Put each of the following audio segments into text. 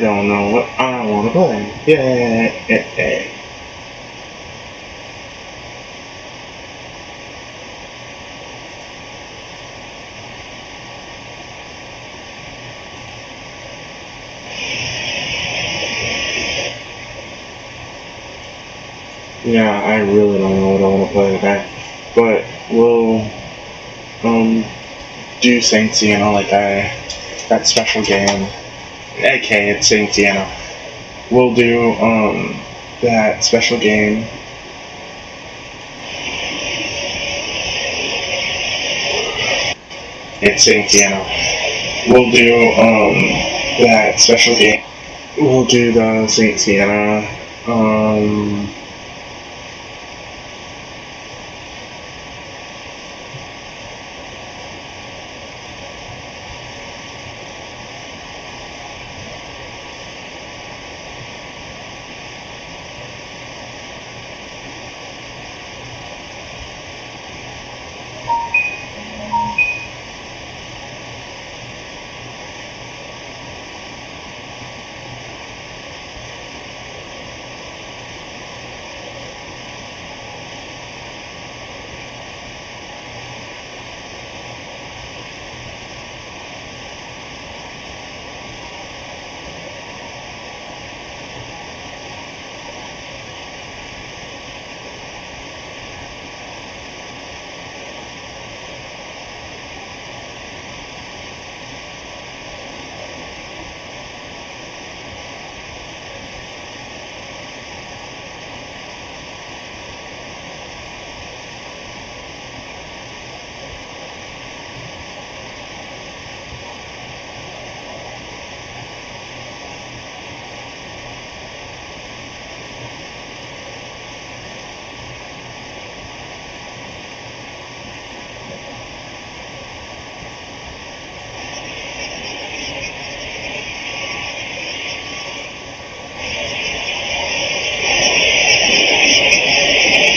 don't know what I want to play. Yeah. Yeah, I really don't know what I want to play today. But we'll do Saint Sienna like that special game. AK, it's Saint Sienna. We'll do that special game. It's Saint Sienna. We'll do that special game. We'll do the Saint Sienna.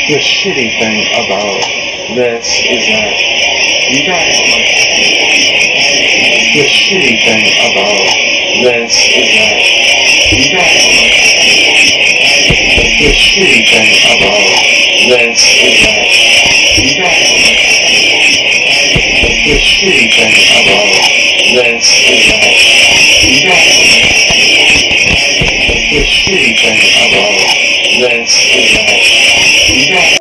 The shitty thing about this is that you guys like. The shitty thing about this is that you guys like. The shitty thing about this is that you guys like. The shitty thing about this is that you guys like. The shitty thing about this is that you guys.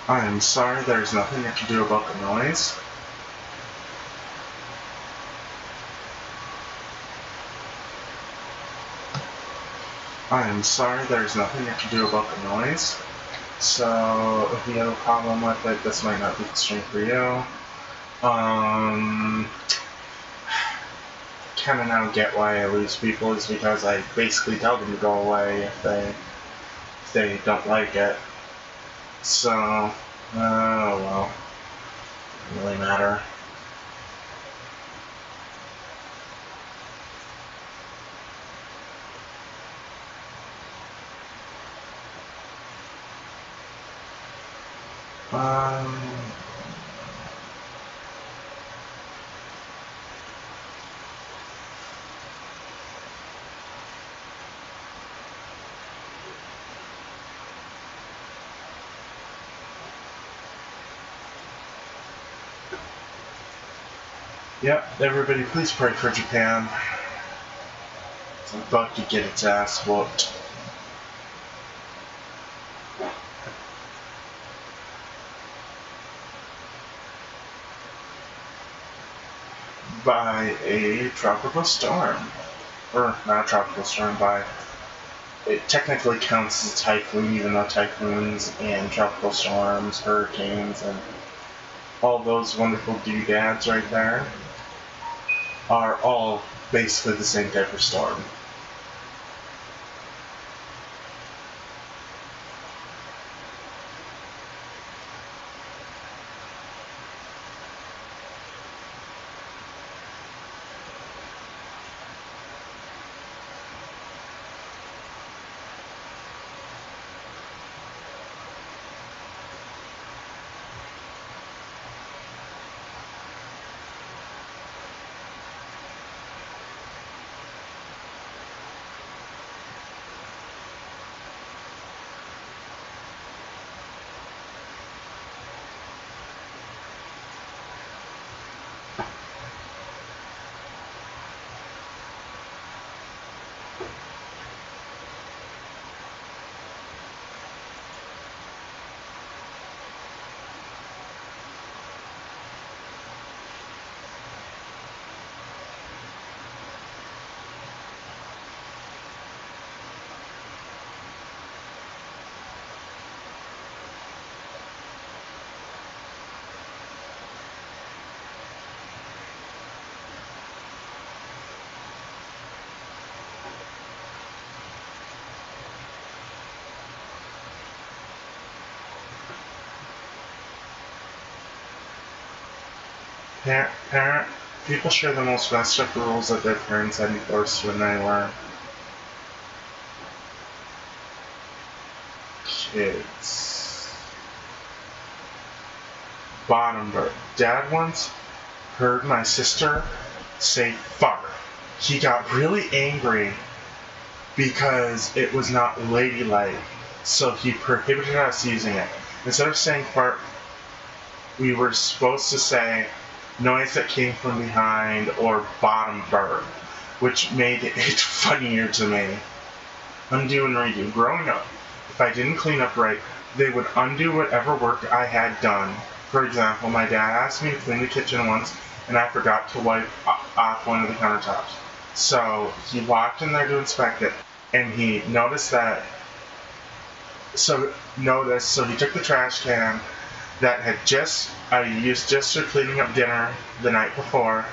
I am sorry, there's nothing you can do about the noise. I am sorry, there's nothing you can do about the noise. So, if you have a problem with it, this might not be the stream for you. Kinda now get why I lose people is because I basically tell them to go away if they don't like it. So, oh well, doesn't really matter. Yep, everybody please pray for Japan. It's about to get its ass whooped. by a tropical storm. Or not a tropical storm, by it technically counts as a typhoon, even though typhoons and tropical storms, hurricanes, and all those wonderful doodads right there are all basically the same type of storm. People share the most messed up rules that their parents had enforced when they were kids. Bottom bird. Dad once heard my sister say fart. He got really angry because it was not ladylike, so he prohibited us using it. Instead of saying fart, we were supposed to say noise that came from behind or bottom bird, which made it funnier to me. Undo and redo. Growing up, if I didn't clean up right, they would undo whatever work I had done. For example, my dad asked me to clean the kitchen once, and I forgot to wipe off one of the countertops. So he walked in there to inspect it, and he noticed that. So he took the trash can that I used just for cleaning up dinner the night before,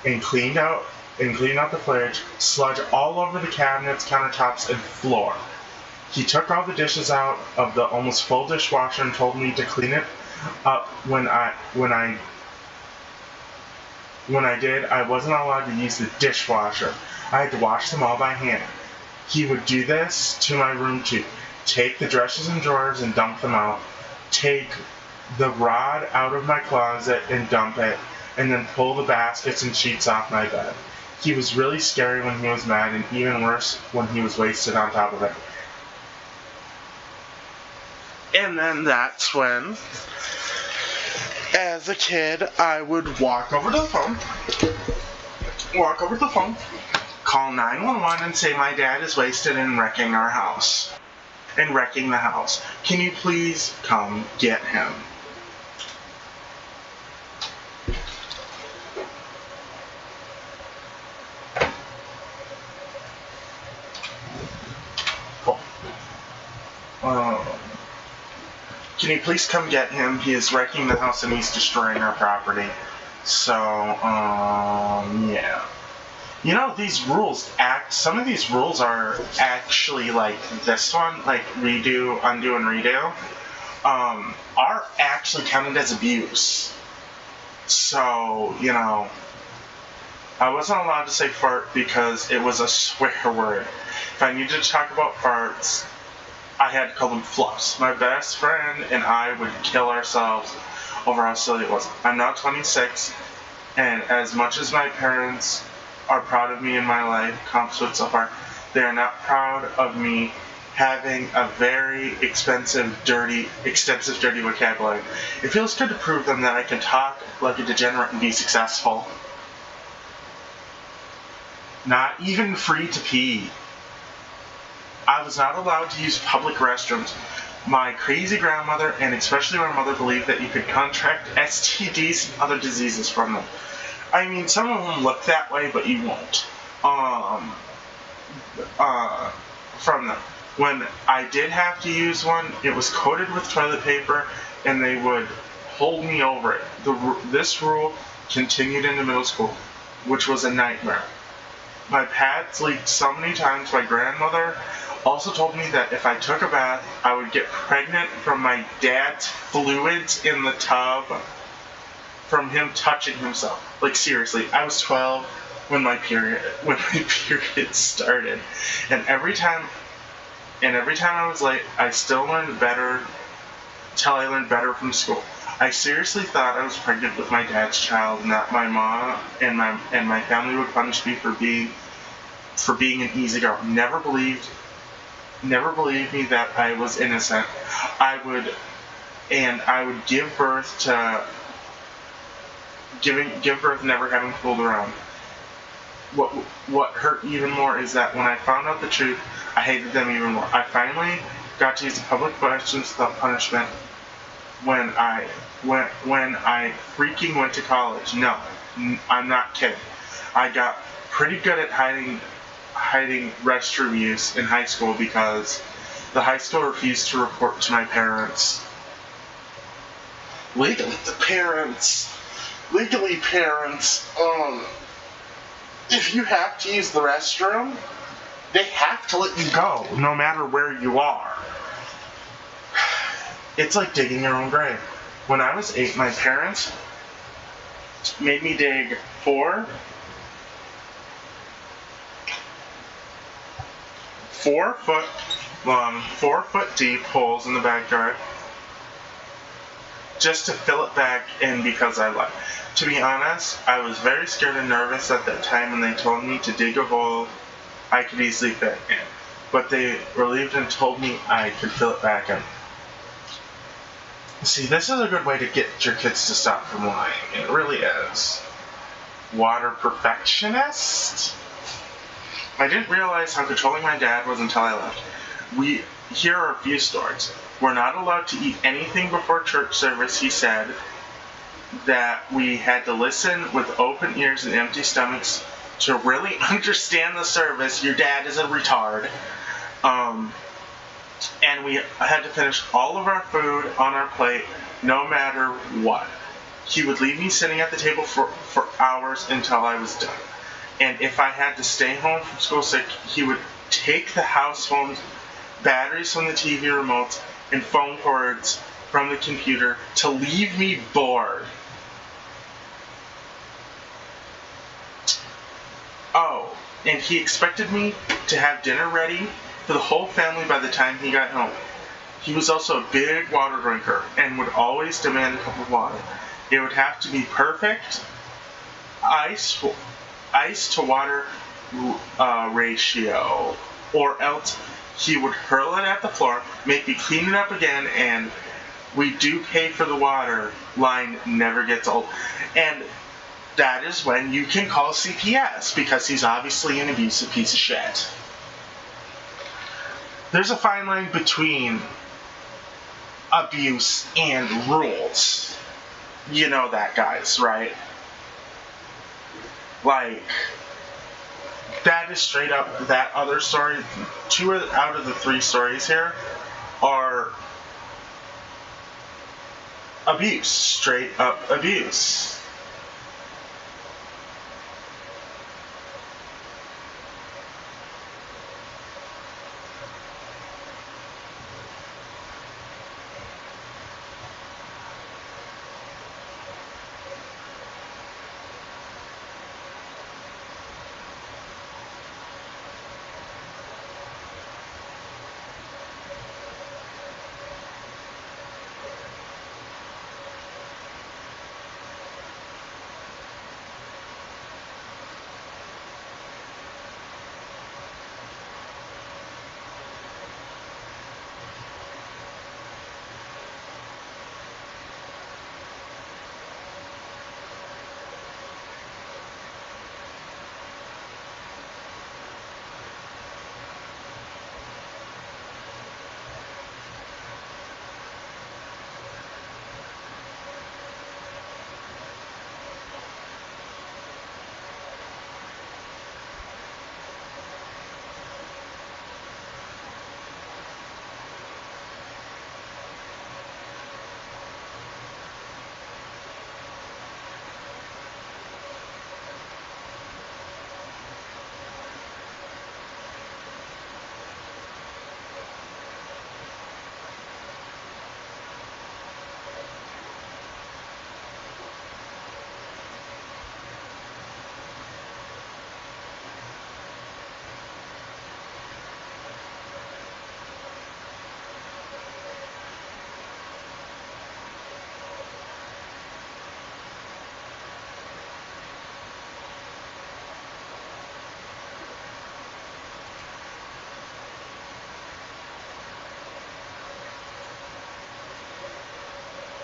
and cleaned out the fridge, sludge all over the cabinets, countertops, and floor. He took all the dishes out of the almost full dishwasher and told me to clean it up. When I did, I wasn't allowed to use the dishwasher. I had to wash them all by hand. He would do this to my room too. Take the dressers and drawers and dump them out. Take the rod out of my closet and dump it, and then pull the baskets and sheets off my bed. He was really scary when he was mad, and even worse when he was wasted on top of it. And then that's when, as a kid, I would walk over the phone, call 911 and say my dad is wasted and wrecking our house. And wrecking the house. Can you please come get him? Cool. Can you please come get him? He is wrecking the house and he's destroying our property. So, yeah. You know, some of these rules are actually like this one, like redo, undo, and redo, are actually counted as abuse. So, you know, I wasn't allowed to say fart because it was a swear word. If I needed to talk about farts, I had to call them fluffs. My best friend and I would kill ourselves over how silly it was. I'm now 26, and as much as my parents are proud of me in my life, accomplishments so far, they are not proud of me having a very extensive, dirty vocabulary. It feels good to prove them that I can talk like a degenerate and be successful. Not even free to pee. I was not allowed to use public restrooms. My crazy grandmother, and especially my mother, believed that you could contract STDs and other diseases from them. I mean, some of them look that way, but you won't. Um, from them. When I did have to use one, it was coated with toilet paper, and they would hold me over it. This rule continued into middle school, which was a nightmare. My pads leaked so many times. My grandmother also told me that if I took a bath, I would get pregnant from my dad's fluids in the tub from him touching himself. Like, seriously, I was 12 when my period started, and every time I was late, I still learned better till I learned better from school. I seriously thought I was pregnant with my dad's child, and that my mom and my family would punish me for being an easy girl. Never believed me that I was innocent. I would give birth to give birth never having fooled around. What hurt even more is that when I found out the truth, I hated them even more. I finally got to use the public questions without punishment when I freaking went to college. No, I'm not kidding. I got pretty good at hiding restroom use in high school because the high school refused to report to my parents. Legally, parents, if you have to use the restroom, they have to let you go, no matter where you are. It's like digging your own grave. When I was 8, my parents made me dig 4 foot long, 4 foot deep holes in the backyard just to fill it back in because I liked. To be honest, I was very scared and nervous at that time when they told me to dig a hole I could easily fit in. But they relieved and told me I could fill it back in. See, this is a good way to get your kids to stop from lying. It really is. Water perfectionist? I didn't realize how controlling my dad was until I left. Here are a few stories. We're not allowed to eat anything before church service, he said. That we had to listen with open ears and empty stomachs to really understand the service. Your dad is a retard. And we had to finish all of our food on our plate, no matter what. He would leave me sitting at the table for hours until I was done. And if I had to stay home from school sick, he would take the house phones, batteries from the TV remotes, and phone cords from the computer to leave me bored. Oh, and he expected me to have dinner ready for the whole family by the time he got home. He was also a big water drinker and would always demand a cup of water. It would have to be perfect ice to water ratio, or else he would hurl it at the floor, make me clean it up again, and we do pay for the water line never gets old. And that is when you can call CPS, because he's obviously an abusive piece of shit. There's a fine line between abuse and rules. You know that, guys, right? Like, that is straight up that other story. 2 out of the 3 stories here are abuse. Straight up abuse.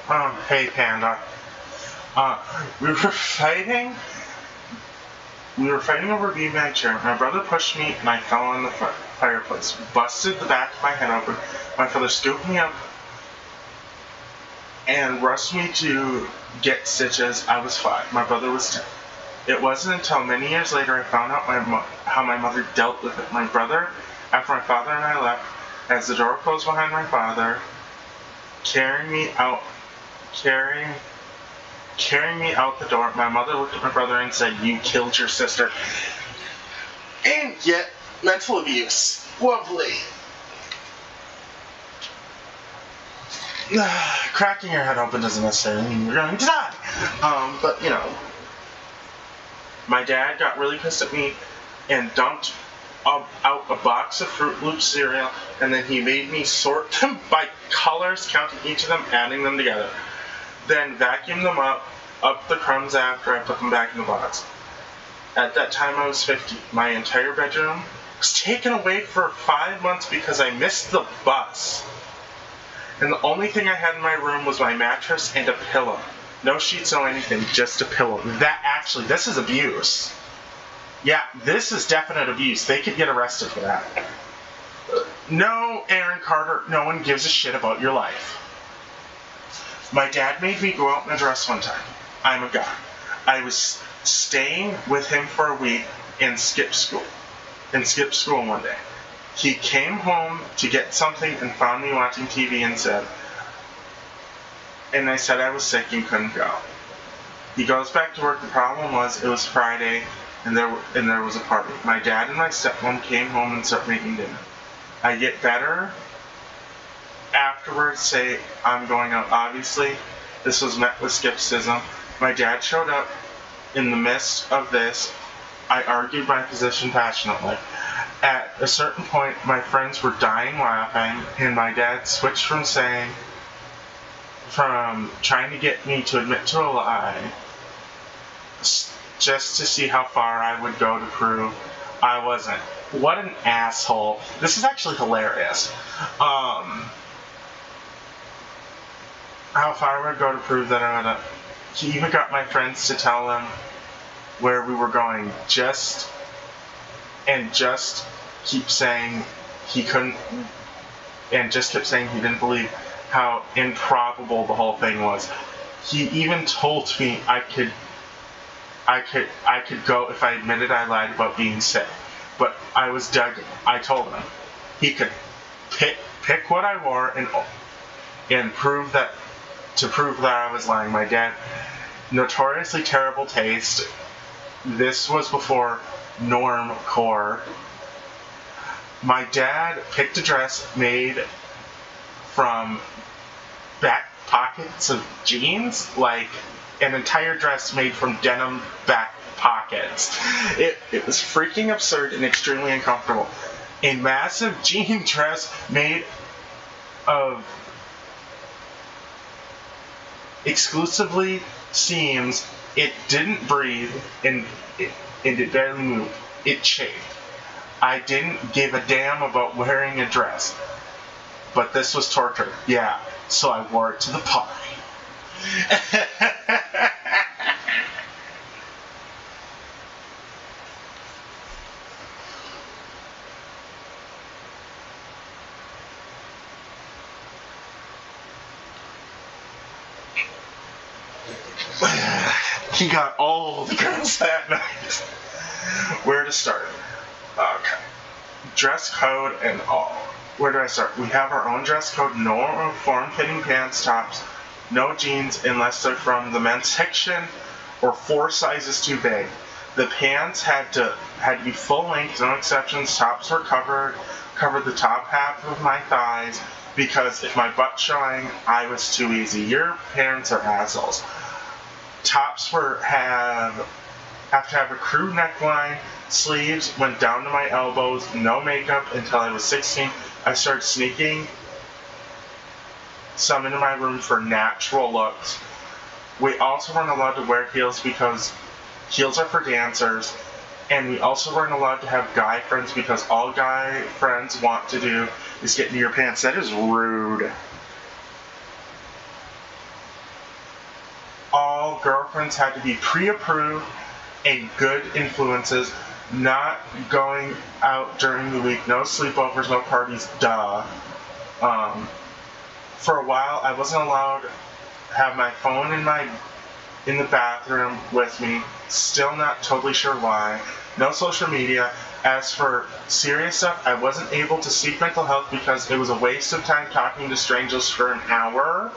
Hey, Panda. We were fighting. We were fighting over a beanbag chair. My brother pushed me, and I fell on the fireplace. Busted the back of my head open. My father scooped me up and rushed me to get stitches. I was 5. My brother was 10. It wasn't until many years later I found out how my mother dealt with it. My brother, after my father and I left, as the door closed behind my father, carrying me out the door, my mother looked at my brother and said, "You killed your sister." And yet, mental abuse. Lovely. Cracking your head open doesn't necessarily mean you're going to die. But, you know, my dad got really pissed at me and dumped out a box of Fruit Loops cereal, and then he made me sort them by colors, counting each of them, adding them together. Then vacuum them up the crumbs after I put them back in the box. At that time I was 50. My entire bedroom was taken away for 5 months because I missed the bus. And the only thing I had in my room was my mattress and a pillow. No sheets, no anything, just a pillow. This is abuse. Yeah, this is definite abuse. They could get arrested for that. No, Aaron Carter, no one gives a shit about your life. My dad made me go out in a dress one time. I'm a guy. I was staying with him for a week and skipped school one day. He came home to get something and found me watching TV and I said I was sick and couldn't go. He goes back to work. The problem was it was Friday and there was a party. My dad and my stepmom came home and started making dinner. I get better. Afterwards, say I'm going out. Obviously, this was met with skepticism. My dad showed up. In the midst of this, I argued my position passionately. At a certain point, my friends were dying laughing, and my dad switched from trying to get me to admit to a lie, just to see how far I would go to prove I wasn't. What an asshole. This is actually hilarious. How far I would go to prove that I would. He even got my friends to tell him where we were going, just keep saying he couldn't, and just kept saying he didn't believe how improbable the whole thing was. He even told me I could go if I admitted I lied about being sick. But I was Doug. I told him he could pick what I wore and prove that I was lying. My dad, notoriously terrible taste. This was before normcore. My dad picked a dress made from back pockets of jeans, like an entire dress made from denim back pockets. It was freaking absurd and extremely uncomfortable. A massive jean dress made of exclusively seams. It didn't breathe and it barely moved. It chafed. I didn't give a damn about wearing a dress. But this was torture. Yeah, so I wore it to the party. He got all the girls that night. Where to start? Okay. Dress code and all. Where do I start? We have our own dress code. No form-fitting pants, tops. No jeans unless they're from the men's section or 4 sizes too big. The pants had to be full length, no exceptions. Tops were covered the top half of my thighs, because if my butt's showing, I was too easy. Your parents are assholes. Tops have to have a crew neckline. Sleeves went down to my elbows. No makeup until I was 16. I started sneaking some into my room for natural looks. We also weren't allowed to wear heels because heels are for dancers. And we also weren't allowed to have guy friends because all guy friends want to do is get into your pants. That is rude. girlfriends had to be pre-approved and good influences, not going out during the week, no sleepovers, no parties, duh. For a while, I wasn't allowed to have my phone in the bathroom with me. Still not totally sure why. No social media. As for serious stuff, I wasn't able to seek mental health because it was a waste of time talking to strangers for an hour.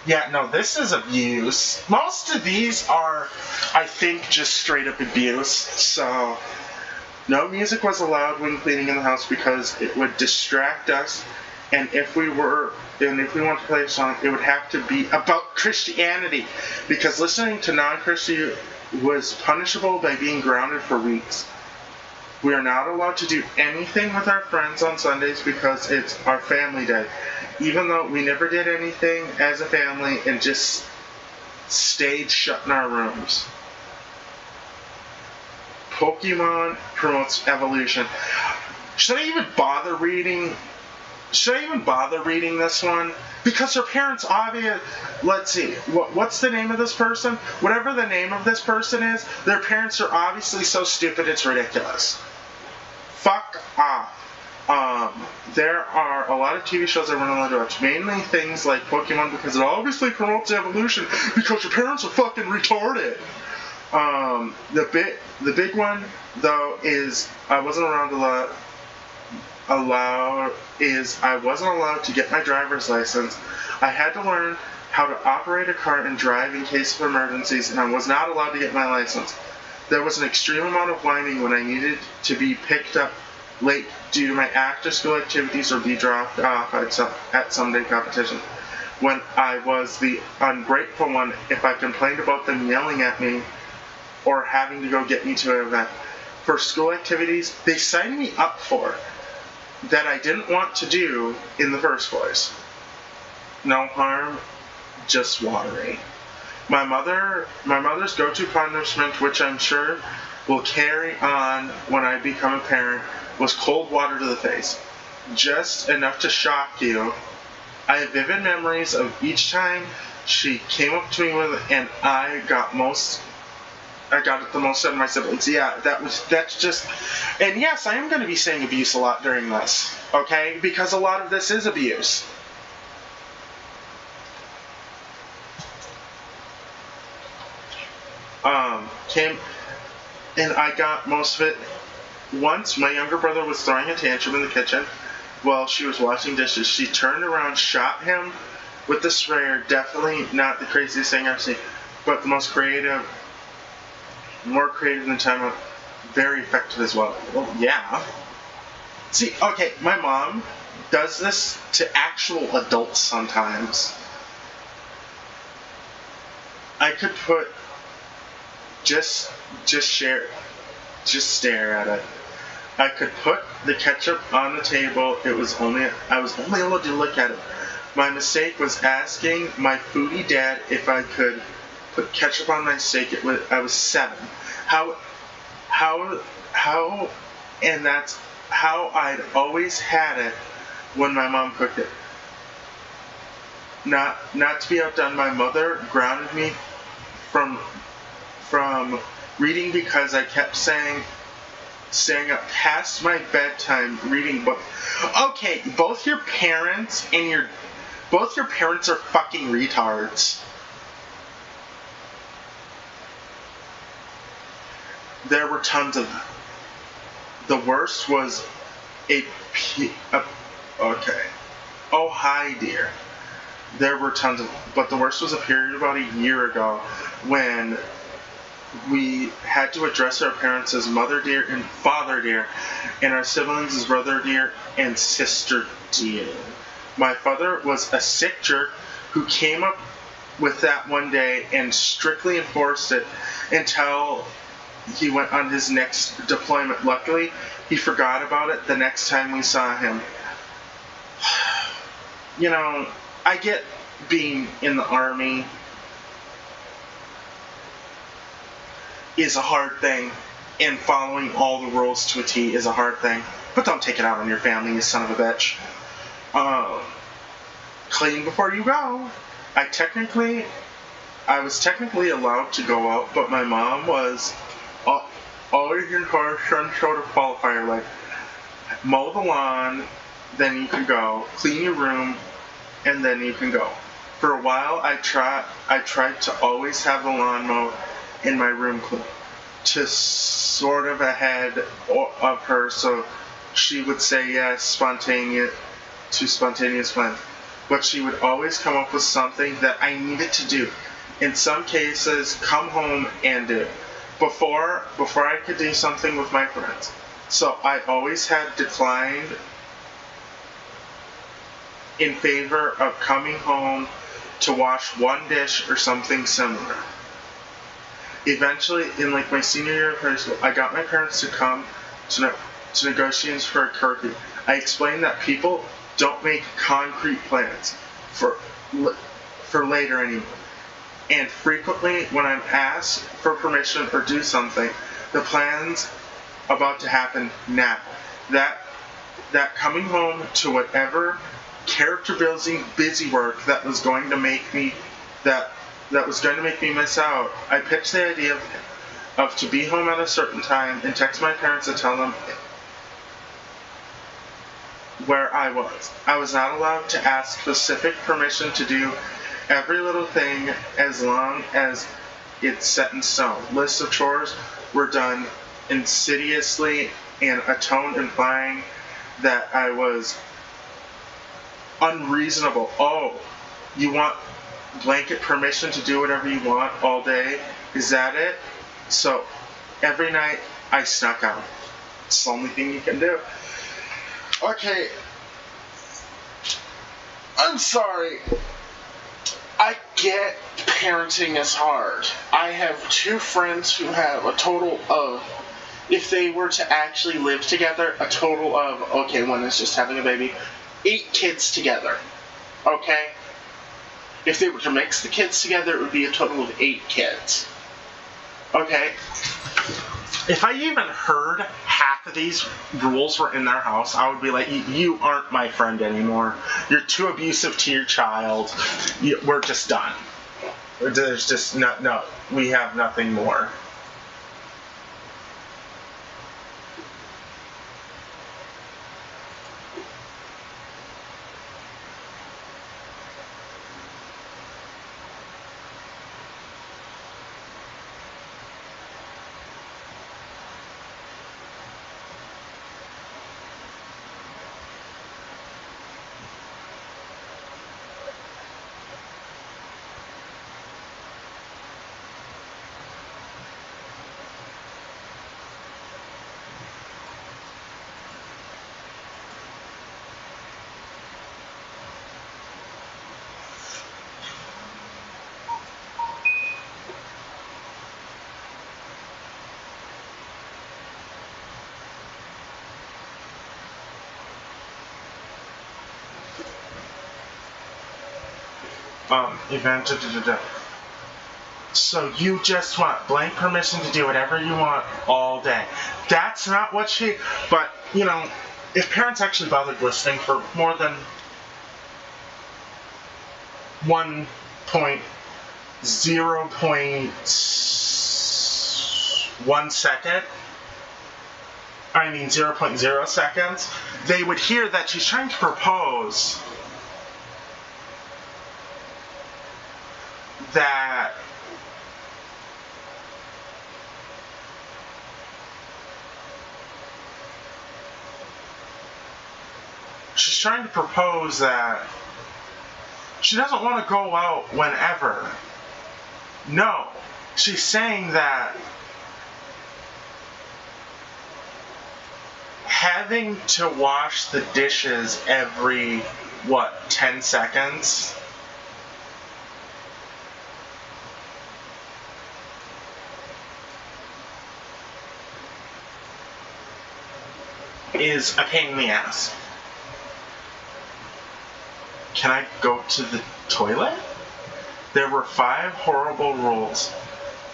Yeah, no, this is abuse. Most of these are, I think, just straight up abuse. So, no music was allowed when cleaning in the house because it would distract us. And if we wanted to play a song, it would have to be about Christianity, because listening to non-Christian was punishable by being grounded for weeks. We are not allowed to do anything with our friends on Sundays because it's our family day, even though we never did anything as a family and just stayed shut in our rooms. Pokemon promotes evolution. Should I even bother reading this one? Because her parents let's see, what's the name of this person? Whatever the name of this person is, their parents are obviously so stupid it's ridiculous. Fuck off. There are a lot of TV shows I really want to watch, mainly things like Pokemon, because it obviously promotes evolution because your parents are fucking retarded. The big one, though, is I wasn't allowed to get my driver's license. I had to learn how to operate a car and drive in case of emergencies, and I was not allowed to get my license. There was an extreme amount of whining when I needed to be picked up late due to my after-school activities or be dropped off at Sunday competition. When I was the ungrateful one if I complained about them yelling at me or having to go get me to an event. For school activities, they signed me up for that I didn't want to do in the first place. No harm, just watery. My mother's go-to punishment, which I'm sure will carry on when I become a parent, was cold water to the face. Just enough to shock you. I have vivid memories of each time she came up to me with it, and I got it the most out of my siblings. Yeah, that's just, and yes, I am going to be saying abuse a lot during this, okay? Because a lot of this is abuse. And I got most of it. Once, my younger brother was throwing a tantrum in the kitchen while she was washing dishes. She turned around, shot him with the sprayer. Definitely not the craziest thing I've seen, but the most creative. More creative than time, very effective as well. Well, yeah. See, okay, my mom does this to actual adults sometimes. I could put, just stare at it. I could put the ketchup on the table. I was only allowed to look at it. My mistake was asking my foodie dad if I could put ketchup on my steak. I was 7. How, and that's how I'd always had it when my mom cooked it. Not to be outdone, my mother grounded me from reading because I kept staying up past my bedtime reading books. Okay, both your parents are fucking retards. There were tons of them. The worst was okay. Oh, hi, dear. There were tons of them. But the worst was a period about a year ago when we had to address our parents as mother dear and father dear, and our siblings as brother dear and sister dear. My father was a sick jerk who came up with that one day and strictly enforced it until he went on his next deployment. Luckily, he forgot about it the next time we saw him. You know, I get being in the Army is a hard thing, and following all the rules to a T is a hard thing. But don't take it out on your family, you son of a bitch. Clean before you go. I technically I was technically allowed to go out, but my mom was always in her some sort of qualifier, like mow the lawn, then you can go, clean your room, and then you can go. For a while, I tried to always have the lawn mowed in my room clean, to sort of ahead of her, so she would say yes, spontaneous plans. But she would always come up with something that I needed to do. In some cases, come home and do before I could do something with my friends. So I always had declined in favor of coming home to wash one dish or something similar. Eventually, in like my senior year of high school, I got my parents to come to negotiations for a curfew. I explained that people don't make concrete plans for later anymore. And frequently, when I'm asked for permission or do something, the plan's about to happen now. That coming home to whatever character building busy work that was going to make me miss out. I pitched the idea of to be home at a certain time and text my parents to tell them where I was. I was not allowed to ask specific permission to do every little thing as long as it's set in stone. Lists of chores were done insidiously, and a tone implying that I was unreasonable. Oh, you want blanket permission to do whatever you want all day? Is that it? So every night I snuck out. It's the only thing you can do. Okay, I'm sorry. I get parenting is hard. I have two friends who have a total of, if they were to actually live together, a total of, okay, one is just having a baby, 8 kids together. Okay? If they were to mix the kids together, it would be a total of 8 kids. Okay? If I even heard half of these rules were in their house, I would be like, you aren't my friend anymore. You're too abusive to your child. We're just done. There's just no, we have nothing more. Event. So you just want blank permission to do whatever you want all day. That's not what she. But if parents actually bothered listening for more than 0.1 second, 0.0 seconds, they would hear that she's trying to propose that she's trying to propose that she doesn't want to go out whenever. No, she's saying that having to wash the dishes every 10 seconds is a pain in the ass. Can I go to the toilet? There were 5 horrible rules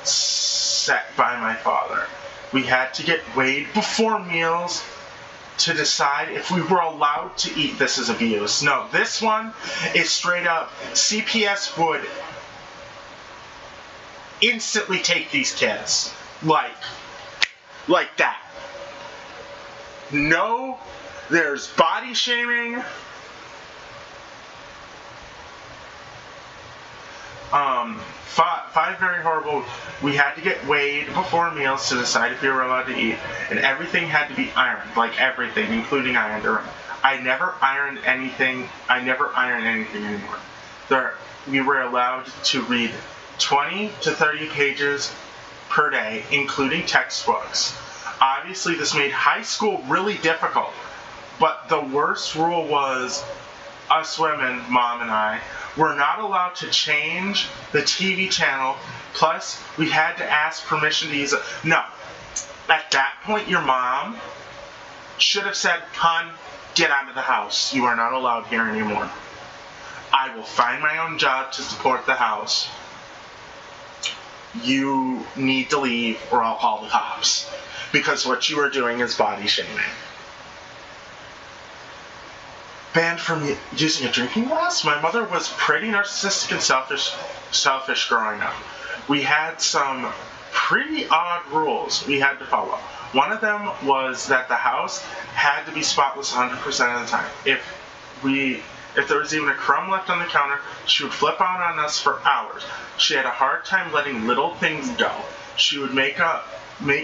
set by my father. We had to get weighed before meals to decide if we were allowed to eat. This is abuse. No, this one is straight up. CPS would instantly take these kids. Like that. No, there's body shaming. Five very horrible. We had to get weighed before meals to decide if we were allowed to eat, and everything had to be ironed, like everything, including ironed. I never ironed anything. I never iron anything anymore. We were allowed to read 20 to 30 pages per day, including textbooks. Obviously, this made high school really difficult, but the worst rule was us women, Mom and I, were not allowed to change the TV channel. Plus, we had to ask permission to use it. No. At that point, your mom should have said, "Hon, get out of the house. You are not allowed here anymore. I will find my own job to support the house. You need to leave or I'll call the cops. Because what you are doing is body shaming." Banned from using a drinking glass? My mother was pretty narcissistic and selfish growing up. We had some pretty odd rules we had to follow. One of them was that the house had to be spotless 100% of the time. If there was even a crumb left on the counter, she would flip out on us for hours. She had a hard time letting little things go. She would make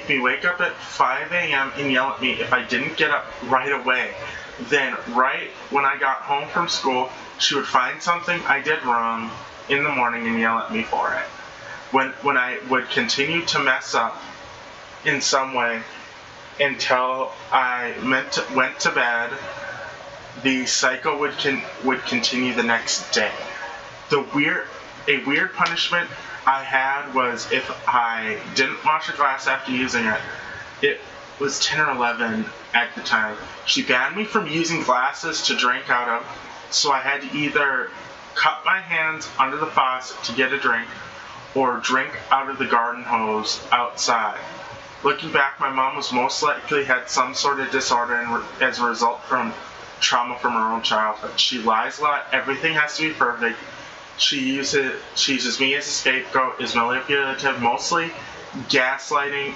me wake up at 5 a.m. and yell at me if I didn't get up right away. Then, right when I got home from school, she would find something I did wrong in the morning and yell at me for it. When I would continue to mess up in some way until I went to bed, the cycle would continue the next day. A weird punishment I had was if I didn't wash a glass after using it. It was 10 or 11 at the time. She banned me from using glasses to drink out of, so I had to either cut my hands under the faucet to get a drink or drink out of the garden hose outside. Looking back, my mom was most likely had some sort of disorder as a result from trauma from her own childhood. She lies a lot. Everything has to be perfect. She uses me as a scapegoat, is manipulative, mostly gaslighting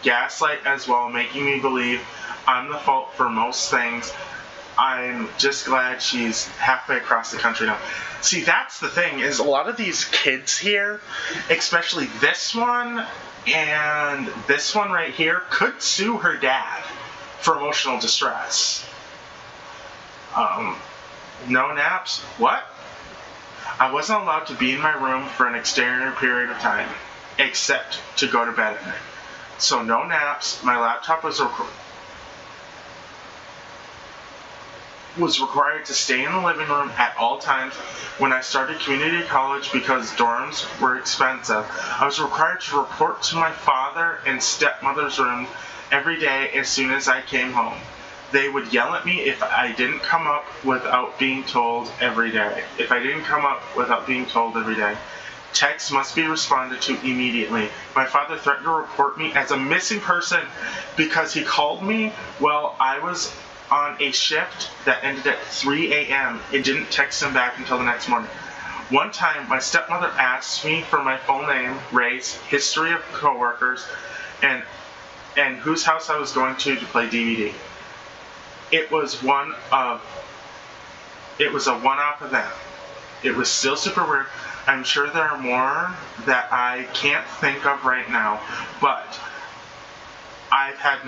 gaslight as well, making me believe I'm the fault for most things. I'm just glad she's halfway across the country now. See, that's the thing, is a lot of these kids here, especially this one and this one right here, could sue her dad for emotional distress. No naps? What? I wasn't allowed to be in my room for an extended period of time, except to go to bed at night. So no naps. My laptop was required to stay in the living room at all times. When I started community college, because dorms were expensive, I was required to report to my father and stepmother's room every day as soon as I came home. They would yell at me if I didn't come up without being told every day. Texts must be responded to immediately. My father threatened to report me as a missing person because he called me while I was on a shift that ended at 3 a.m. and didn't text him back until the next morning. One time, my stepmother asked me for my full name, race, history of coworkers, and whose house I was going to play DVD. It was a one-off event. It was still super weird. I'm sure there are more that I can't think of right now, but I've had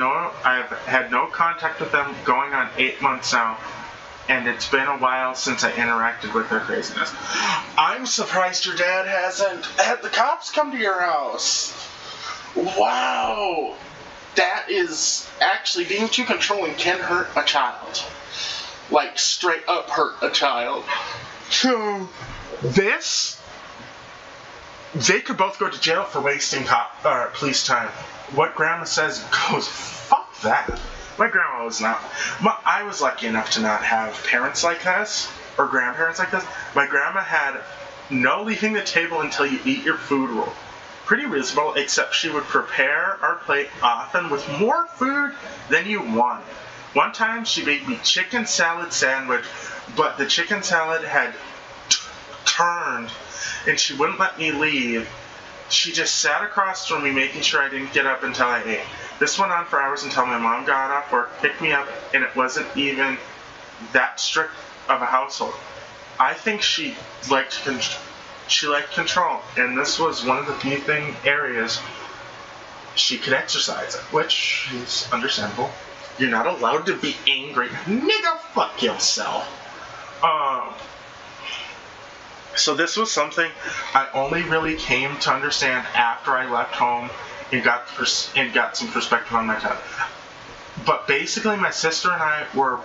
no contact with them going on 8 months now, and it's been a while since I interacted with their craziness. I'm surprised your dad hasn't had the cops come to your house. Wow! That is actually, being too controlling can hurt a child. Like, straight up hurt a child. So, they could both go to jail for wasting police time. What grandma says goes, fuck that. My grandma was not. I was lucky enough to not have parents like this, or grandparents like this. My grandma had no leaving the table until you eat your food rule. Pretty reasonable, except she would prepare our plate often with more food than you wanted. One time she made me chicken salad sandwich, but the chicken salad had turned and she wouldn't let me leave. She just sat across from me, making sure I didn't get up until I ate. This went on for hours until my mom got off work, picked me up, and it wasn't even that strict of a household. I think she liked control, and this was one of the few areas she could exercise it, which is understandable. You're not allowed to be angry. Nigga, fuck yourself. So this was something I only really came to understand after I left home and got some perspective on my child. But basically, my sister and I were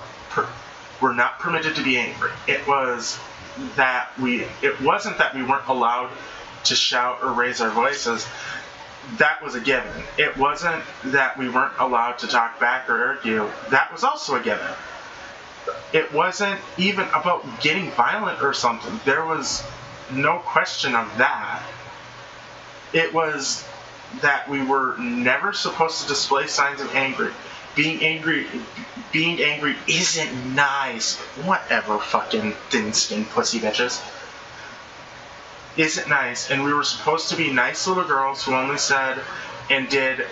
not permitted to be angry. It wasn't that we weren't allowed to shout or raise our voices. That was a given. It wasn't that we weren't allowed to talk back or argue. That was also a given. It wasn't even about getting violent or something. There was no question of that. It was that we were never supposed to display signs of anger. Being angry isn't nice. Whatever, fucking thin-skinned pussy bitches. Isn't nice, and we were supposed to be nice little girls who only said and did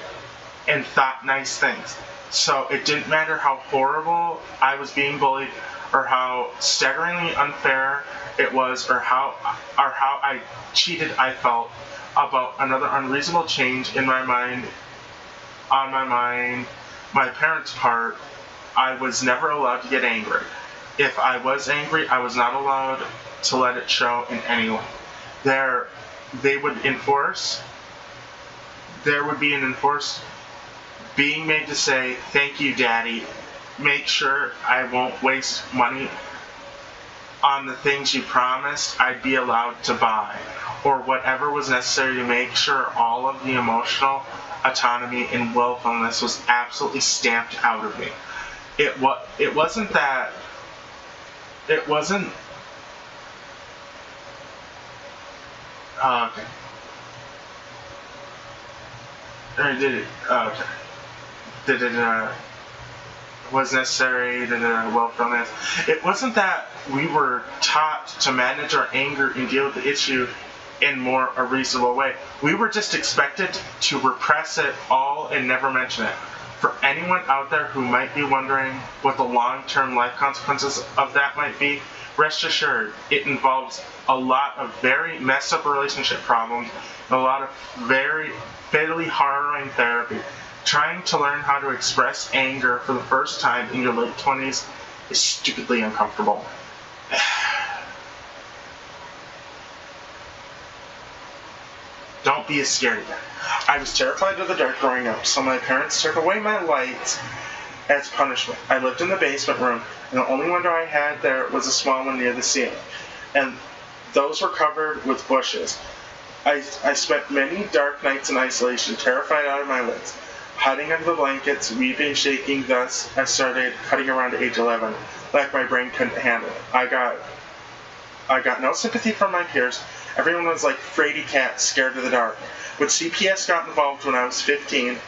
and thought nice things. So it didn't matter how horrible I was being bullied, or how staggeringly unfair it was, or how cheated I felt about another unreasonable change in my mind, my parents' part. I was never allowed to get angry. If I was angry, I was not allowed to let it show in any way. There would be an enforced being made to say, "Thank you, Daddy. Make sure I won't waste money on the things you promised I'd be allowed to buy," or whatever was necessary to make sure all of the emotional autonomy and willfulness was absolutely stamped out of me. It wasn't that. It wasn't. Okay. Or did it? Okay. Did it? Was necessary? Did it? Willfulness. It wasn't that we were taught to manage our anger and deal with the issue in more a reasonable way. We were just expected to repress it all and never mention it. For anyone out there who might be wondering what the long-term life consequences of that might be, rest assured, it involves a lot of very messed up relationship problems, and a lot of very fatally harrowing therapy. Trying to learn how to express anger for the first time in your late 20s is stupidly uncomfortable. Don't be as scared again. I was terrified of the dark growing up, so my parents took away my lights as punishment. I lived in the basement room, and the only window I had there was a small one near the ceiling, and those were covered with bushes. I spent many dark nights in isolation, terrified out of my wits, hiding under the blankets, weeping, shaking. Thus, I started cutting around at age 11, like my brain couldn't handle it. I got no sympathy from my peers. Everyone was like fraidy cats, scared of the dark. When CPS got involved when I was 15,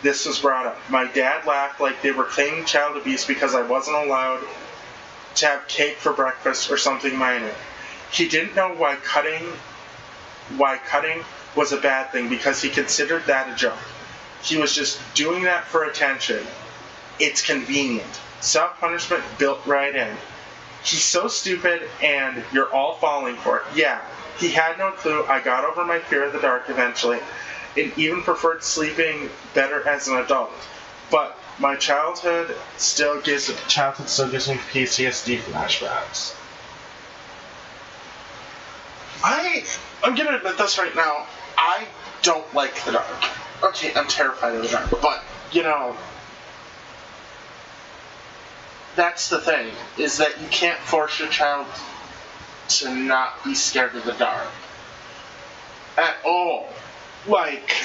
this was brought up. My dad laughed like they were claiming child abuse because I wasn't allowed to have cake for breakfast or something minor. He didn't know why cutting was a bad thing because he considered that a joke. He was just doing that for attention. It's convenient. Self-punishment built right in. He's so stupid and you're all falling for it. Yeah, he had no clue. I got over my fear of the dark eventually and even preferred sleeping better as an adult. But my childhood still gives me PTSD flashbacks. I'm gonna admit this right now. I don't like the dark. Okay, I'm terrified of the dark, but, that's the thing, is that you can't force your child to not be scared of the dark. At all. Like,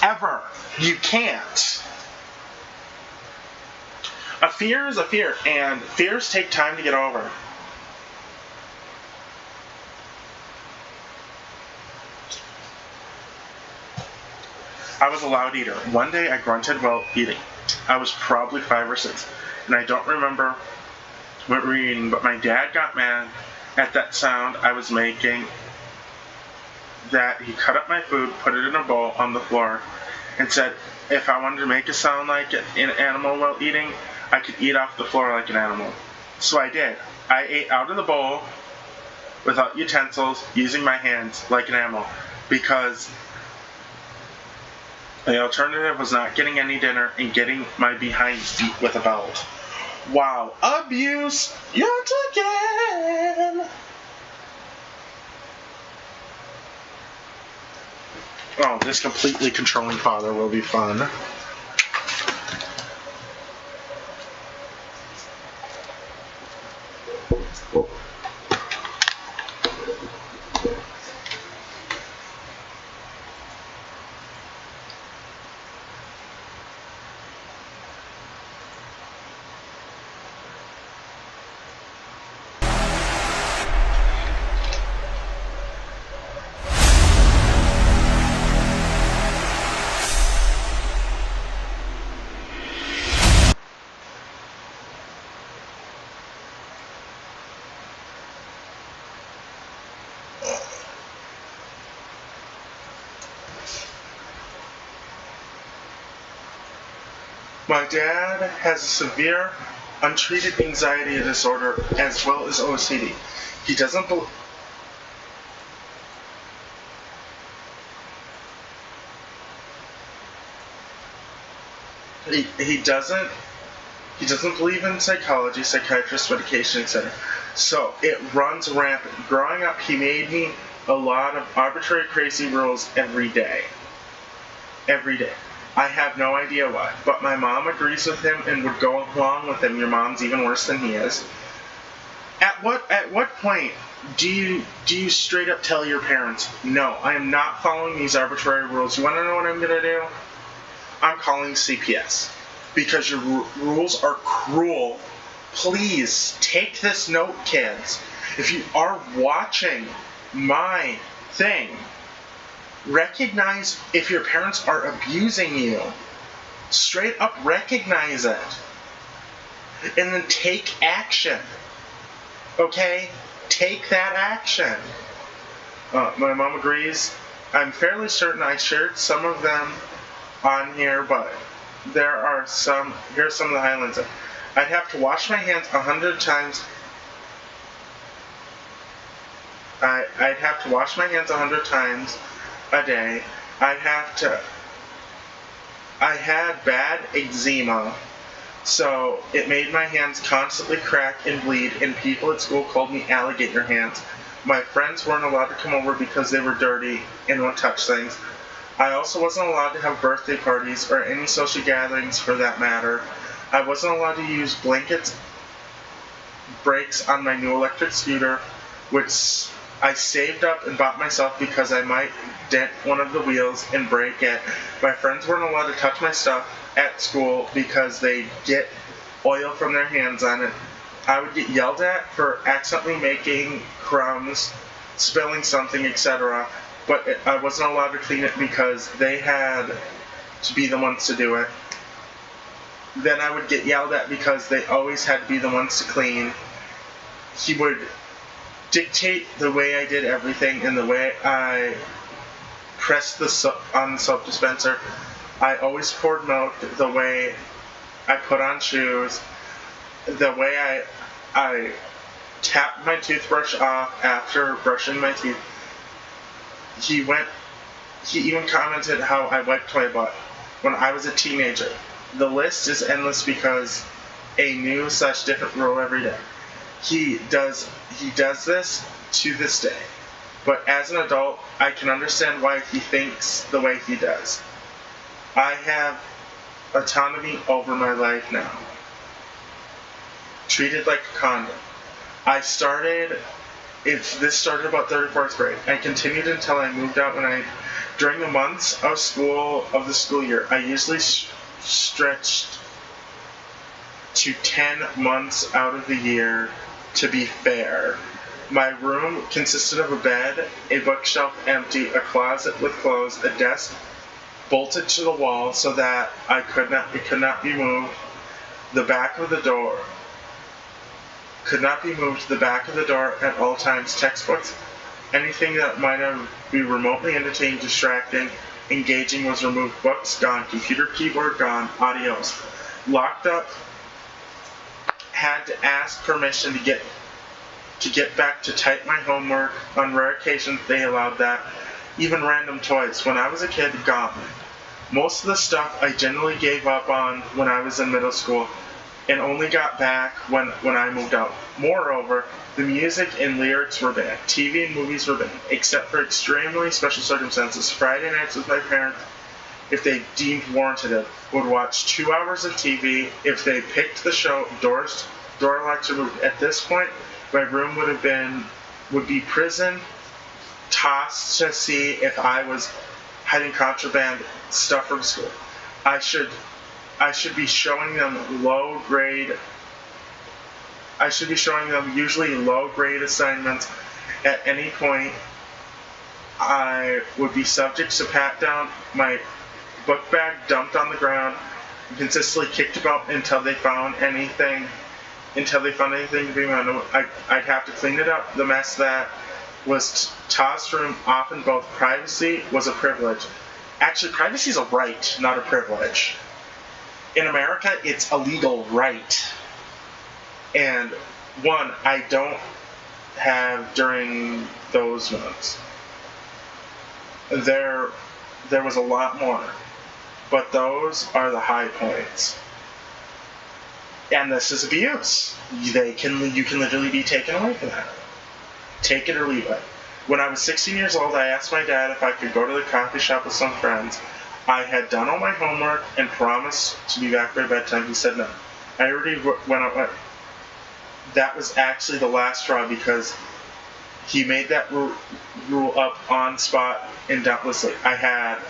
ever. You can't. A fear is a fear, and fears take time to get over. I was a loud eater. One day I grunted while eating. I was probably 5 or 6, and I don't remember what we were eating, but my dad got mad at that sound I was making that he cut up my food, put it in a bowl on the floor, and said if I wanted to make a sound like an animal while eating, I could eat off the floor like an animal. So I did. I ate out of the bowl without utensils, using my hands like an animal, because the alternative was not getting any dinner and getting my behind beat with a belt. Wow, abuse yet again! Oh, this completely controlling father will be fun. My dad has a severe, untreated anxiety disorder as well as OCD. He doesn't believe. He doesn't believe in psychology, psychiatrists, medication, etc. So it runs rampant. Growing up, he made me a lot of arbitrary, crazy rules every day. Every day. I have no idea why, but my mom agrees with him and would go along with him. Your mom's even worse than he is. At what point do you straight up tell your parents, no, I am not following these arbitrary rules? You want to know what I'm gonna do? I'm calling CPS because your rules are cruel. Please take this note, kids. If you are watching my thing, recognize if your parents are abusing you. Straight up recognize it. And then take action. Okay? Take that action. My mom agrees. I'm fairly certain I shared some of them on here, but there are some. Here's some of the highlights. I'd have to wash my hands 100 times. I'd have to wash my hands 100 times a day. I had bad eczema, so it made my hands constantly crack and bleed, and people at school called me alligator hands. My friends weren't allowed to come over because they were dirty and wouldn't touch things. I also wasn't allowed to have birthday parties or any social gatherings for that matter. I wasn't allowed to use blankets, brakes on my new electric scooter, which I saved up and bought myself because I might dent one of the wheels and break it. My friends weren't allowed to touch my stuff at school because they get oil from their hands on it. I would get yelled at for accidentally making crumbs, spilling something, etc. But I wasn't allowed to clean it because they had to be the ones to do it. Then I would get yelled at because they always had to be the ones to clean. He would dictate the way I did everything and the way I pressed on the soap dispenser. I always poured milk, the way I put on shoes, the way I tapped my toothbrush off after brushing my teeth. He even commented how I wiped my butt when I was a teenager. The list is endless because a new / different rule every day. He does this to this day. But as an adult, I can understand why he thinks the way he does. I have autonomy over my life now. Treated like a condom. This started about 3rd or 4th grade. I continued until I moved out during the months of the school year. I usually stretched to 10 months out of the year to be fair. My room consisted of a bed, a bookshelf empty, a closet with clothes, a desk bolted to the wall so that it could not be moved. The back of the door could not be moved. The back of the door at all times. Textbooks Anything that might have been remotely entertaining, distracting, engaging was removed. Books gone, computer keyboard gone, adios. Locked up, had to ask permission to get back to type my homework. On rare occasions, they allowed that. Even random toys. When I was a kid, gone. Most of the stuff I generally gave up on when I was in middle school and only got back when I moved out. Moreover, the music and lyrics were banned. TV and movies were banned, except for extremely special circumstances. Friday nights with my parents, if they deemed warranted it, would watch 2 hours of TV. If they picked the show, door locks were moved. At this point, my room would be prison, tossed to see if I was hiding contraband stuff from school. I should be showing them usually low grade assignments. At any point, I would be subject to pat down, my book bag dumped on the ground, consistently kicked about until they found anything to be wrong. I'd have to clean it up. The mess that was Ta's room, often both privacy was a privilege. Actually, privacy is a right, not a privilege. In America, it's a legal right. And one, I don't have during those months. There was a lot more, but those are the high points. And this is abuse. You can literally be taken away from that. Take it or leave it. When I was 16 years old, I asked my dad if I could go to the coffee shop with some friends. I had done all my homework and promised to be back by bedtime. He said no. I already went out. That was actually the last straw because he made that rule up on spot and doubtlessly. I had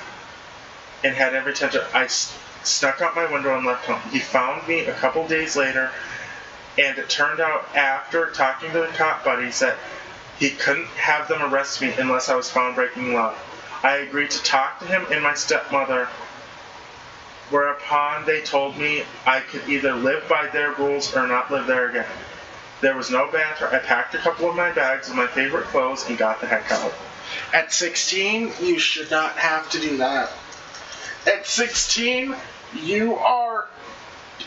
every intention. I snuck out my window and left home. He found me a couple days later, and it turned out after talking to the cop buddies that he couldn't have them arrest me unless I was found breaking law. I agreed to talk to him and my stepmother, whereupon they told me I could either live by their rules or not live there again. There was no banter. I packed a couple of my bags of my favorite clothes and got the heck out. At 16, you should not have to do that. At 16, you are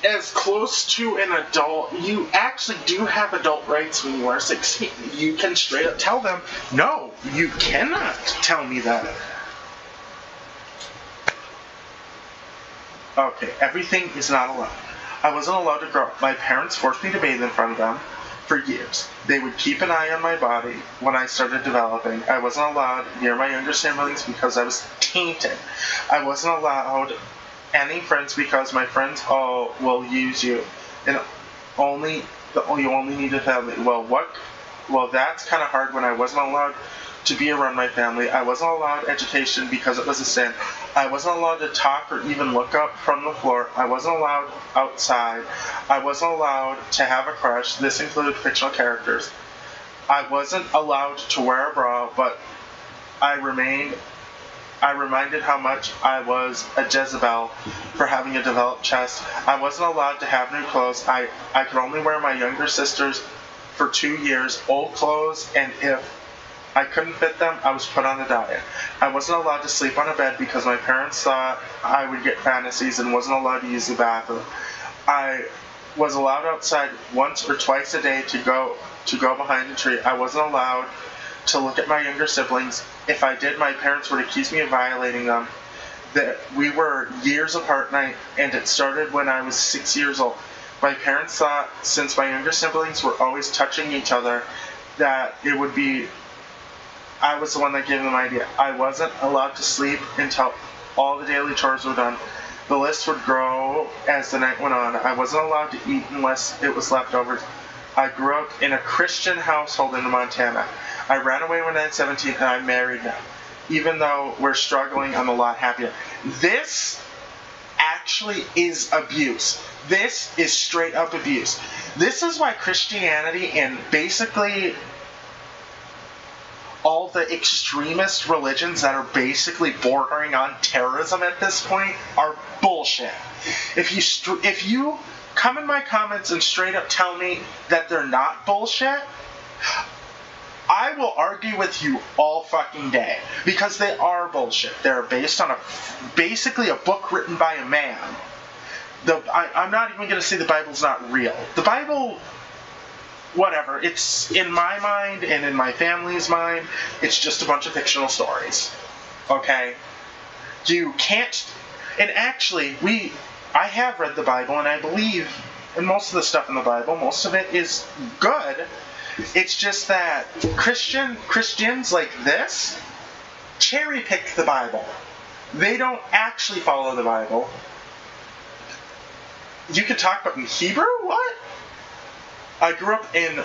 as close to an adult. You actually do have adult rights when you are 16. You can straight up tell them, no, you cannot tell me that. Okay, everything is not allowed. I wasn't allowed to grow up. My parents forced me to bathe in front of them for years. They would keep an eye on my body when I started developing. I wasn't allowed near my younger siblings because I was tainted. I wasn't allowed any friends because my friends all will use you, and you only need a family. Well, that's kind of hard when I wasn't allowed to be around my family. I wasn't allowed education because it was a sin. I wasn't allowed to talk or even look up from the floor. I wasn't allowed outside. I wasn't allowed to have a crush. This included fictional characters. I wasn't allowed to wear a bra, but I reminded how much I was a Jezebel for having a developed chest. I wasn't allowed to have new clothes. I could only wear my younger sister's for 2 years, old clothes, and if I couldn't fit them, I was put on a diet. I wasn't allowed to sleep on a bed because my parents thought I would get fantasies and wasn't allowed to use the bathroom. I was allowed outside once or twice a day to go behind a tree. I wasn't allowed to look at my younger siblings. If I did, my parents would accuse me of violating them. We were years apart, and it started when I was 6 years old. My parents thought, since my younger siblings were always touching each other, that it would be I was the one that gave them the idea. I wasn't allowed to sleep until all the daily chores were done. The list would grow as the night went on. I wasn't allowed to eat unless it was leftovers. I grew up in a Christian household in Montana. I ran away when I was 17 and I'm married now. Even though we're struggling, I'm a lot happier. This actually is abuse. This is straight up abuse. This is why Christianity and basically all the extremist religions that are basically bordering on terrorism at this point are bullshit. If you come in my comments and straight up tell me that they're not bullshit, I will argue with you all fucking day because they are bullshit. They're based on basically a book written by a man. I'm not even going to say the Bible's not real. The Bible, whatever, it's in my mind and in my family's mind, it's just a bunch of fictional stories. Okay? You can't... And actually, I have read the Bible, and I believe in most of the stuff in the Bible. Most of it is good. It's just that Christians like this cherry-pick the Bible. They don't actually follow the Bible. You could talk about in Hebrew? What? I grew up in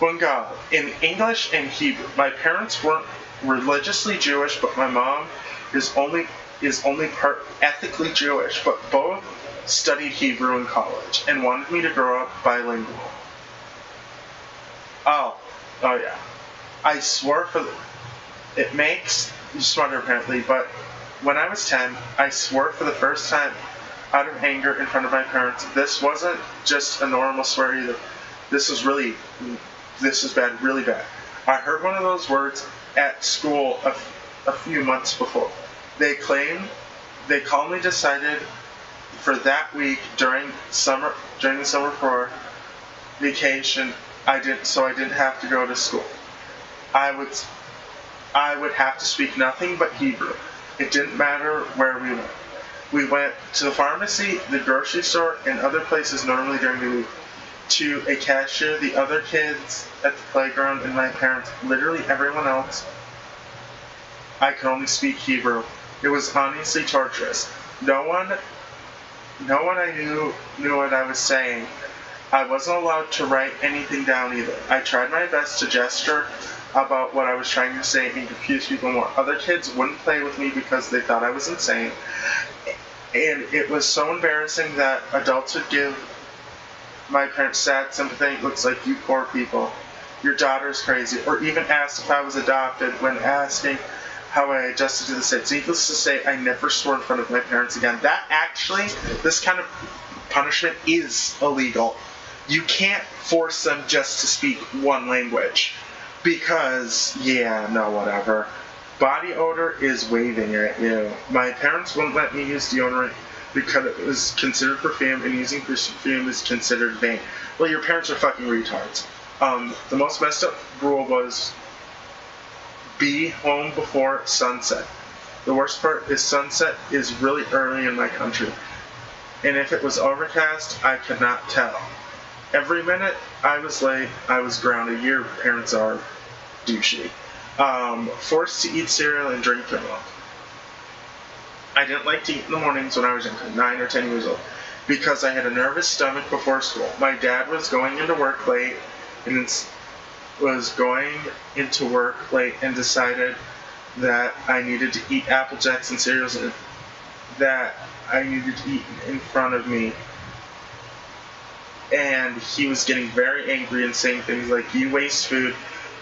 Bengal, in English and Hebrew. My parents weren't religiously Jewish, but my mom is only part ethically Jewish, but both studied Hebrew in college and wanted me to grow up bilingual. Oh yeah. I swore it makes you smarter apparently, but when I was 10, I swore for the first time out of anger in front of my parents. This wasn't just a normal swear either. This is bad, really bad. I heard one of those words at school a few months before. They calmly decided for that week during the summer for vacation, I didn't have to go to school. I would have to speak nothing but Hebrew. It didn't matter where we went. We went to the pharmacy, the grocery store, and other places normally during the week. To a cashier, the other kids at the playground, and my parents, literally everyone else. I could only speak Hebrew. It was honestly torturous. No one I knew what I was saying. I wasn't allowed to write anything down either. I tried my best to gesture about what I was trying to say and confuse people more. Other kids wouldn't play with me because they thought I was insane. And it was so embarrassing that adults would give my parents sad, sympathetic looks like, you poor people, your daughter's crazy, or even asked if I was adopted when asking how I adjusted to the States. Needless to say, I never swore in front of my parents again. This kind of punishment is illegal. You can't force them just to speak one language. Because, whatever. Body odor is waving at you. My parents wouldn't let me use deodorant because it was considered perfume, and using perfume is considered vain. Well, your parents are fucking retards. The most messed up rule was be home before sunset. The worst part is sunset is really early in my country. And if it was overcast, I could not tell. Every minute I was late, I was grounded. Your parents are douchey. Forced to eat cereal and drink their milk. I didn't like to eat in the mornings when I was younger, 9 or 10 years old, because I had a nervous stomach before school. My dad was going into work late and decided that I needed to eat Apple Jacks and cereals and that I needed to eat in front of me. And he was getting very angry and saying things like, you waste food,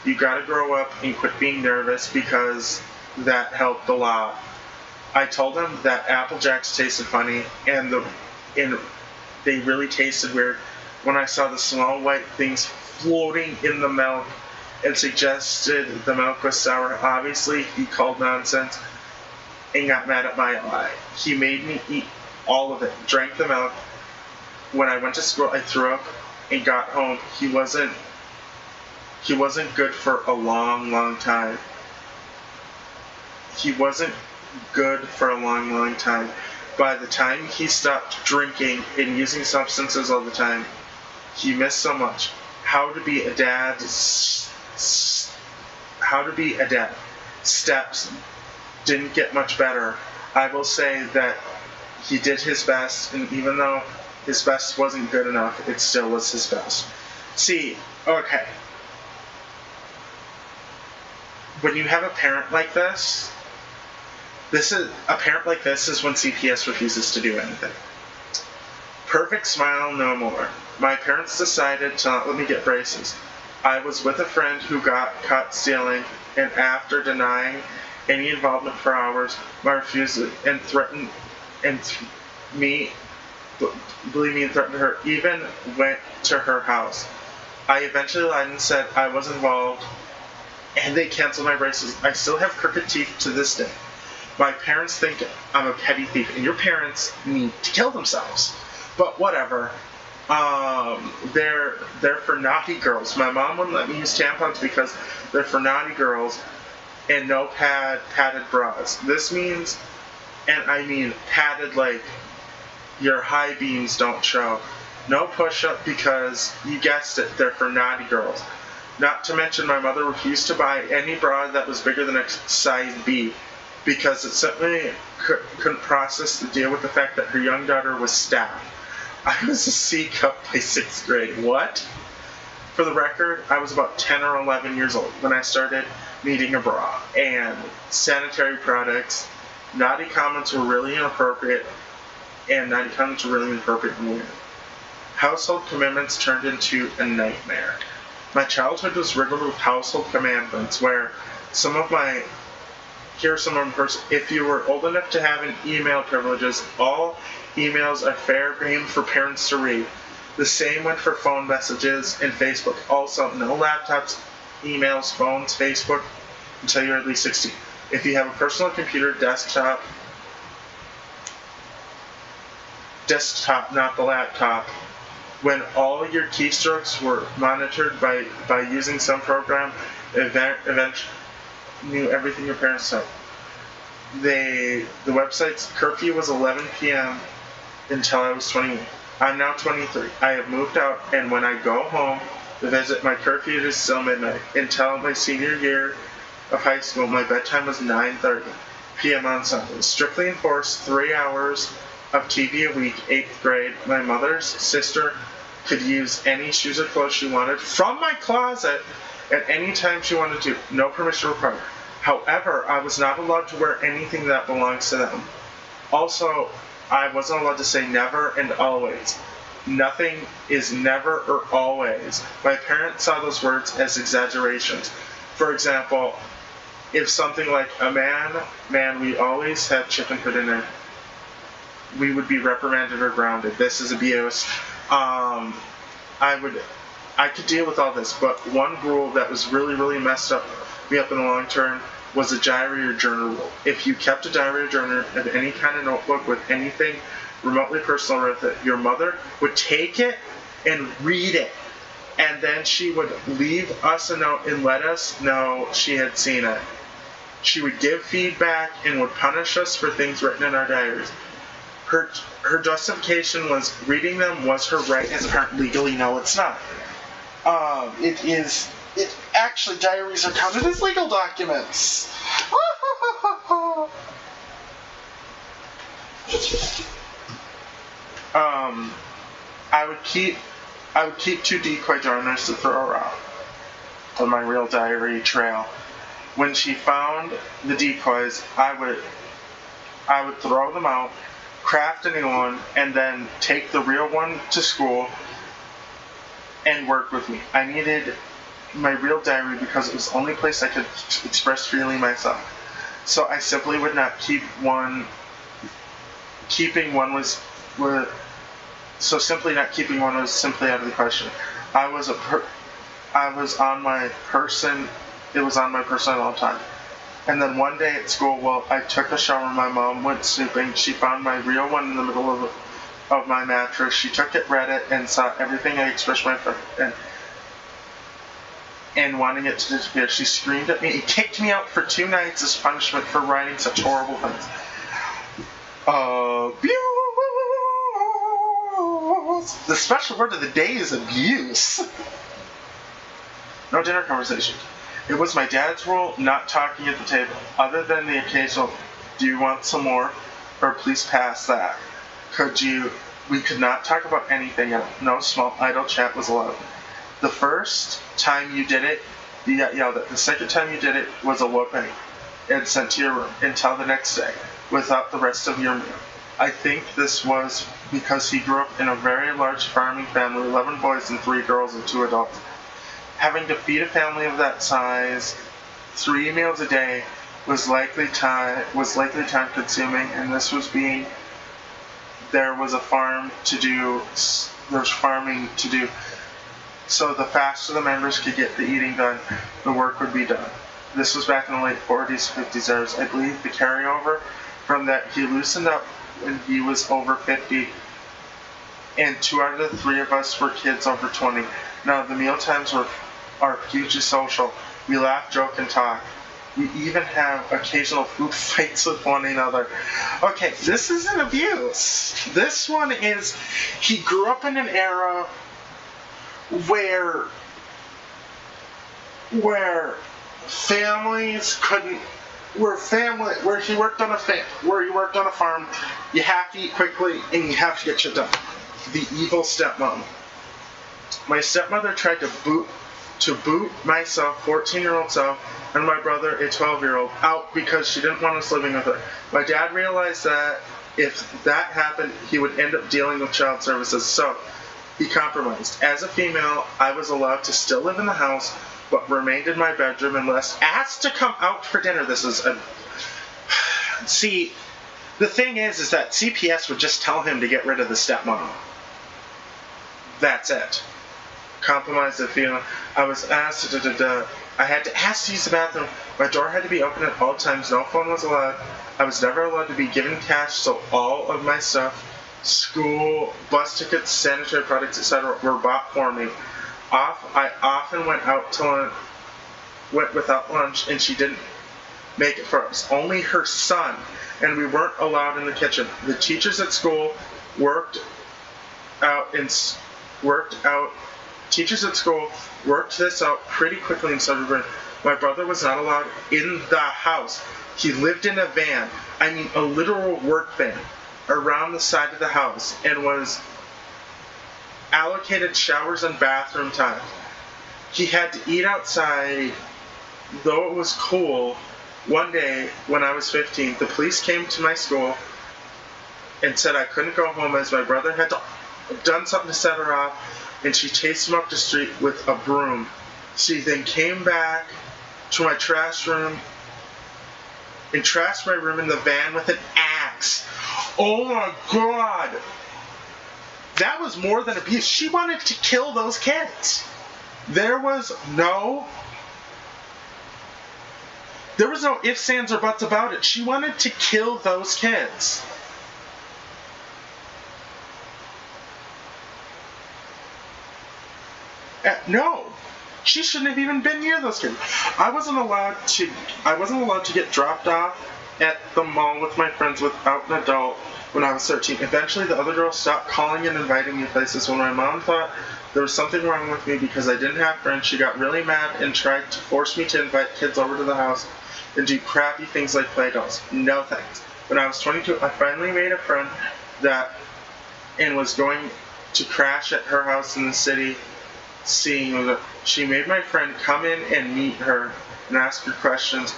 you gotta grow up and quit being nervous, because that helped a lot. I told him that Apple Jacks tasted funny and they really tasted weird when I saw the small white things floating in the milk and suggested the milk was sour. Obviously, he called nonsense and got mad at my lie. He made me eat all of it, drank the milk. When I went to school, I threw up and got home. He wasn't good for a long, long time. He wasn't good for a long, long time. By the time he stopped drinking and using substances all the time, he missed so much. How to be a dad. Steps didn't get much better. I will say that he did his best, and even though his best wasn't good enough, it still was his best. See, okay. When you have a parent like this is when CPS refuses to do anything. Perfect smile, no more. My parents decided to not let me get braces. I was with a friend who got caught stealing, and after denying any involvement for hours, my refusal and threatened me, believe me, and threatened her, even went to her house. I eventually lied and said I was involved and they canceled my braces. I still have crooked teeth to this day. My parents think I'm a petty thief, and your parents need to kill themselves. But whatever. They're for naughty girls. My mom wouldn't let me use tampons because they're for naughty girls, and no padded bras. This means, and I mean padded like your high beams don't show. No push-up because, you guessed it, they're for naughty girls. Not to mention my mother refused to buy any bra that was bigger than a size B because it simply couldn't process the deal with the fact that her young daughter was stabbed. I was a C cup by 6th grade. What? For the record, I was about 10 or 11 years old when I started needing a bra, and sanitary products, naughty comments were really inappropriate, and naughty comments were really inappropriate in women. Household commitments turned into a nightmare. My childhood was riddled with household commandments where here are some of them first. If you were old enough to have an email privileges, all emails are fair game for parents to read. The same went for phone messages and Facebook. Also, no laptops, emails, phones, Facebook until you're at least 16. If you have a personal computer, desktop, not the laptop, when all your keystrokes were monitored by using some program, eventually knew everything your parents said. The website's curfew was 11 p.m. until I was 21. I'm now 23. I have moved out, and when I go home to visit, my curfew is still midnight. Until my senior year of high school, my bedtime was 9:30 p.m. on Sundays. Strictly enforced 3 hours of TV a week, 8th grade. My mother's sister could use any shoes or clothes she wanted from my closet at any time she wanted to. No permission required. However, I was not allowed to wear anything that belongs to them. Also, I wasn't allowed to say never and always. Nothing is never or always. My parents saw those words as exaggerations. For example, if something like a man, we always have chicken for dinner, we would be reprimanded or grounded. This is abuse. I could deal with all this, but one rule that was really messed me up in the long term was a diary or journal rule. If you kept a diary or journal of any kind of notebook with anything remotely personal with it, your mother would take it and read it, and then she would leave us a note and let us know she had seen it. She would give feedback and would punish us for things written in our diaries. Her justification was reading them was her right as a parent. Legally, no, it's not. Actually, diaries are counted as legal documents. I would keep 2 decoy journals to throw around on my real diary trail. When she found the decoys, I would throw them out, craft a new one, and then take the real one to school and work with me. I needed my real diary because it was the only place I could express freely myself. So I simply would not keep one. Simply not keeping one was simply out of the question. I was on my person. It was on my person at all time. And then one day at school, I took a shower. My mom went snooping. She found my real one in the middle of my mattress. She took it, read it, and saw everything I expressed and wanting it to disappear. She screamed at me and kicked me out for 2 nights as punishment for writing such horrible things. Abuse. The special word of the day is abuse. No dinner conversation. It was my dad's rule not talking at the table, other than the occasional, do you want some more? Or please pass that. We could not talk about anything, and no small idle chat was allowed. The first time you did it, you got yelled at. The second time you did it was a whooping and sent to your room until the next day without the rest of your meal. I think this was because he grew up in a very large farming family, 11 boys and 3 girls and 2 adults. Having to feed a family of that size 3 meals a day was likely time consuming, and there was farming to do. So the faster the members could get the eating done, the work would be done. this was back in the late 40s, 50s eras. I believe the carryover from that, he loosened up when he was over 50, and 2 out of the 3 of us were kids over 20. Now, the meal times are hugely social. We laugh, joke, and talk. We even have occasional food fights with one another. Okay, this isn't abuse. This one is, he grew up in an era where families couldn't, where he worked on a farm, you have to eat quickly and you have to get shit done. The evil stepmom. My stepmother tried to boot myself, 14-year-old self, and my brother, a 12-year-old, out because she didn't want us living with her. My dad realized that if that happened, he would end up dealing with child services, so he compromised. As a female, I was allowed to still live in the house, but remained in my bedroom unless asked to come out for dinner. This is a... See, the thing is that CPS would just tell him to get rid of the stepmom. That's it. Compromised the feeling. I was asked I had to ask to use the bathroom. My door had to be open at all times. No phone was allowed. I was never allowed to be given cash, so all of my stuff, school, bus tickets, sanitary products, etc., were bought for me. I often went without lunch, and she didn't make it for us. Only her son, and we weren't allowed in the kitchen. The teachers at school Teachers at school worked this out pretty quickly in Sudbury. My brother was not allowed in the house. He lived in a van, I mean a literal work van, around the side of the house, and was allocated showers and bathroom time. He had to eat outside, though it was cool. One day, when I was 15, the police came to my school and said I couldn't go home as my brother had done something to set her off, and she chased him up the street with a broom. She then came back to my trash room and trashed my room in the van with an axe. Oh my God! That was more than abuse. She wanted to kill those kids. There was no ifs, ands, or buts about it. She wanted to kill those kids. No, she shouldn't have even been near those kids. I wasn't allowed to get dropped off at the mall with my friends without an adult when I was 13. Eventually, the other girls stopped calling and inviting me places. When my mom thought there was something wrong with me because I didn't have friends, she got really mad and tried to force me to invite kids over to the house and do crappy things like play dolls. No thanks. When I was 22, I finally made a friend and was going to crash at her house in the city. She made my friend come in and meet her and ask her questions,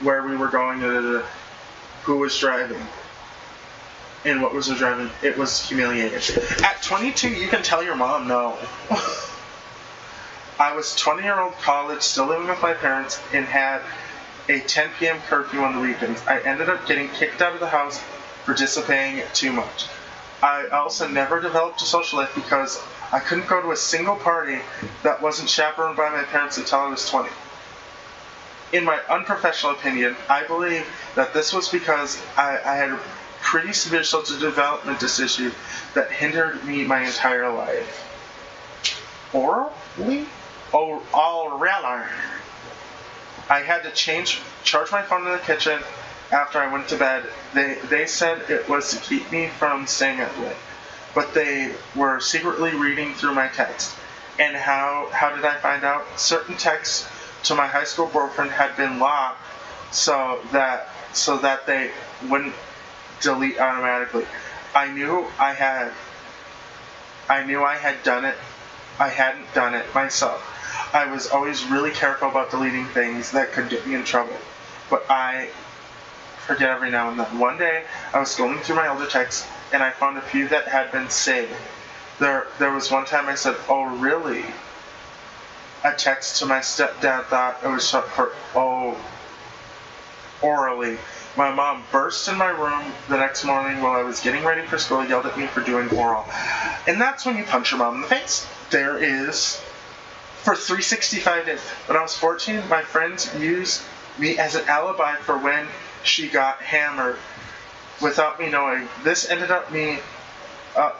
where we were going, who was driving, and what was driving. It was humiliating. At 22, you can tell your mom no. I was 20-year-old college, still living with my parents, and had a 10 p.m. curfew on the weekends. I ended up getting kicked out of the house for disobeying too much. I also never developed a social life because I couldn't go to a single party that wasn't chaperoned by my parents until I was 20. In my unprofessional opinion, I believe that this was because I had a pretty severe social development issue that hindered me my entire life. Orally? Oh, really? I had to charge my phone in the kitchen after I went to bed. They said it was to keep me from staying up late, but they were secretly reading through my texts. And how did I find out? Certain texts to my high school boyfriend had been locked so that they wouldn't delete automatically. I knew I had done it. I hadn't done it myself. I was always really careful about deleting things that could get me in trouble, but I forget every now and then. One day, I was scrolling through my older texts, and I found a few that had been saved. There was one time I said, "Oh, really?" A text to my stepdad thought it was for, "Oh, orally." My mom burst in my room the next morning while I was getting ready for school, yelled at me for doing oral. And that's when you punch your mom in the face. There is for 365 days. When I was 14, my friends used me as an alibi for when she got hammered without me knowing. This ended up me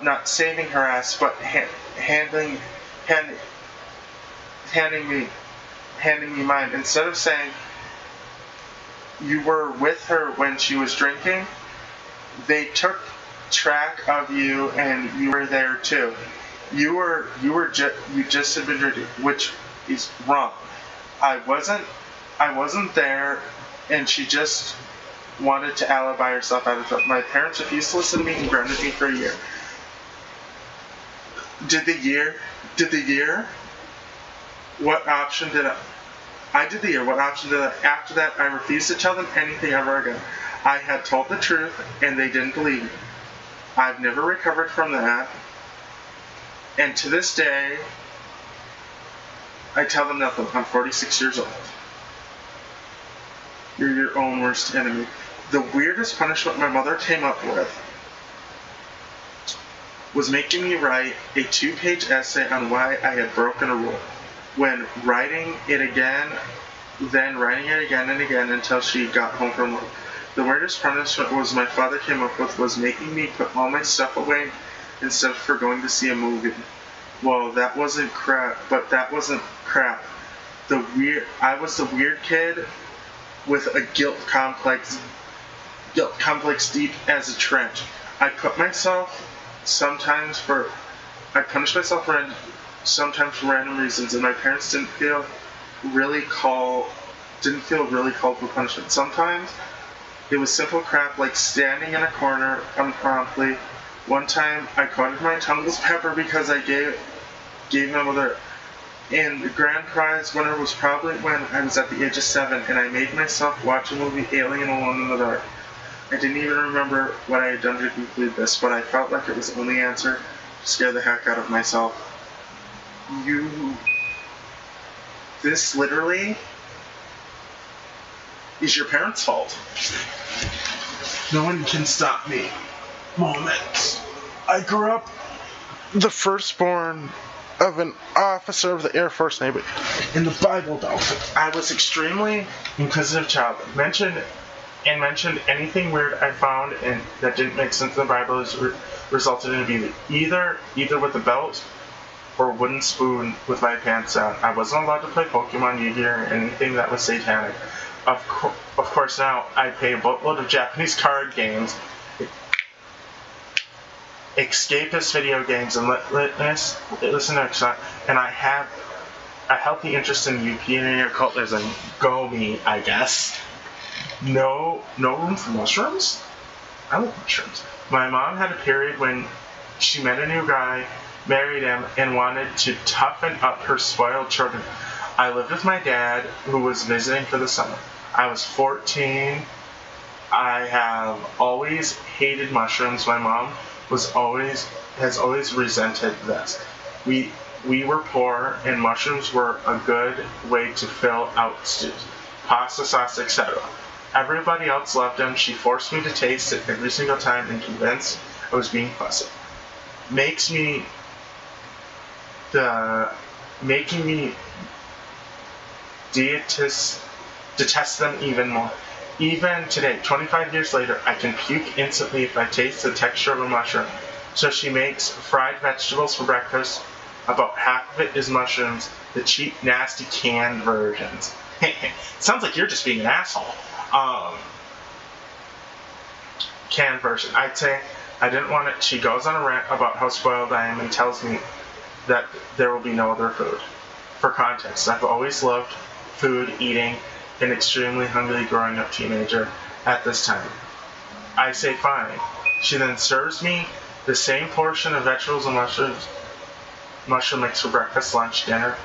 not saving her ass, but handing me mine. Instead of saying you were with her when she was drinking, they took track of you and you were there too. You just had been drinking, which is wrong. I wasn't there, and she just wanted to alibi herself out of it. My parents refused to listen to me and grounded me for a year. Did the year? What option did I did the year. What option did I? After that, I refused to tell them anything ever again. I had told the truth, and they didn't believe me. I've never recovered from that. And to this day, I tell them nothing. I'm 46 years old. You're your own worst enemy. The weirdest punishment my mother came up with was making me write a 2-page essay on why I had broken a rule. When writing it again and again until she got home from work. The weirdest punishment was my father came up with was making me put all my stuff away instead for going to see a movie. Well, that wasn't crap, but that wasn't crap. I was the weird kid with a guilt complex deep as a trench. I punished myself sometimes for random reasons, and my parents didn't feel really called for punishment. Sometimes it was simple crap like standing in a corner unpromptly. One time I coated my tongue with pepper because I gave my mother, and the grand prize winner was probably when I was at the age of 7 and I made myself watch a movie Alien Alone in the Dark. I didn't even remember what I had done to conclude this, but I felt like it was the only answer to scare the heck out of myself. This literally is your parents' fault. No one can stop me. Moment. I grew up the firstborn of an officer of the Air Force Navy in the Bible Belt. I was extremely inquisitive child. Mentioned anything weird I found and that didn't make sense in the Bible has resulted in abuse. Either with a belt or a wooden spoon with my pants down. I wasn't allowed to play Pokemon, Yu-Gi-Oh, or anything that was satanic. Of course, now I play a boatload of Japanese card games, escapist video games, and listen to it, and I have a healthy interest in European occultism. Go me, I guess. No room for mushrooms? I love mushrooms. My mom had a period when she met a new guy, married him, and wanted to toughen up her spoiled children. I lived with my dad, who was visiting for the summer. I was 14. I have always hated mushrooms. My mom has always resented this. We were poor, and mushrooms were a good way to fill out stews, pasta sauce, etc. Everybody else loved them. She forced me to taste it every single time and convinced I was being fussy. Making me detest them even more. Even today, 25 years later, I can puke instantly if I taste the texture of a mushroom. So she makes fried vegetables for breakfast. About half of it is mushrooms, the cheap, nasty, canned versions. Sounds like you're just being an asshole. Canned version. I'd say I didn't want it. She goes on a rant about how spoiled I am and tells me that there will be no other food. For context, I've always loved food, eating, and extremely hungry growing up teenager at this time. I say fine. She then serves me the same portion of vegetables and mushroom mix for breakfast, lunch, dinner,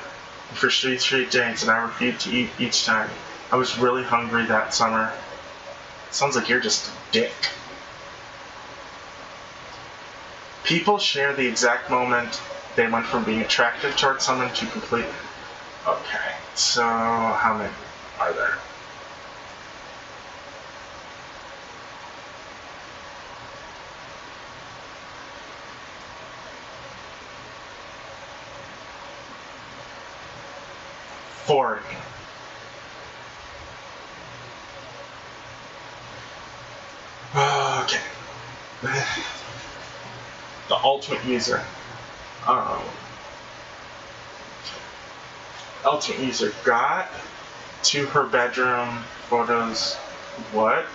and for 3 straight days, and I refused to eat each time. I was really hungry that summer. Sounds like you're just a dick. People share the exact moment they went from being attracted towards someone to complete. Okay, so how many are there? 40. Okay. The ultimate user. Ultimate user got to her bedroom photos. What?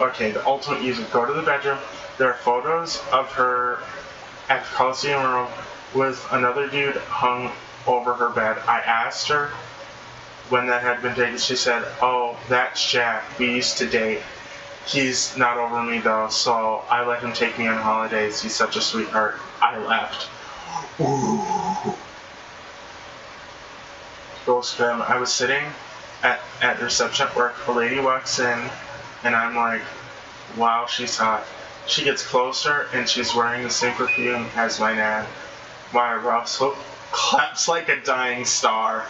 Okay, the ultimate user. Go to the bedroom. There are photos of her at the Coliseum room with another dude hung over her bed. I asked her when that had been taken. She said, "Oh, that's Jack. We used to date. He's not over me though, so I let him take me on holidays. He's such a sweetheart." I left. Ooh. Ghost fam. I was sitting at the reception at work. A lady walks in, and I'm like, "Wow, she's hot." She gets closer, and she's wearing the same perfume as my nan. My Russell claps like a dying star.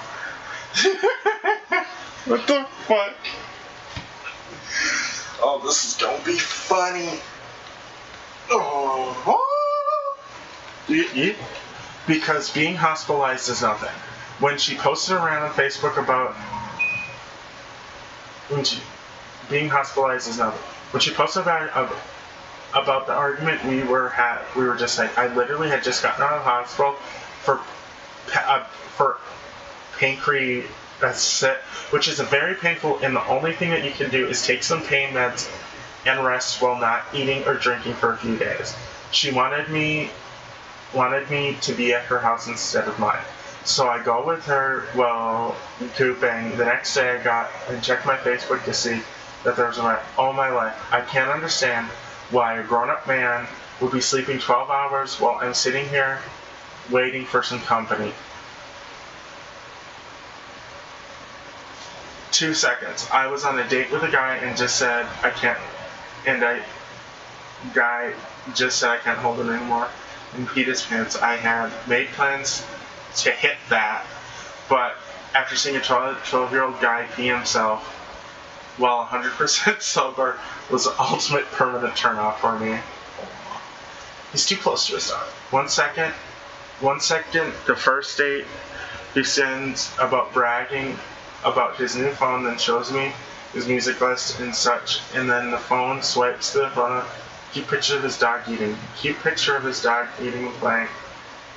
What the fuck? Oh, this is gonna be funny. Oh. Because being hospitalized is nothing. When she posted around on Facebook about being hospitalized is nothing. When she posted about the argument we were just like, I literally had just gotten out of the hospital for pancreatitis, which is a very painful, and the only thing that you can do is take some pain meds and rest while not eating or drinking for a few days. She wanted me to be at her house instead of mine. So I go with her while pooping. The next day I checked my Facebook to see that there was oh my life. I can't understand why a grown-up man would be sleeping 12 hours while I'm sitting here waiting for some company. 2 seconds. I was on a date with a guy and just said I can't, and guy just said I can't hold him anymore and peed his pants. I had made plans to hit that, but after seeing a 12-year-old guy pee himself while 100% sober was the ultimate permanent turnoff for me. He's too close to his dog. 1 second, the first date, he sends about bragging about his new phone, then shows me his music list and such, and then the phone swipes to the phone. Cute picture of his dog eating. Cute picture of his dog eating blank.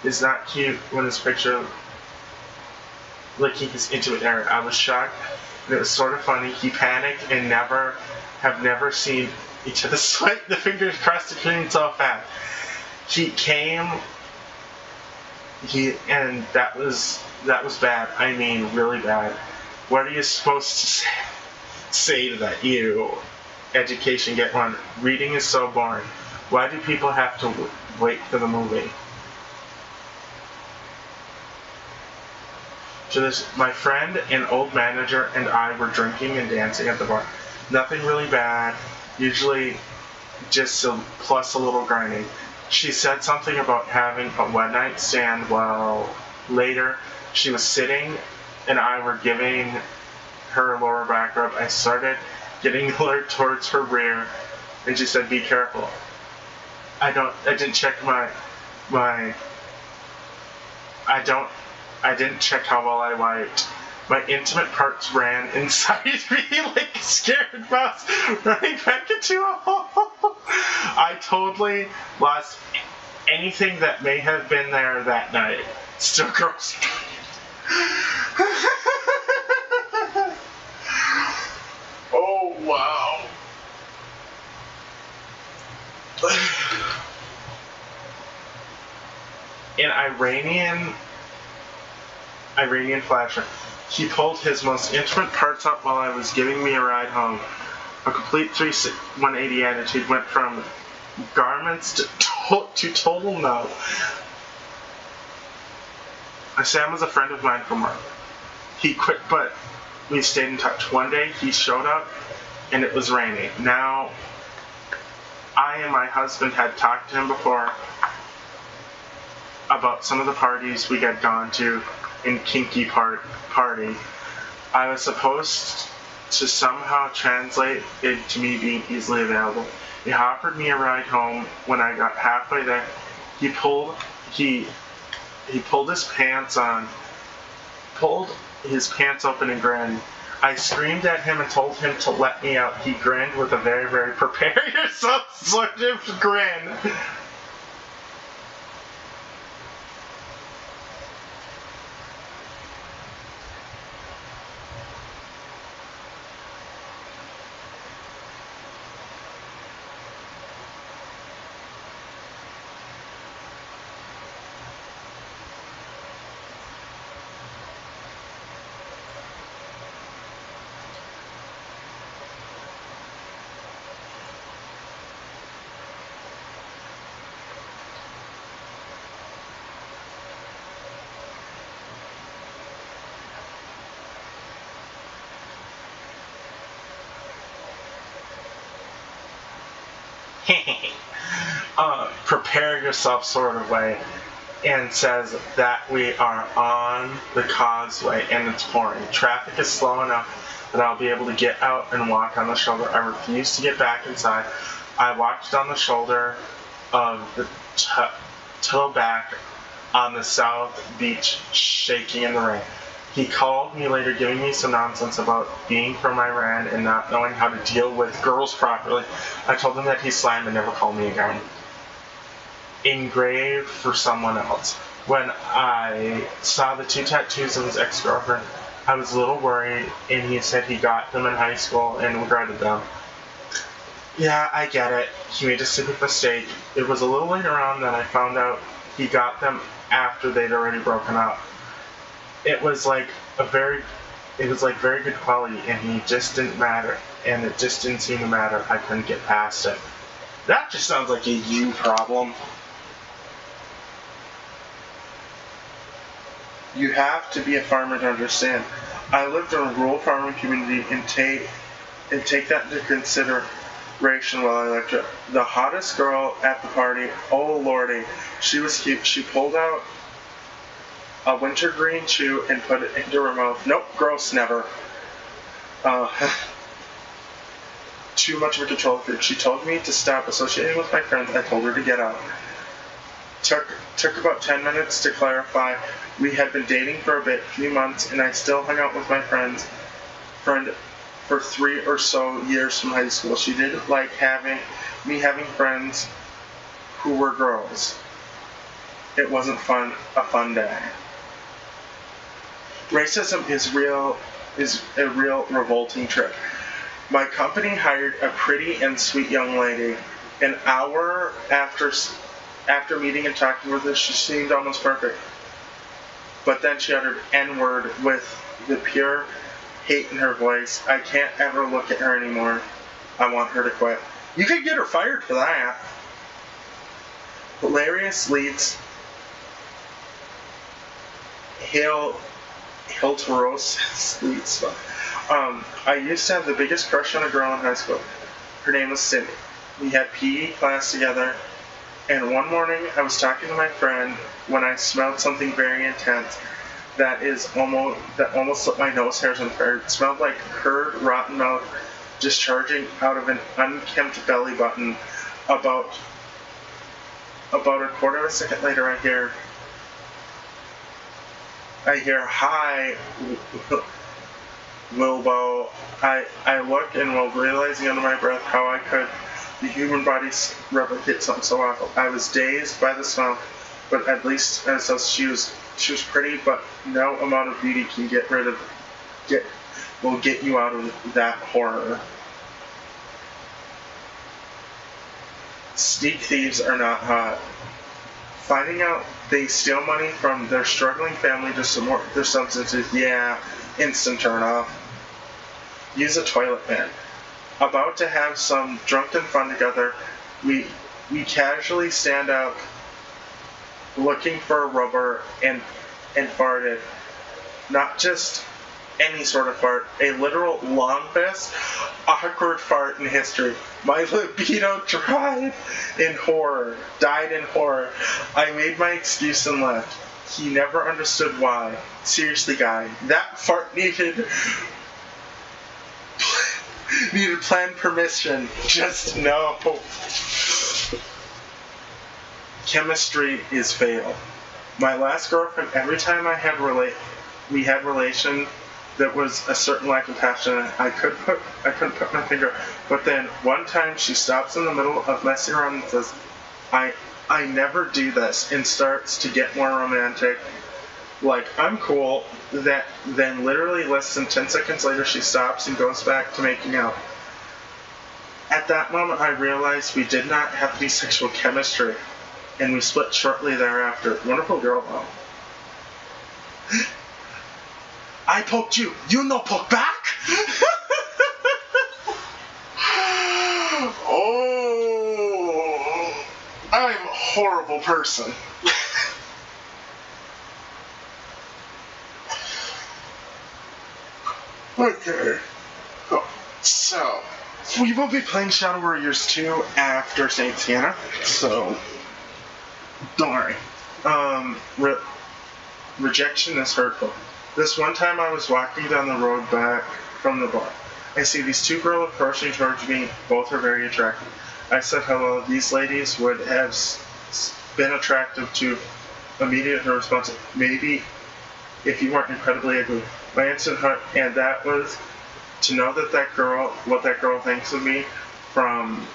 Is not cute when his picture licking his intimate area. I was shocked, and it was sort of funny. He panicked and have never seen each other swipe the fingers across the screen so fast. And that was bad. I mean, really bad. What are you supposed to say to that? Education, get one. Reading is so boring. Why do people have to wait for the movie? To this, my friend, an old manager, and I were drinking and dancing at the bar. Nothing really bad. Usually just plus a little grinding. She said something about having a one-night stand while later she was sitting and I were giving her a lower back rub. I started getting alert towards her rear and she said, "Be careful." I didn't check I didn't check how well I wiped. My intimate parts ran inside me like a scared mouse running back into a hole. I totally lost anything that may have been there that night. Still gross. Oh, wow. An Iranian flasher. He pulled his most intimate parts up while I was giving me a ride home. A complete 180 attitude went from garments to total no. Sam was a friend of mine from work. He quit, but we stayed in touch. One day he showed up and it was raining. Now, I and my husband had talked to him before about some of the parties we had gone to in kinky party. I was supposed to somehow translate it to me being easily available. He offered me a ride home. When I got halfway there, he He pulled his pants open and grinned. I screamed at him and told him to let me out. He grinned with a very, very prepare yourself sort of grin. Prepare yourself sort of way, and says that we are on the causeway and it's pouring. Traffic is slow enough that I'll be able to get out and walk on the shoulder. I refuse to get back inside. I walked down the shoulder of the towback on the South Beach, shaking in the rain. He called me later, giving me some nonsense about being from Iran and not knowing how to deal with girls properly. I told him that he's slammed and never called me again. Engraved for someone else. When I saw the 2 tattoos of his ex-girlfriend, I was a little worried, and he said he got them in high school and regretted them. Yeah, I get it. He made a stupid mistake. It was a little later on that I found out he got them after they'd already broken up. It was like very good quality, and he just didn't matter, and it just didn't seem to matter. I couldn't get past it. That just sounds like a you problem. You have to be a farmer to understand. I lived in a rural farming community and take that into consideration while I lecture. The hottest girl at the party, oh lordy, she was cute. She pulled out a wintergreen chew and put it into her mouth. Nope, gross, never. Too much of a control freak. She told me to stop associating with my friends. I told her to get out. Took about 10 minutes to clarify. We had been dating for a few months, and I still hung out with my friend for 3 or so years from high school. She didn't like having friends who were girls. It wasn't a fun day. Racism is a real revolting trick. My company hired a pretty and sweet young lady. An hour after meeting and talking with her, she seemed almost perfect. But then she uttered N-word with the pure hate in her voice. I can't ever look at her anymore. I want her to quit. You could get her fired for that. Hilarious leads. Hilteros leads. I used to have the biggest crush on a girl in high school. Her name was Cindy. We had PE class together, and one morning I was talking to my friend when I smelled something very intense that almost slipped my nose hairs on fire. It smelled like curd, rotten milk discharging out of an unkempt belly button. About a quarter of a second later, I hear, "Hi, Wilbo." I look, and while realizing under my breath how the human body replicate something so awful. I was dazed by the smell, but at least she was pretty, but no amount of beauty can will get you out of that horror. Sneak thieves are not hot. Finding out they steal money from their struggling family to support their substances, yeah, instant turn off. Use a toilet pan. About to have some drunken fun together, we casually stand up looking for a rubber and farted. Not just any sort of fart, a literal longest awkward fart in history. My libido died in horror. I made my excuse and left. He never understood why. Seriously, guy, that fart needed planned permission. Just no. Chemistry is fatal. My last girlfriend, every time we had relation that was a certain lack of passion, I couldn't put my finger. But then one time she stops in the middle of messing around and says, I never do this, and starts to get more romantic. Like, I'm cool. Then literally less than 10 seconds later she stops and goes back to making out. At that moment I realized we did not have any sexual chemistry, and we split shortly thereafter. Wonderful girl though. I poked you, you no poke back? Oh, I'm a horrible person. Okay. So, We will be playing Shadow Warriors 2 after Saint Sienna, so don't worry. Rejection is hurtful. This one time I was walking down the road back from the bar. I see these two girls approaching towards me. Both are very attractive. I said hello. These ladies would have been attractive to immediate response. Maybe if you weren't incredibly ugly. My instant heart, and that was to know that what that girl thinks of me from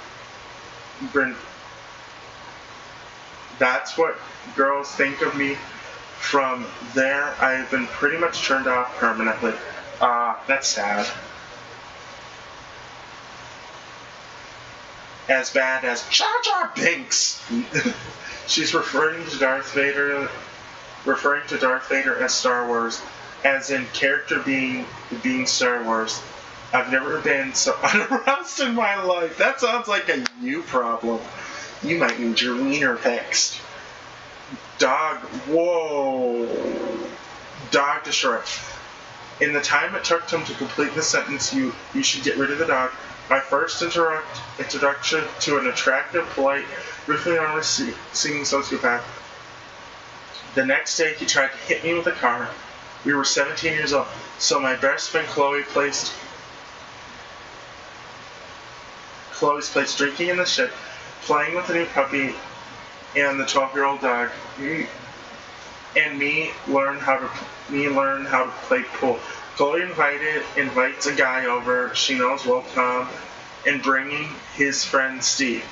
Bryn. That's what girls think of me. From there, I've been pretty much turned off permanently. That's sad. As bad as Jar Jar Binks. She's referring to Darth Vader as Star Wars, as in character being Star Wars. I've never been so unaroused in my life. That sounds like a you problem. You might need your wiener fixed. Dog, whoa. Dog destroy. In the time it took him to complete the sentence, you should get rid of the dog. My first introduction to an attractive, polite, briefly on-receiving sociopath. The next day, he tried to hit me with a car. We were 17 years old, so my best friend Chloe's placed drinking in the shed, playing with a new puppy and the 12-year-old dog, and me learn how to play pool. Chloe invites a guy over she knows will come, and bringing his friend Steve.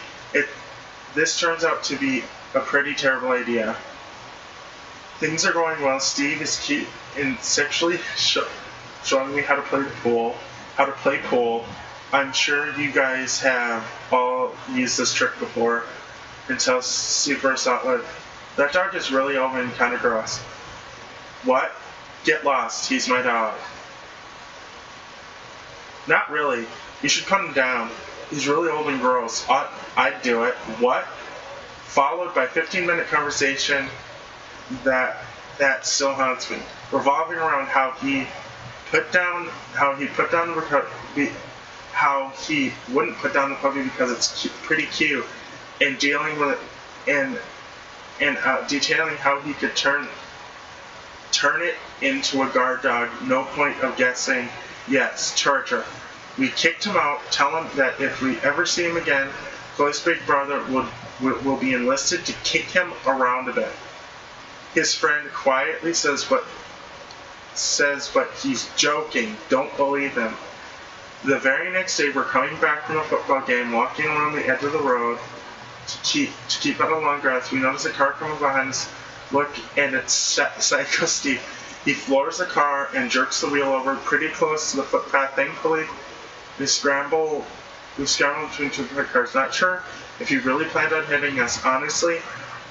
This turns out to be a pretty terrible idea. Things are going well. Steve is cute and sexually showing me how to play pool. I'm sure you guys have all used this trick before until super assault. That dog is really old and kind of gross. What? Get lost. He's my dog. Not really. You should put him down. He's really old and gross. I'd do it. What? Followed by 15-minute conversation that still haunts me, revolving around how he wouldn't put down the puppy because it's pretty cute, and dealing with it and detailing how he could turn it into a guard dog. No point of guessing. Yes, torture. We kicked him out. Tell him that if we ever see him again, Chloe's big brother will be enlisted to kick him around a bit. His friend quietly says, but he's joking. Don't believe him. The very next day, we're coming back from a football game, walking along the edge of the road to keep out of long grass. We notice a car coming behind us. Look, and it's Psycho Steve. He floors the car and jerks the wheel over pretty close to the footpath. Thankfully, we scramble between two cars. Not sure if he really planned on hitting us, honestly,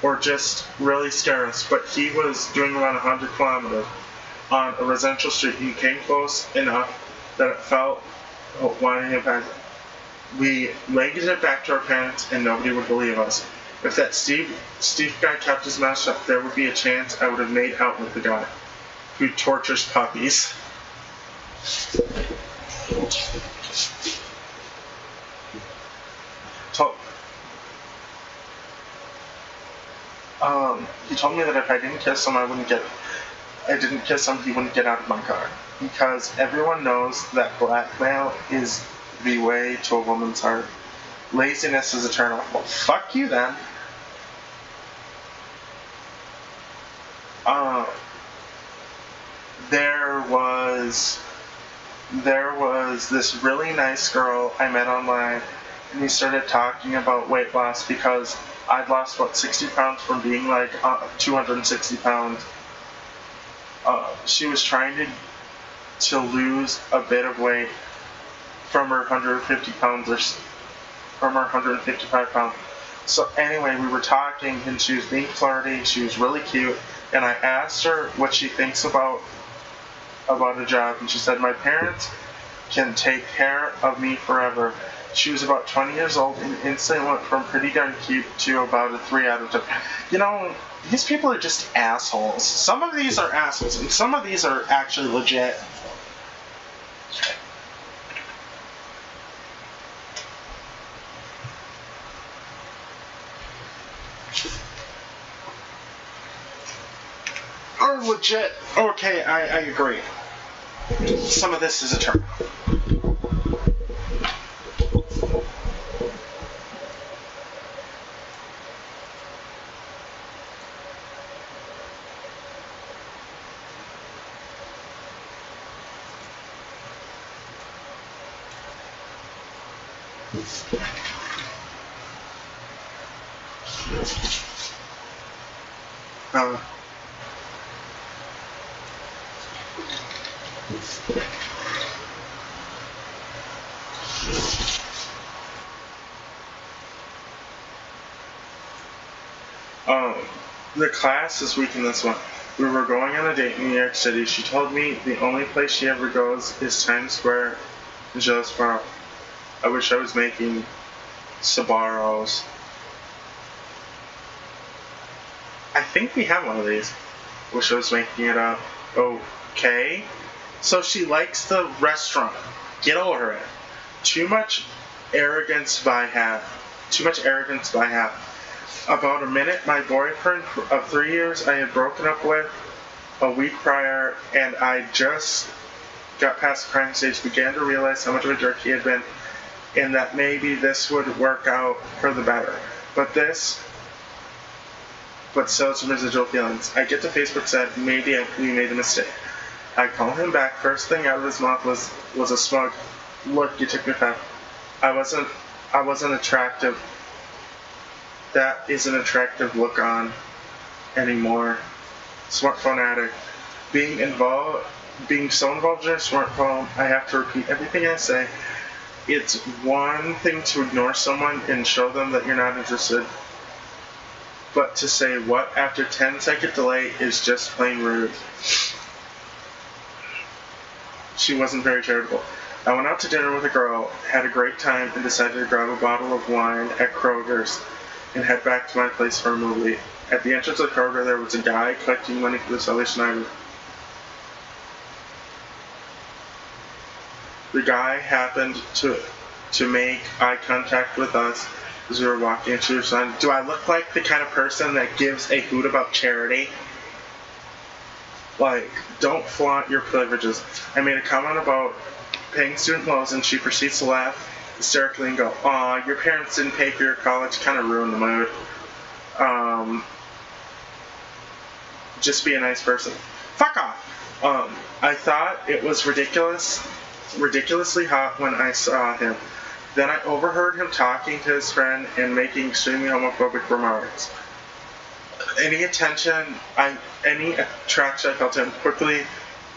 or just really scare us. But he was doing around 100 kilometers on a residential street. He came close enough that it felt wanting it back. We legged it back to our parents, and nobody would believe us. If that Steve guy kept his mouth shut, there would be a chance I would have made out with the guy who tortures puppies. He told me that if I didn't kiss him, he wouldn't get out of my car. Because everyone knows that blackmail is the way to a woman's heart. Laziness is a turnoff. Well, fuck you then. there was this really nice girl I met online, and we started talking about weight loss because I'd lost about 60 pounds from being like 260 pounds. She was trying to lose a bit of weight from her 150 pounds or from her 155 pounds. So anyway, we were talking and she was being flirty. She was really cute, and I asked her what she thinks about a job, and she said my parents can take care of me forever. She was about 20 years old and instantly went from pretty darn cute to about a 3 out of 10. You know, these people are just assholes. Some of these are assholes, and some of these are actually legit. Or legit. Okay, I agree. Some of this is a turn. The class this week in this one. We were going on a date in New York City. She told me the only place she ever goes is Times Square and Joe's Bar. I wish I was making Sbarros. I think we have one of these. Wish I was making it up. Okay. So she likes the restaurant. Get over it. Too much arrogance by half. Too much arrogance by half. About a minute, my boyfriend of 3 years I had broken up with a week prior, and I just got past the crying stage, began to realize how much of a jerk he had been, and that maybe this would work out for the better. But still some residual feelings. I get to Facebook, said, maybe we made a mistake. I call him back. First thing out of his mouth was a smug, look, you took me back. I wasn't attractive. That is an attractive look on anymore. Smartphone addict. Being so involved in your smartphone, I have to repeat everything I say. It's one thing to ignore someone and show them that you're not interested, but to say what after 10-second delay is just plain rude. She wasn't very charitable. I went out to dinner with a girl, had a great time, and decided to grab a bottle of wine at Kroger's and head back to my place for a movie. At the entrance of Kroger, there was a guy collecting money for the Salvation Army. The guy happened to make eye contact with us as we were walking into her son. Do I look like the kind of person that gives a hoot about charity? Like, don't flaunt your privileges. I made a comment about paying student loans, and she proceeds to laugh hysterically and go, aw, your parents didn't pay for your college, kind of ruined the mood. Just be a nice person. Fuck off! I thought it was ridiculously hot when I saw him. Then I overheard him talking to his friend and making extremely homophobic remarks. Any attraction I felt to him quickly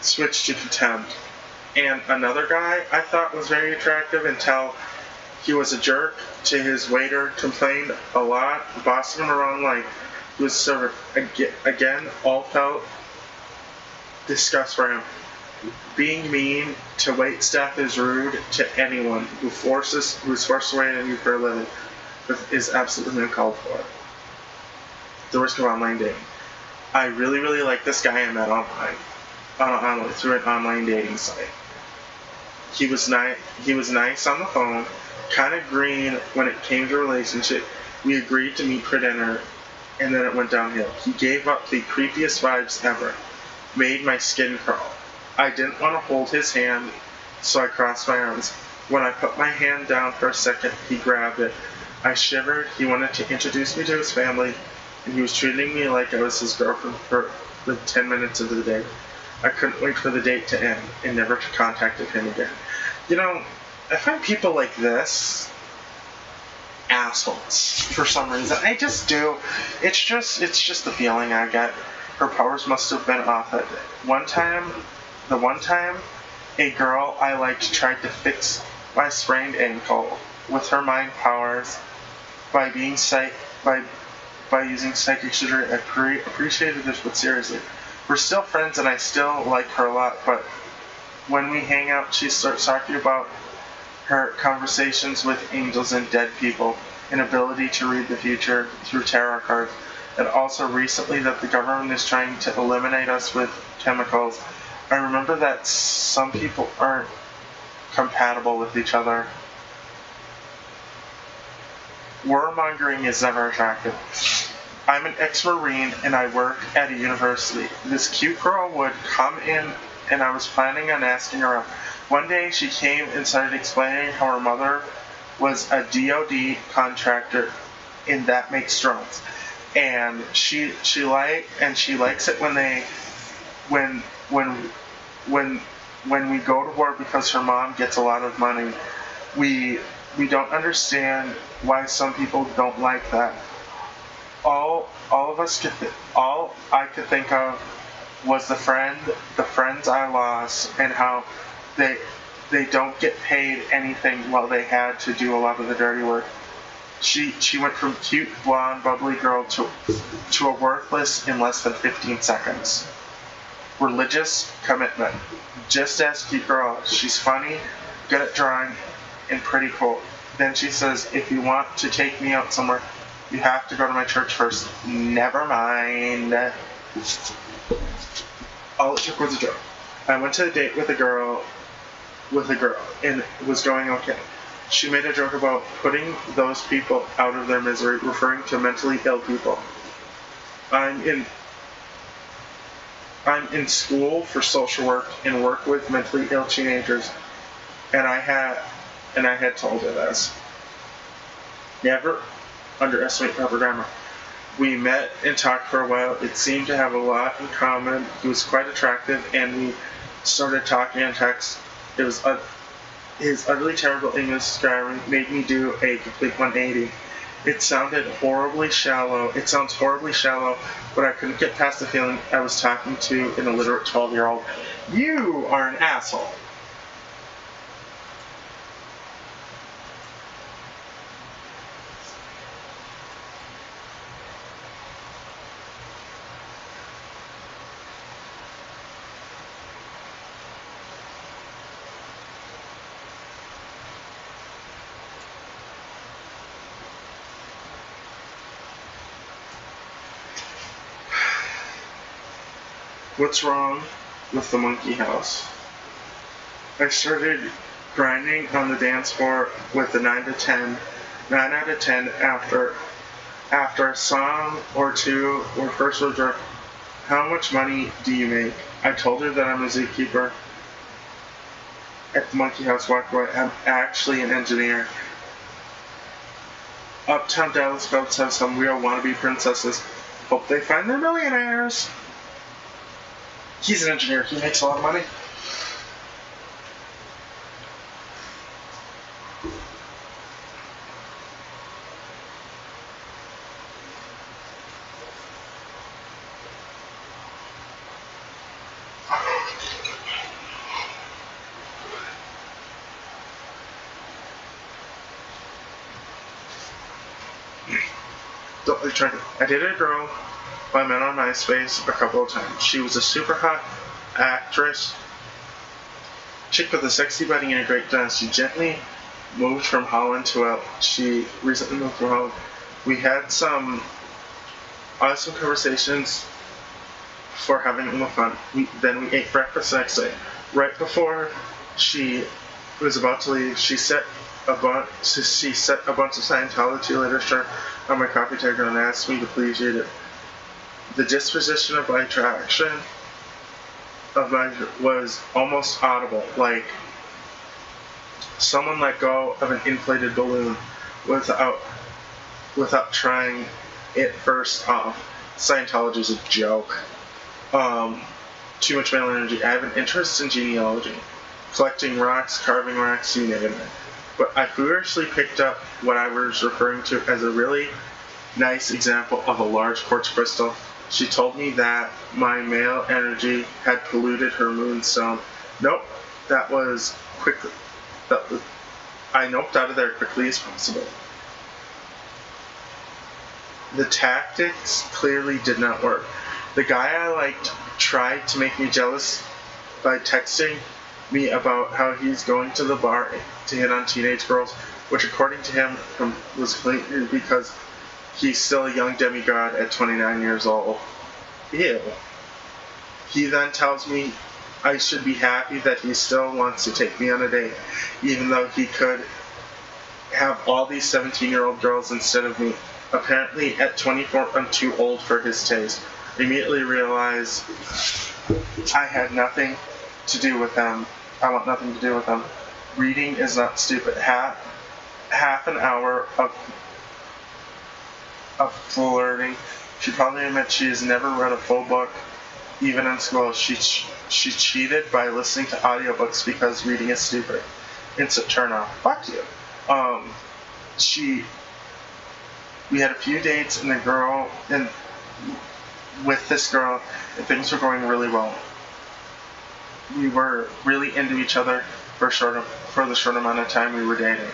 switched to contempt. And another guy I thought was very attractive until he was a jerk to his waiter, complained a lot, bossed him around like he was a server. Again, all felt disgust for him. Being mean to wait staff is rude to anyone who is forced away to you for a living is absolutely uncalled for. The risk of online dating. I really, really like this guy I met online through an online dating site. He was nice on the phone, kind of green when it came to relationship. We agreed to meet for dinner, and then it went downhill. He gave up the creepiest vibes ever. Made my skin crawl. I didn't want to hold his hand, so I crossed my arms. When I put my hand down for a second, he grabbed it. I shivered. He wanted to introduce me to his family, and he was treating me like I was his girlfriend for the 10 minutes of the day. I couldn't wait for the date to end and never contacted him again. You know, I find people like this assholes for some reason. I just do. It's just the feeling I get. Her powers must have been off it. The one time, a girl I liked tried to fix my sprained ankle with her mind powers by being by using psychic surgery. I appreciated this, but seriously, we're still friends and I still like her a lot. But when we hang out, she starts talking about her conversations with angels and dead people, an ability to read the future through tarot cards, and also recently that the government is trying to eliminate us with chemicals. I remember that some people aren't compatible with each other. Warmongering is never attractive. I'm an ex-Marine and I work at a university. This cute girl would come in and I was planning on asking her out. One day she came and started explaining how her mother was a DoD contractor and that makes drones. And she likes it when we go to war because her mom gets a lot of money. We don't understand why some people don't like that. All I could think of was the friends I lost and how they don't get paid anything while they had to do a lot of the dirty work. She went from cute, blonde, bubbly girl to a worthless in less than 15 seconds. Religious commitment. Just as cute girl. She's funny, good at drawing, and pretty cool. Then she says, if you want to take me out somewhere, you have to go to my church first. Never mind. All it took was a joke. I went to a date with a girl, and it was going okay. She made a joke about putting those people out of their misery, referring to mentally ill people. I'm in school for social work and work with mentally ill teenagers, and I had told her this. Never underestimate proper grammar. We met and talked for a while. It seemed to have a lot in common. He was quite attractive, and we started talking on text. His utterly terrible English grammar made me do a complete 180. It sounds horribly shallow, but I couldn't get past the feeling I was talking to an illiterate 12-year-old. You are an asshole. What's wrong with the monkey house? I started grinding on the dance floor with a 9 out of 10 after a song or two or first was like, how much money do you make? I told her that I'm a zookeeper at the monkey house, walked away. I'm actually an engineer. Uptown Dallas Scouts have some real wannabe princesses. Hope they find their millionaires. He's an engineer. He makes a lot of money. I dated a girl I met on MySpace a couple of times. She was a super hot actress, chick with a sexy body and a great dance. She recently moved from Holland. We had some awesome conversations for having a little fun. Then we ate breakfast the next day. Right before she was about to leave, she set a bunch of Scientology literature on my coffee table and asked me to please read it. The disposition of my attraction was almost audible, like someone let go of an inflated balloon without trying it first off. Scientology is a joke. too much male energy. I have an interest in genealogy, collecting rocks, carving rocks, you name it. But I foolishly picked up what I was referring to as a really nice example of a large quartz crystal. She told me that my male energy had polluted her moonstone. Nope, that was quickly. I noped out of there quickly as possible. The tactics clearly did not work. The guy I liked tried to make me jealous by texting me about how he's going to the bar to hit on teenage girls, which according to him was completely because he's still a young demigod at 29 years old. Ew. He then tells me I should be happy that he still wants to take me on a date, even though he could have all these 17-year-old girls instead of me. Apparently, at 24, I'm too old for his taste. Immediately realized I had nothing to do with them. I want nothing to do with them. Reading is not stupid. Half an hour of flirting. She probably admits she has never read a full book, even in school. She cheated by listening to audiobooks because reading is stupid. Instant turn off. Fuck you. We had a few dates and with this girl, and things were going really well. We were really into each other for the short amount of time we were dating.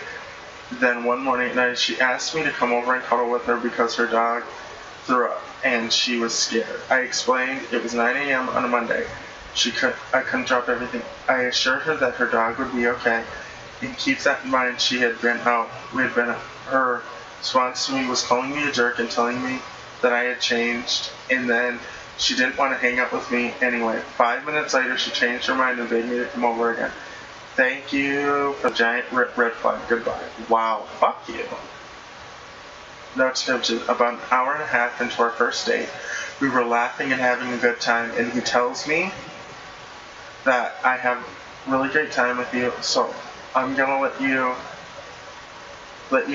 Then one morning at night, she asked me to come over and cuddle with her because her dog threw up and she was scared. I explained it was 9 a.m. on a Monday. I couldn't drop everything. I assured her that her dog would be okay. And keep that in mind, she had been out. Her response to me was calling me a jerk and telling me that I had changed, and then she didn't want to hang out with me anyway. 5 minutes later, she changed her mind and begged me to come over again. Thank you for the giant red flag. Goodbye. Wow. Fuck you. No exception. About an hour and a half into our first date, we were laughing and having a good time, and he tells me that I have a really great time with you, so I'm gonna let you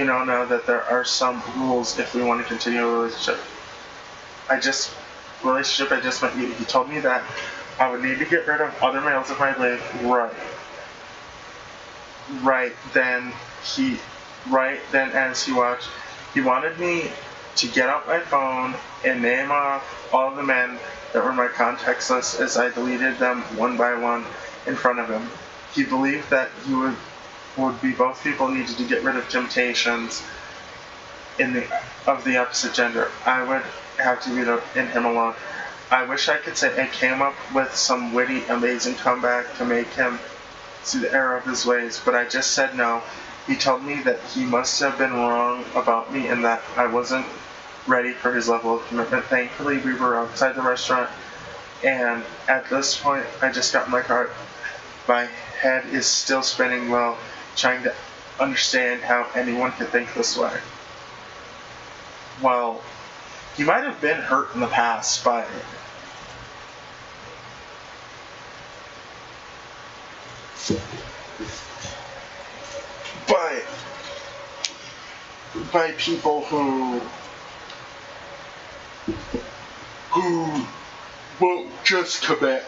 know now that there are some rules if we want to continue a relationship. I just met you. He told me that I would need to get rid of other males in my life. Right then as he watched, he wanted me to get out my phone and name off all the men that were in my contacts list as I deleted them one by one in front of him. He believed that he would be both people needed to get rid of temptations of the opposite gender. I would have to be in him alone. I wish I could say I came up with some witty, amazing comeback to make him see the error of his ways, but I just said no. He told me that he must have been wrong about me and that I wasn't ready for his level of commitment. Thankfully, we were outside the restaurant, and at this point, I just got in my car. My head is still spinning while trying to understand how anyone could think this way. Well, he might have been hurt in the past by people who won't just commit.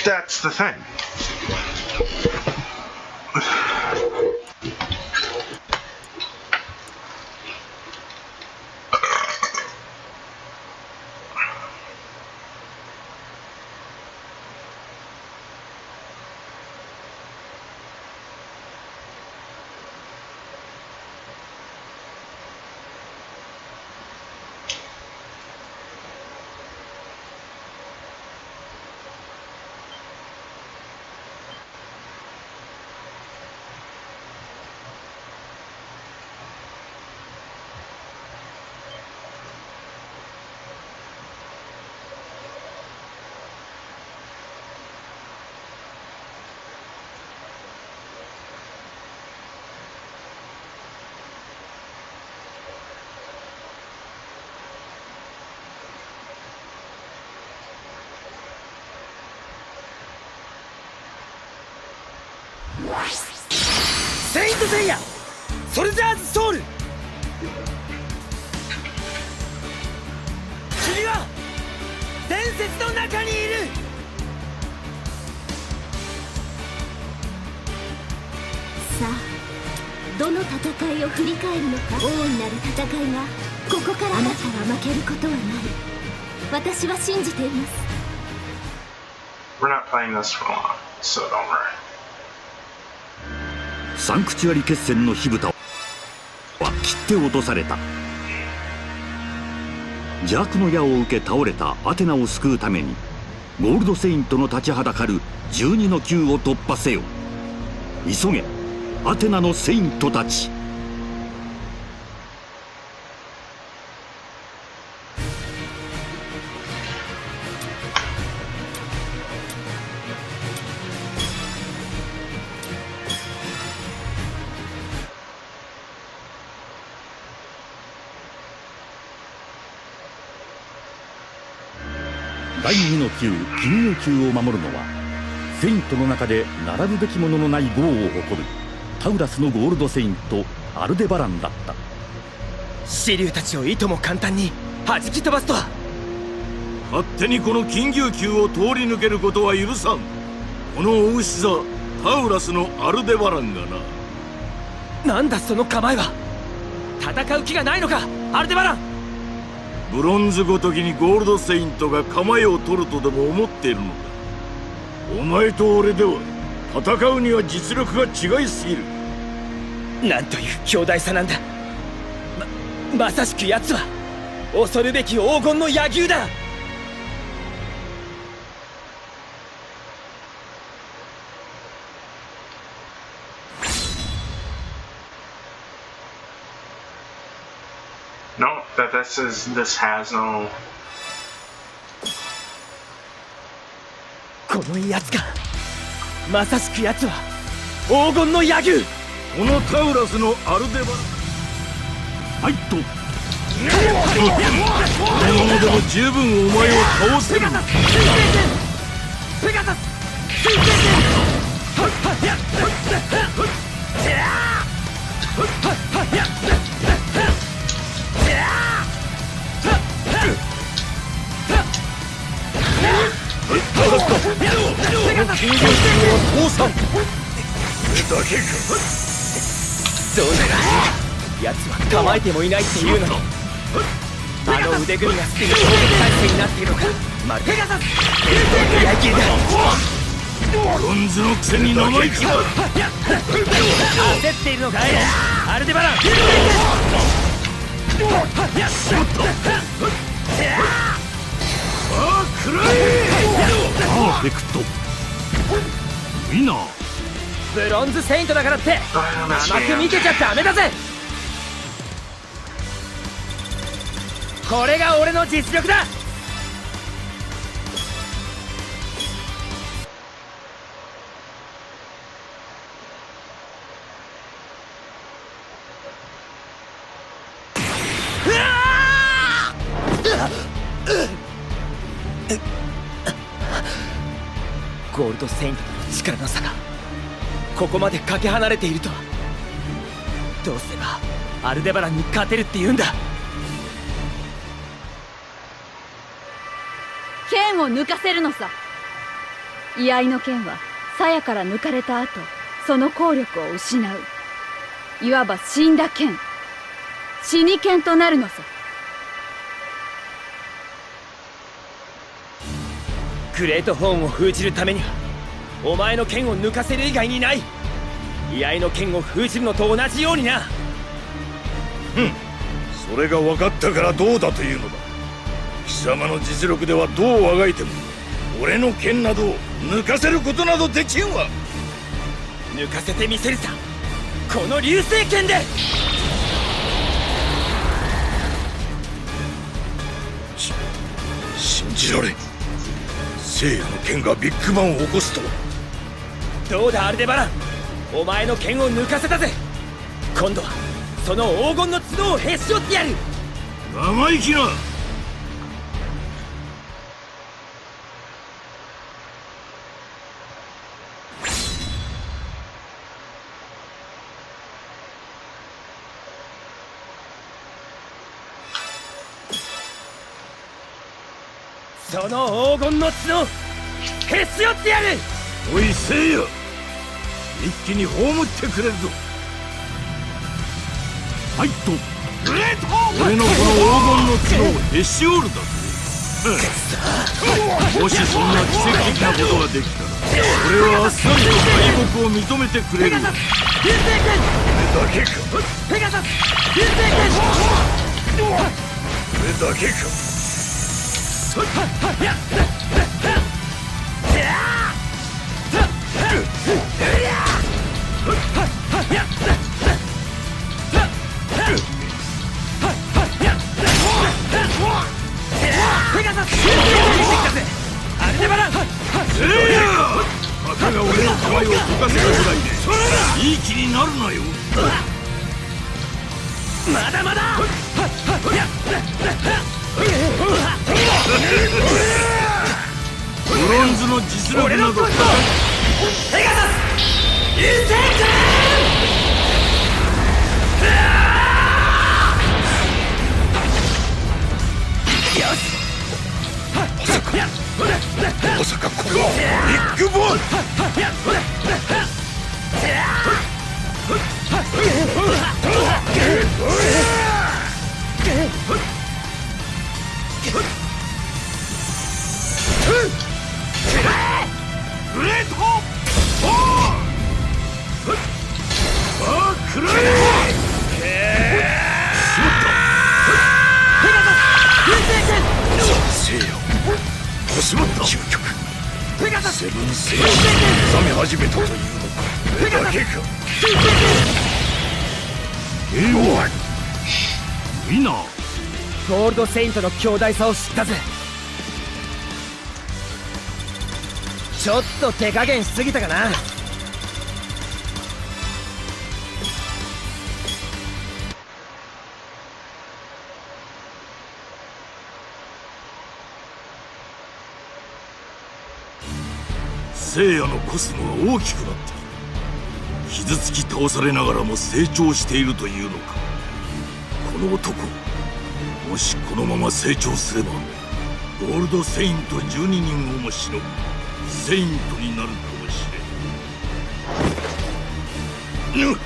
That's the thing.セイントセイヤソルジャーズソウル伝説の中にいる。さあ、どの戦いを振り返るのか。大いなる戦いがここから。あなたは負けることはない。私は信じています。 We're not playing this for long, so don't worry. サンクチュアリ決戦の火蓋は切って落とされた。邪悪の矢を受け倒れたアテナを救うためにゴールドセイントの立ちはだかる12の級を突破せよ。急げアテナのセイントたち。第2の級金融級を守るのはセイントの中で並ぶべきもののない業を誇るタウラスのゴールドセイントアルデバランだった。支流たちをいとも簡単に弾き飛ばすとは。勝手にこの金牛級を通り抜けることは許さん。このお牛座タウラスのアルデバランがな。なんだその構えは。戦う気がないのかアルデバラン。ブロンズごときにゴールドセイントが構えを取るとでも思っているのか。お前と俺では戦うには実力が違いすぎる。なんという強大さなんだ。まさしく奴は恐るべき黄金の野牛だ。No, this has no. この奴がまさしく奴は黄金の野牛。このタウラスのアルデバラン。はいとこのままでも十分お前を倒せる。ペガサス水星剣。ペガサス水星金魚を倒産。それだけか。どうだ奴は構えてもいないっていうのにあの腕組みがすでに攻撃態勢になっているのか。まるでペガサス野球だ。ブロンズのくせに生意気だ。焦っているのかいアルデバラン。ああ食らえ。パーフェクトウィナー。ブロンズセイントだからって甘く見てちゃダメだぜ。これが俺の実力だ。ゴールドセイントの力の差がここまでかけ離れているとは。どうすればアルデバランに勝てるって言うんだ。剣を抜かせるのさ。居合の剣は鞘から抜かれた後その効力を失う。いわば死んだ剣、死に剣となるのさ。グレートホーンを封じるためにはお前の剣を抜かせる以外にない。居合の剣を封じるのと同じようにな。それが分かったからどうだというのだ。貴様の実力ではどうあがいても俺の剣などを抜かせることなどできんわ。抜かせてみせるさこの流星剣で。信じられん。聖夜の剣がビッグバンを起こすとは。どうだアルデバラン、お前の剣を抜かせたぜ。今度はその黄金の角をへし折ってやる。生意気な。その黄金の角へし折ってやる。おい聖夜、一気に葬ってくれるぞ。ファイト。俺のこの黄金の角をへし折るだぞ。もしそんな奇跡的なことができたら俺はあっさりと敗北を認めてくれる。流星君、これだけか。ペガサス流星君。これだけか。ペガサス流星君。アルデバラン。せいや、たかが俺の構えを溶かせたぐらいでいい気になるなよ。まだまだ。ブロンズの実力などペガサス流星君。まさかこれはビッグボール。グレートああくらえ。しまった。せいや、しまった。究極セブンセイヤに目覚め始めたというのか。これだけか。ウィナー。ゴールドセイントの強大さを知ったぜ。ちょっと手加減しすぎたかな。聖夜のコスモが大きくなっている。傷つき倒されながらも成長しているというのか。この男、もしこのまま成長すればゴールドセイント12人をもしのぐセイントになるかもしれん。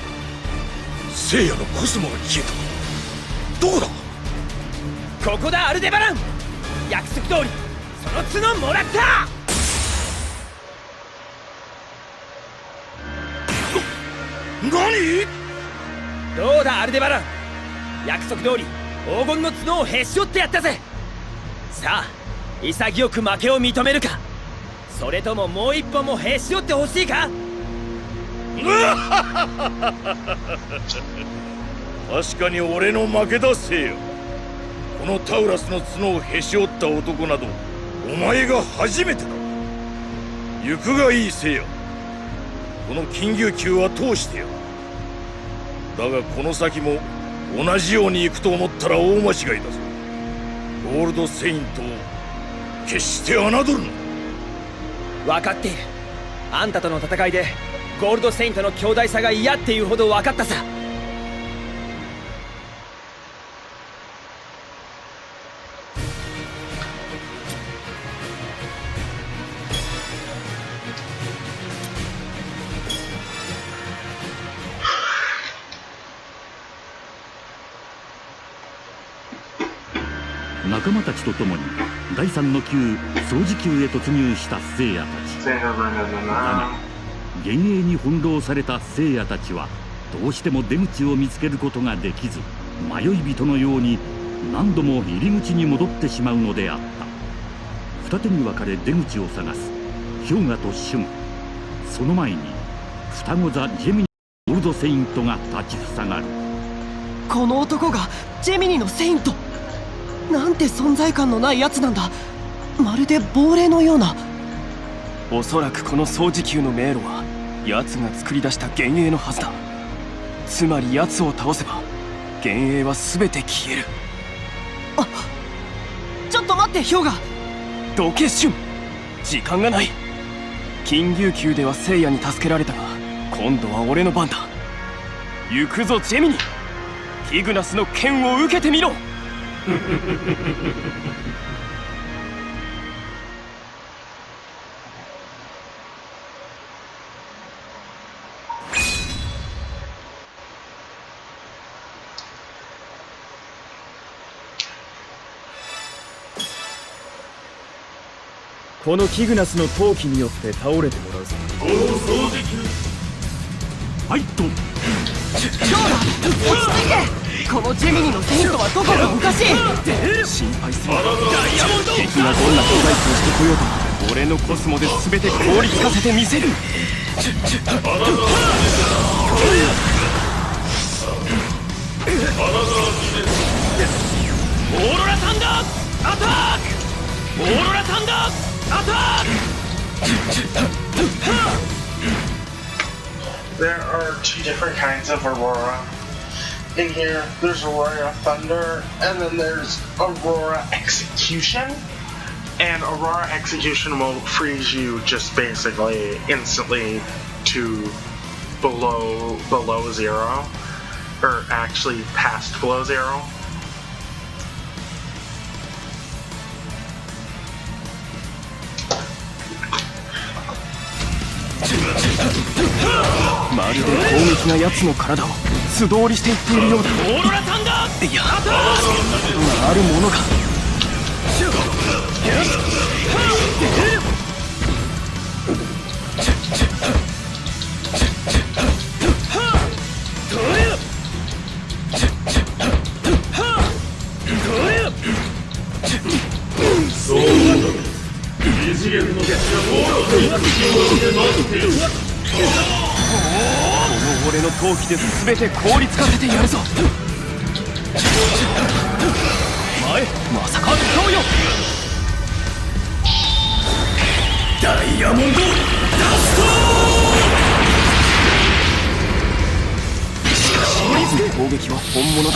聖夜のコスモが消えた。どこだ。ここだアルデバラン。約束通りその角もらった。何。どうだアルデバラン。約束通り黄金の角をへし折ってやったぜ。さあ潔く負けを認めるか、それとももう一本もへし折ってほしいか。確かに俺の負けだせよ。このタウラスの角をへし折った男などお前が初めてだ。行くがいいせよ。この金牛球は通してやる。だがこの先も同じように行くと思ったら大間違いだぞ。ゴールドセイントを決して侮るな。分かっている。あんたとの戦いでゴールドセイントの強大さが嫌っていうほど分かったさ。仲間たちと共に第3の級掃除級へ突入した聖夜たち。だが幻影に翻弄された聖夜たちはどうしても出口を見つけることができず、迷い人のように何度も入り口に戻ってしまうのであった。二手に分かれ出口を探す氷河とシュン。その前に双子座ジェミニゴールドセイントが立ちふさがる。この男がジェミニのセイント。なんて存在感のないやつなんだ。まるで亡霊のような。おそらくこの掃除球の迷路は奴が作り出した幻影のはずだ。つまり奴を倒せば幻影は全て消える。あ、ちょっと待って氷河。どけシュン、時間がない。金牛球では聖夜に助けられたが今度は俺の番だ。行くぞジェミニ。ティグナスの剣を受けてみろ。このキグナスの闘気によって倒れてもらうぞ。この掃除機ファイト。今日だ、落ち着いて。このジェミニのセイントはどこかおかしい。心配するな。敵がどんな巨大化をしてこようと俺のコスモで全て凍りつかせてみせる。オーロラサンダーアタック。オーロラサンダーアタック。There are two different kinds of Aurora. In here, there's Aurora Thunder, and then there's Aurora Execution. And Aurora Execution will freeze you just basically instantly to below zero, or actually past below zero. まるで攻撃が奴の体を素通りしていっているようだ。オーロラサンダー。いや、あるものが。そうだ。異次元の敵がもう一つで待っている。この俺の闘気で全て凍りつかせてやるぞ。前、まさかどうよ。ダイヤモンドダスト。しかしリズの攻撃は本物だ。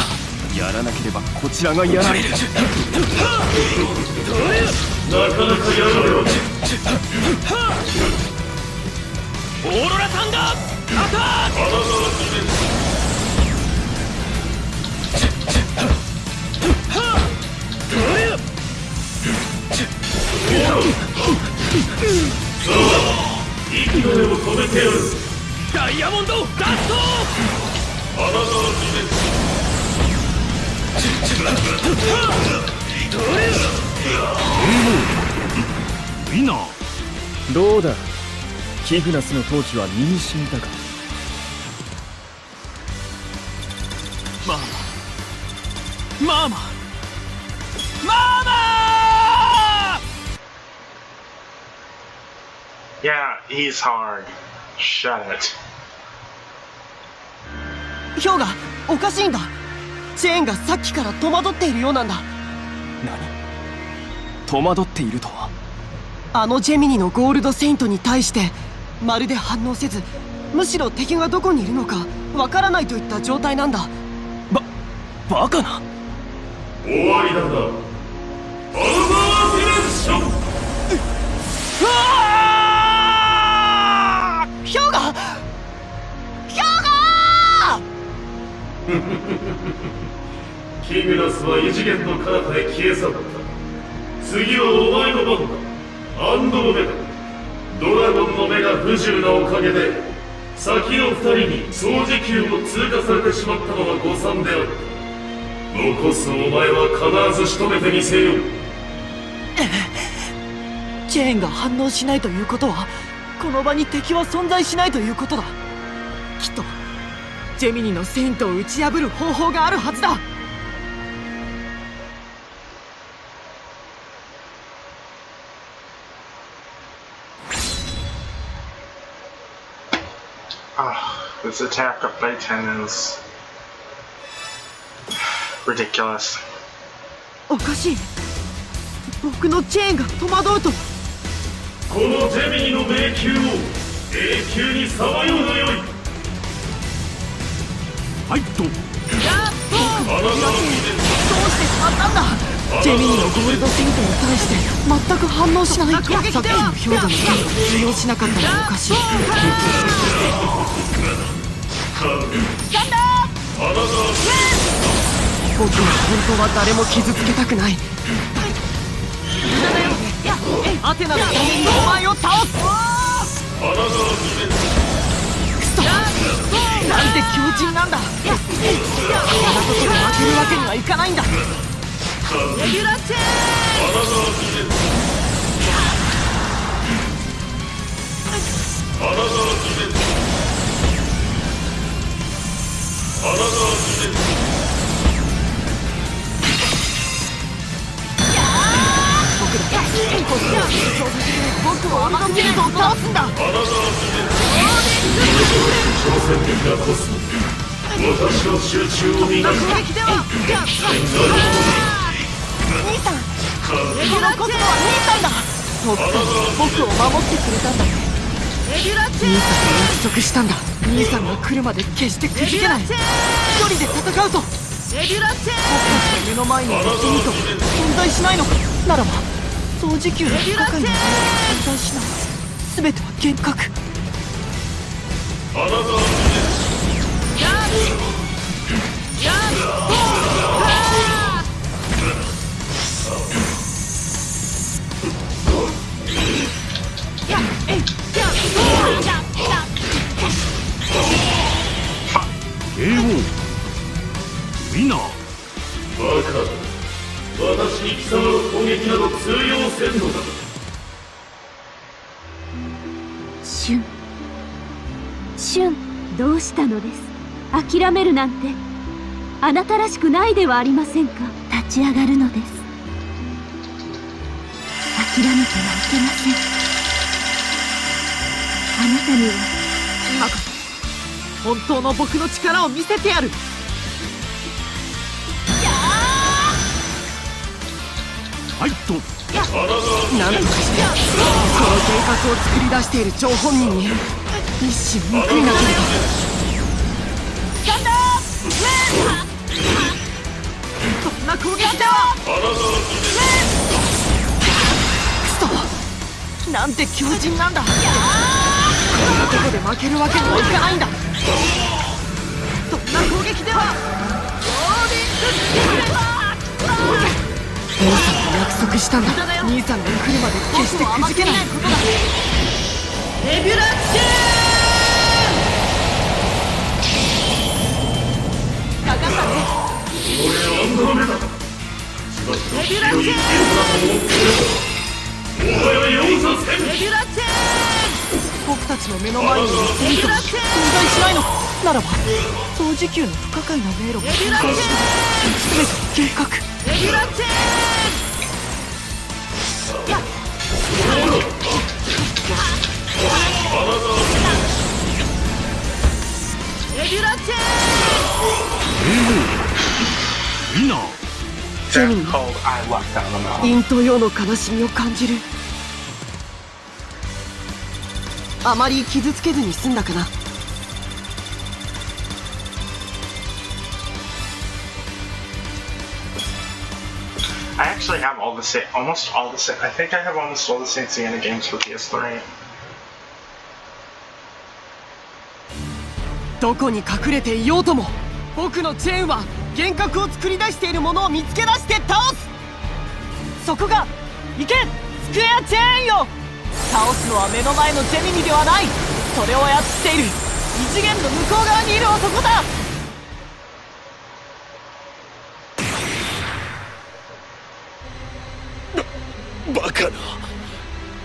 やらなければこちらがやられる。なかなかやられろ。オーロラサンダーアタック。息の根を止めてやる。ダイヤモンドダスト。ウィナー。どうだ、キグナスの闘気は身に染みたか。マーママーマYeah, he's hard. Shut it. ヒョウがおかしいんだ。チェーンがさっきから戸惑っているようなんだ。何？戸惑っているとは？あのジェミニのゴールドセイントに対してまるで反応せず、むしろ敵がどこにいるのかわからないといった状態なんだ。バカな。終わりだな。アルバーディメンション。うわあ！ヒョウがキグナスは異次元の彼方へ消え去った。次はお前の番だ。アンドロメダ。ドラゴンの目が不自由なおかげで先の二人に掃除機を通過されてしまったのは誤算であった。残すお前は必ず仕留めてみせよう。チェーンが反応しないということは、この場に敵は存在しないということだ。きっとジェミニのセイントを打ち破る方法があるはずだ。This attack up by 10 is ridiculous. おかしい。僕のチェーンが戸惑うと。このジェミニの迷宮を永久にさまようのよい。ファイト。どうしてしまったんだ。ジェミニのゴールドセイントに対して全く反応しない。さっきの氷河の剣が通用しなかったらおかしい。僕は本当は誰も傷つけたくない。アテナのためにお前を倒す。クソ、なんて強靭なんだ。こんなとこで負けるわけにはいかないんだ。レギュラーチェーン。僕を甘すぎると倒すんだ。挑戦的なコスモ私の集中を磨く。攻撃では兄さん、このコスモは兄さんだ。遠くから僕を守ってくれたんだね。兄さんと約束したんだ。兄さんが来るまで決してくじけない。一人で戦うと。僕たちの目の前にいる君と存在しないのか。ならば掃除機の不可解なものは存在しない。全ては幻覚。KO ウィナー。バカだ、私に貴様の攻撃など通用せんのだ。シュン、どうしたのです。諦めるなんてあなたらしくないではありませんか。立ち上がるのです。諦めてはいけません。あなたには今こそ本当の僕の力を見せてやる。ファイト。なんとかしてこの計画を作り出している張本人に一瞬報いなければ。そんな攻撃ではクソ、なんて強靭なんだ。こんなとこで負けるわけにはいかないんだ。そんな攻撃では兄さんと約束したんだ。兄さんが来るまで決してくじけない。レビュラッシュかかったね。これはダメだ。レビュラッシュもはや容赦せん。レビュラッシュ僕たちの目の前にいるセリと存在しないのか。ならば掃除機の不可解な迷路が存在しない。全て計画。レビュラッシュウィナー。ジェミに陰と陽の悲しみを感じる。あまり傷つけずに済んだかな。I actually have almost all the same. I think I have almost all the Saint Seiya games for PS3. どこに隠れていようとも僕のチェーンは幻覚を作り出しているものを見つけ出して倒す。そこがいけスクエアチェーンよ。倒すのは目の前のジェミニではない。それを操っている異次元の向こう側にいる男だ。バカな。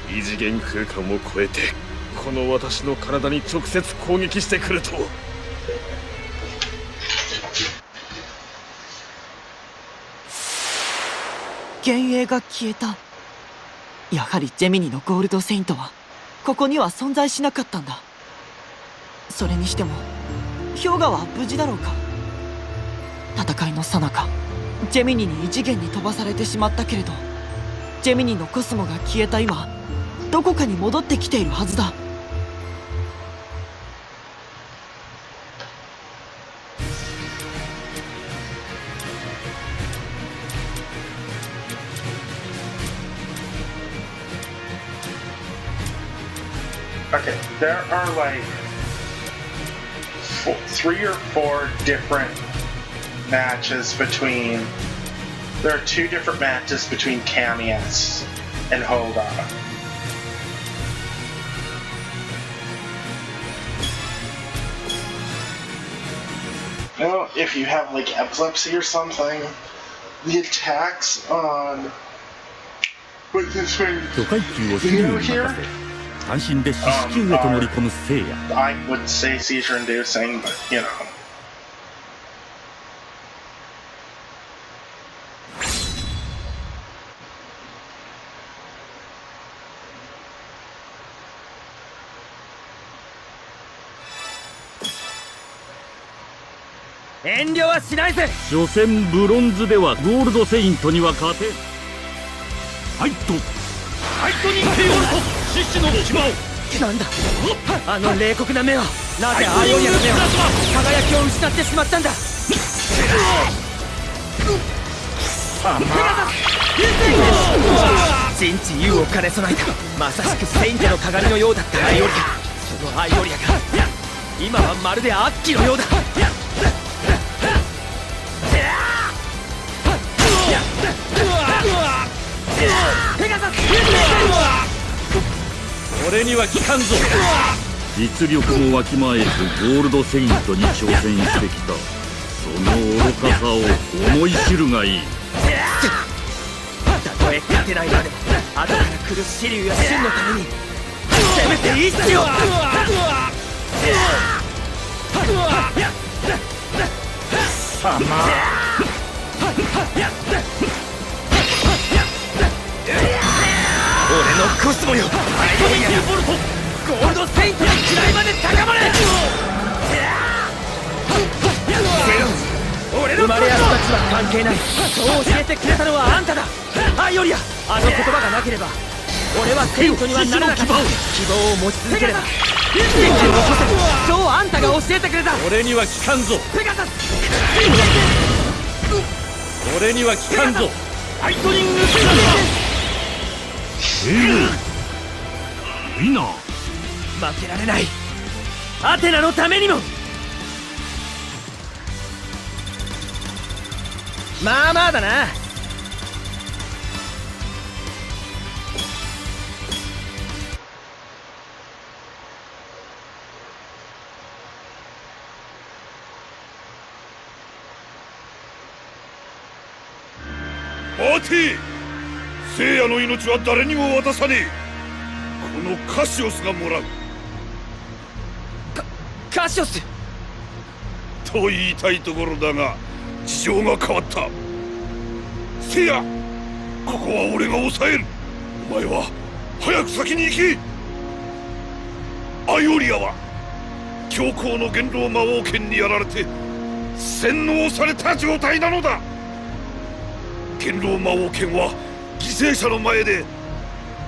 異次元空間を超えてこの私の体に直接攻撃してくると。幻影が消えた。やはりジェミニのゴールドセイントはここには存在しなかったんだ。それにしても氷河は無事だろうか。戦いの最中ジェミニに異次元に飛ばされてしまったけれど、ジェミニのコスモが消えた今どこかに戻ってきているはずだ。Okay, there are like 3 or 4 different matches between. There are 2 different matches between Camius and Hoda. You know, if you have like epilepsy or something, the attacks on. What's this way? 巨階級を主に任せ単身で四死球へと乗り込む聖夜。I would say seizure inducing, but you know. 遠慮はしないぜ。所詮ブロンズではゴールドセイントには勝てん。ファイトニングヘイオルト獅子の牙を。なんだあの冷酷な目は。なぜアイオリアの目は輝きを失ってしまったんだ。人知勇を兼ね備えたまさしくセインテの鏡のようだったアイオリア。そのアイオリアが今はまるでアッキのようだ。俺には効かんぞ。実力もわきまえずゴールドセイントに挑戦してきたその愚かさを思い知るがいい。たとえ勝てないまでも後から来るシリュウやシンのためにせめて一矢を。俺のコスモよ、アイオリアやゴールドセイントの位まで高まれ。俺の生まれや育ちは関係ない。そう教えてくれたのはあんただアイオリア。あの言葉がなければ俺はセイントにはならなかった。希望を持ち続ければ元気を起こせる。そうあんたが教えてくれた。俺には効かんぞ。ペガサス。俺には効かんぞ。ライトニングスウィナー。負けられない。アテナのためにも。まあまあだな。待て。聖夜の命は誰にも渡さねえ。このカシオスがもらう。カシオスと言いたいところだが事情が変わった。聖夜、ここは俺が抑える。お前は早く先に行け。アイオリアは教皇の元老魔王剣にやられて洗脳された状態なのだ。元老魔王剣は犠牲者の前で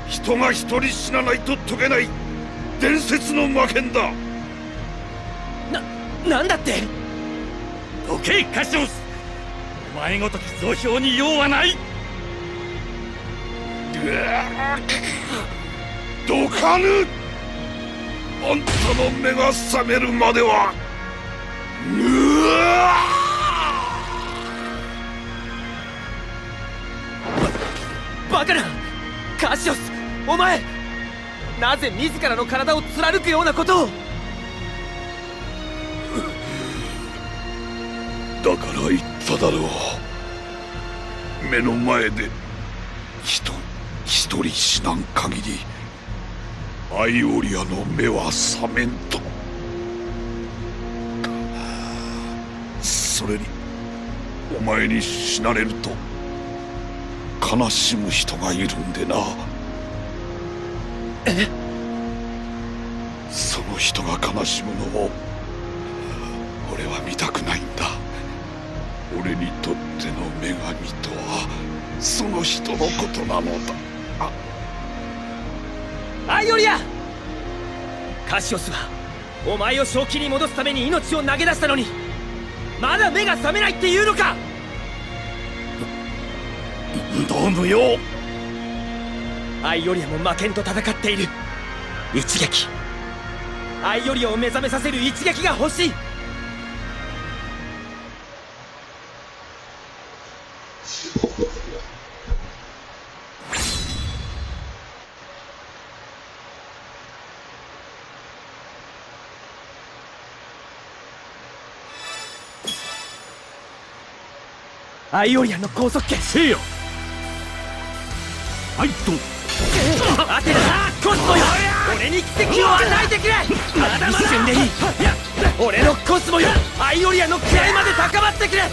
人が一人死なないと解けない伝説の魔剣だ。なんだって。どけカシオス。お前ごとき増票に用はない。どかぬ。あんたの目が覚めるまでは。バカなカシオス、お前なぜ自らの体を貫くようなことを。だから言っただろう。目の前で一人死なん限りアイオリアの目は覚めんと。それにお前に死なれると悲しむ人がいるんでな。その人が悲しむのを俺は見たくないんだ。俺にとっての女神とはその人のことなのだ。アイオリア、カシオスはお前を正気に戻すために命を投げ出したのにまだ目が覚めないっていうのか。どう無用。アイオリアも魔剣と戦っている。一撃、アイオリアを目覚めさせる一撃が欲しい。アイオリアの高速剣。せいやファイト。アテナ、コスモよ、俺に奇跡を与えてくれ。一瞬でいい。俺のコスモよ、アイオリアの位まで高まってくれ。貴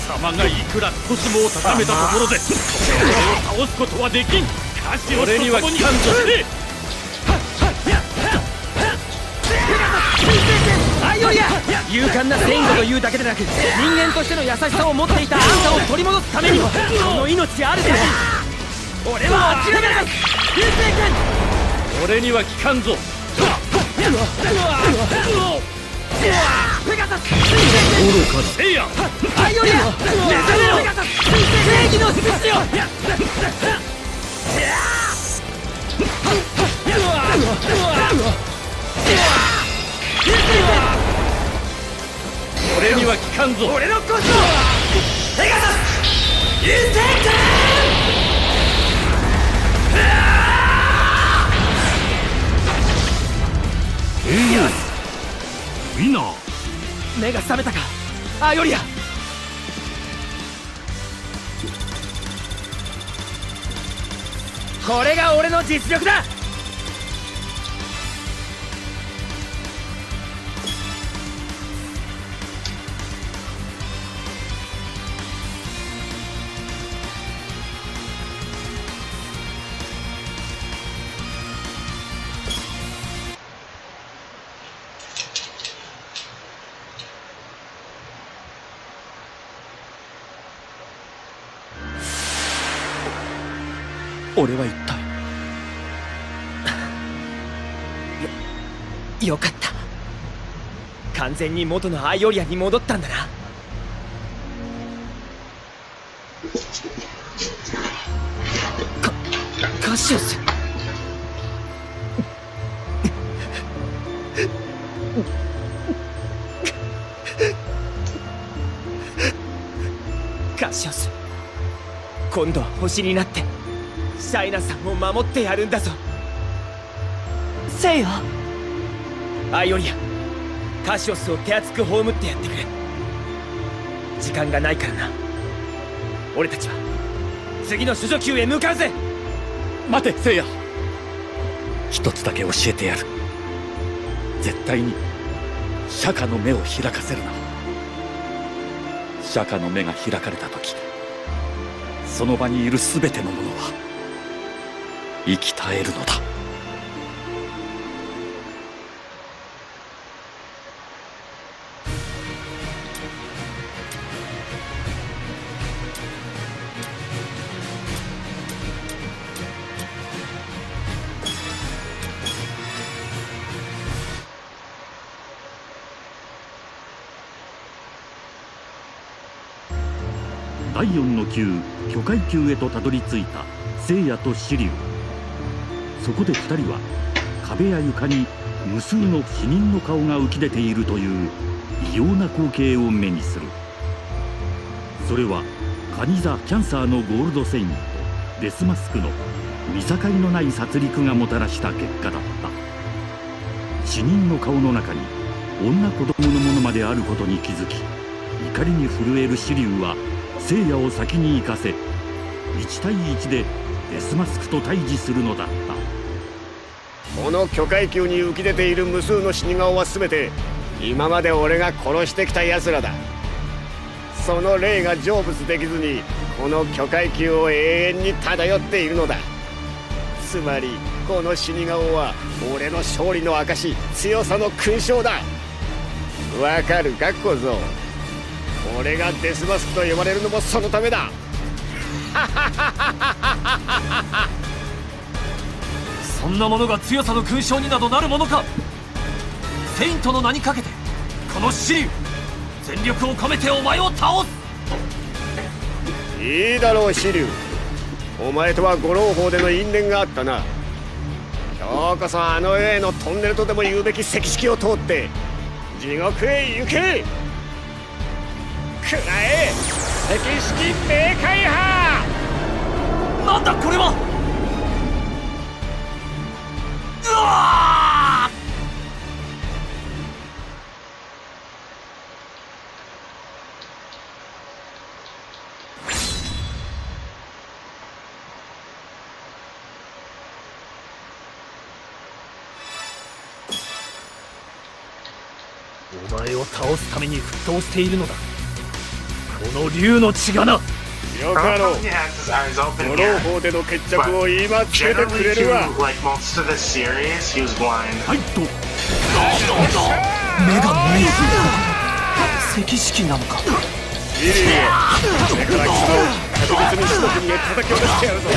様がいくらコスモを高めたところで俺を倒すことはできん。俺には効かんぞ。アイオリア、勇敢な戦果というだけでなく、人間としての優しさを持っていたあんたを取り戻すためにはこの命あるでな。俺は諦めない。流星剣、俺には効かんぞ。ペガサス、愚かせいや。アイオリア、目覚めろ。ペガサス、正義の印よ。俺には効かんぞ。俺のコスモペガサス、流星剣。ウィナー。目が覚めたか、アイオリア。これが俺の実力だ。俺は一体よかった。完全に元のアイオリアに戻ったんだな。カシオス。カシオス、今度は星になってシャイナさんを守ってやるんだぞ。せいや。アイオリア、カシオスを手厚く葬ってやってくれ。時間がないからな。俺たちは次の処女級へ向かうぜ。待てせいや、一つだけ教えてやる。絶対に釈迦の目を開かせるな。釈迦の目が開かれた時、その場にいる全てのものは生き絶えるのだ。第4の級巨海級へとたどり着いた聖夜と紫龍。そこで2人は壁や床に無数の死人の顔が浮き出ているという異様な光景を目にする。それはカニ座キャンサーのゴールドセインとデスマスクの見境のない殺戮がもたらした結果だった。死人の顔の中に女子供のものまであることに気づき、怒りに震える紫龍は聖夜を先に行かせ、1対1でデスマスクと対峙するのだった。この巨海級に浮き出ている無数の死に顔は全て今まで俺が殺してきた奴らだ。その霊が成仏できずにこの巨海級を永遠に漂っているのだ。つまりこの死に顔は俺の勝利の証、強さの勲章だ。わかるか小僧。俺がデスマスクと呼ばれるのもそのためだ。そんなものが強さの勲章になどなるものか。セイントの名にかけてこの紫龍、全力を込めてお前を倒す。いいだろう紫龍、お前とは五郎峰での因縁があったな。今日こそあの世へのトンネルとでも言うべき石式を通って地獄へ行け。くらえ石式冥界派。なんだこれは。うわお前を倒すために沸騰しているのだ、この竜の血がな。よかろう。 He has his eyes open 五 here. 郎砲での決着を今つけてく Generally, れるわ。 through like most of the series, he was blind. はいと目が見える。赤色なのか。リリー、これから貴様を確実に死の国へ叩き落としてやるぞ。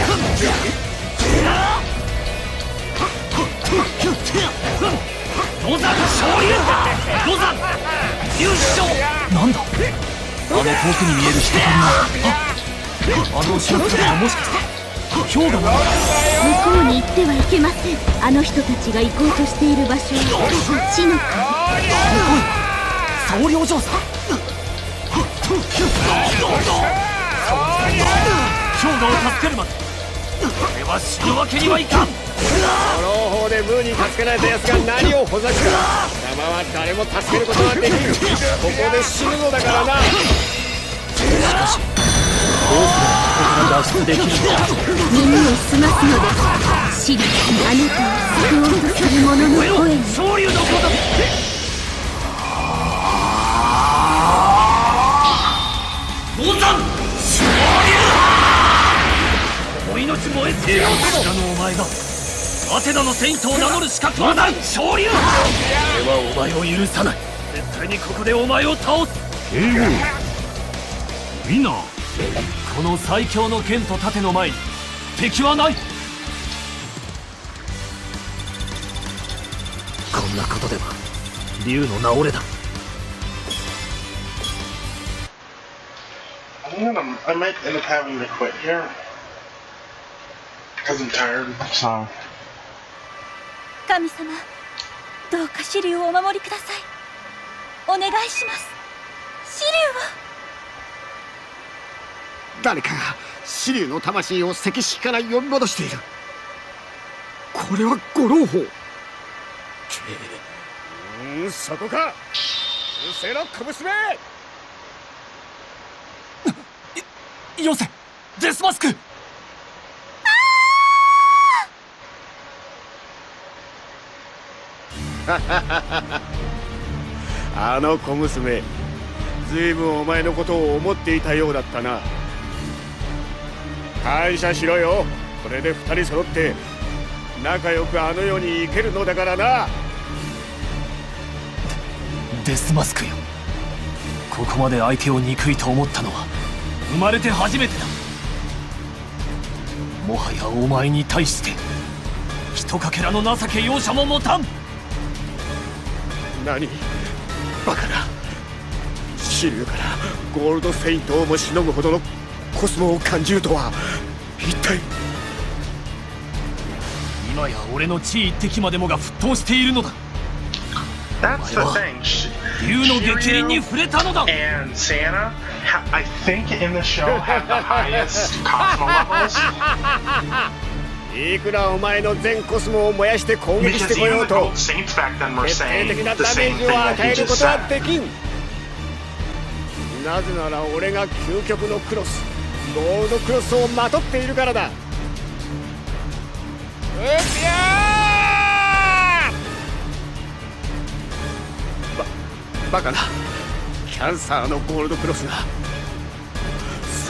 五山昇竜五山優勝。なんだあの遠くに見える光は。あの白くはもしかして氷河なのか。向こうに行ってはいけません。あの人たちが行こうとしている場所は地の総領城さん。氷河を助けるまで俺は死ぬわけにはいかん。五郎砲でムーに助けられた奴が何をほざくか。貴様は誰も助けることができる。ここで死ぬのだからな。しかしどうすればここから脱出できるんだ。耳を澄ますのです。シリあなたを救おうとする者の声に。昇竜のこと五山昇竜。お命燃えてよ。知らぬお前がアテナのセイントを名乗る資格はない。昇竜俺はお前を許さない。絶対にここでお前を倒す。帝王みんなこの最強の剣と盾の前に敵はない。こんなことでは竜の名折れだ。I might end up having to quit here because I'm tired. So. 神様、どうかシリュウをお守りください。お願いします。シリュウを。誰かがシリュウの魂を石式から呼び戻している。これは五郎砲。そこか。うせろ小娘。よせデスマスク。あの小娘、ずいぶんお前のことを思っていたようだったな。感謝しろよ。これで二人揃って仲良くあの世に行けるのだからな。デスマスクよ、ここまで相手を憎いと思ったのは生まれて初めてだ。もはやお前に対してひとかけらの情け容赦も持たん。何バカな。シリュウからゴールドセイントをもしのぐほどのコスモを感じるとは一体。今や俺の地位一滴までもが沸騰しているのだ。 That's the thing. And Santa, I think in the show, have the highest Cosmo levels. いくらお前の全コスモを燃やして攻撃してこようと、 Saints back then were 決定 saying 的な the ダメ same ージ thing を that 与 he える just ことは said. できん。なぜなら俺が究極のクロス、ゴールドクロスをまとっているからだ。バカな。キャンサーのゴールドクロスが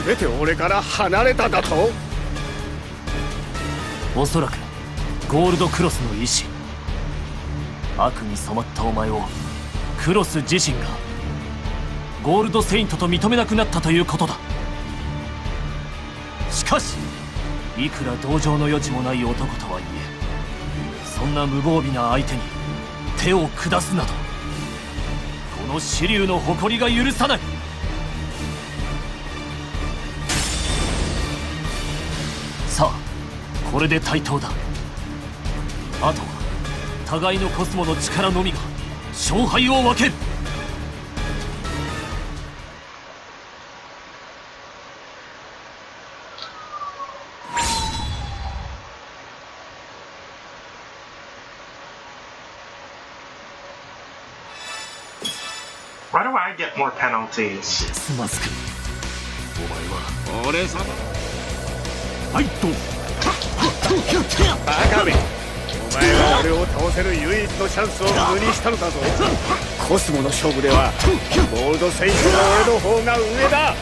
全て俺から離れただと。おそらくゴールドクロスの意志、悪に染まったお前をクロス自身がゴールドセイントと認めなくなったということだ。しかしいくら同情の余地もない男とはいえ、そんな無防備な相手に手を下すなど、この紫龍の誇りが許さない。さあこれで対等だ。あとは互いのコスモの力のみが勝敗を分ける。Why do I get more penalties? スマスク、お前は俺様。はいとバカめ、お前は俺を倒せる唯一のチャンスを無にしたのだぞ。コスモの勝負ではゴールドセイントの俺の方が上だ。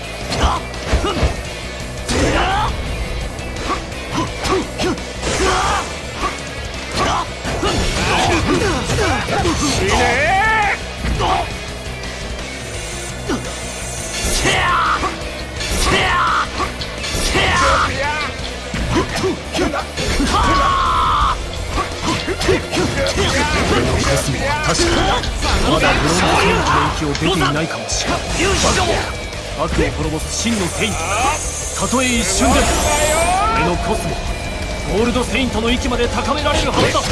死ねコスモは確かまだブロンズセイントの域を出ていないかもしれない。悪を滅ぼす真のセイント、たとえ一瞬でも俺のコスモゴールドセイントの域まで高められるはずだ。星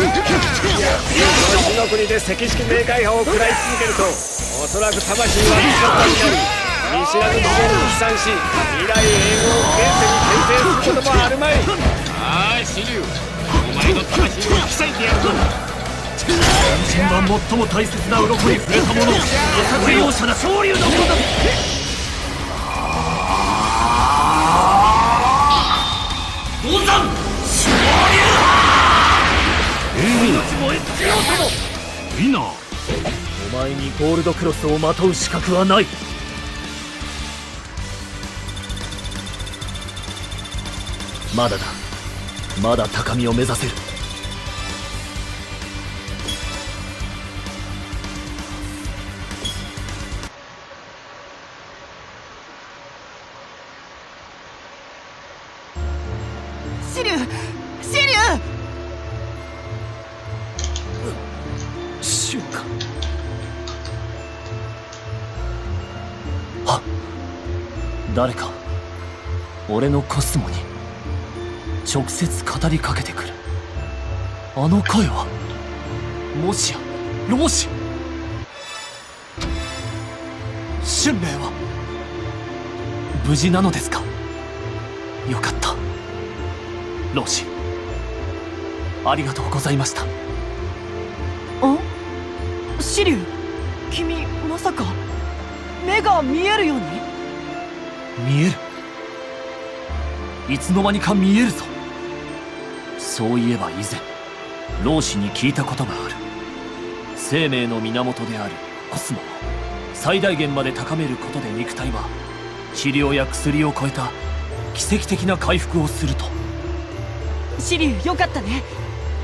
の国で赤色冥界派を食らい続けると、おそらく魂は見つかったになり、見知らぬ知恵を飛散し、未来永劫を現世に転生することもあるまい。ああシリュウ、お前の魂を引き裂いてやるぞ。人は最も大切な鱗に触れたもの、お作容赦な昇竜のことだ。銅山昇竜命燃え尽きようともいいな。お前にゴールドクロスをまとう資格はない。まだだ、まだ高みを目指せる。シリュウ、シリュウ。瞬間、あ、誰か俺のコスモに直接語りかけてくる。あの声はもしや老子。春明は無事なのですか。よかった、老子ありがとうございました。シリュウ、君まさか目が見えるように。見える、いつの間にか見えるぞ。そういえば以前老子に聞いたことがある。生命の源であるコスモを最大限まで高めることで肉体は治療や薬を超えた奇跡的な回復をすると。シリュウ、よかったね。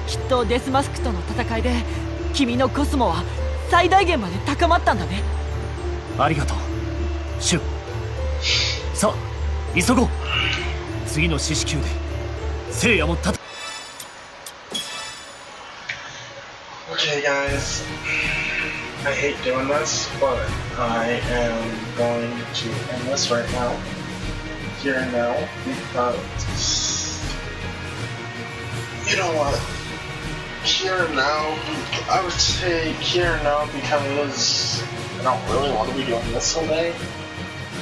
きっとデスマスクとの戦いで君のコスモは最大限まで高まったんだね。ありがとうシュン。さあ急ごう。次の四死球で聖夜も立つ。Okay, guys, I hate doing this, but I am going to end this right now, here and now, because, you know what, here and now, I would say here and now because I don't really want to be doing this all day,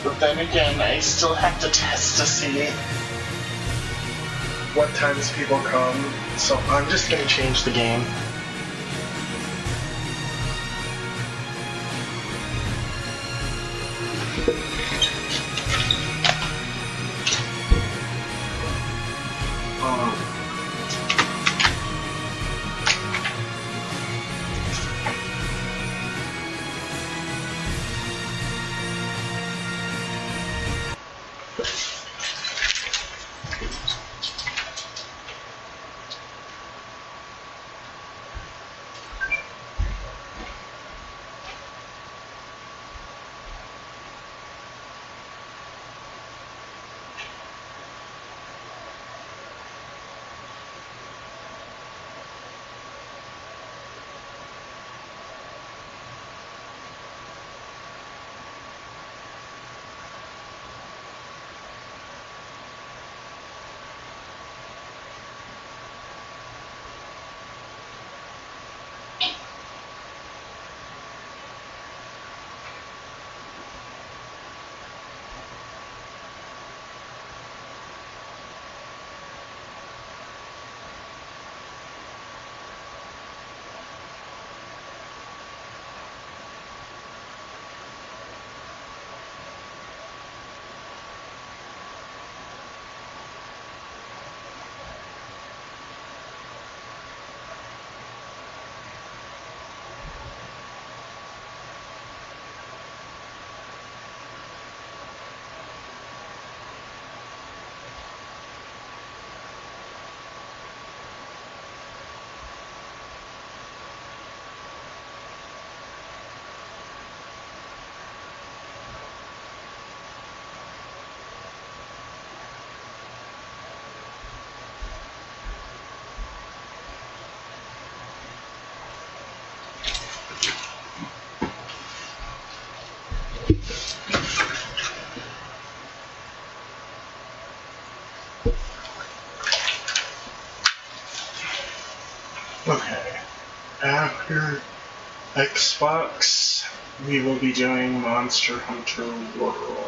but then again, I still have to test to see what times people come, so I'm just going to change the game. Here, Xbox, we will be doing Monster Hunter World.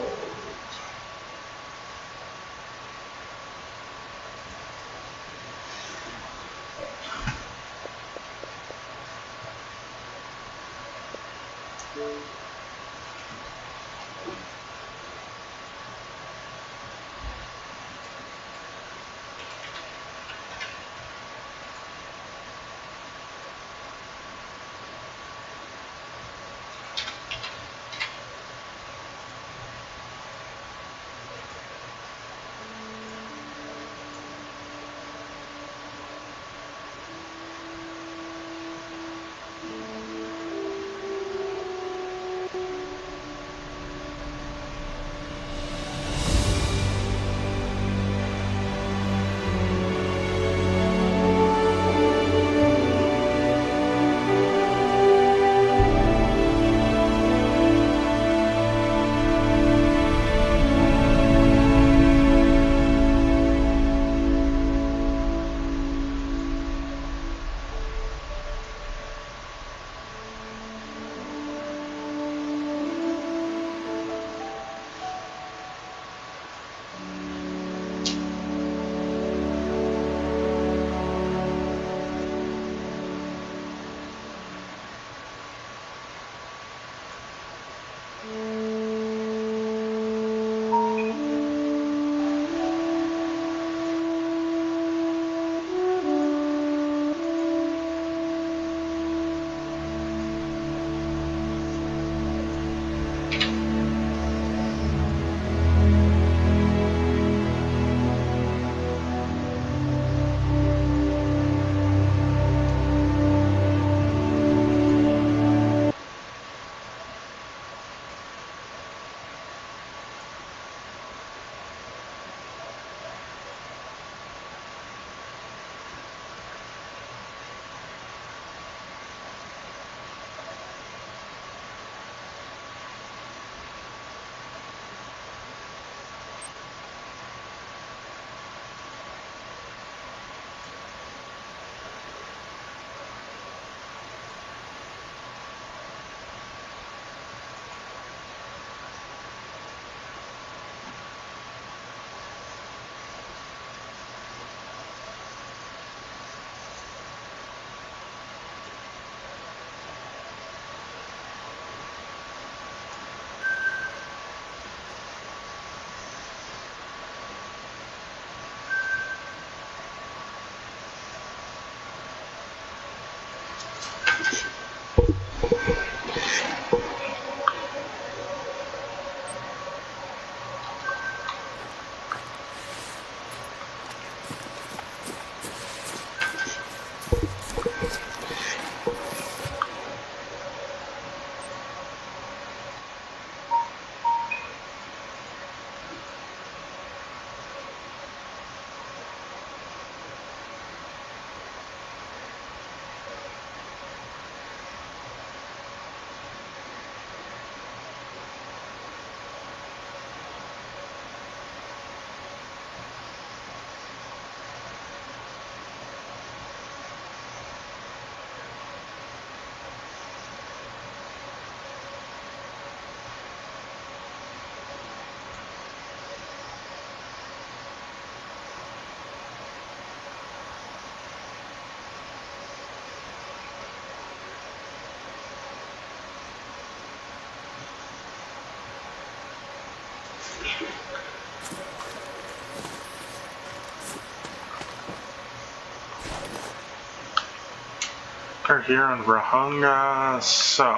We're here in Rahunga, so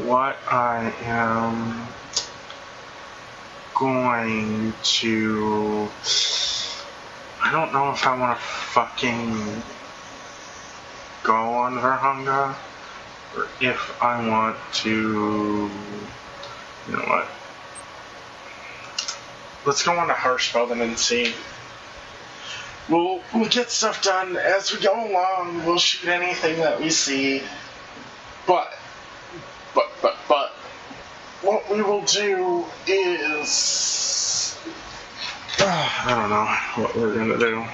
what I am going to... I don't know if I want to fucking go on Rahunga, or if I want to... You know what? Let's go on to Harshfelden and see. We'll get stuff done as we go along. We'll shoot anything that we see. But, what we will do is... I don't know what we're gonna do.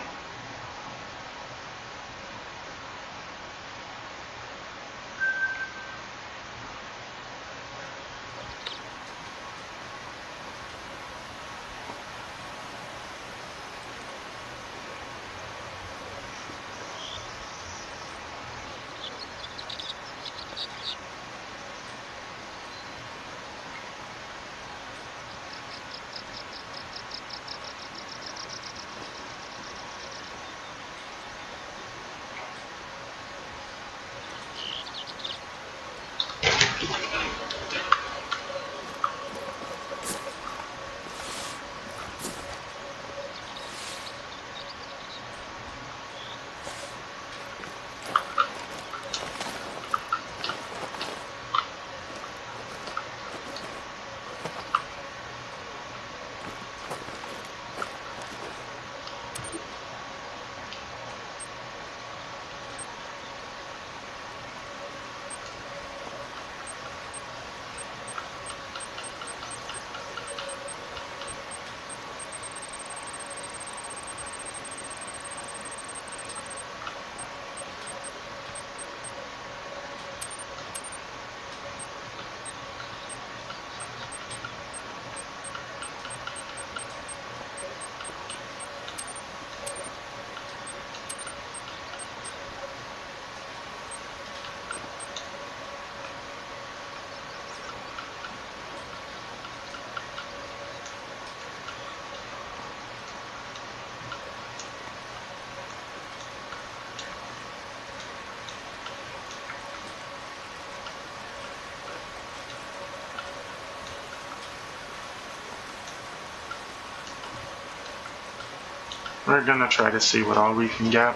We're gonna try to see what all we can get.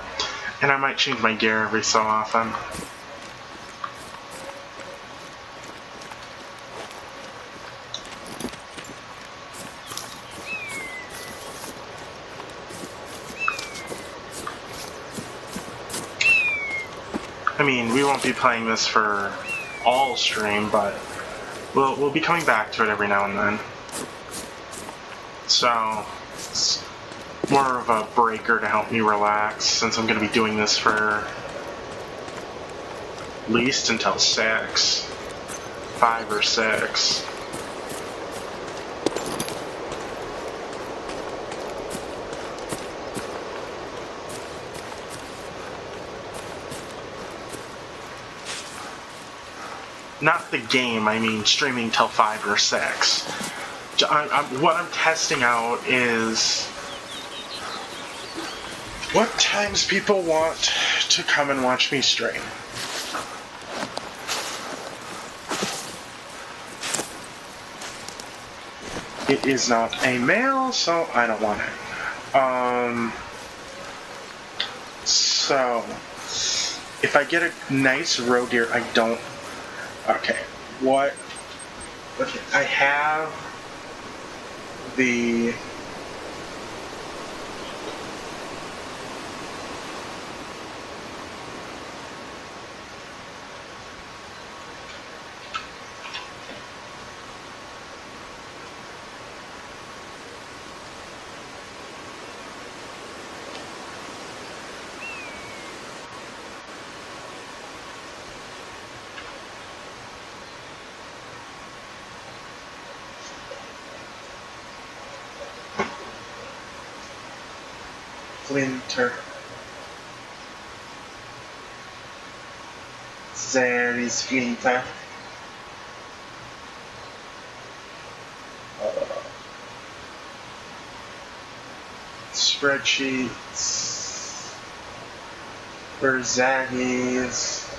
And I might change my gear every so often. I mean, we won't be playing this for all stream, but we'll be coming back to it every now and then. So, it's more of a breaker to help me relax, since I'm going to be doing this for at least until 6. 5 or 6. Not the game, I mean streaming till 5 or 6. What I'm testing out is what times people want to come and watch me stream. It is not a male, so I don't want it. So, if I get a nice roe deer, I don't... Okay, what... Okay, I have the... Winter. There is winter. Spreadsheets. Verzagis.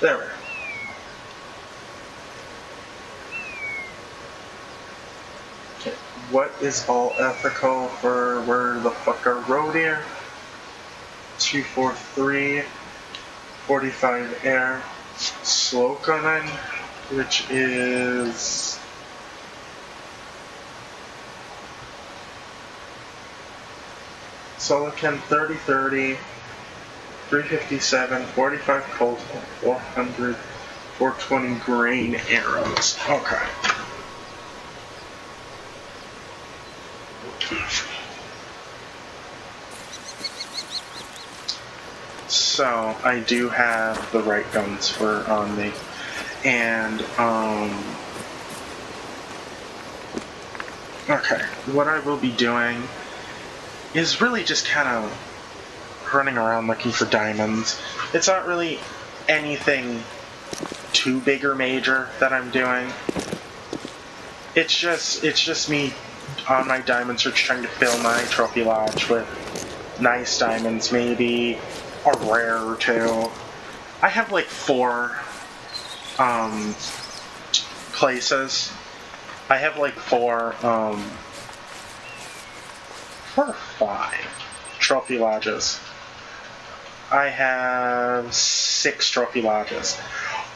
There we are. What is all ethical for where the fuck are roe deer? 243, 45 air, slow gunning, which is Solican 3030, 357, 45 Colt, 400, 420 grain arrows. Okay. So I do have the right guns for on me, and okay, what I will be doing is really just kind of running around looking for diamonds. It's not really anything too big or major that I'm doing. It's just me on my diamond search trying to fill my trophy lodge with nice diamonds, maybe a rare or two. I have like 4 places. I have like 4 4 or 5 trophy lodges. I have 6 trophy lodges.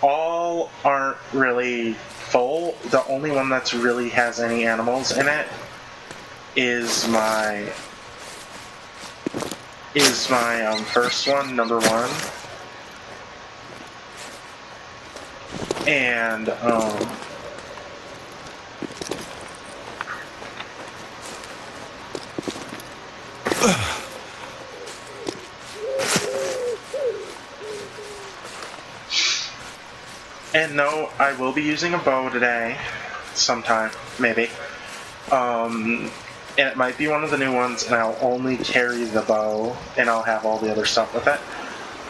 All aren't really full. The only one that's really has any animals in it is my first one, number 1. And and no, I will be using a bow today, sometime, maybe. And it might be one of the new ones, and I'll only carry the bow, and I'll have all the other stuff with it.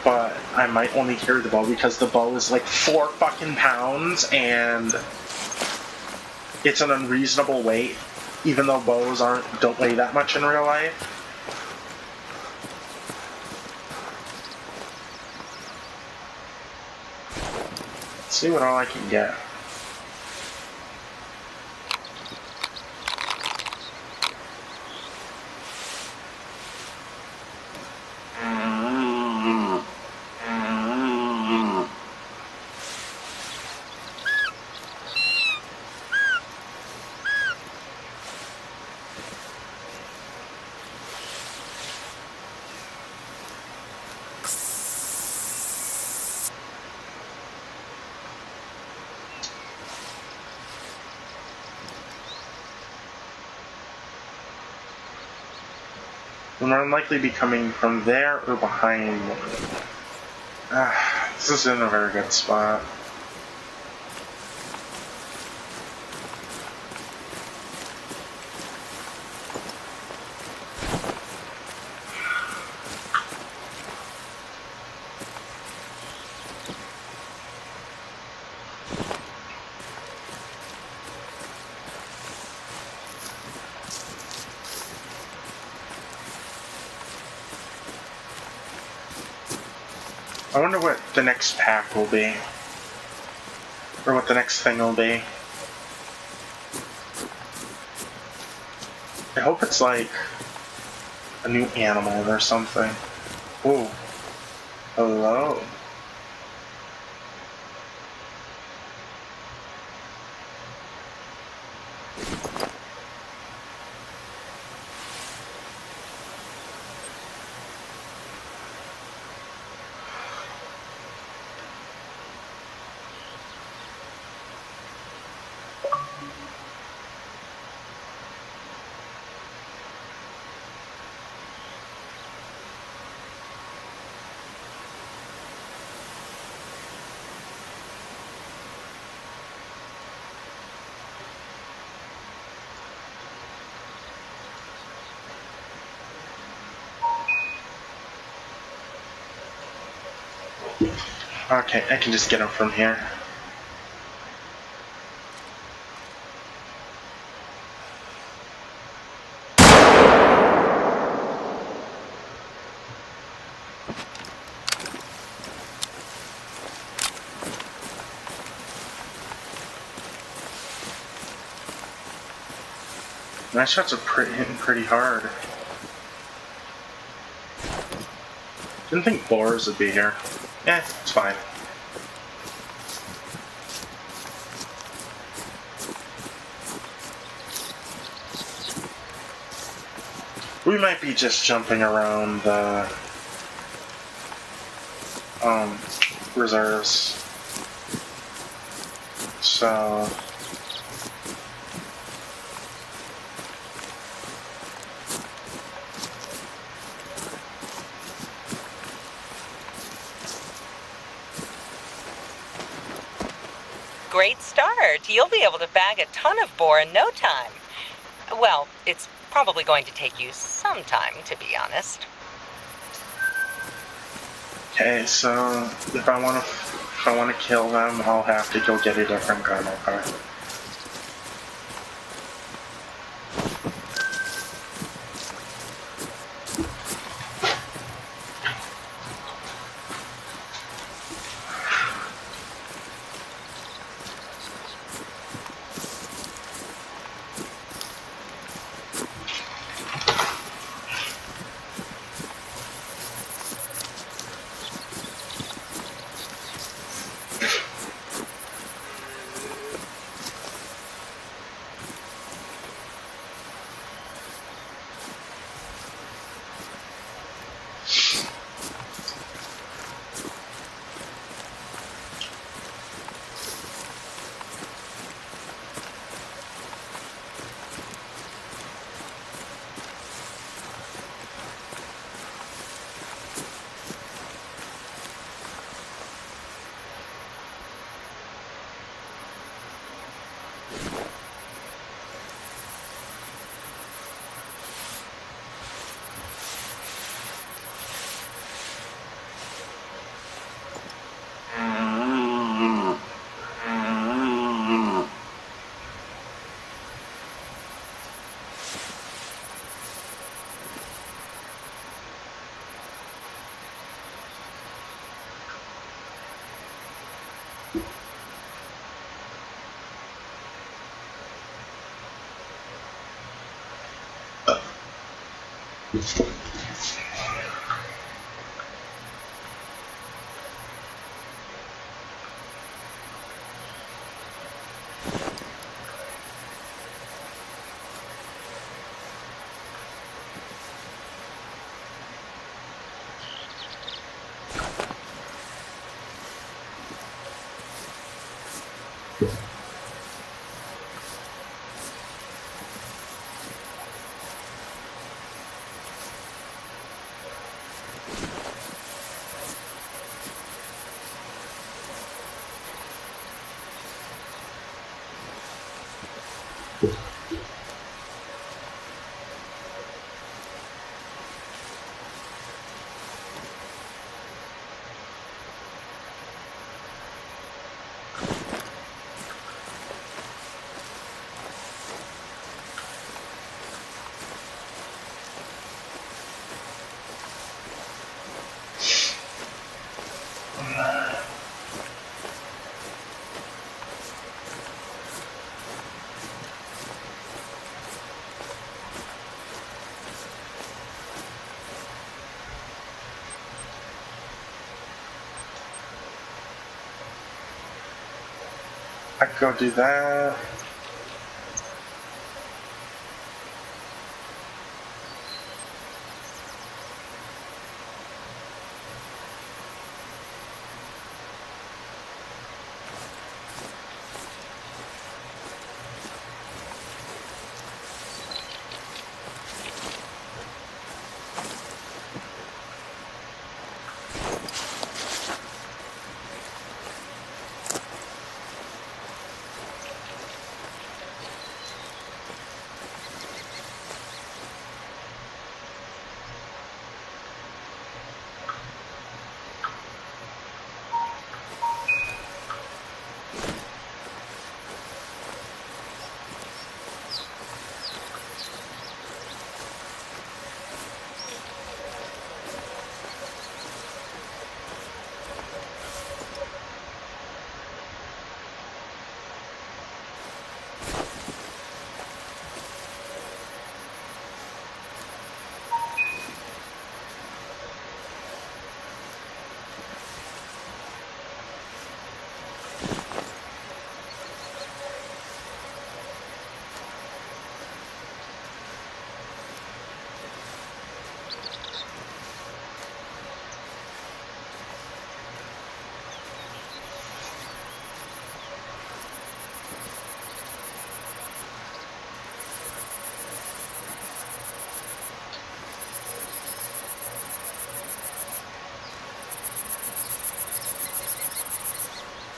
But I might only carry the bow because the bow is like 4 fucking pounds, and it's an unreasonable weight, even though bows don't weigh that much in real life. Let's see what all I can get. Will more than likely be coming from there or behind me. This isn't a very good spot. I wonder what the next pack will be. Or what the next thing will be. I hope it's like a new animal or something. Ooh. Hello. Okay, I can just get him from here. My shots are hitting pretty hard. Didn't think Boars would be here. Eh, it's fine. We might be just jumping around the reserves. So great start. You'll be able to bag a ton of boar in no time. Well, it's probably going to take you some time, to be honest. okay, so if I want to kill them, I'll have to go get a different gun. Okay. I could go do that.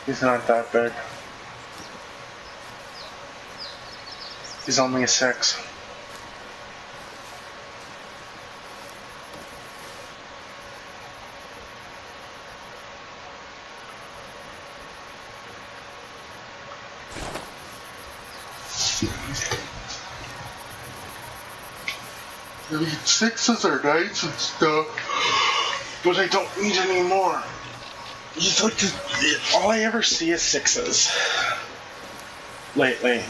He's not that big. He's only a 6. I mean, 6s are nice and stuff, but I don't need any more. He's like, all I ever see is 6s lately.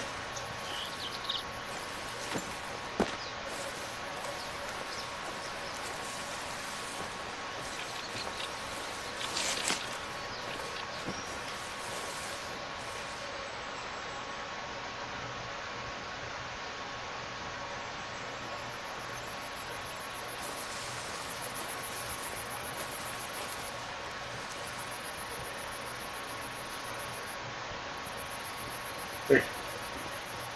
Wait,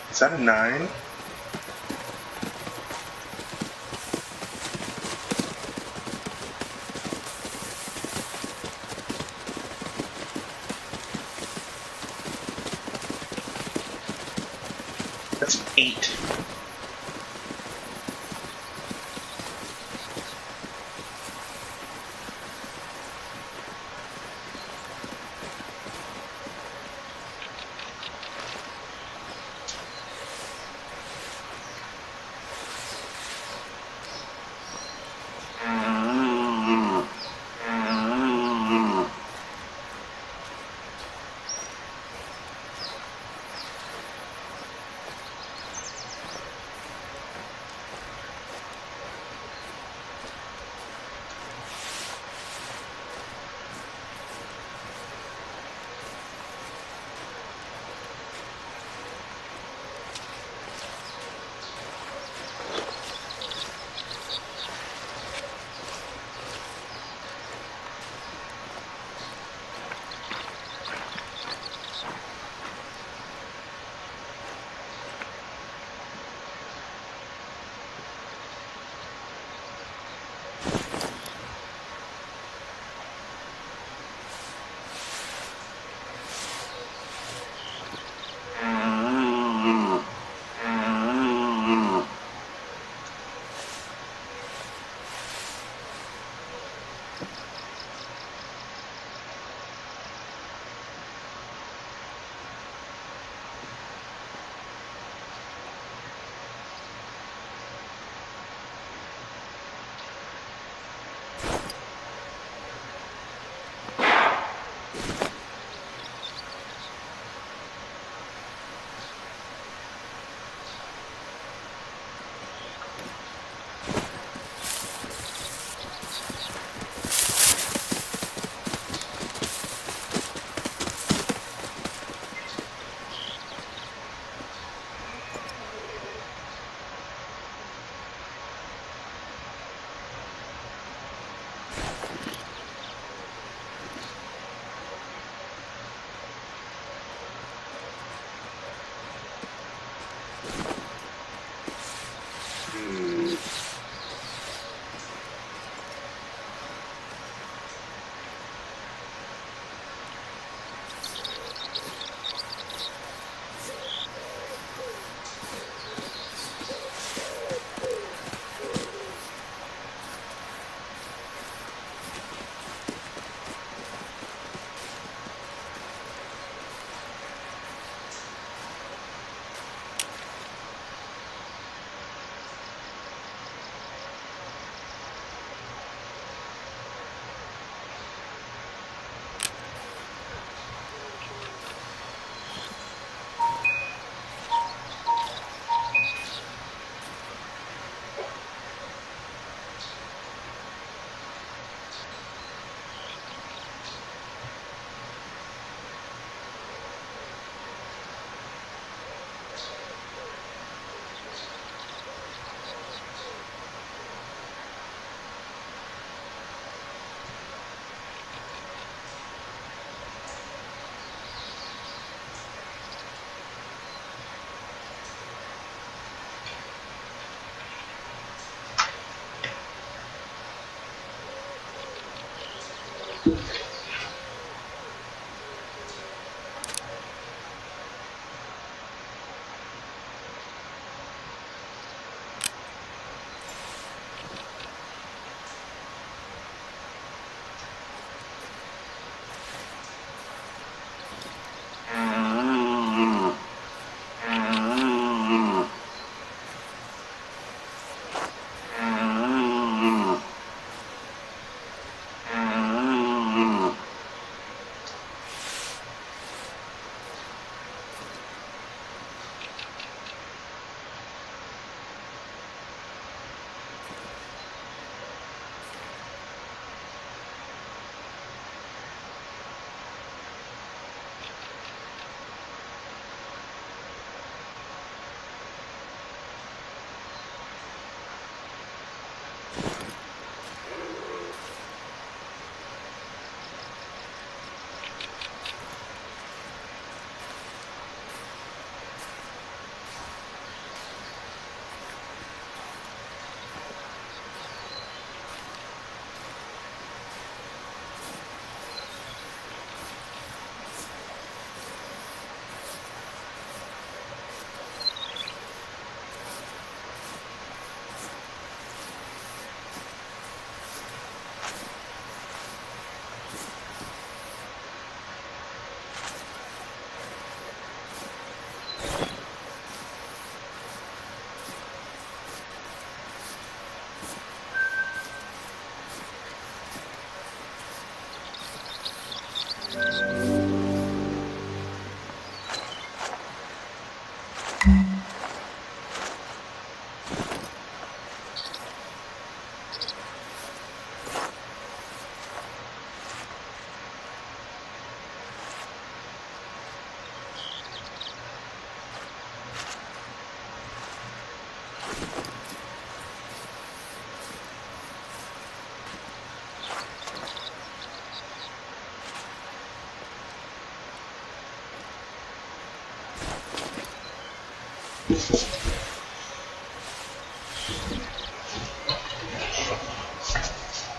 is that a 9? That's 8.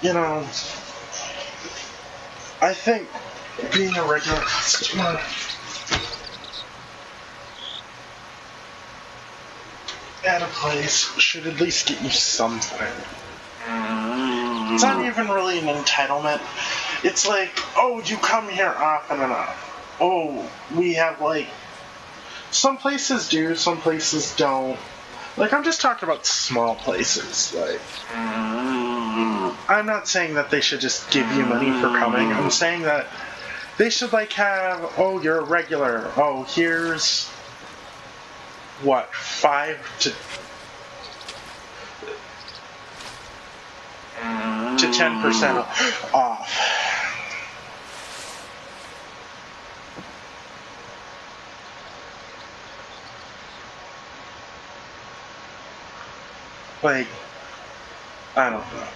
You know, I think being a regular customer at a place should at least get you something. It's not even really an entitlement. It's like, oh, you come here often enough. Oh, we have like, some places do, some places don't. Like, I'm just talking about small places. Like, I'm not saying that they should just give you money for coming. I'm saying that they should, like, have, oh, you're a regular. Oh, here's, what, 5 to 10% off. Like, I don't know.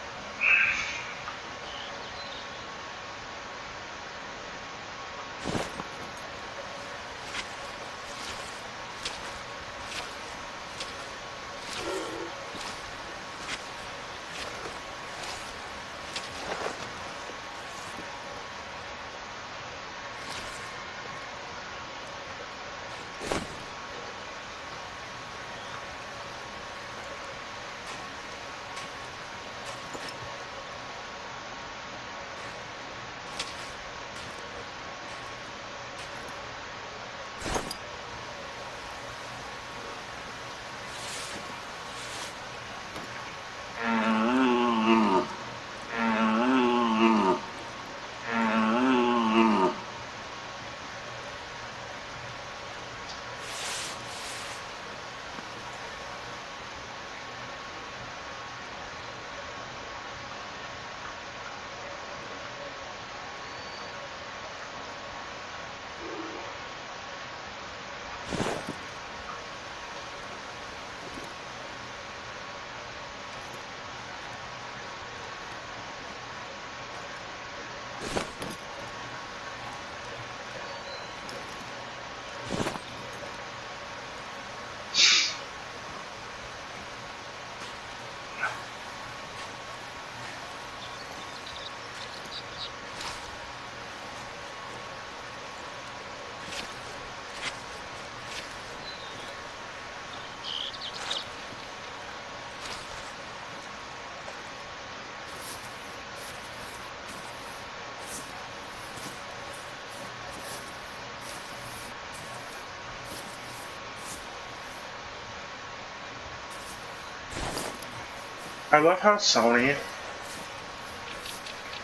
I love how Sony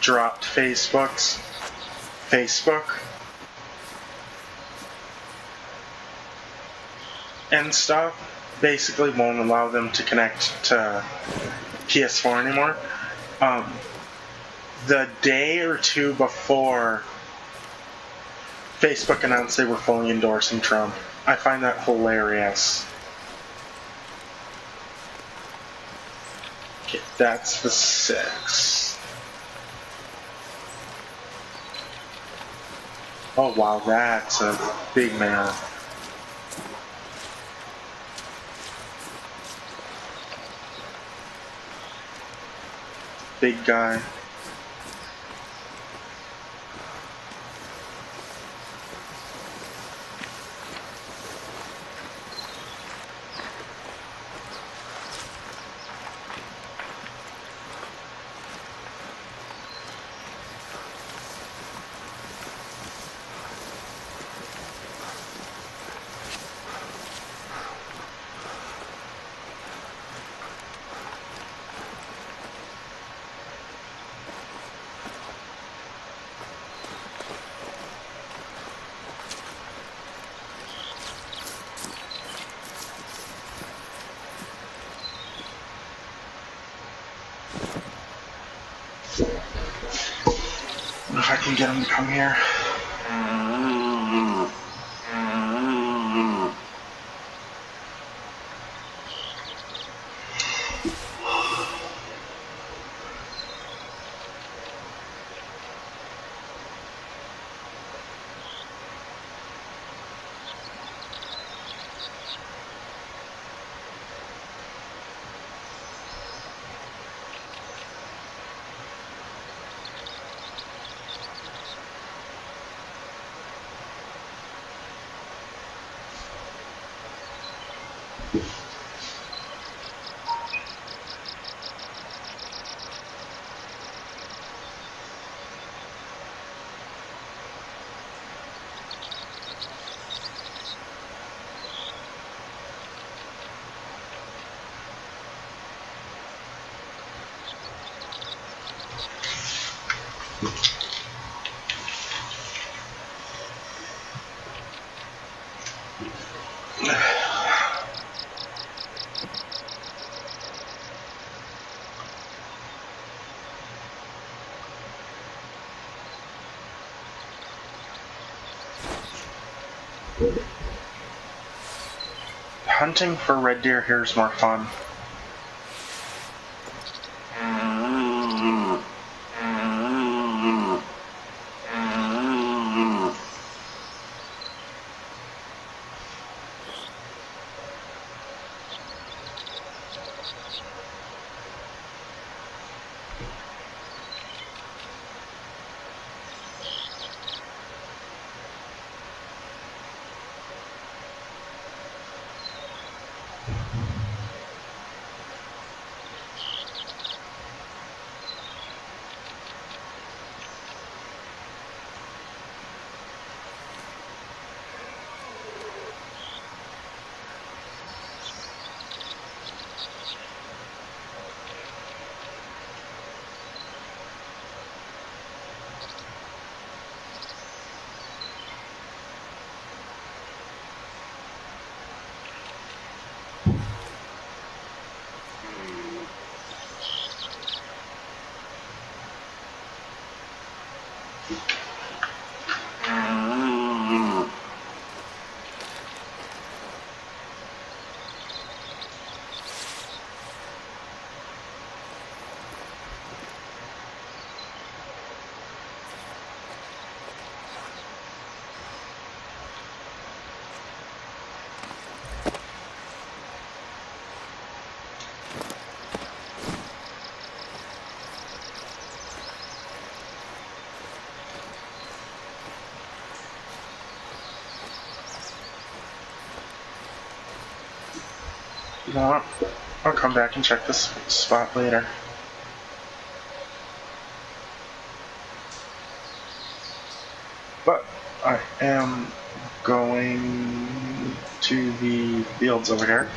dropped Facebook and stuff. Basically won't allow them to connect to PS4 anymore. The day or two before Facebook announced they were fully endorsing Trump. I find that hilarious. Okay, that's the 6. Oh wow, that's a big man. Big guy. can get him to come here. Hunting for red deer here is more fun. You know what? I'll come back and check this spot later. But I am going to the fields over here.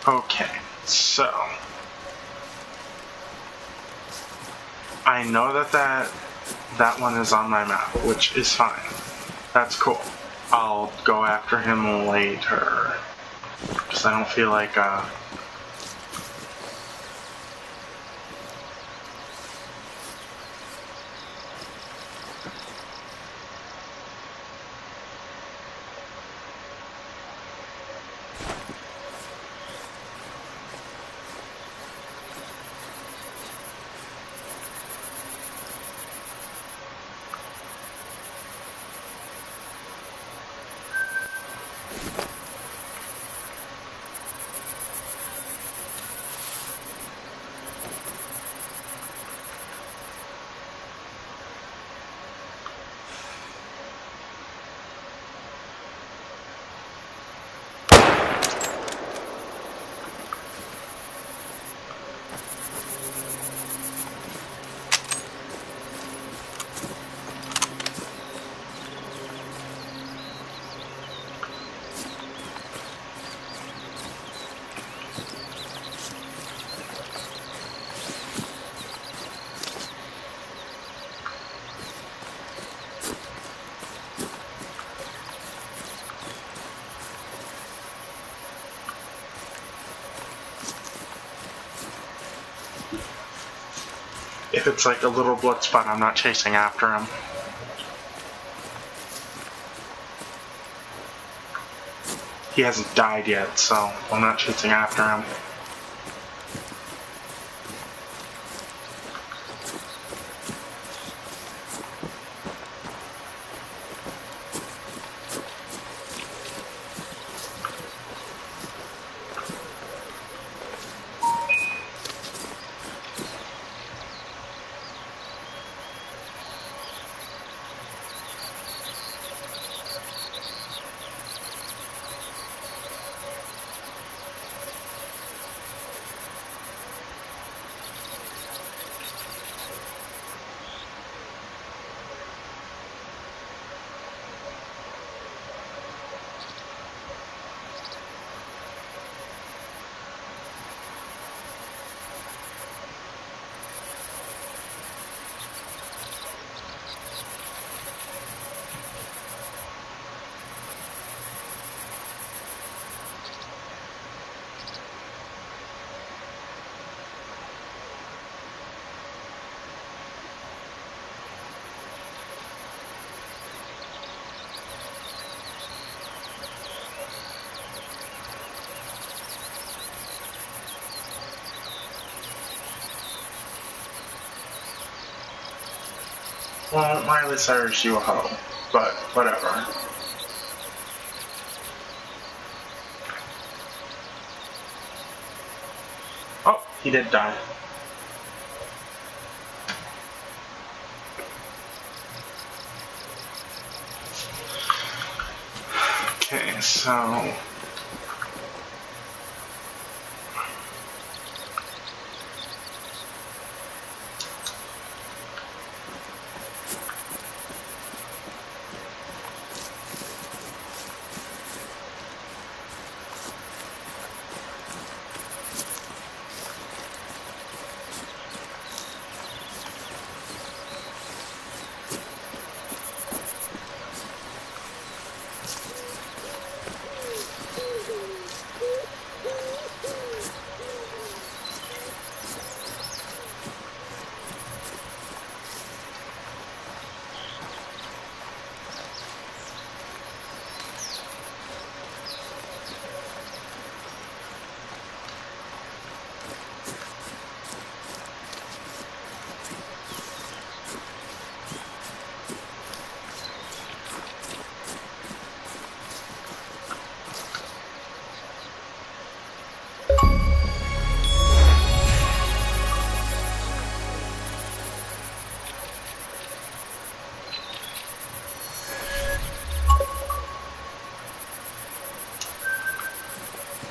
Okay, so I know that one is on my map, which is fine. That's cool. I'll go after him later, because I don't feel like if it's like a little blood spot, I'm not chasing after him. He hasn't died yet, so I'm not chasing after him. Well, Miley Cyrus, you a hoe, but whatever. Oh, he did die. Okay, so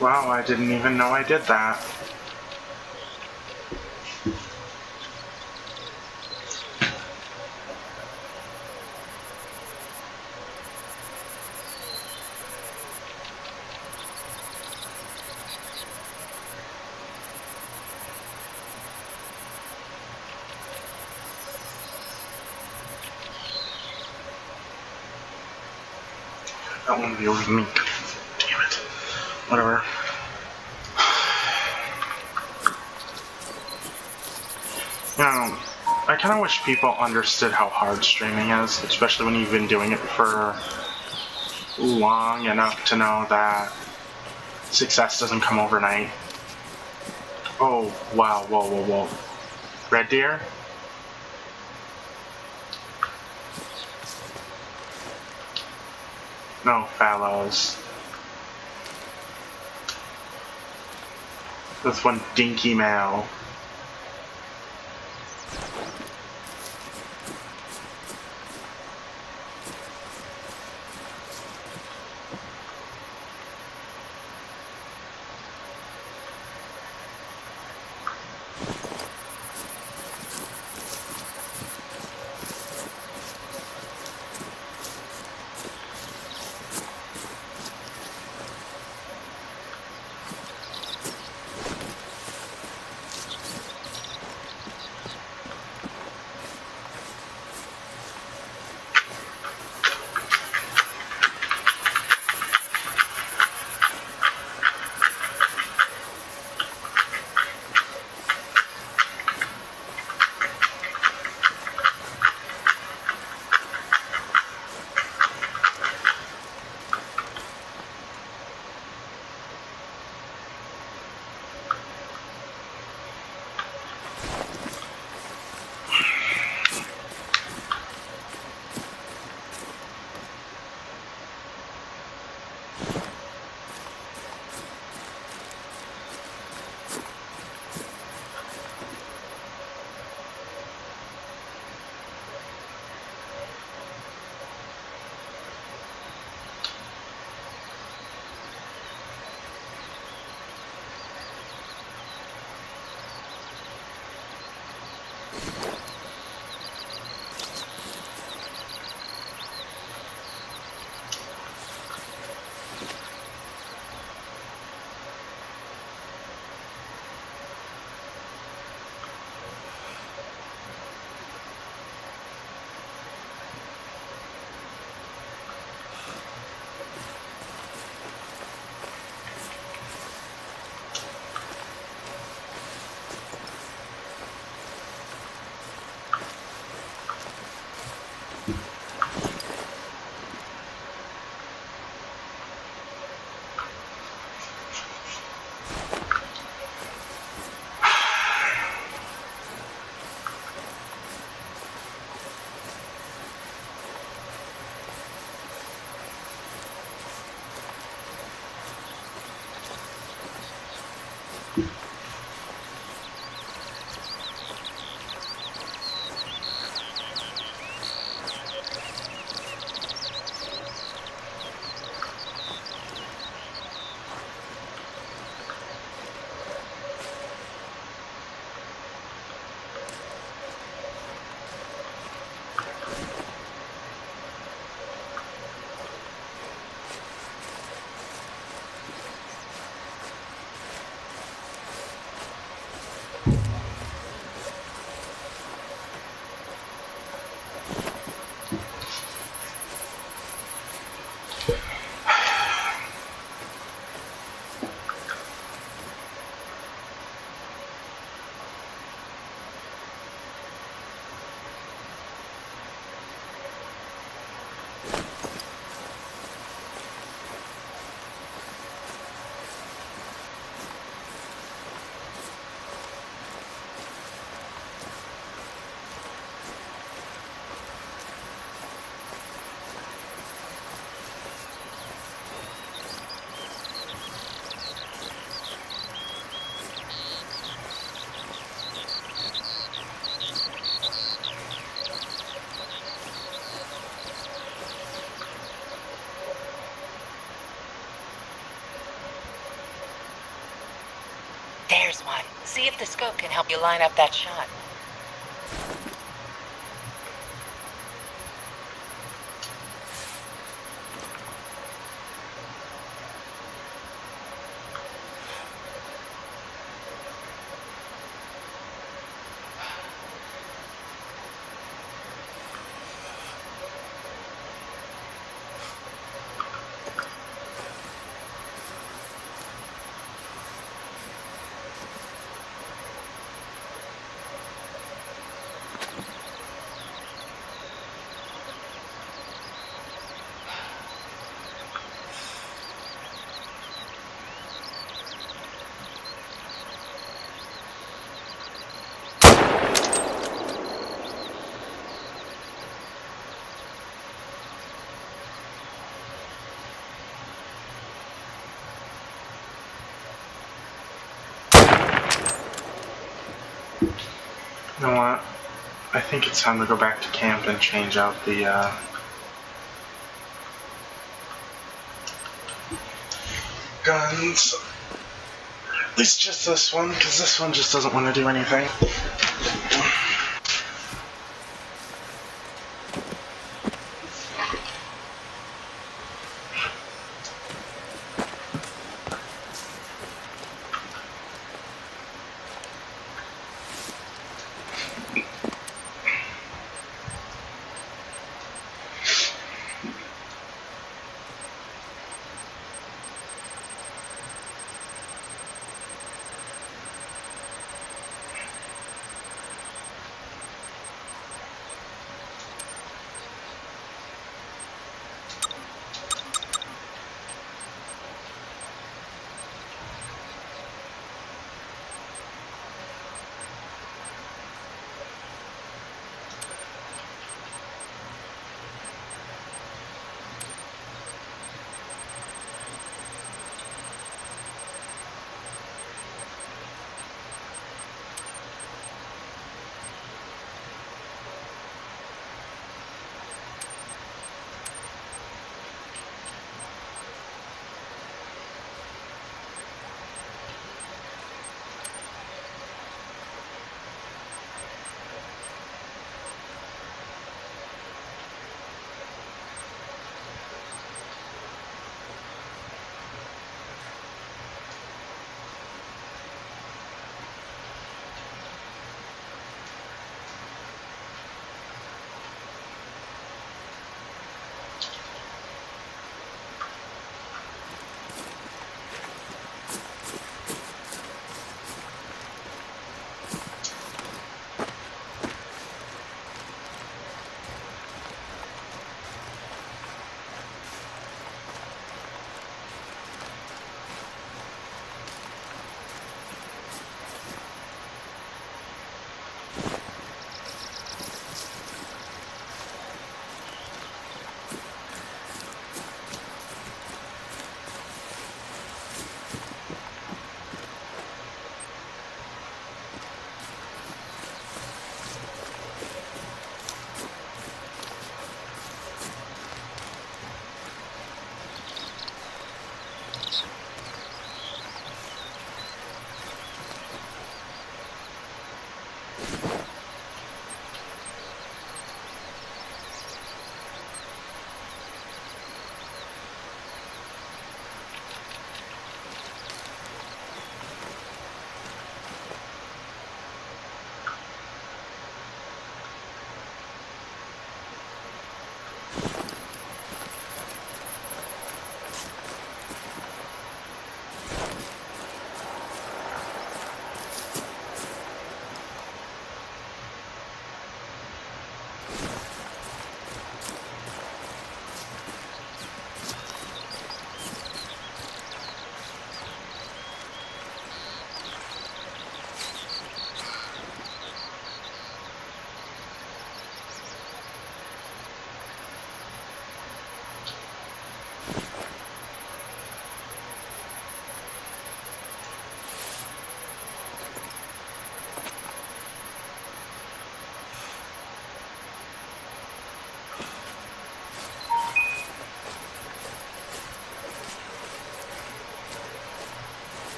wow, I didn't even know I did that. don't want to be over me. Damn it. Whatever. You know, I kind of wish people understood how hard streaming is, especially when you've been doing it for long enough to know that success doesn't come overnight. Oh, wow, whoa, whoa, whoa. Red deer? No, fallows. That's one dinky male. There's one. See if the scope can help you line up that shot. You know what? I think it's time to go back to camp and change out the guns. At least just this one, because this one just doesn't want to do anything.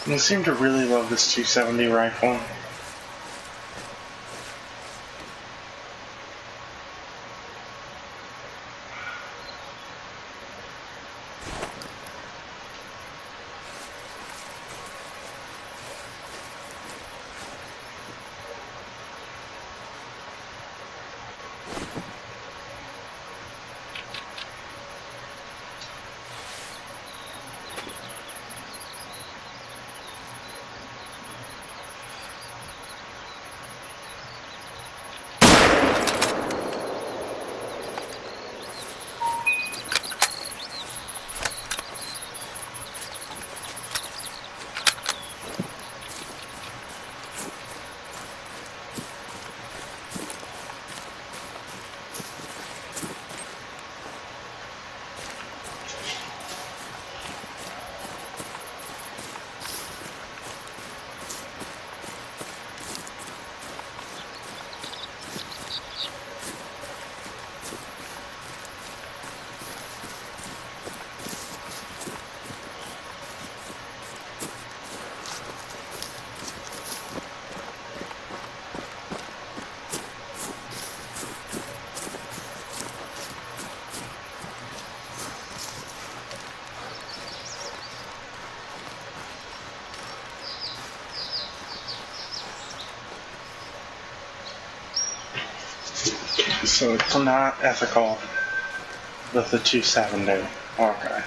I seem to really love this 270 rifle. So it's not ethical with the 270. Okay.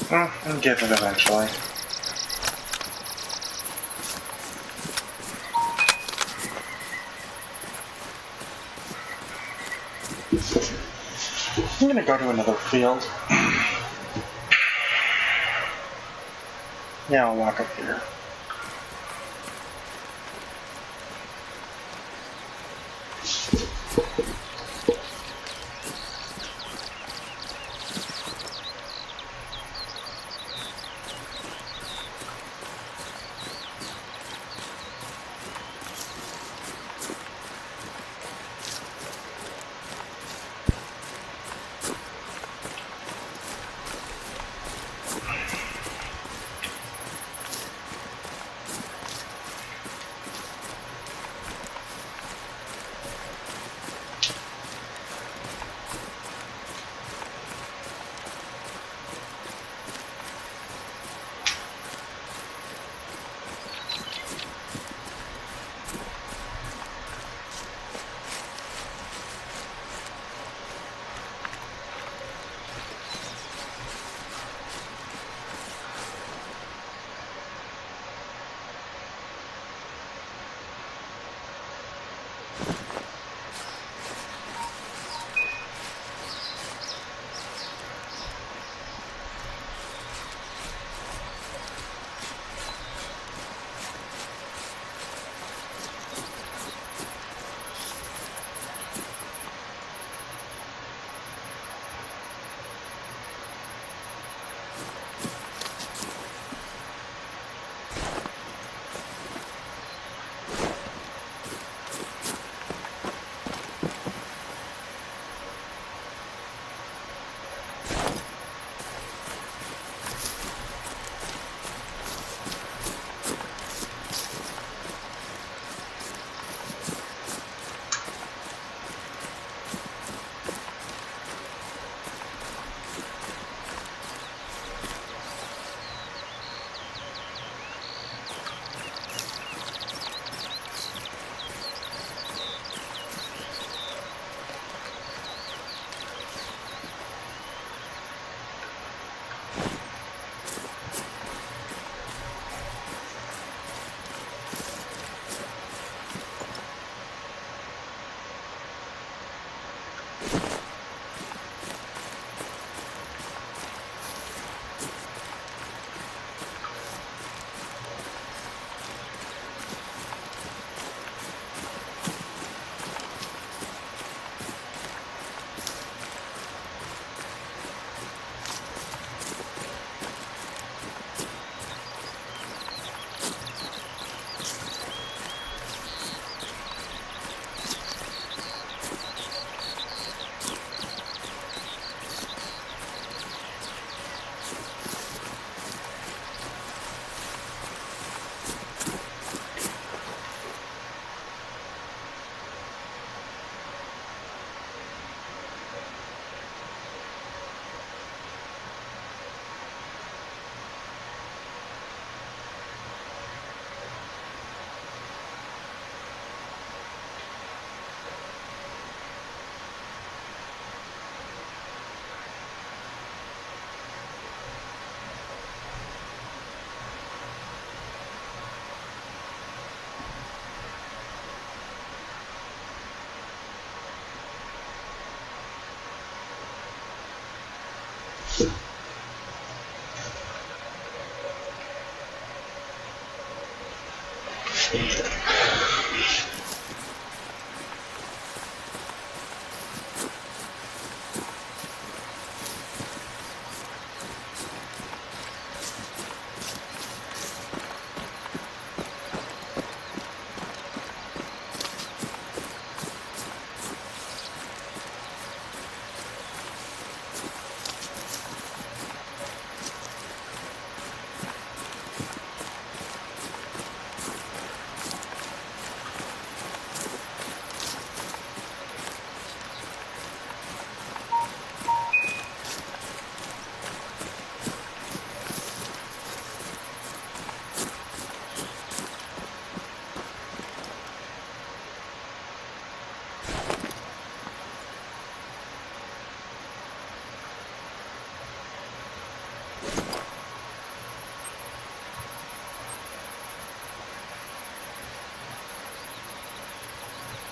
Well, I'll get it eventually. I'm gonna go to another field. Yeah, I'll walk up here.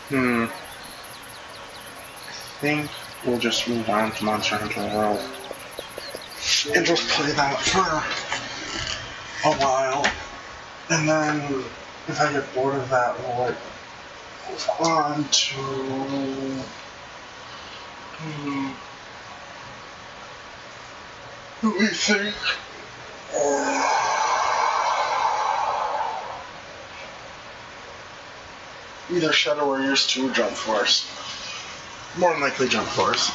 I think we'll just move on to Monster Hunter World and just play that for a while, and then if I get bored of that, we'll move on to let me think. Either Shadow Warriors 2 or Jump Force. More than likely Jump Force.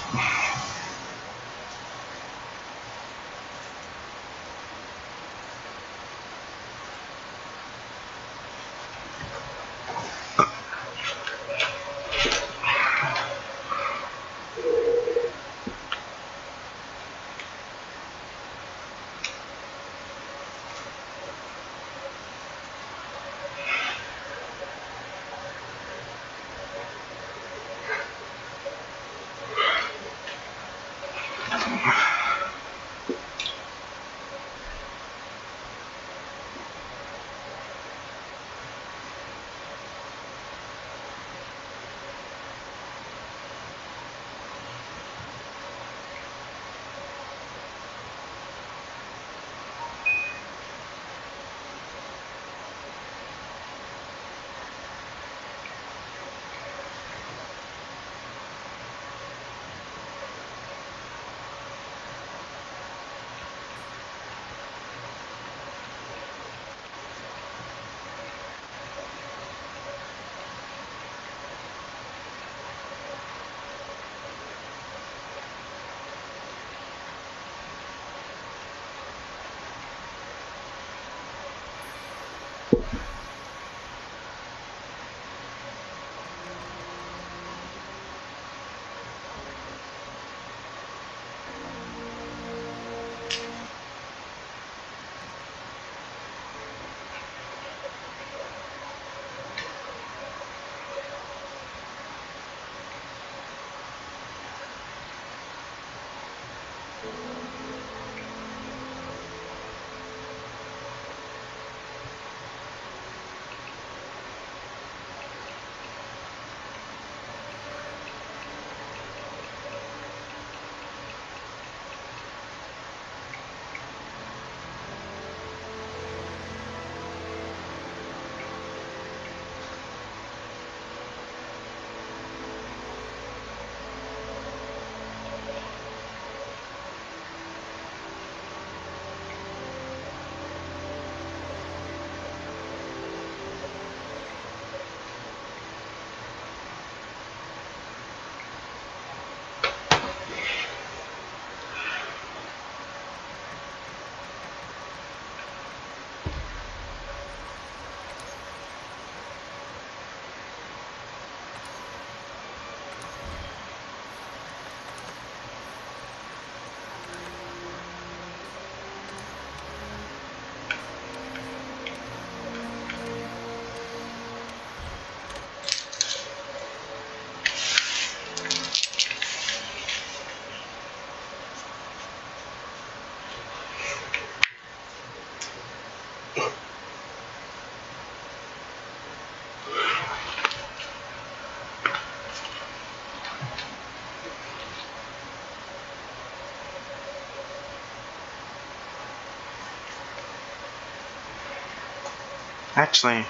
Actually,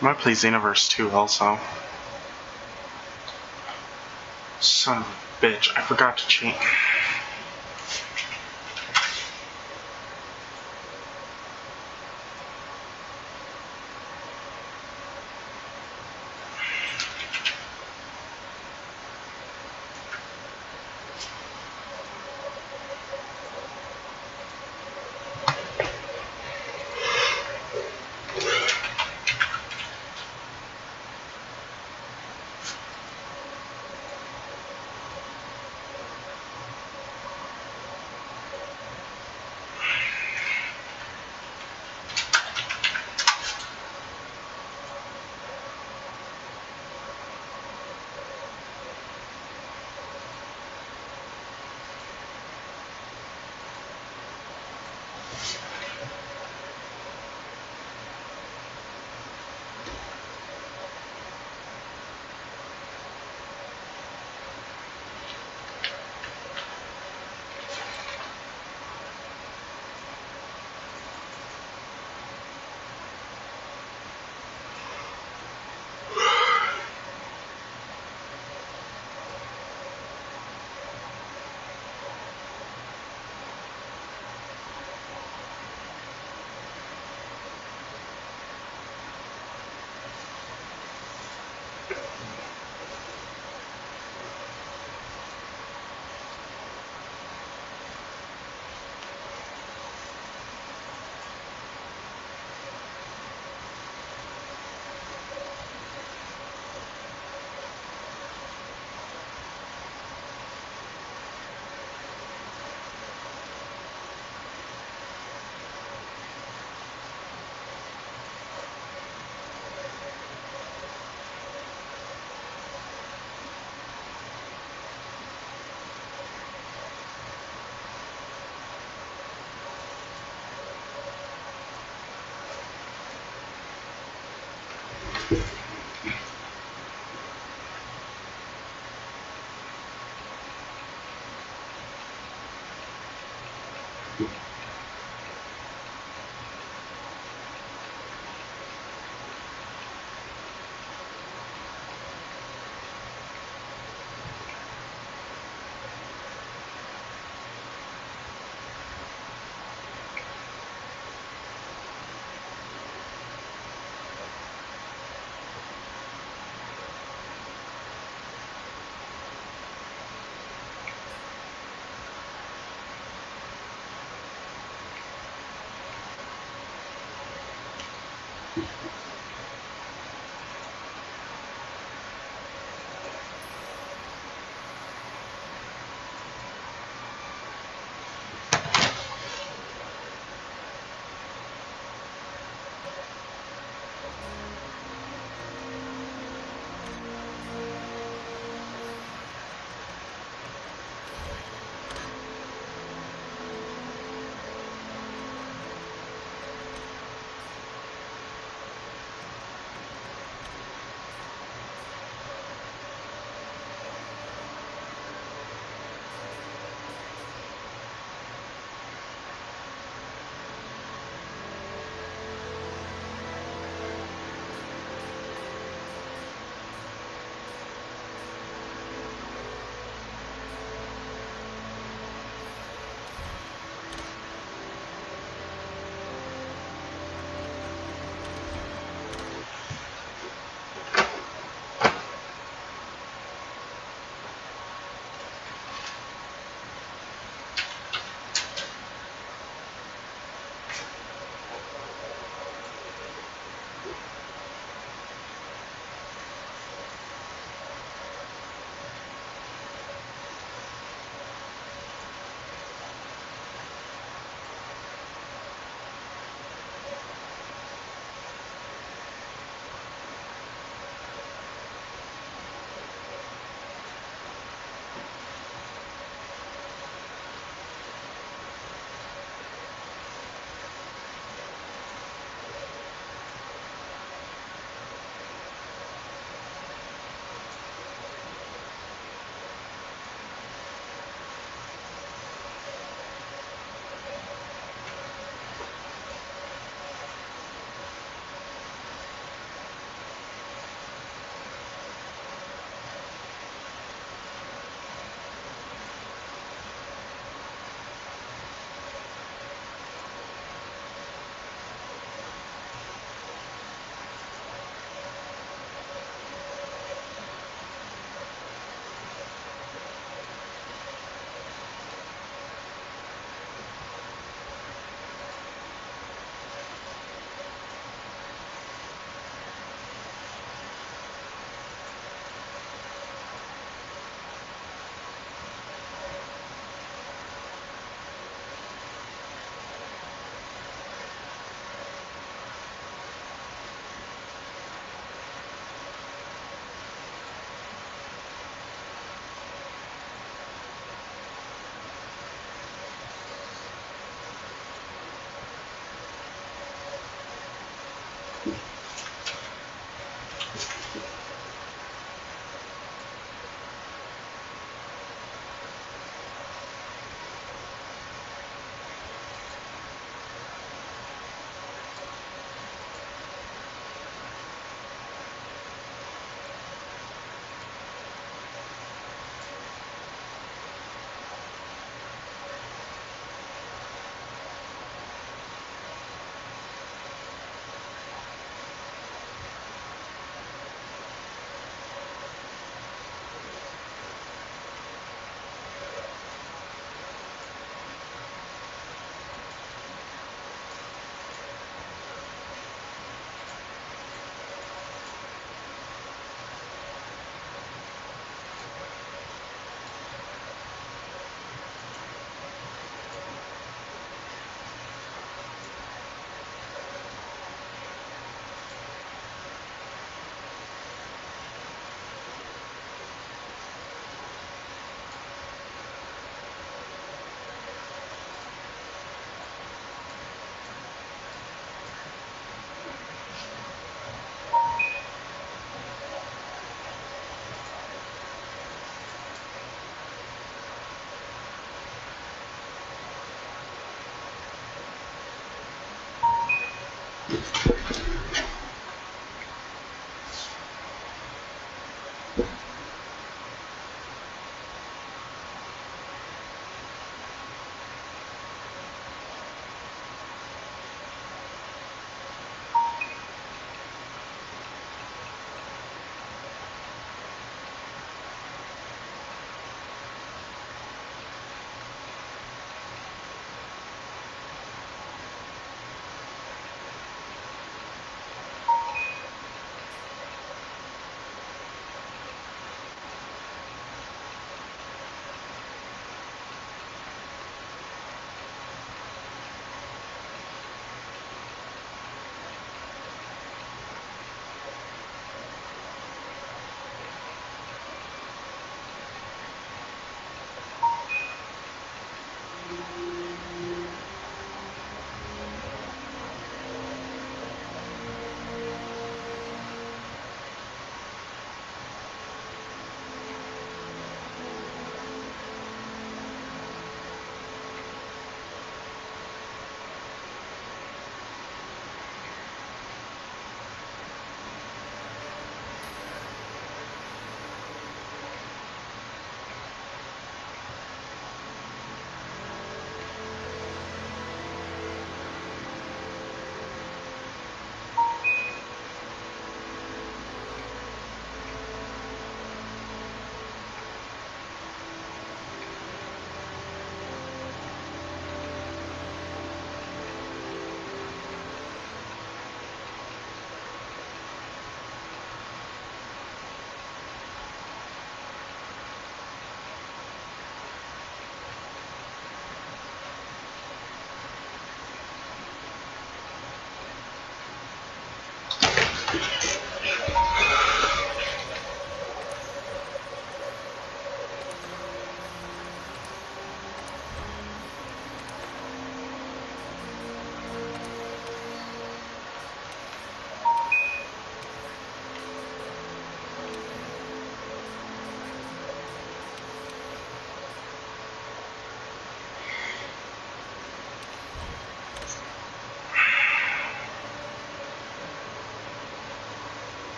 I might play Xenoverse 2 also. Son of a bitch, I forgot to change.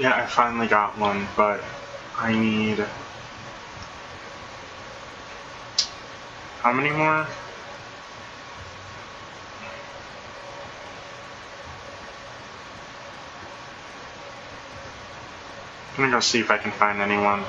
Yeah, I finally got one, but I need... How many more? I'm gonna go see if I can find anyone.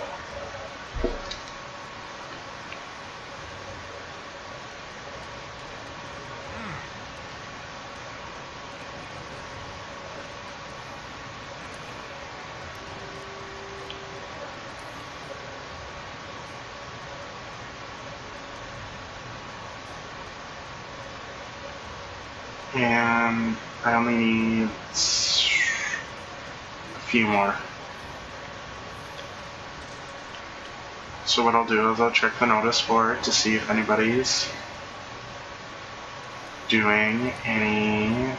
And I only need a few more. So what I'll do is I'll check the notice board to see if anybody's doing any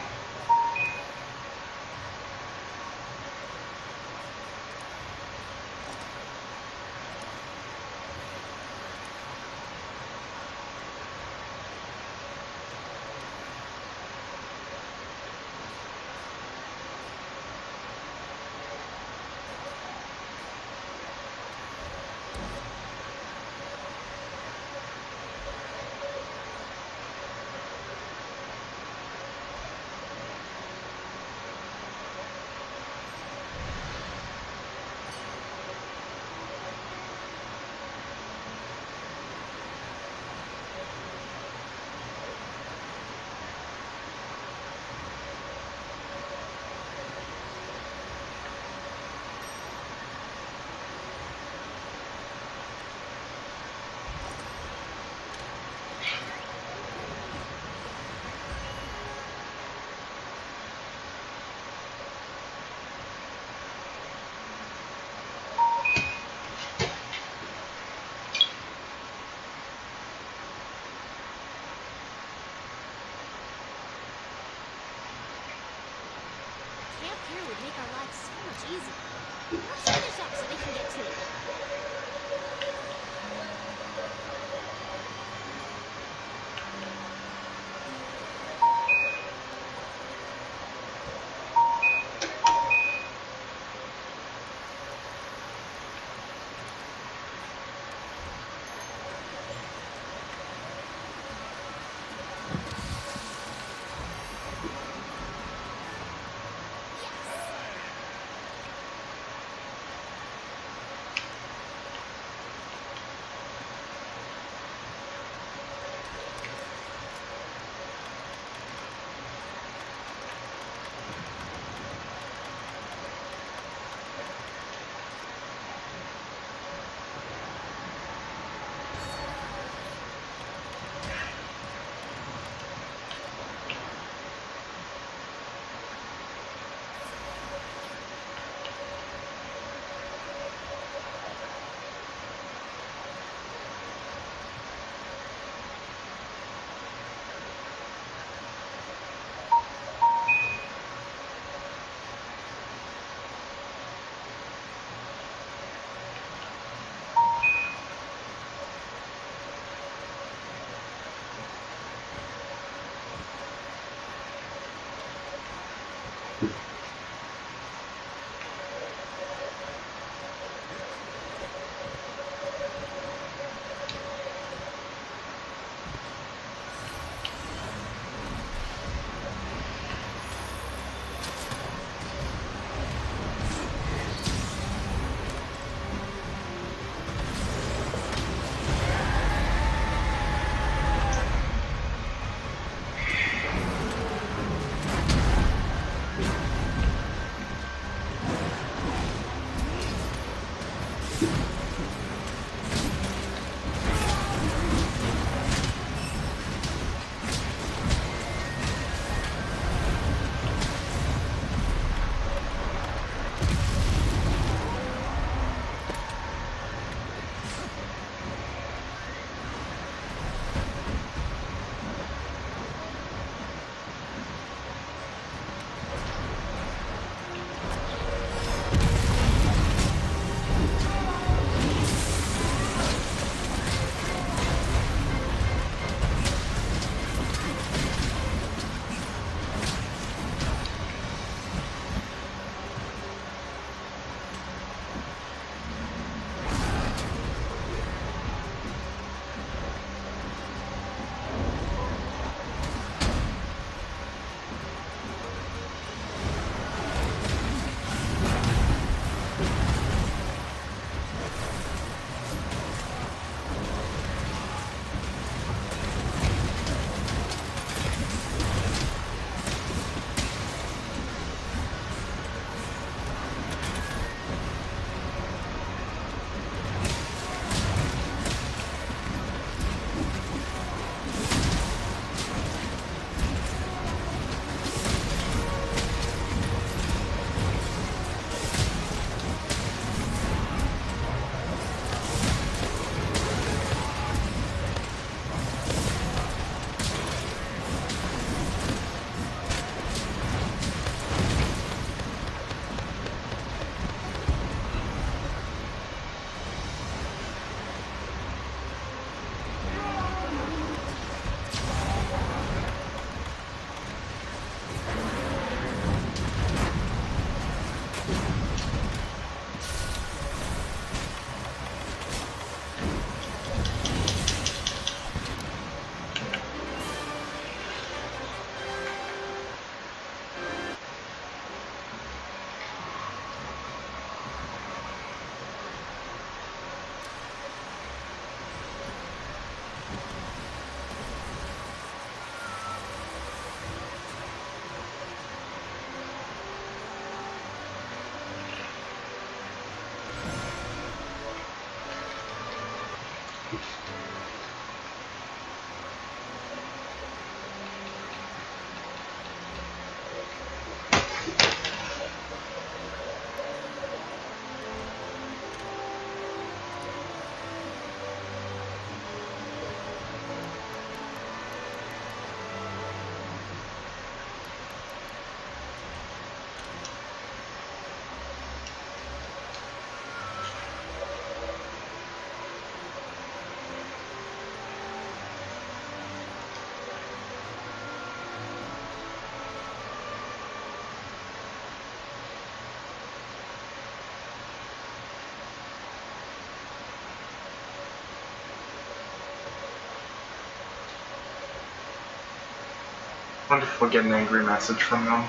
wonder if we'll get an angry message from them.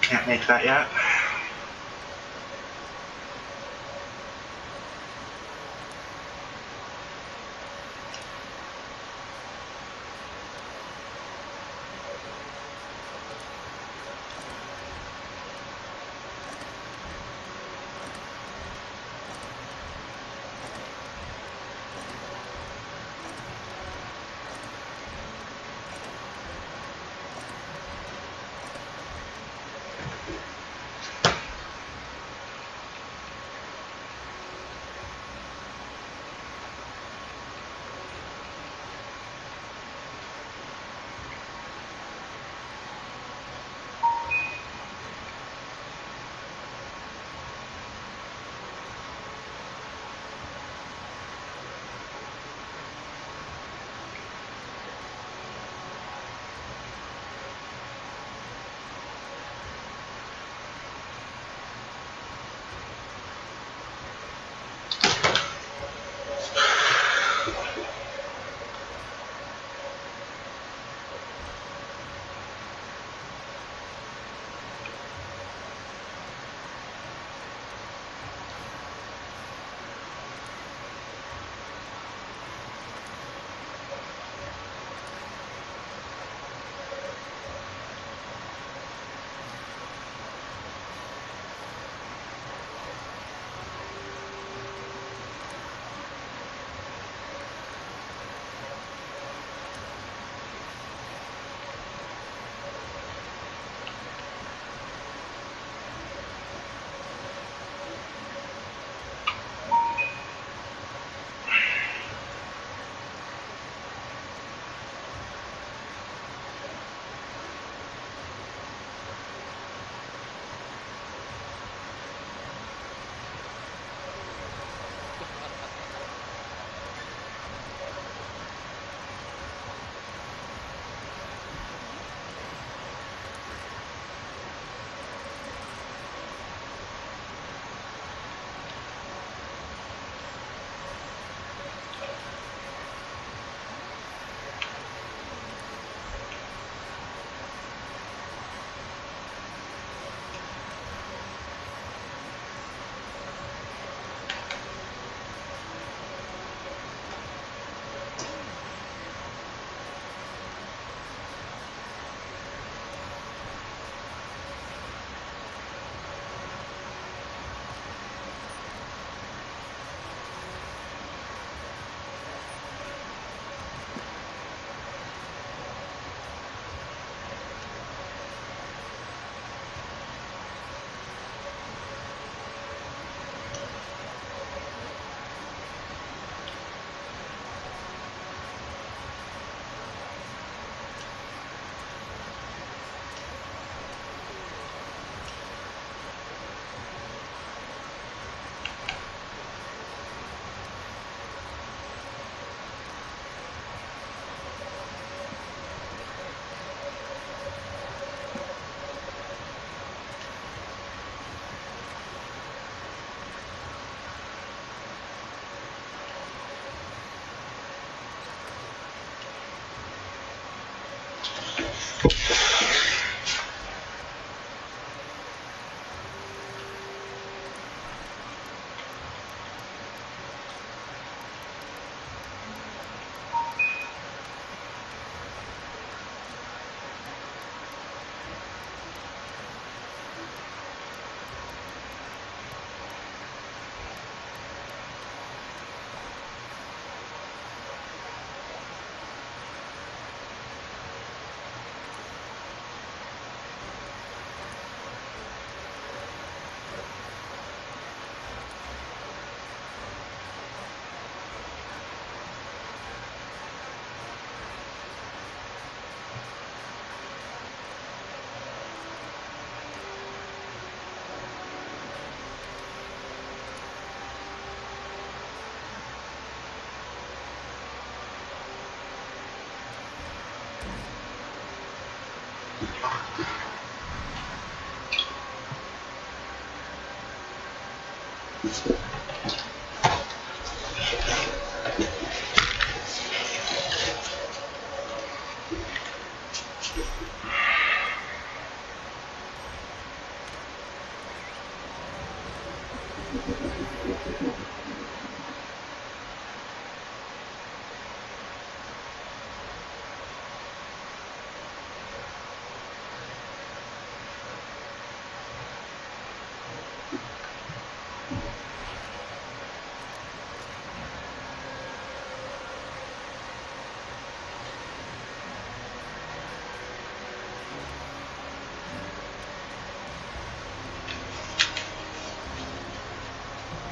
Can't make that yet.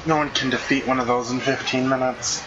No one can defeat one of those in 15 minutes.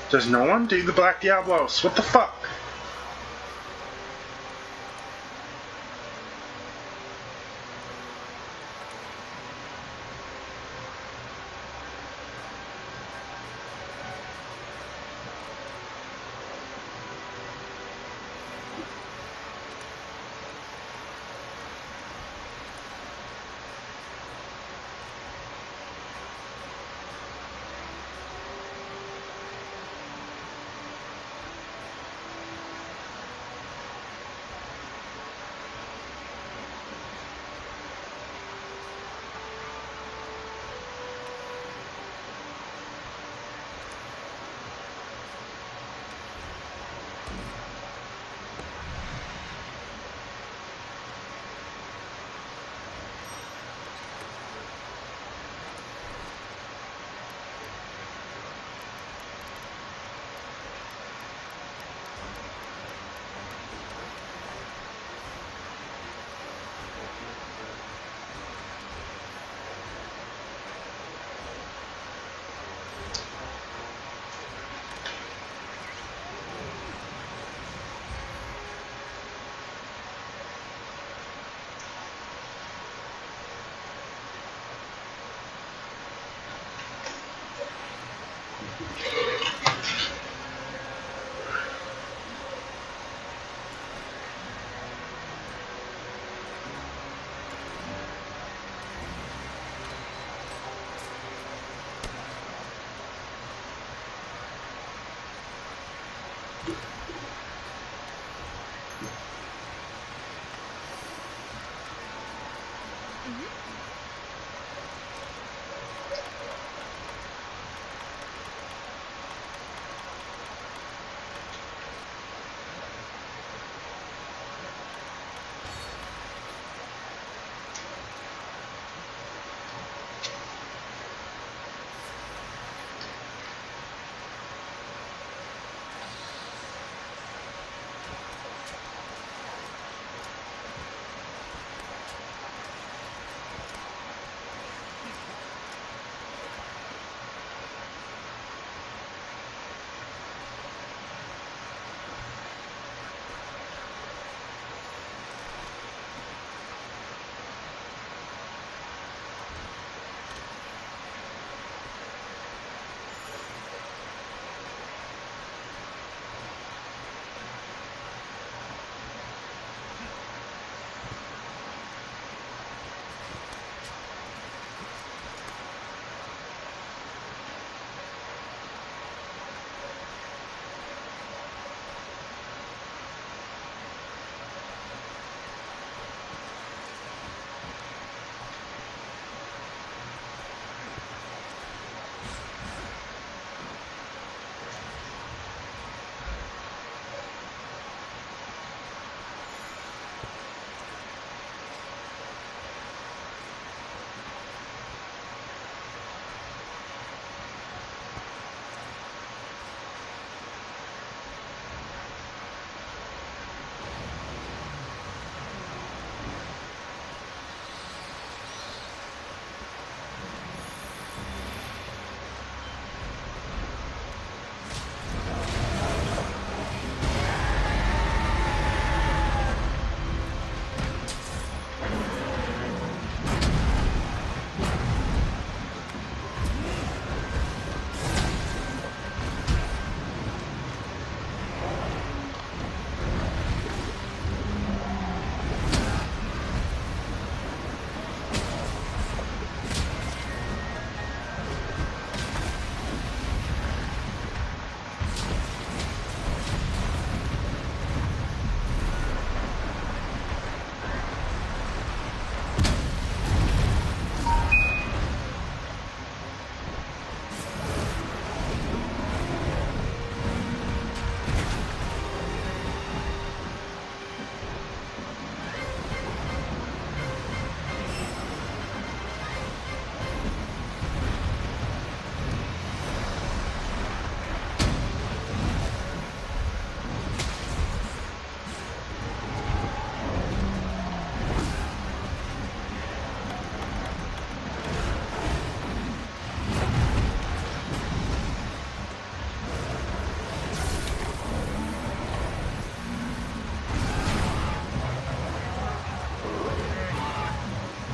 Does no one do the Black Diablos? What the fuck?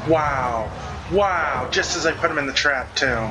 Wow. Wow. Just as I put him in the trap, too.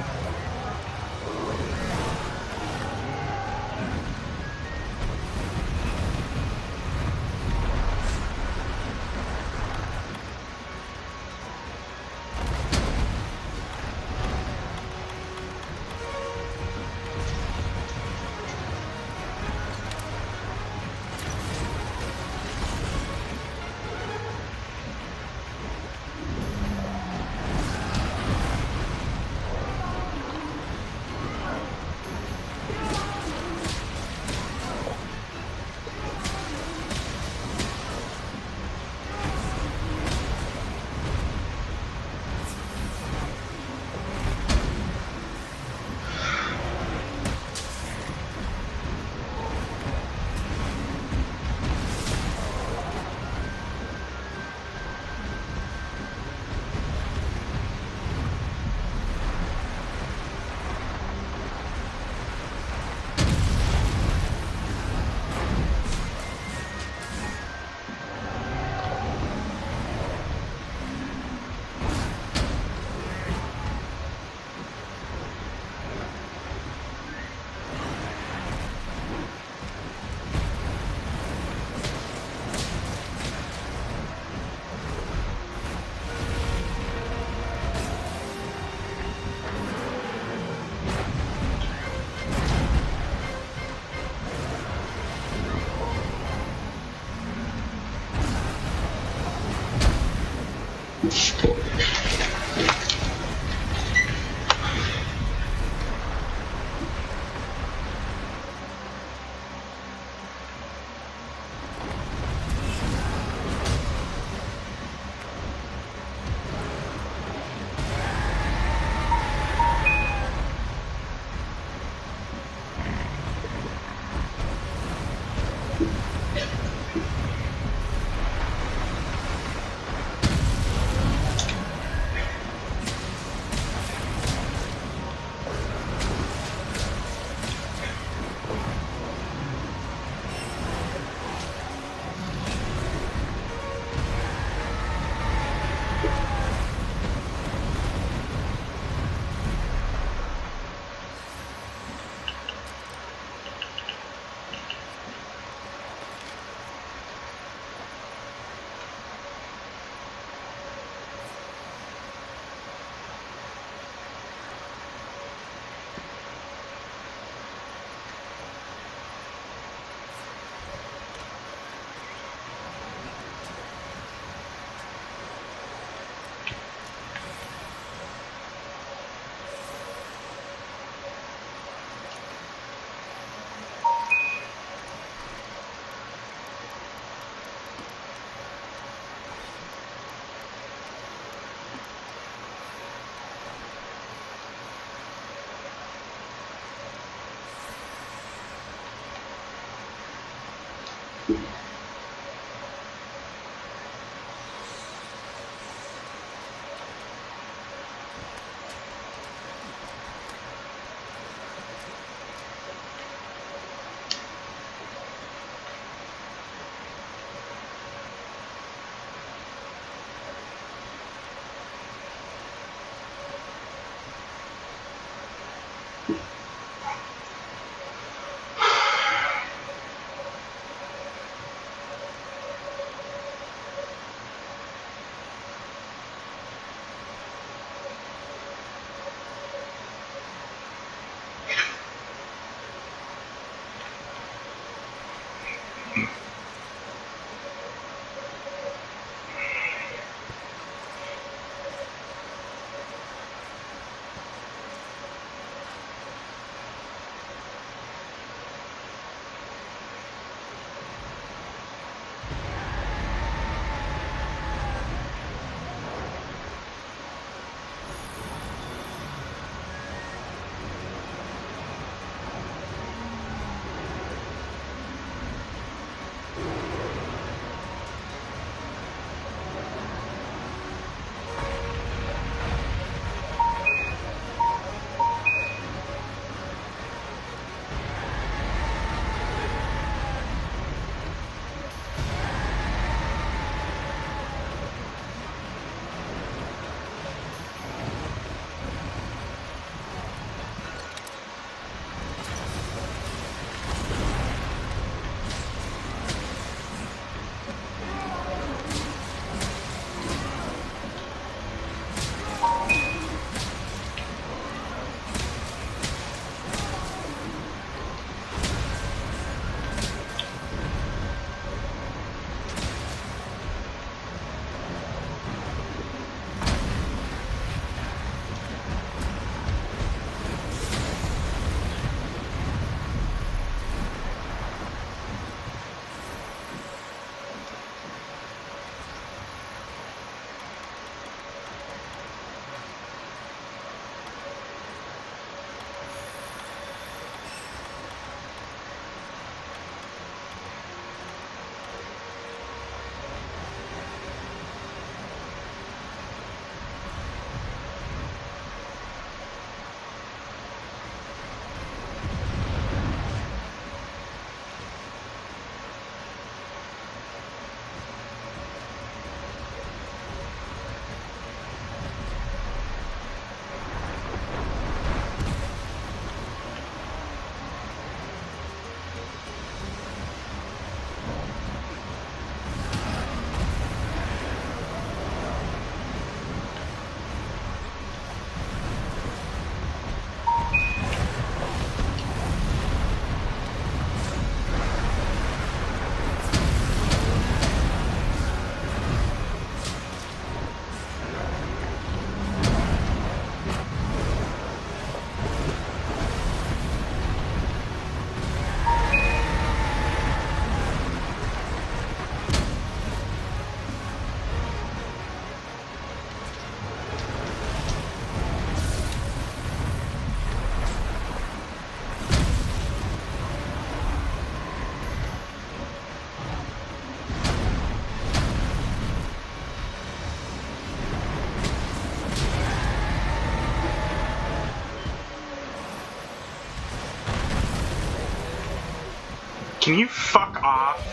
Can you fuck off?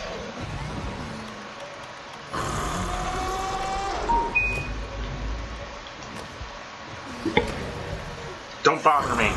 Don't bother me.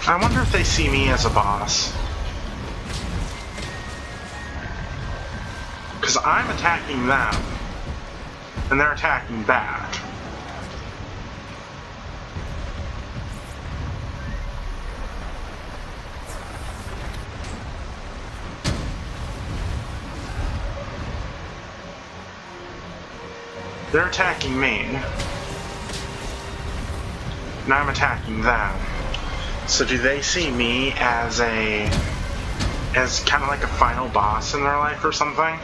I wonder if they see me as a boss. Because I'm attacking them, and they're attacking back. They're attacking me, and I'm attacking them. So do they see me as kind of like a final boss in their life or something?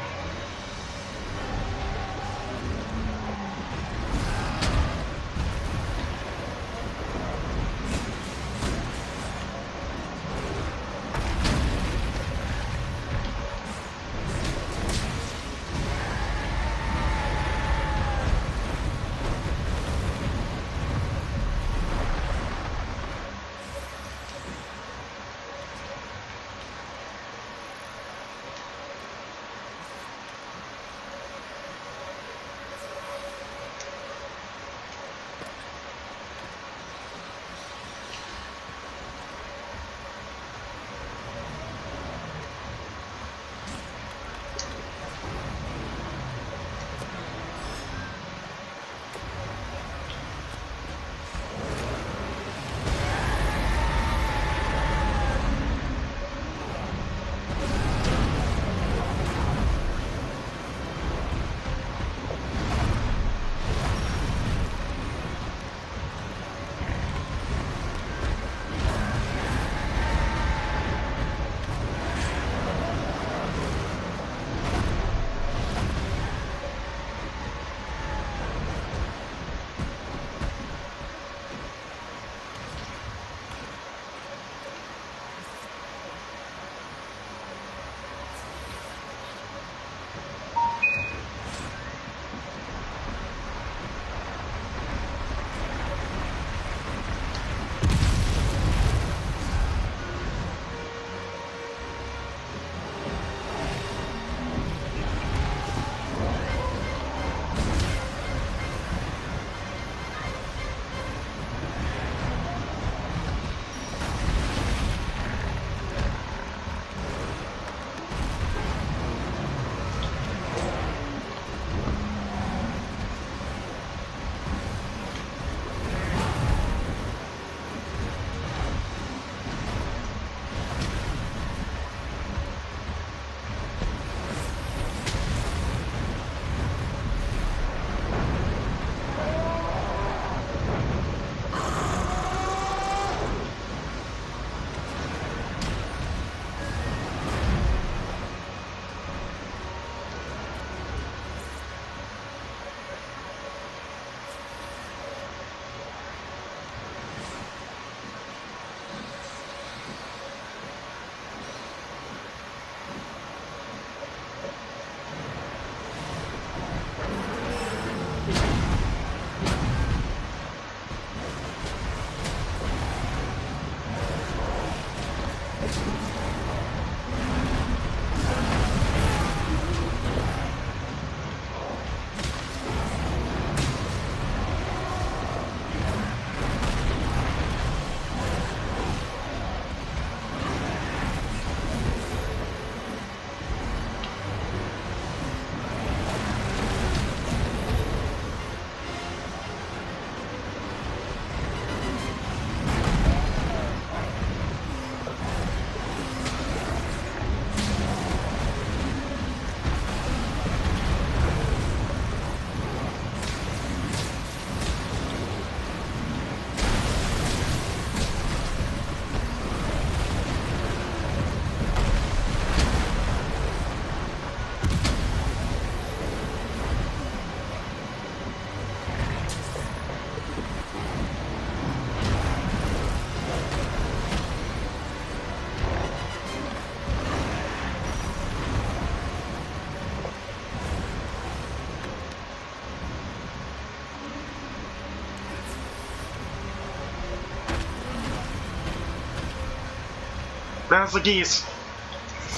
Razzle Geese,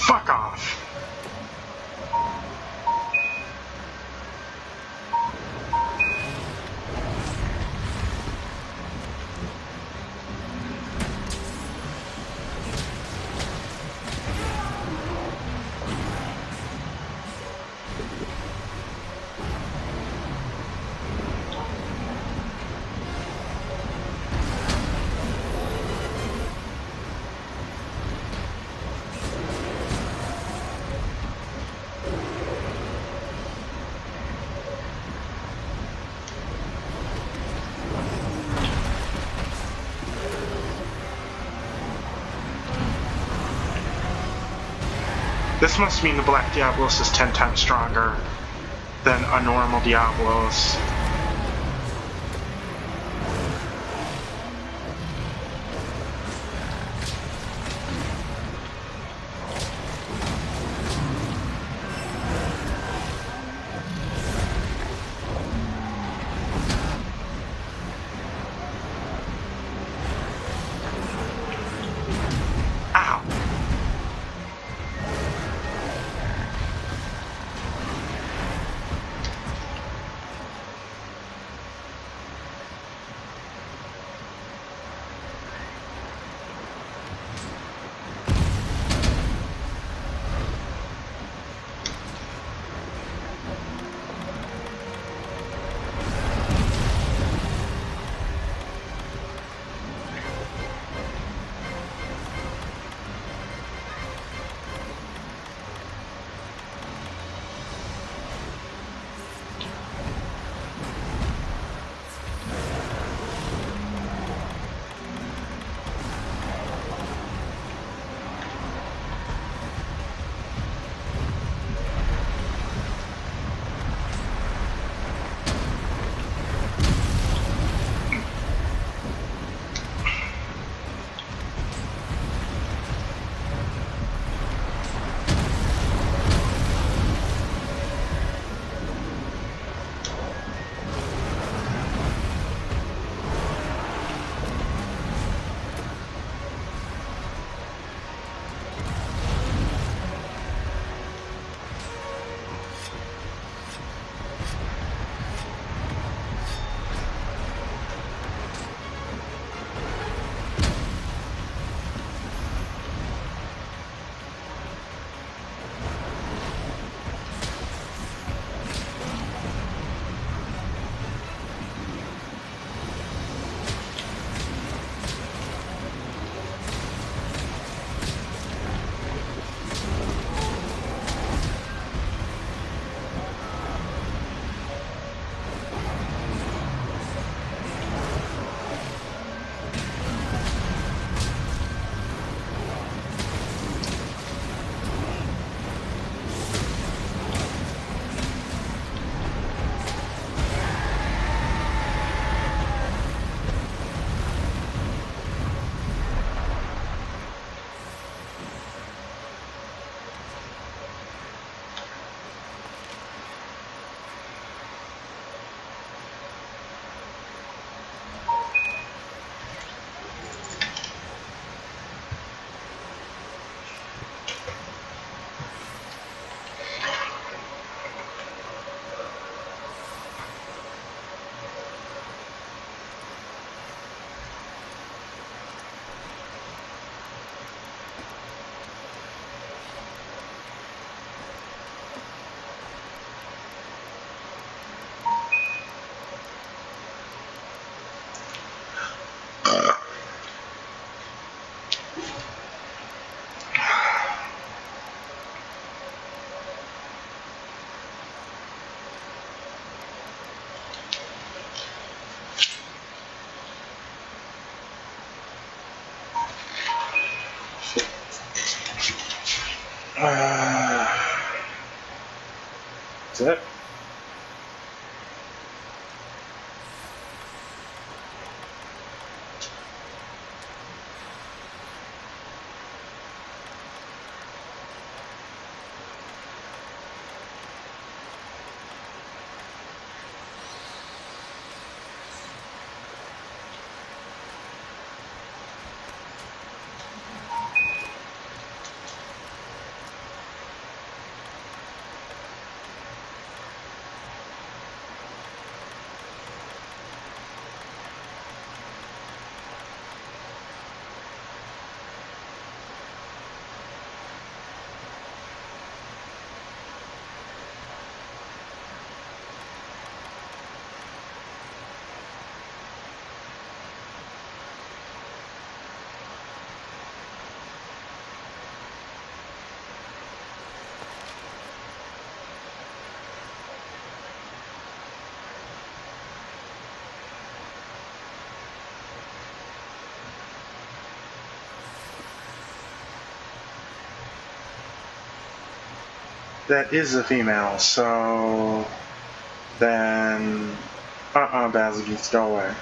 fuck off. This must mean the Black Diablos is 10 times stronger than a normal Diablos. That's it. That is a female, so then Basil Geese, go away.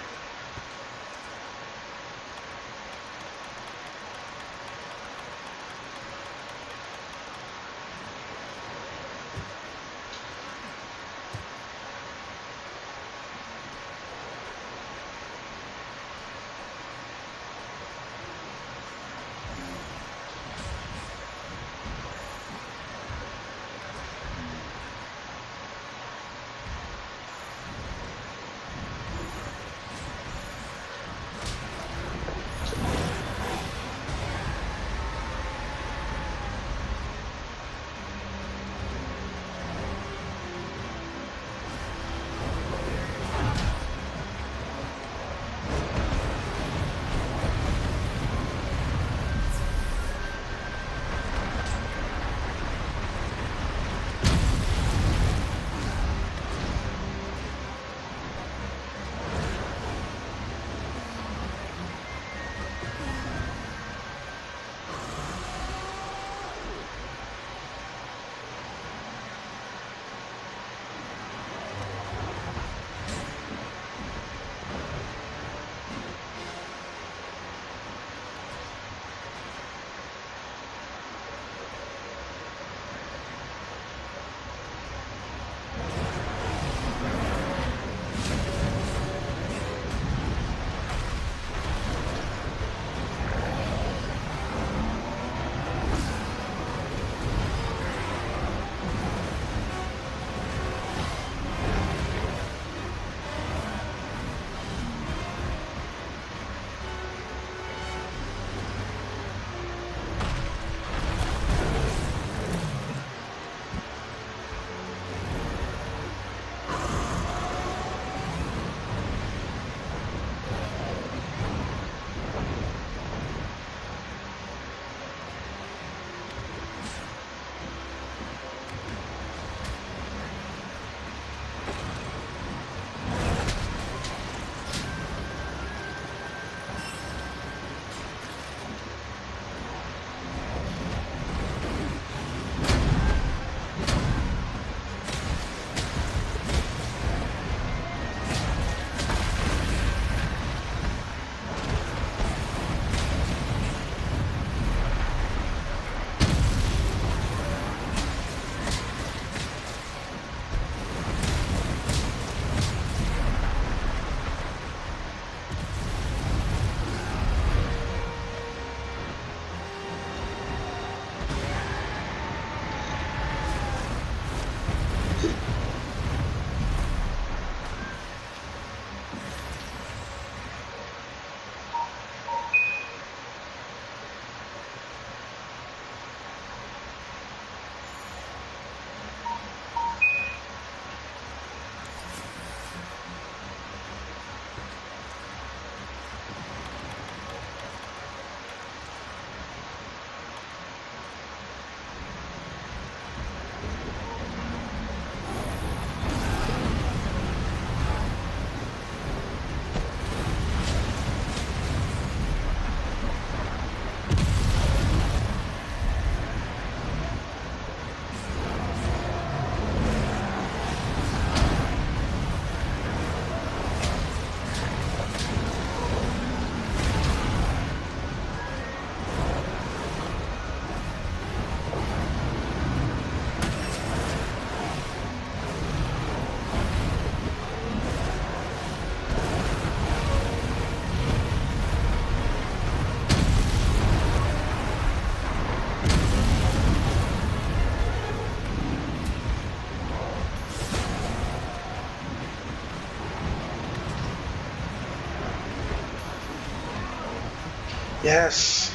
Yes.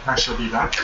I shall be back.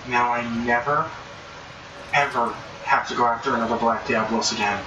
Now I never, ever have to go after another Black Diablos again.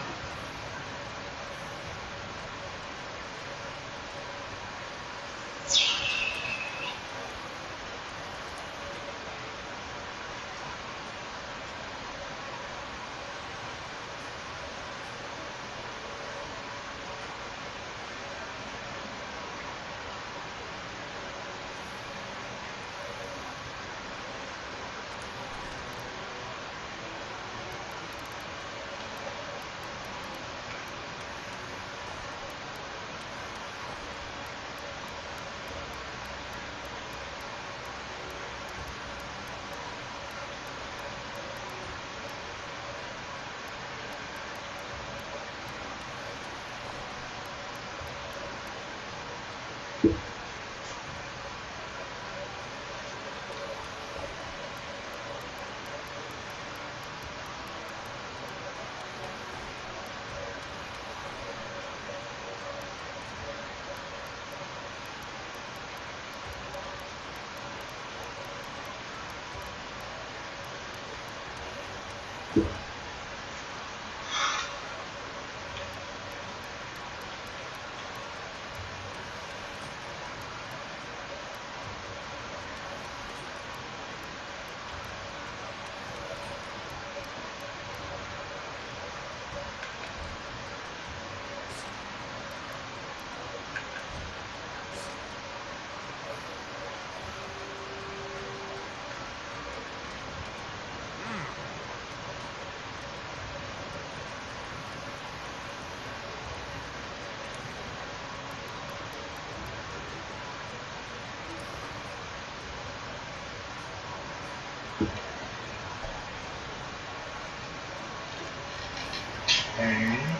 Okay.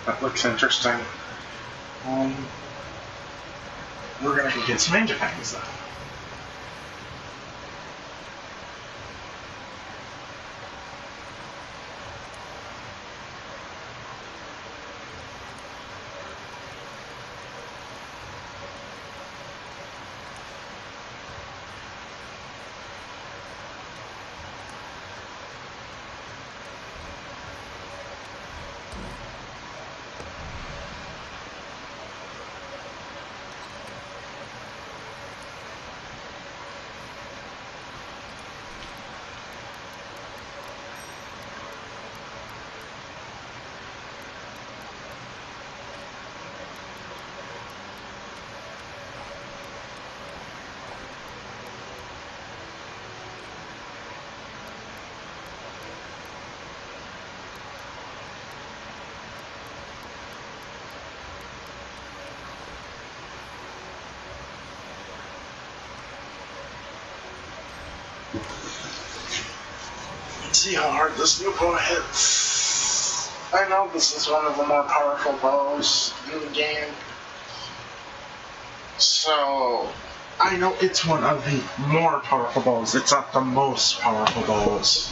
That looks interesting. We're gonna go get some ninja fangs though. Let's see how hard this new bow hits. I know this is one of the more powerful bows in the game. So, I know it's one of the more powerful bows. It's not the most powerful bows.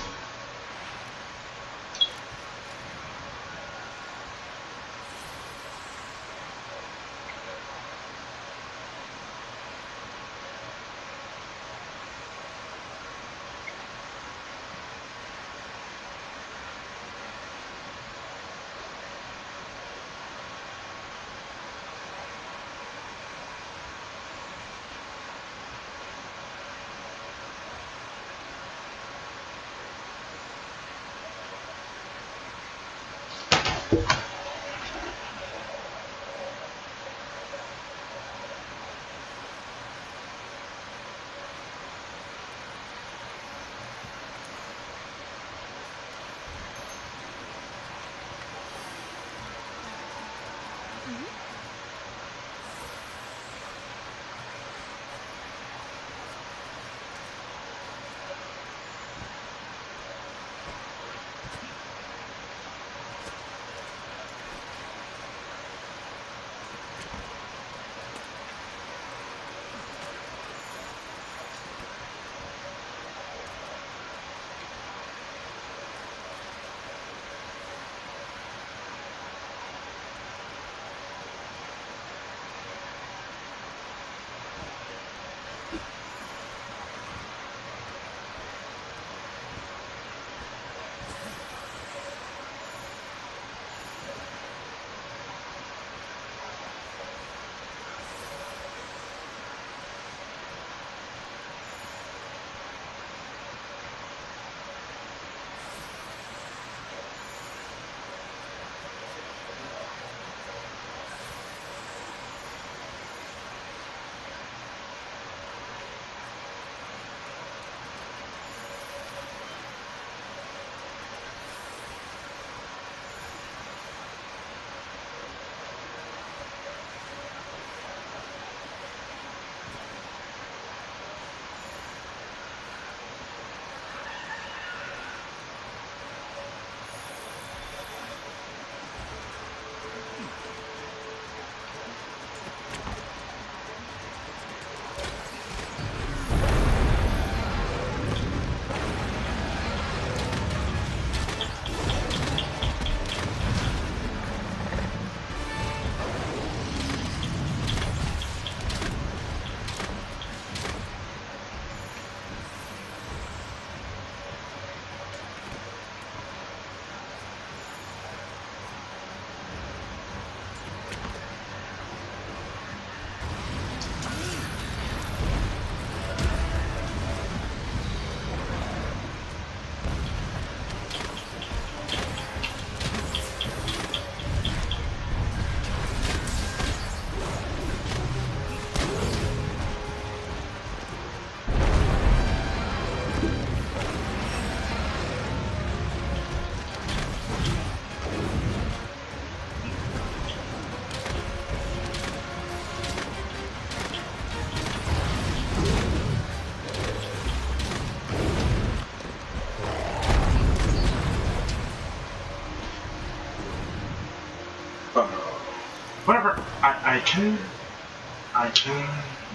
Whatever.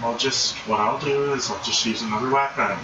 Well, just what I'll do is I'll just use another weapon.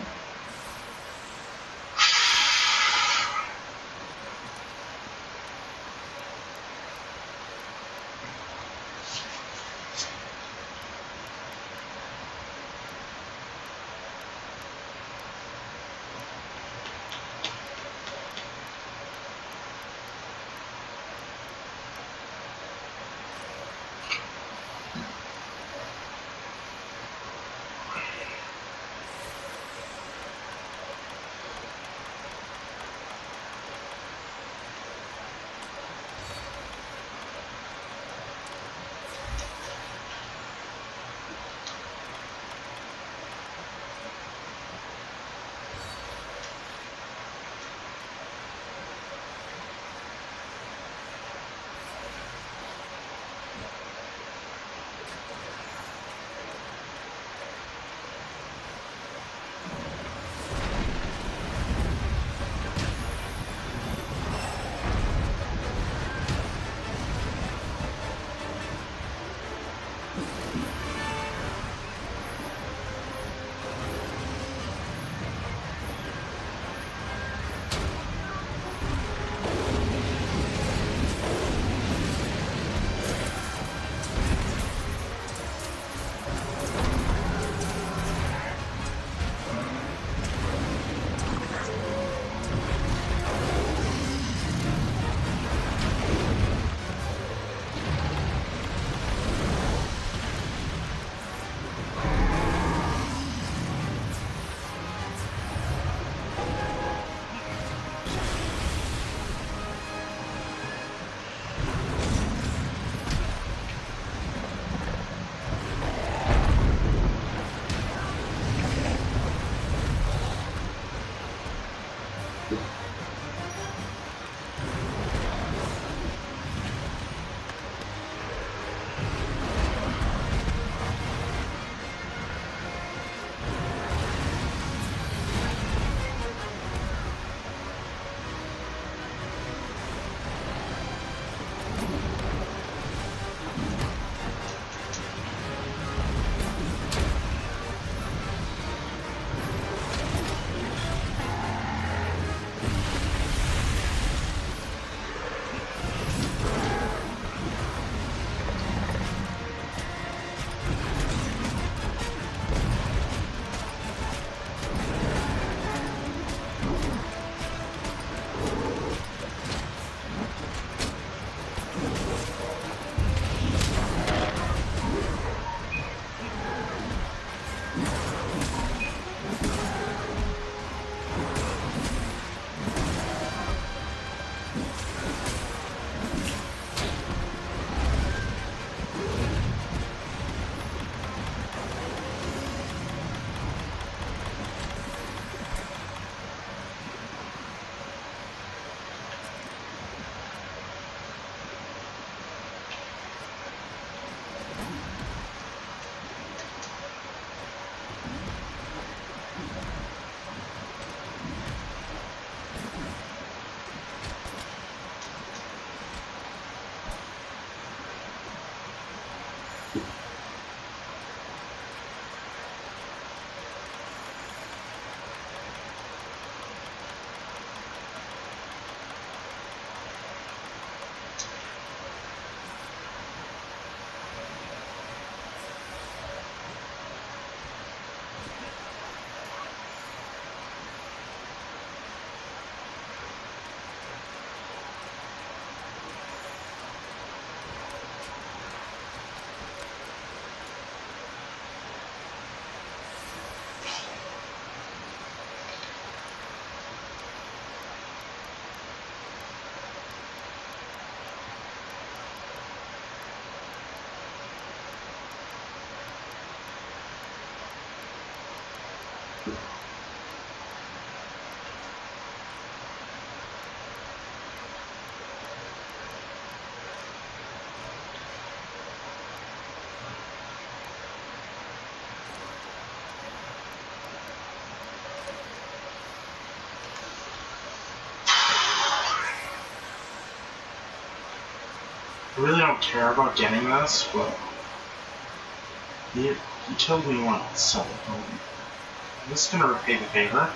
really don't care about getting this, but he told me once, so I'm just gonna repay the favor.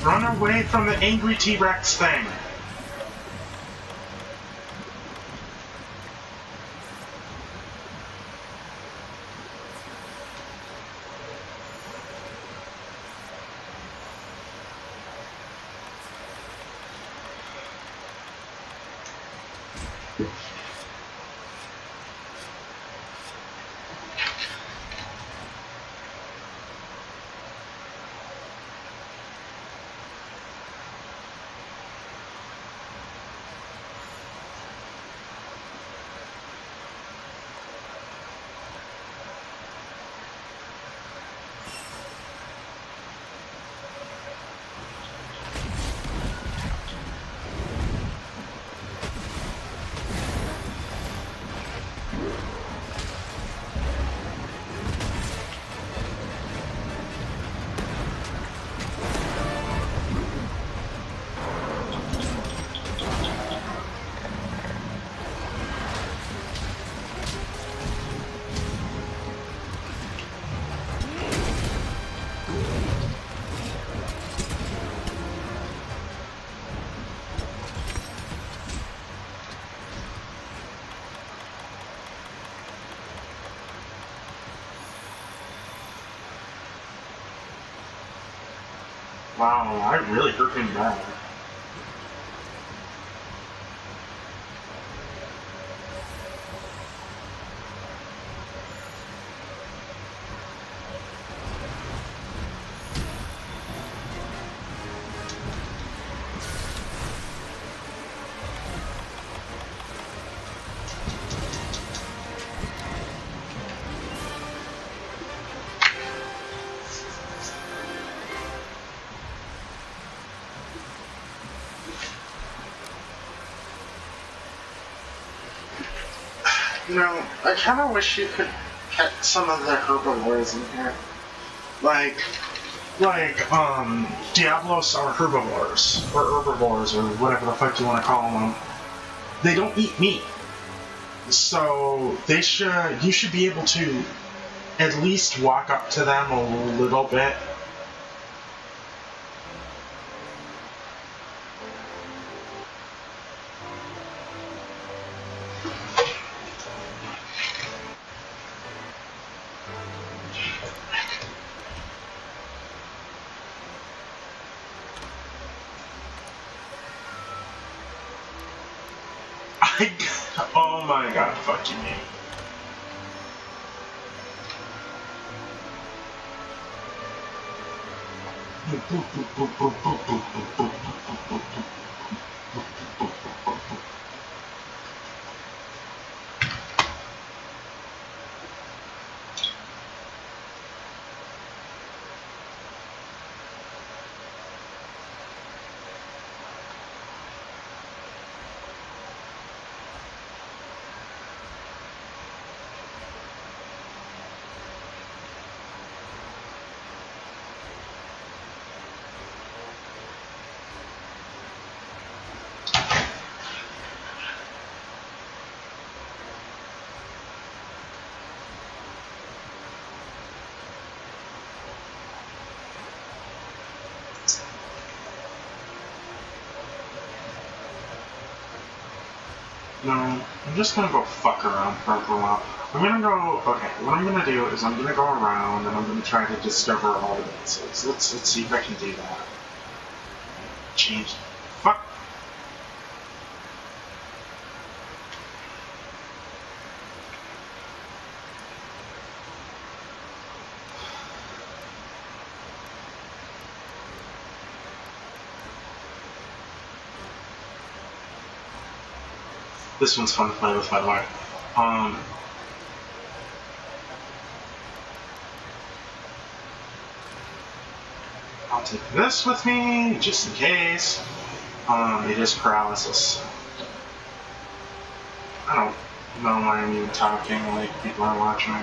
Run away from the angry T-Rex thing! Wow, I really hurt him bad. You know, I kind of wish you could some of the herbivores in here. Like Diablos are herbivores, or herbivores, or whatever the fuck you want to call them. They don't eat meat. So you should be able to at least walk up to them a little bit. Oh my god, fucking me. No, I'm just gonna go fuck around for a while. What I'm gonna do is I'm gonna go around and I'm gonna try to discover all the bases. Let's see if I can do that. Change. Fuck. This one's fun to play with, by the way. I'll take this with me, just in case. It is paralysis. I don't know why I'm even talking, like people are watching.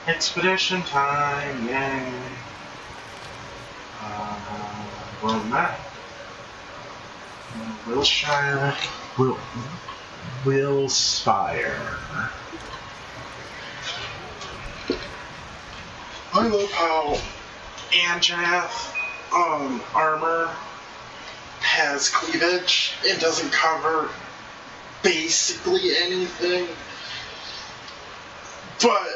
Expedition time, yay! World map. Wilshire. Willspire. I love how Anjanath armor has cleavage and doesn't cover basically anything, but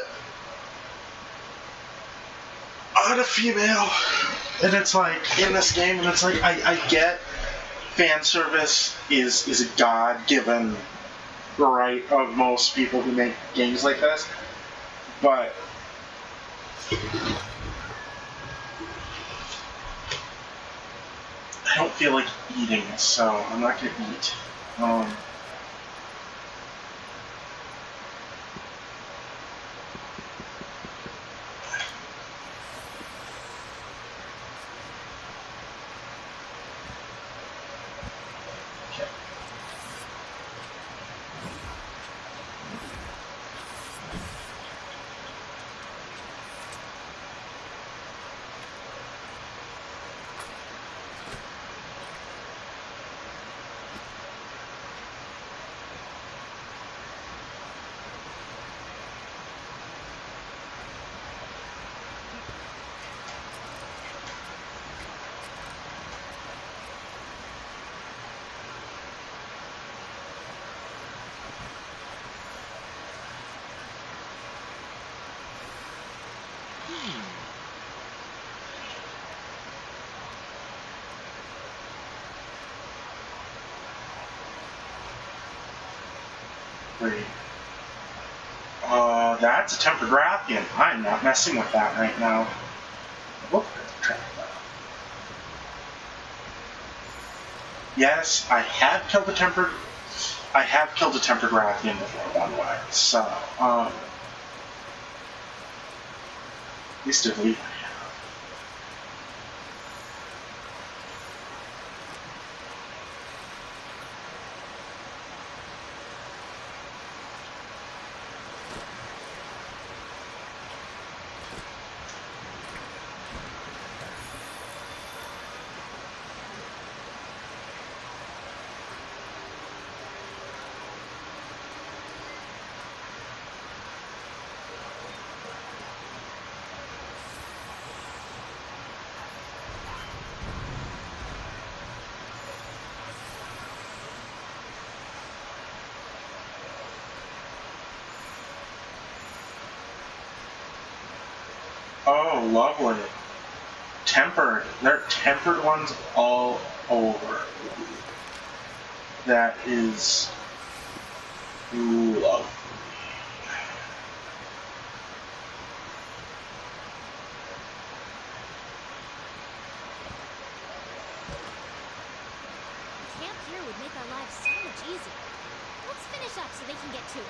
on a female, and it's like in this game, and it's like I get fan service is a God-given right of most people who make games like this, but I don't feel like eating, so I'm not gonna eat. Wait. That's a Tempered Rathian. I'm not messing with that right now. Look at the track though. Yes, I have killed a Tempered Rathian before, by the way. So, at least I believe I have. Oh, lovely. Tempered. There are tempered ones all over. That is lovely. Camp here would make our lives so much easier. Let's finish up so they can get to it.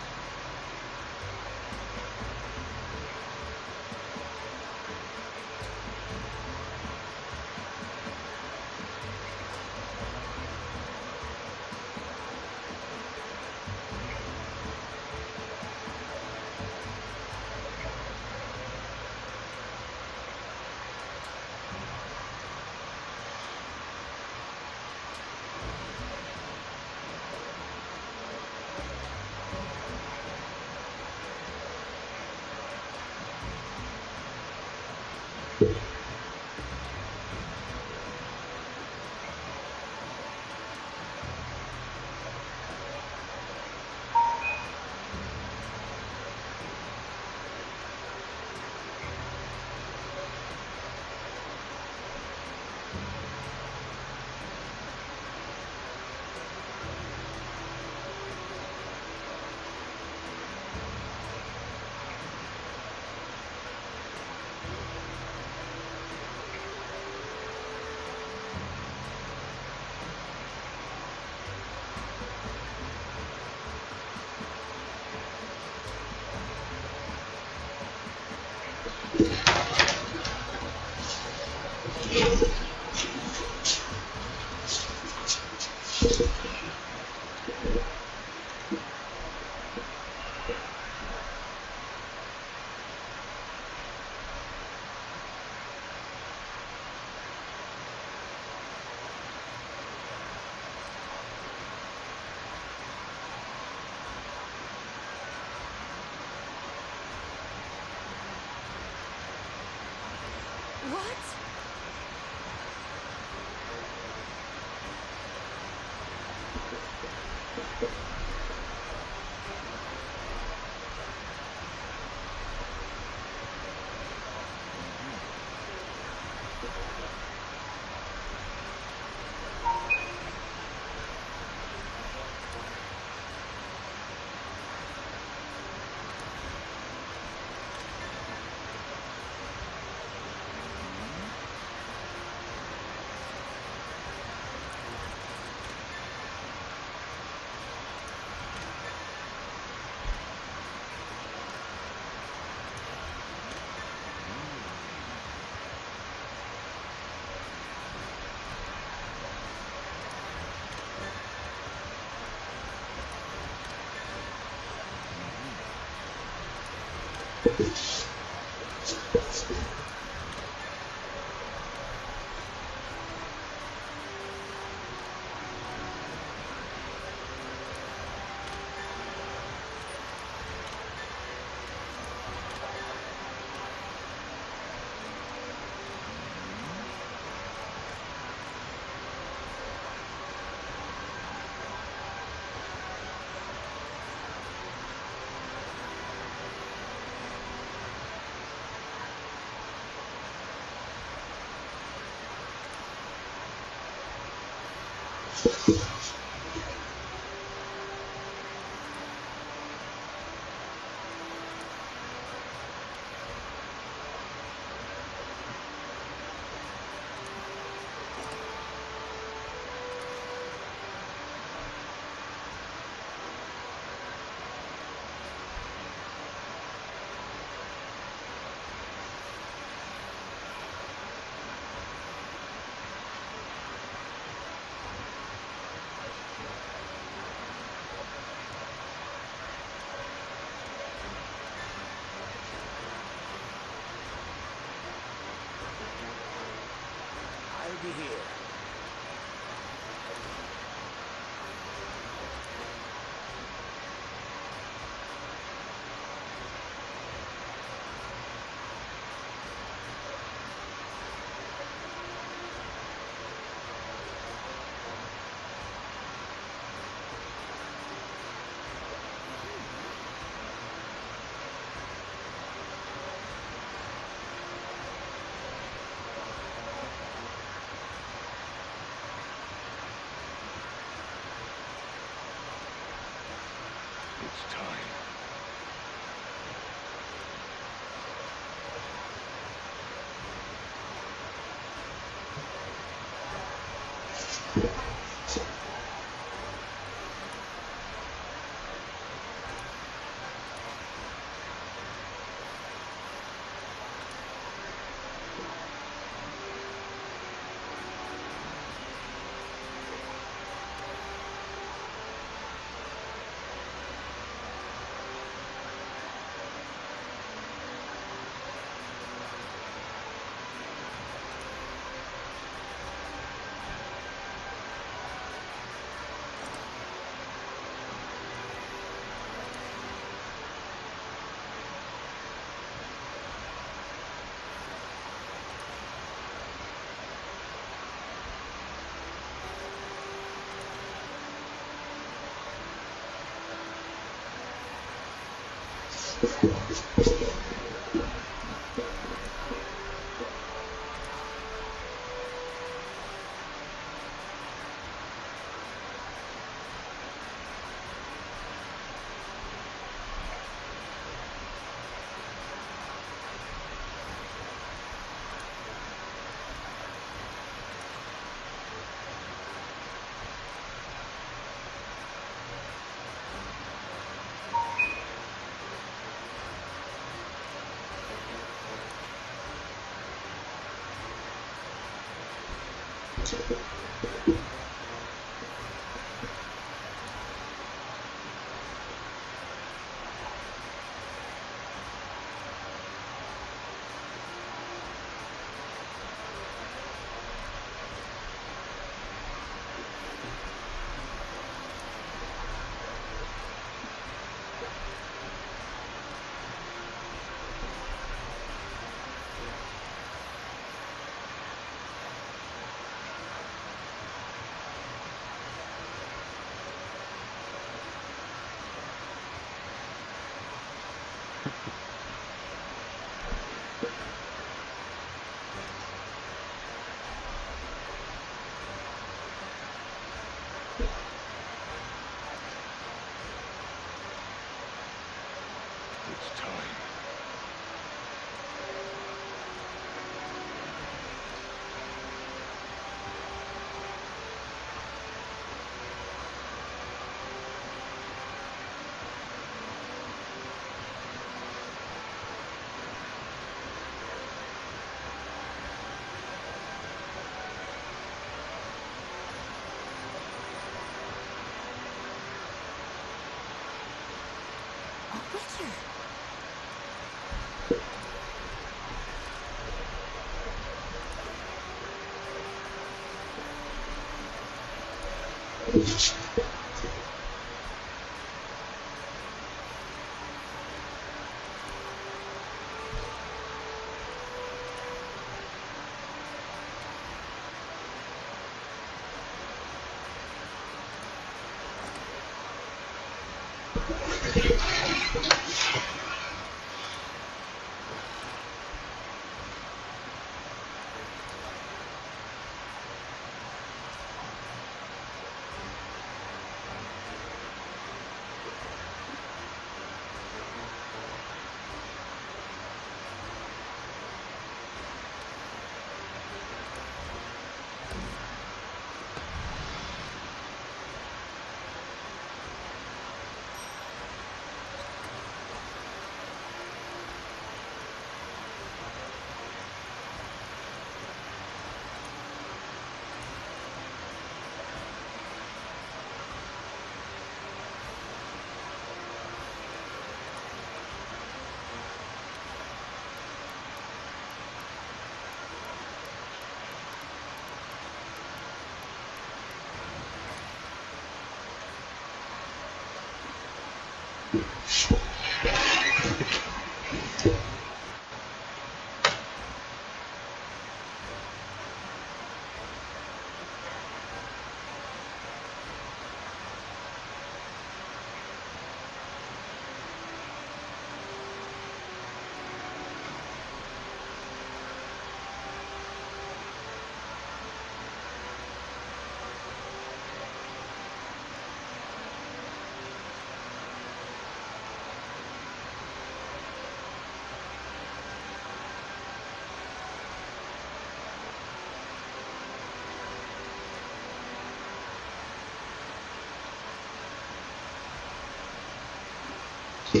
He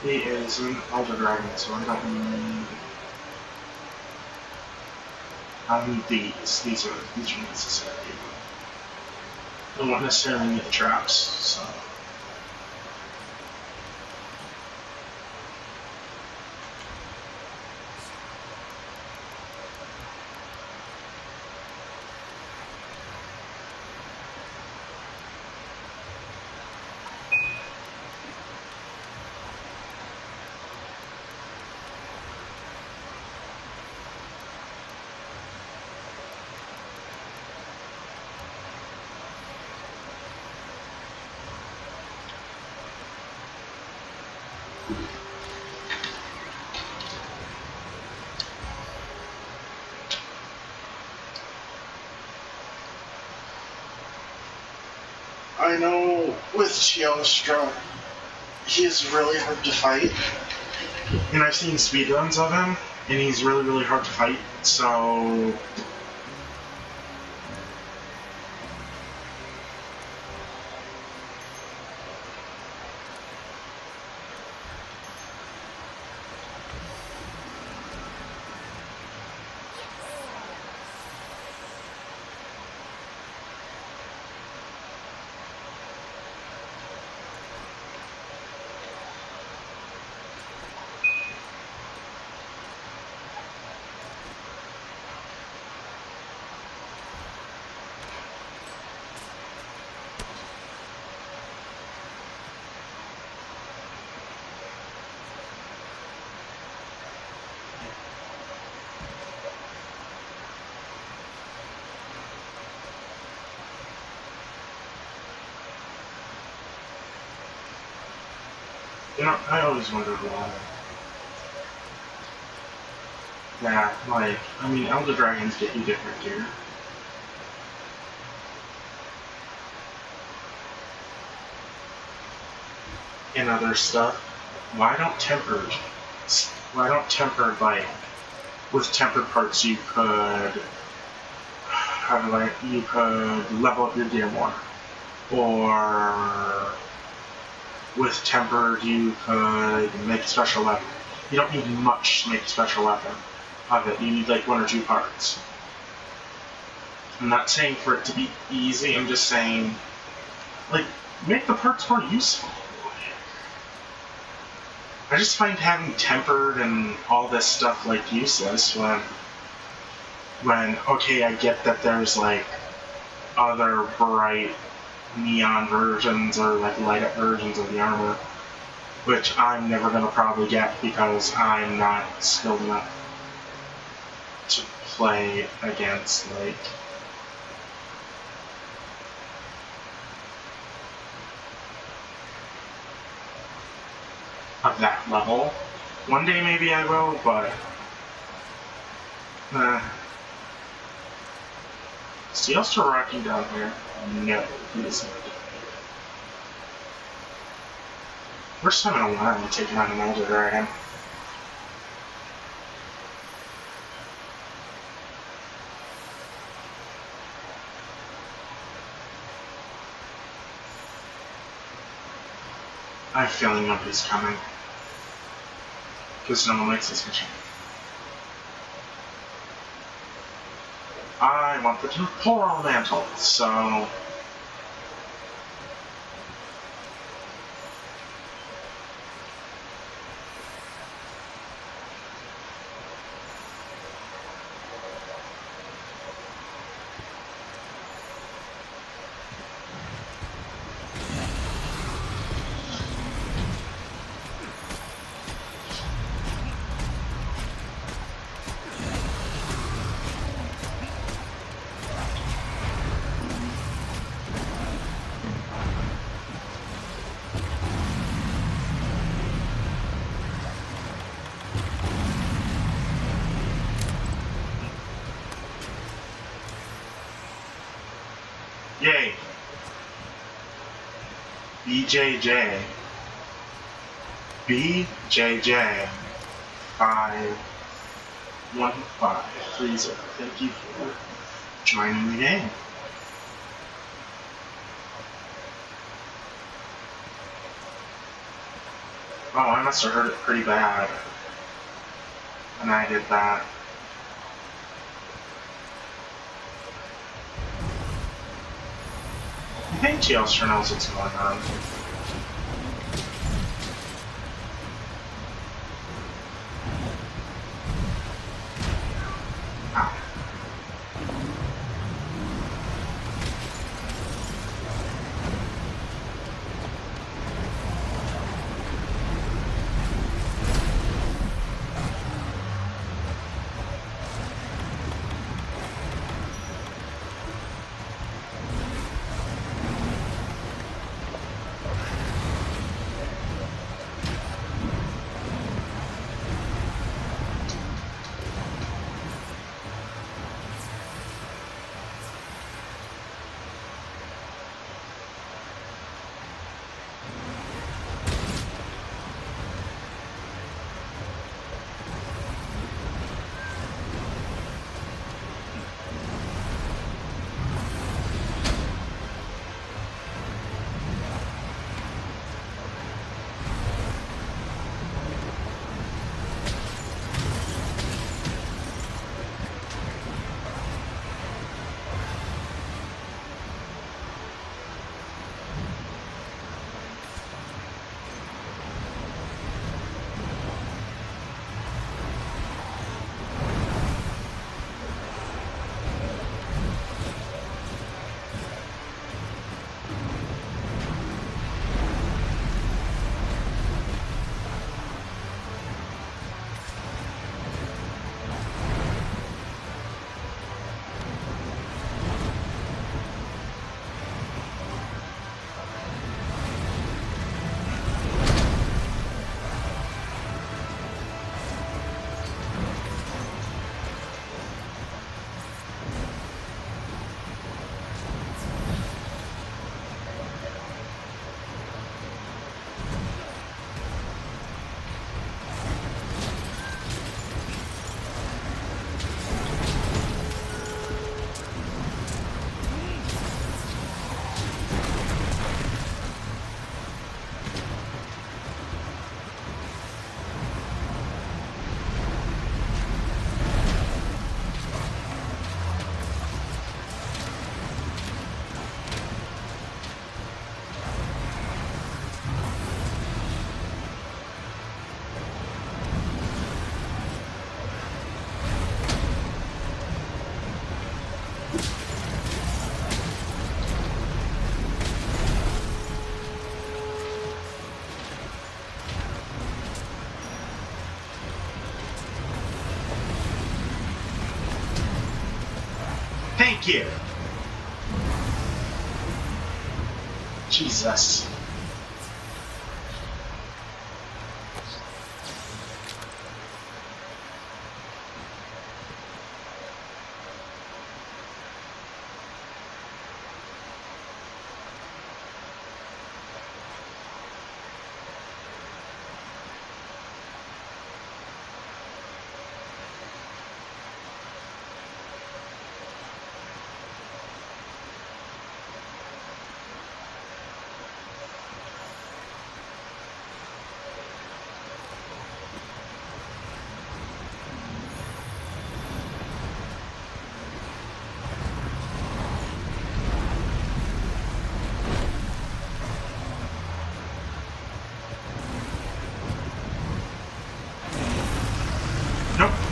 is an Elder Dragon, so I don't need... I don't need these. These are necessary. I don't necessarily need the traps, so... I know with Teostra, he is really hard to fight. And I've seen speedruns of him, and he's really, really hard to fight, so... You know, I always wondered why. That, like, I mean, Elder Dragons get you different gear. And other stuff. Why don't tempered, like, with tempered parts you could, you could level up your gear more. Or with tempered, you could make a special weapon. You don't need much to make a special weapon of it. You need like 1 or 2 parts. I'm not saying for it to be easy, I'm just saying, like, make the parts more useful. I just find having tempered and all this stuff, like, useless when, okay, I get that there's, like, other bright neon versions or like light up versions of the armor, which I'm never gonna probably get because I'm not skilled enough to play against like of that level. One day maybe I will, but Steel's still rocking down here. No, he isn't. First time in a while I'm taking on an Elder Dragon. I have a feeling nobody's coming. Because no one likes this mission. I want the temporal mantle, so... Yay! BJJ. BJJ51530. Thank you for joining the game. Oh, I must have heard it pretty bad. And I did that. I think Teostra knows what's going on. Thank you. Jesus.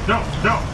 No!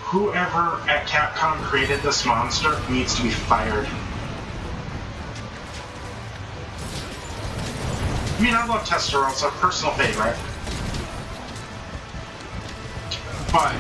whoever at Capcom created this monster needs to be fired. I mean, I love Testarossa, personal favorite. But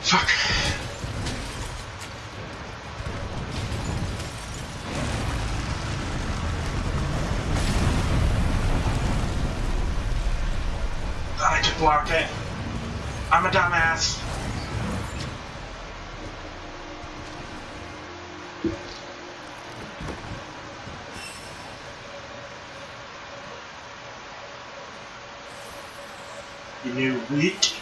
Fuck. Thought I could block it. I'm a dumbass. You new weak.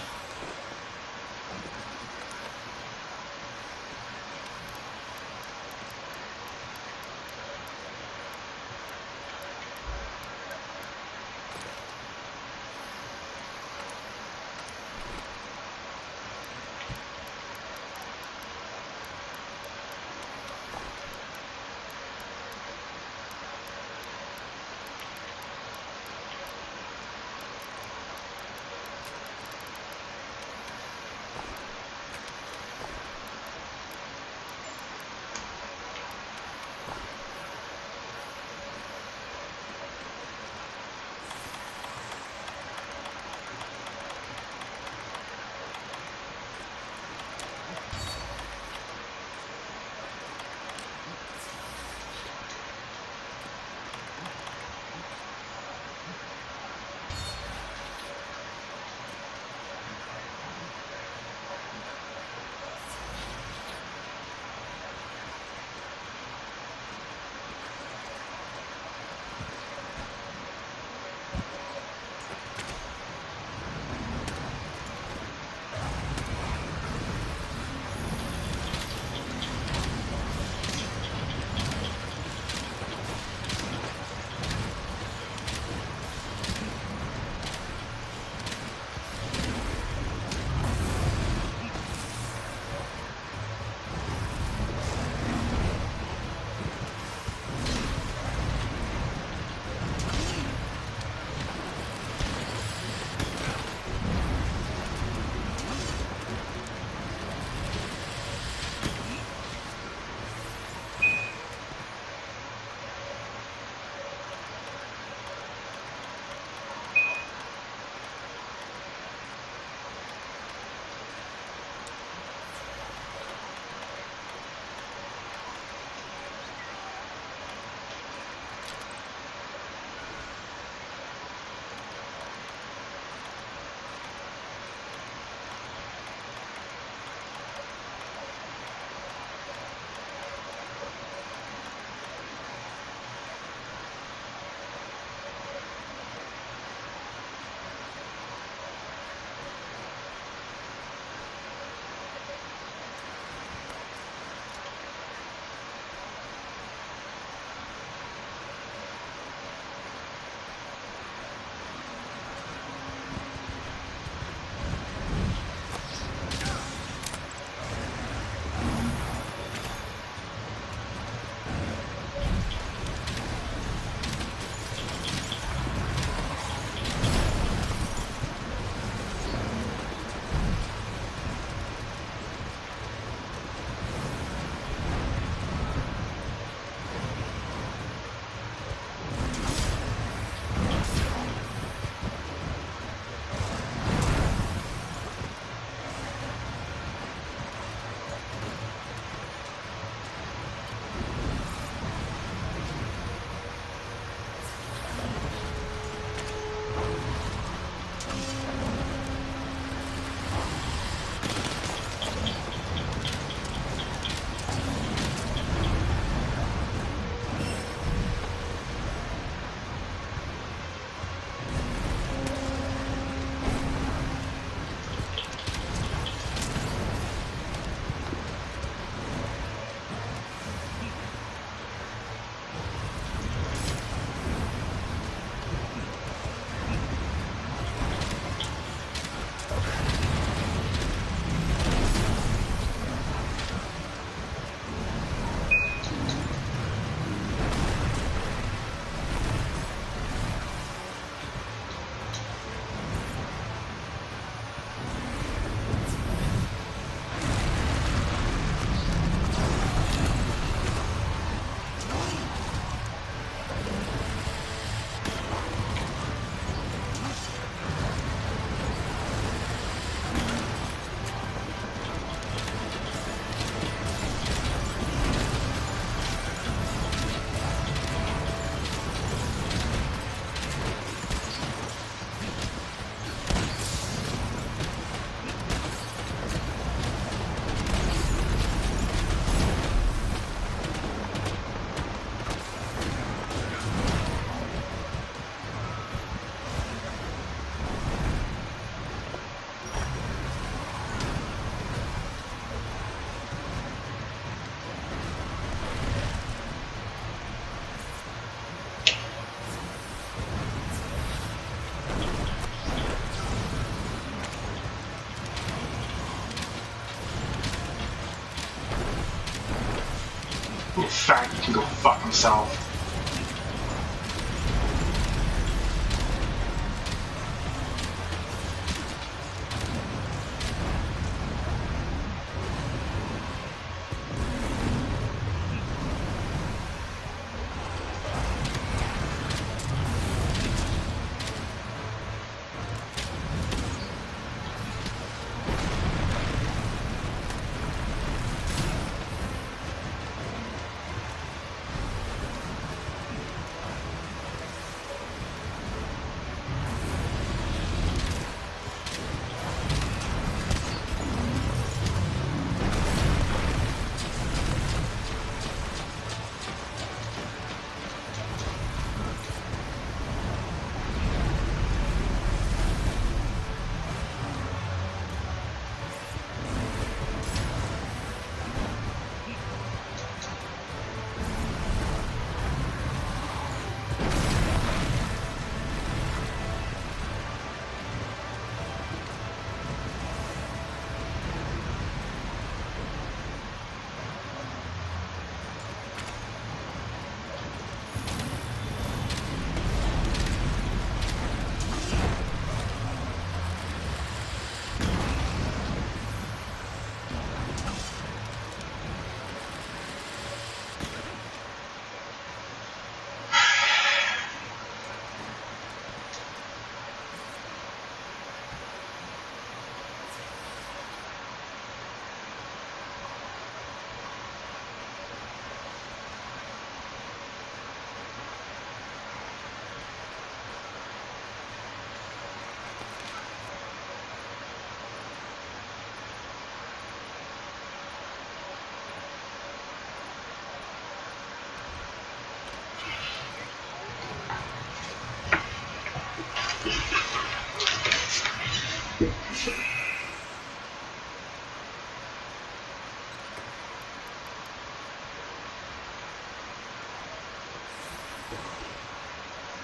faggot can go fuck himself.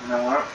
You know what?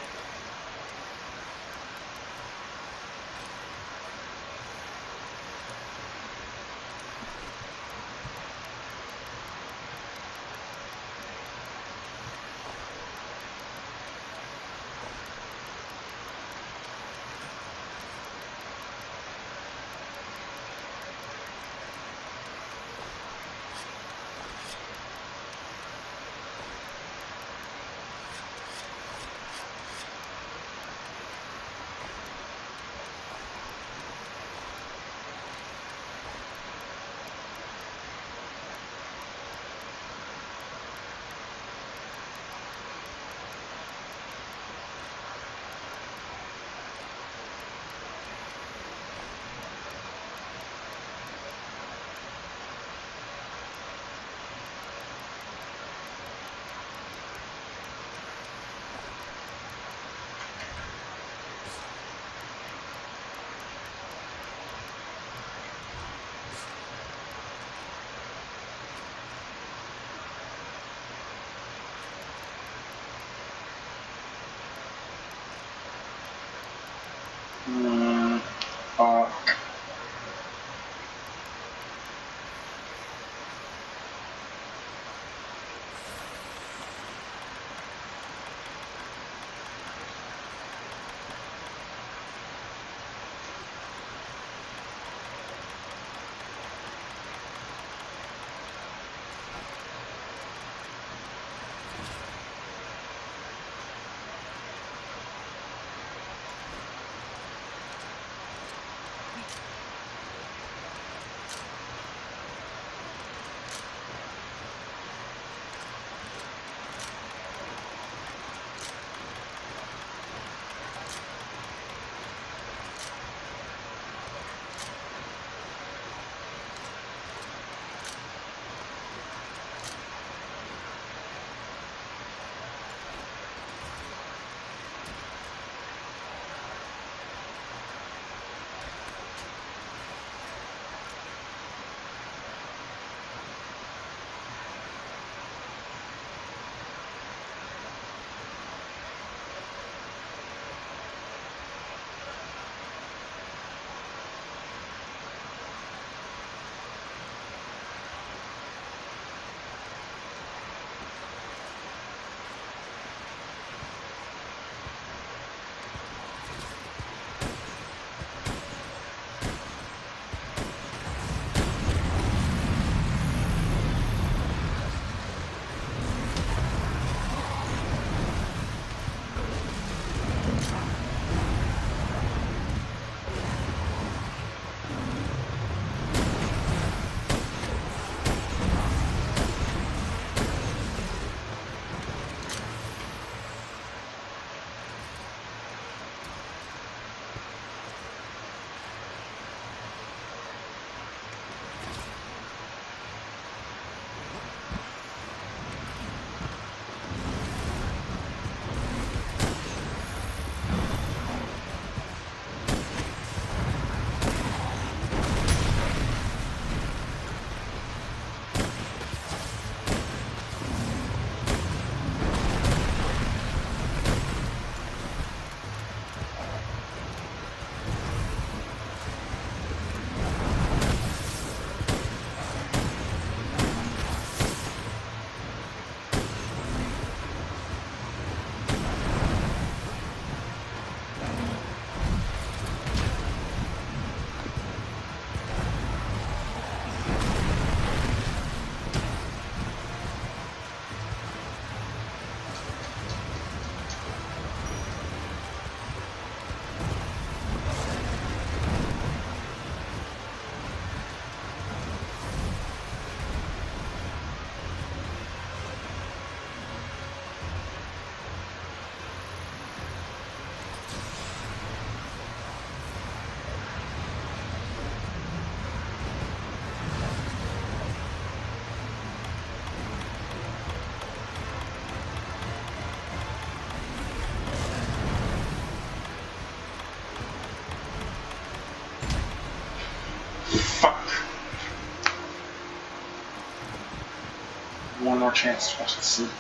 more chance to watch the sleep.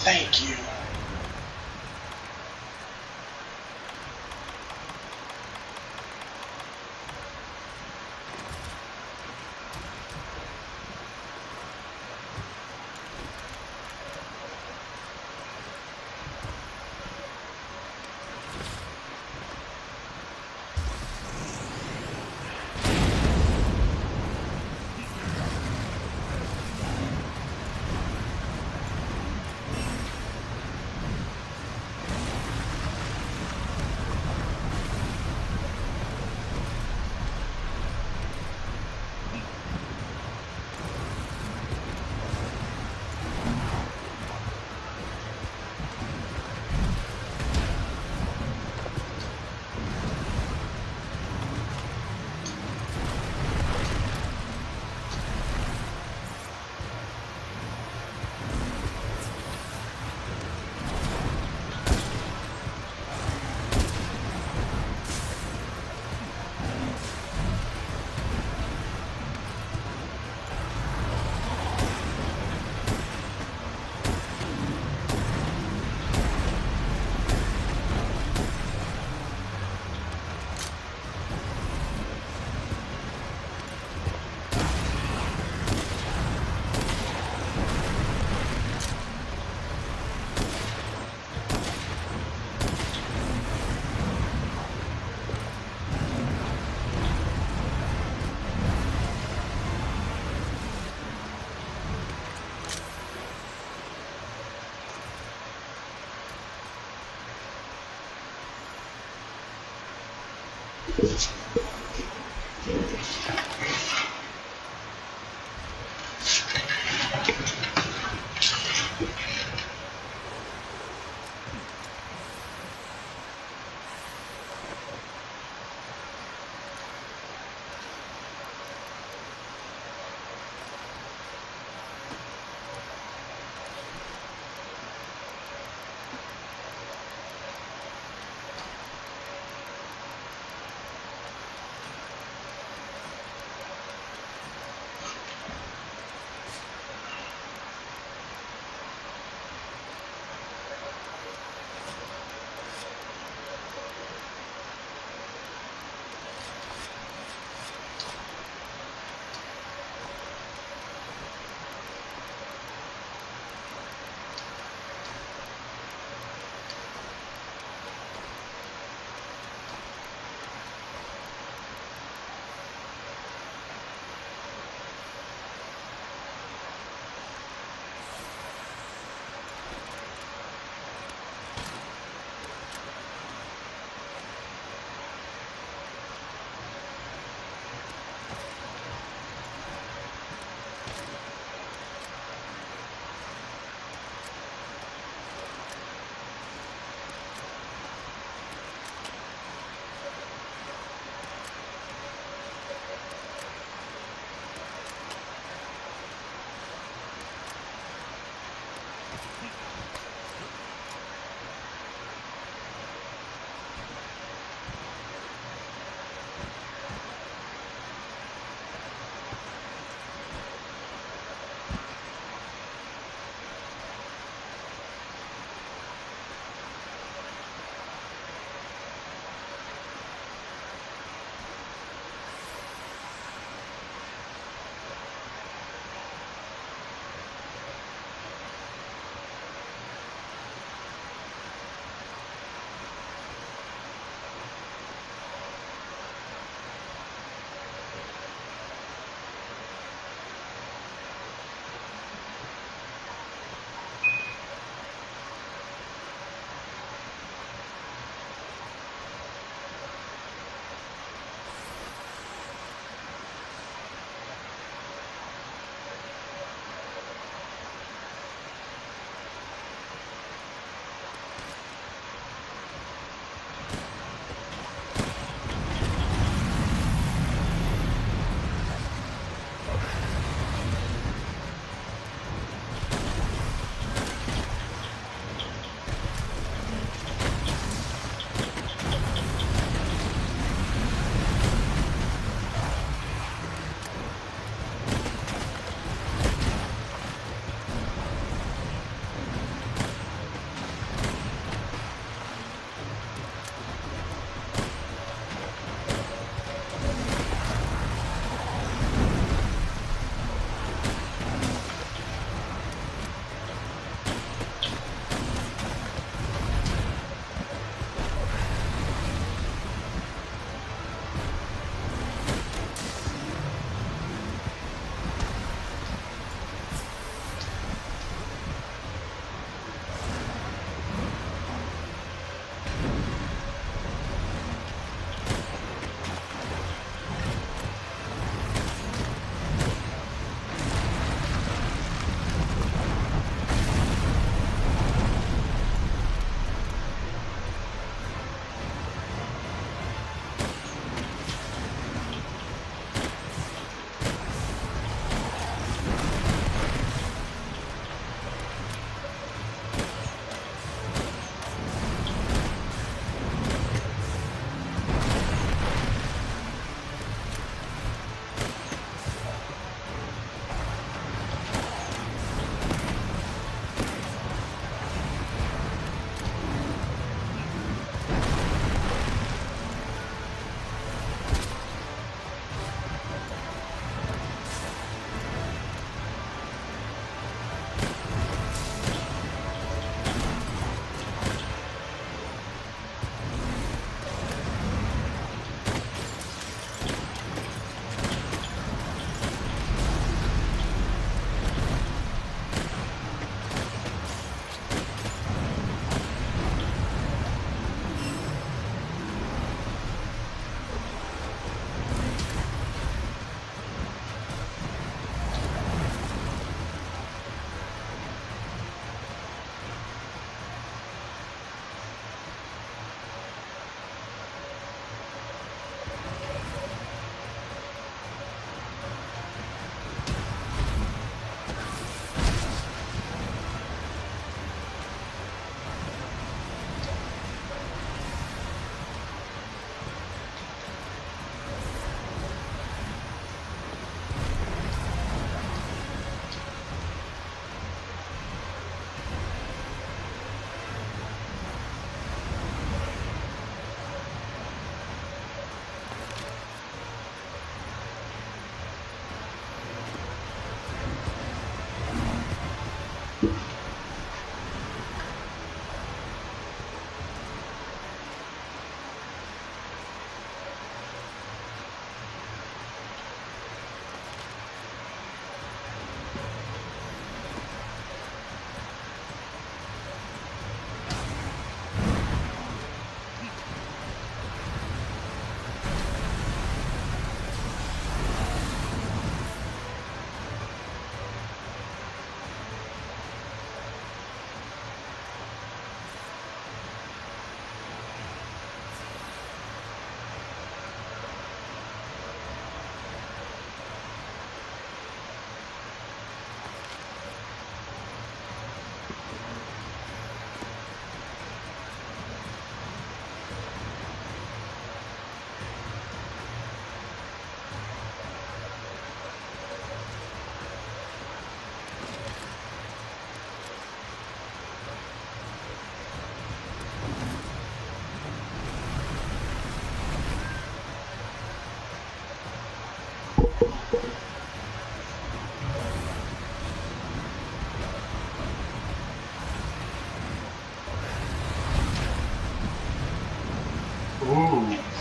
Thank you.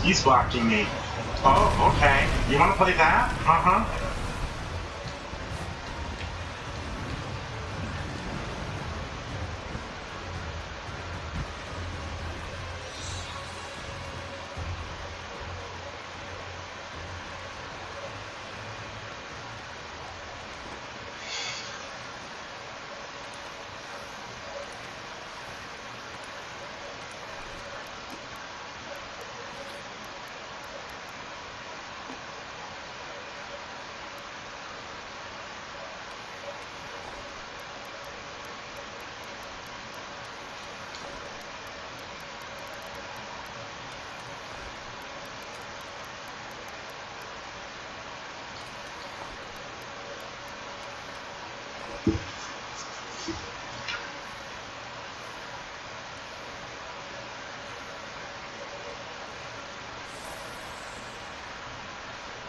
He's blocking me. Oh, okay. You want to play that? Uh-huh.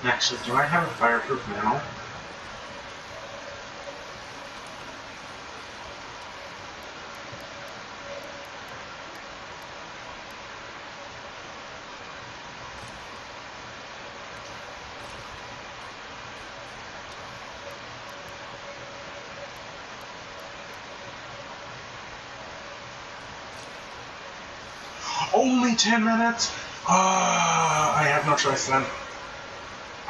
Actually, do I have a fireproof mantle? Only 10 minutes? I have no choice then.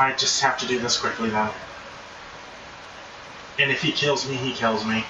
I just have to do this quickly then. And if he kills me, he kills me.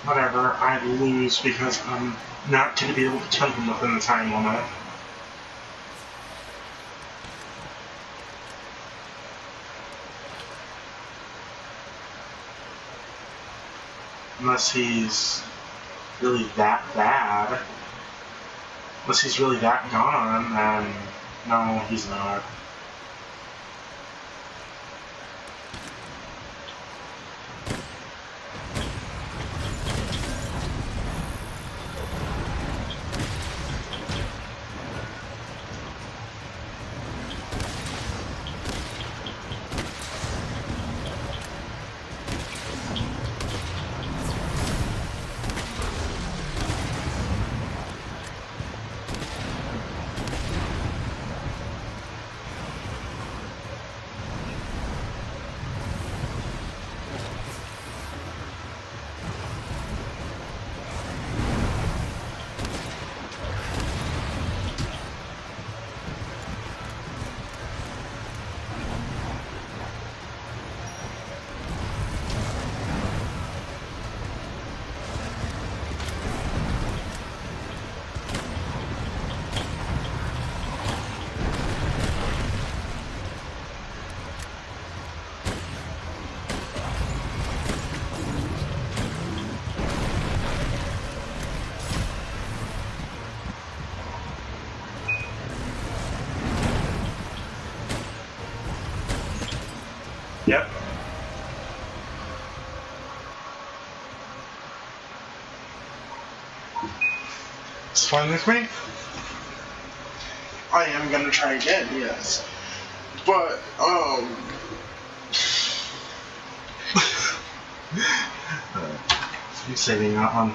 Whatever, I lose because I'm not going to be able to kill him within the time limit. Unless he's really that bad. Unless he's really that gone, then no, he's not. Yep. It's fine with me. I am gonna try again, yes. But, I'm saving that one.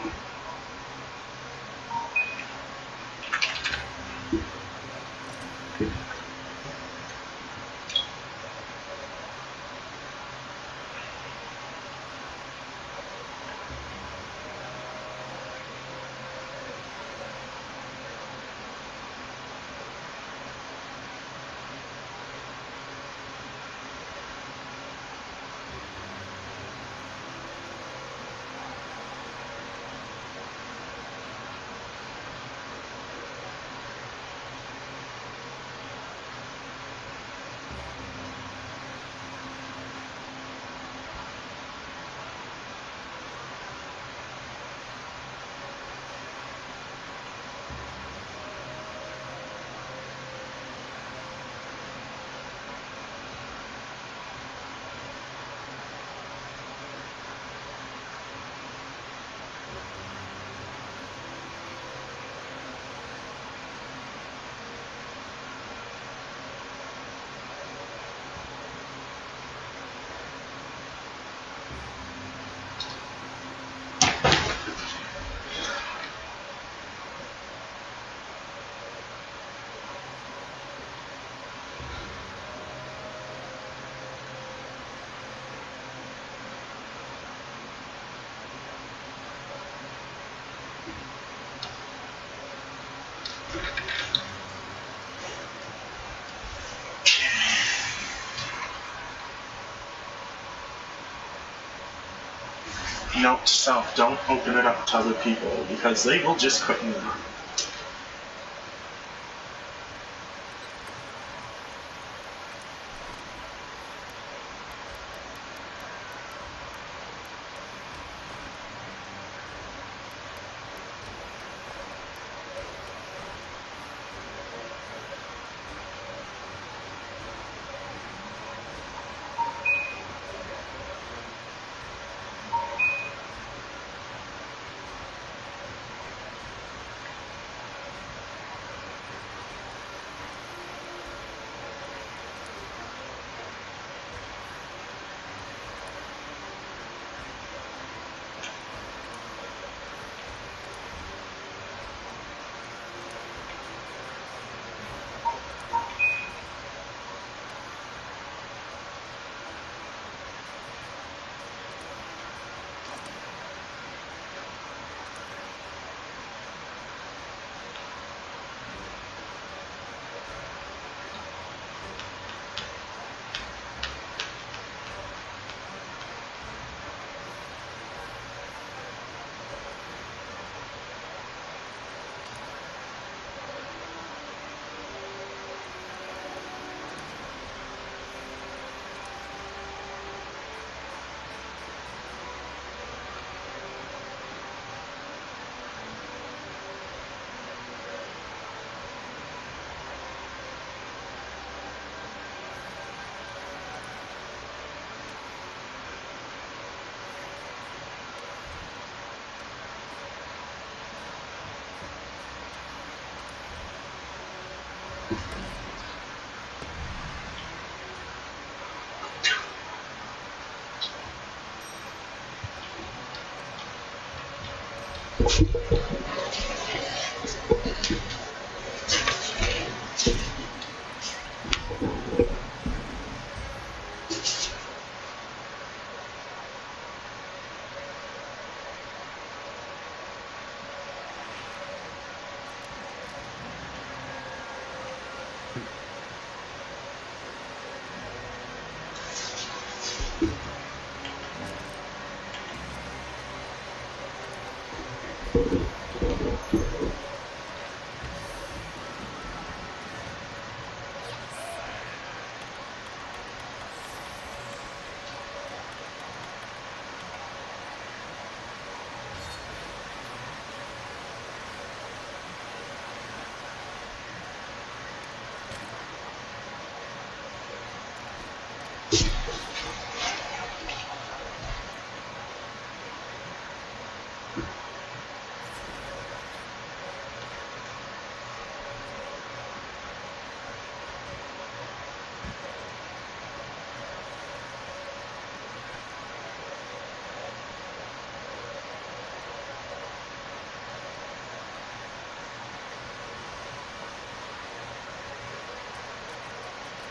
Note to self, don't open it up to other people because they will just quit you.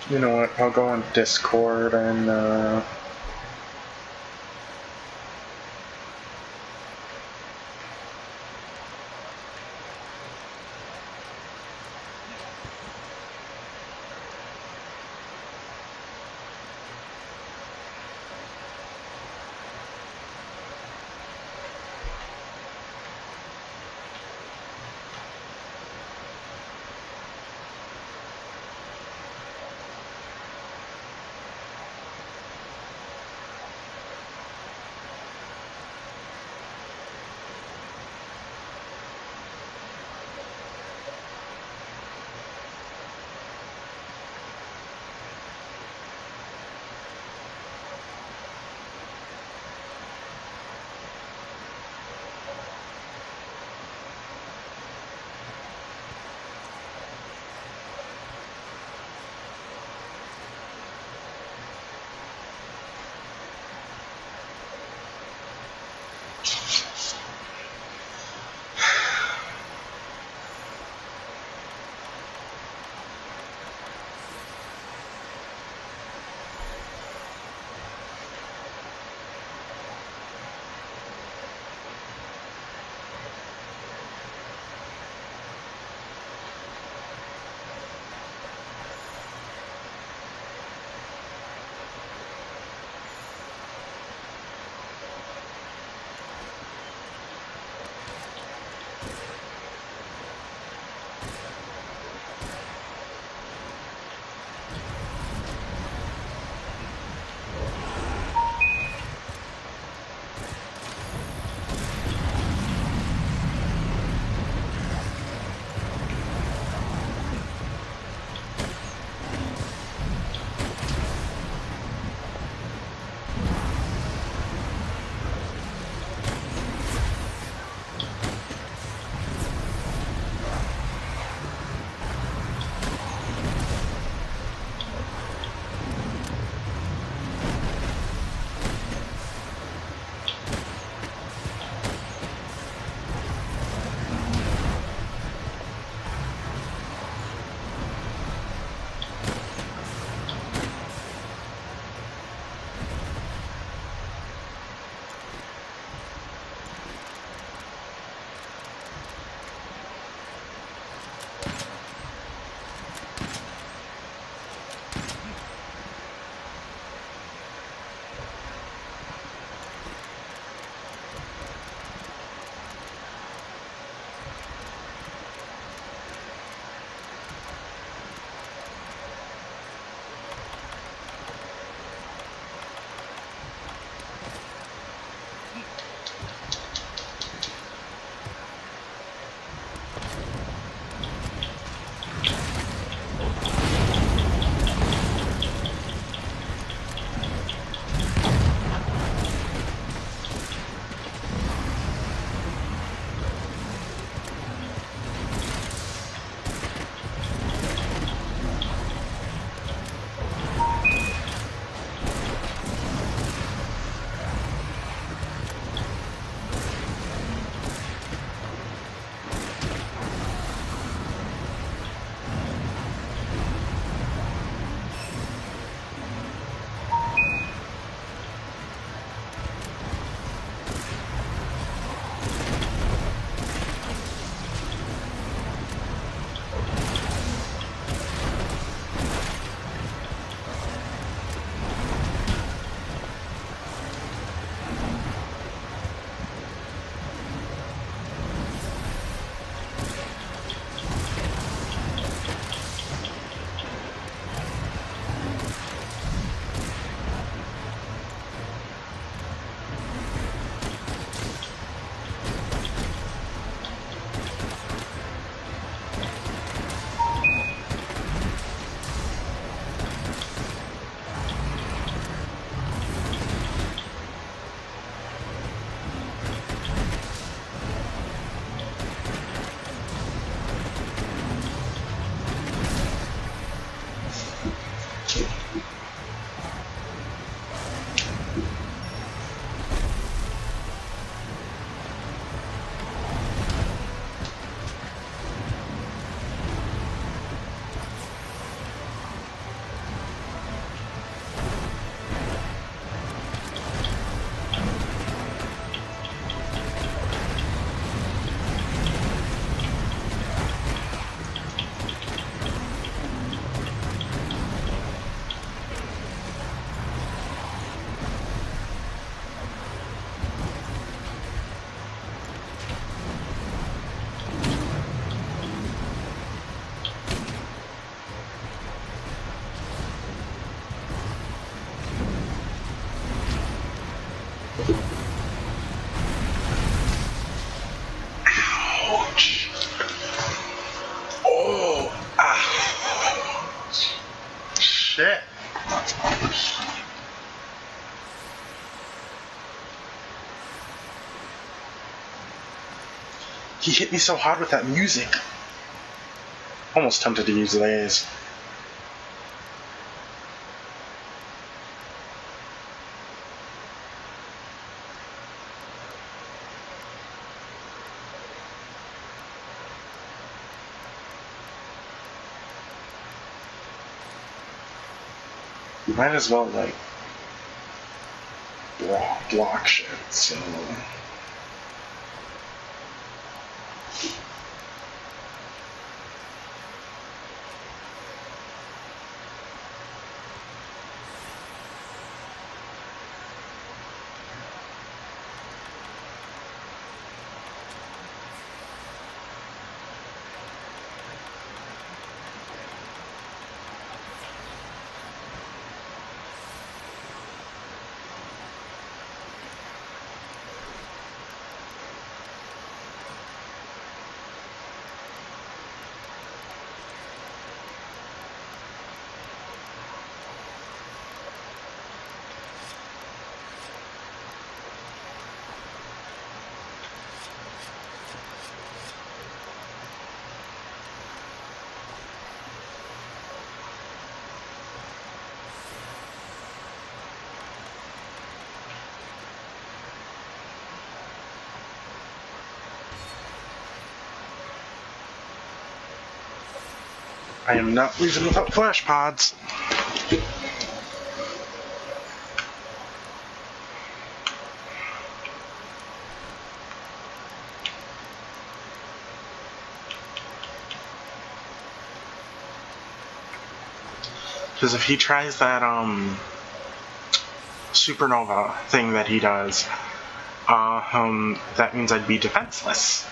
You know what? I'll go on Discord and He hit me so hard with that music. Almost tempted to use these. Might as well, like, block shit, so... I am not leaving without flash pods. Because if he tries that supernova thing that he does, that means I'd be defenseless.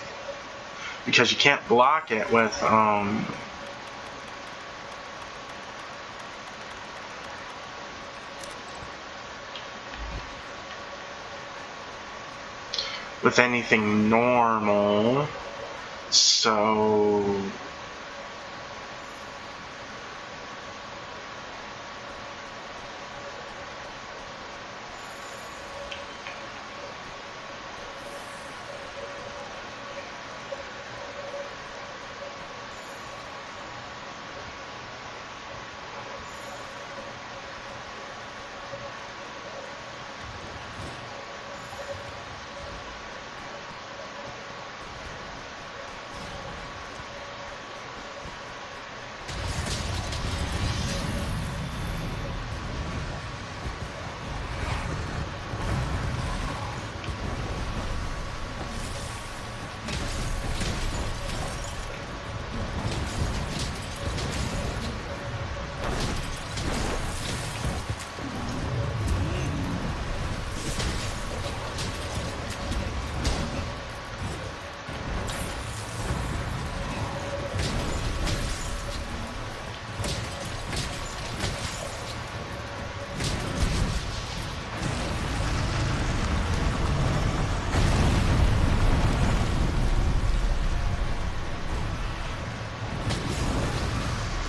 Because you can't block it with anything normal, so...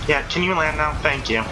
Yeah, can you land now? Thank you.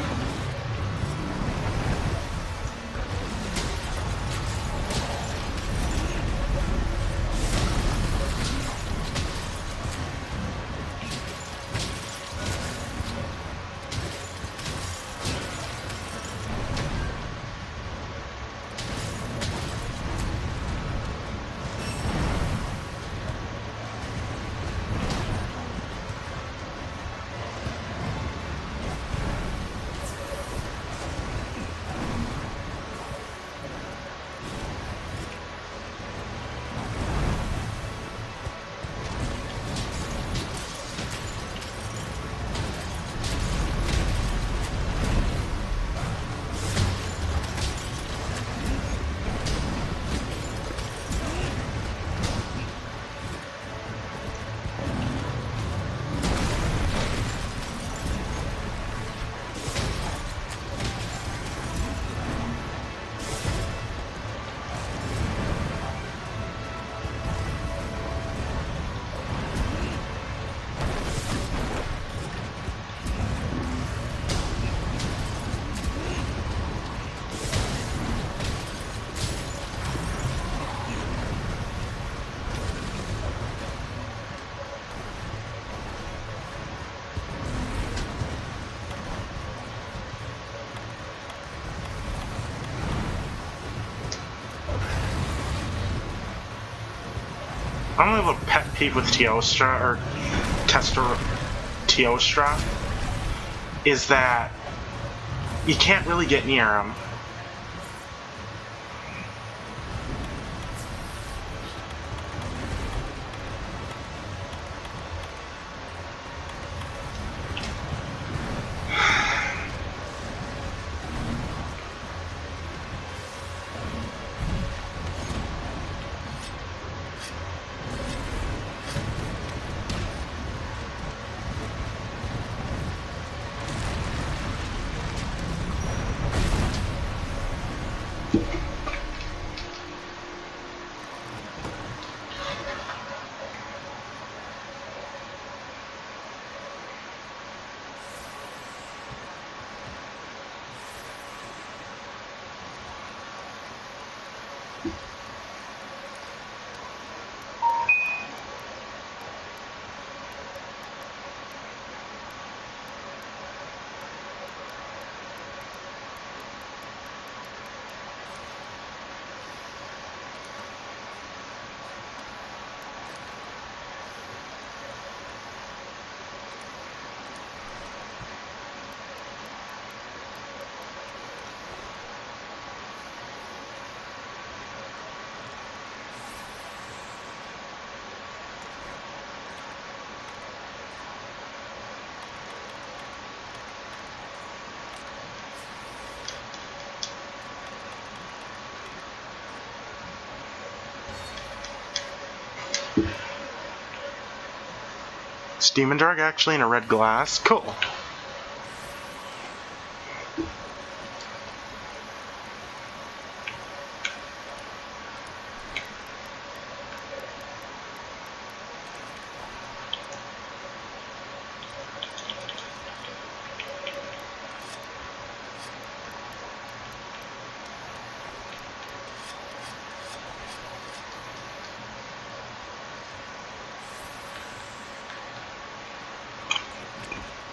I only have a pet peeve with Teostra, or Teostra, is that you can't really get near him. Is Demon Drug actually in a red glass? Cool.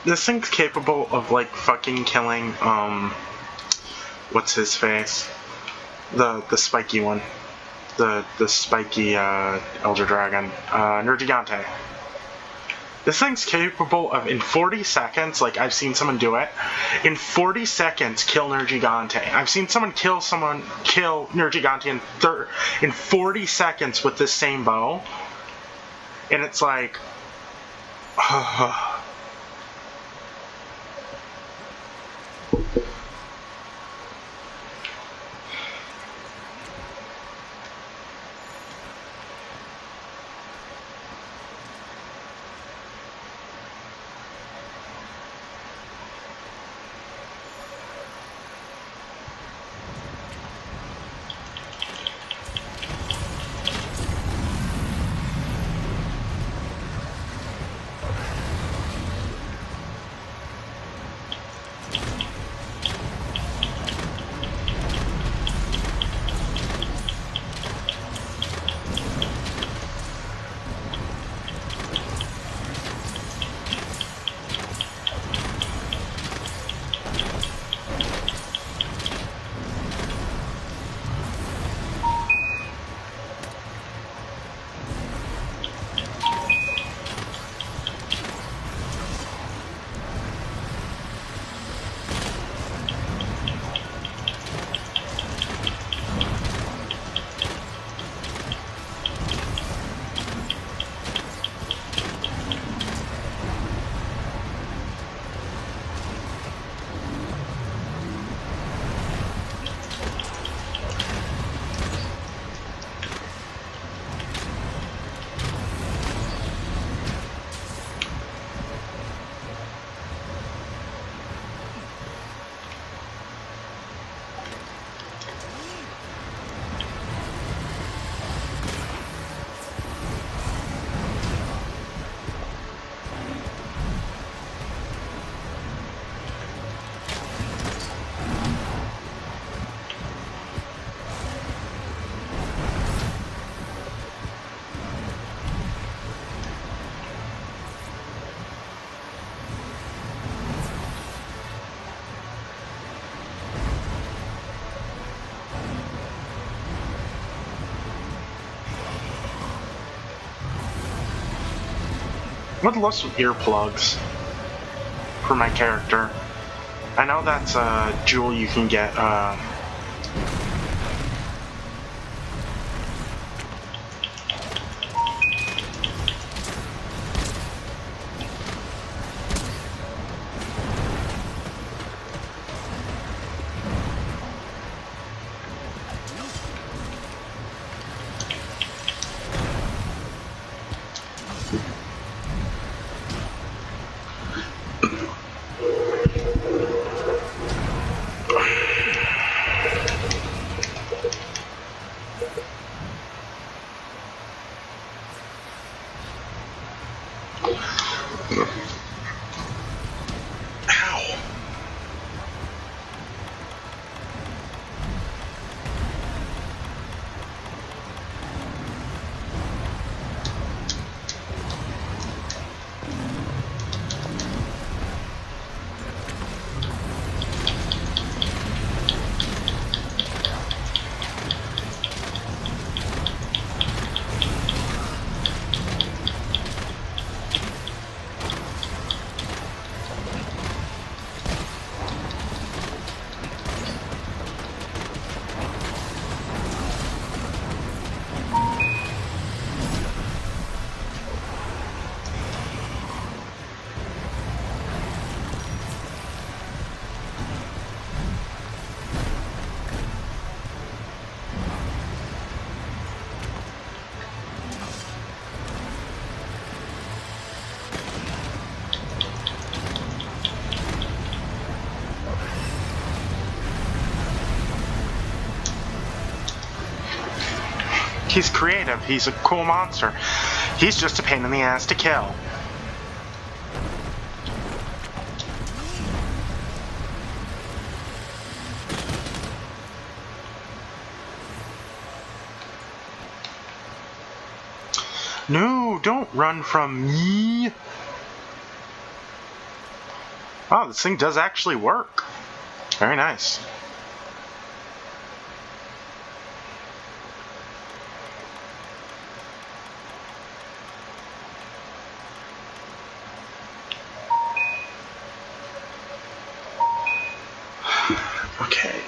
This thing's capable of, like, fucking killing, what's his face? The spiky one. The spiky, Elder Dragon. Nergigante. This thing's capable of, in 40 seconds, like, I've seen someone do it, in 40 seconds, kill Nergigante. I've seen someone kill Nergigante in 40 seconds with this same bow. And it's like... Would love some earplugs for my character. I know that's a jewel you can get. He's creative. He's a cool monster. He's just a pain in the ass to kill. No, don't run from me. Oh, this thing does actually work. Very nice. Okay.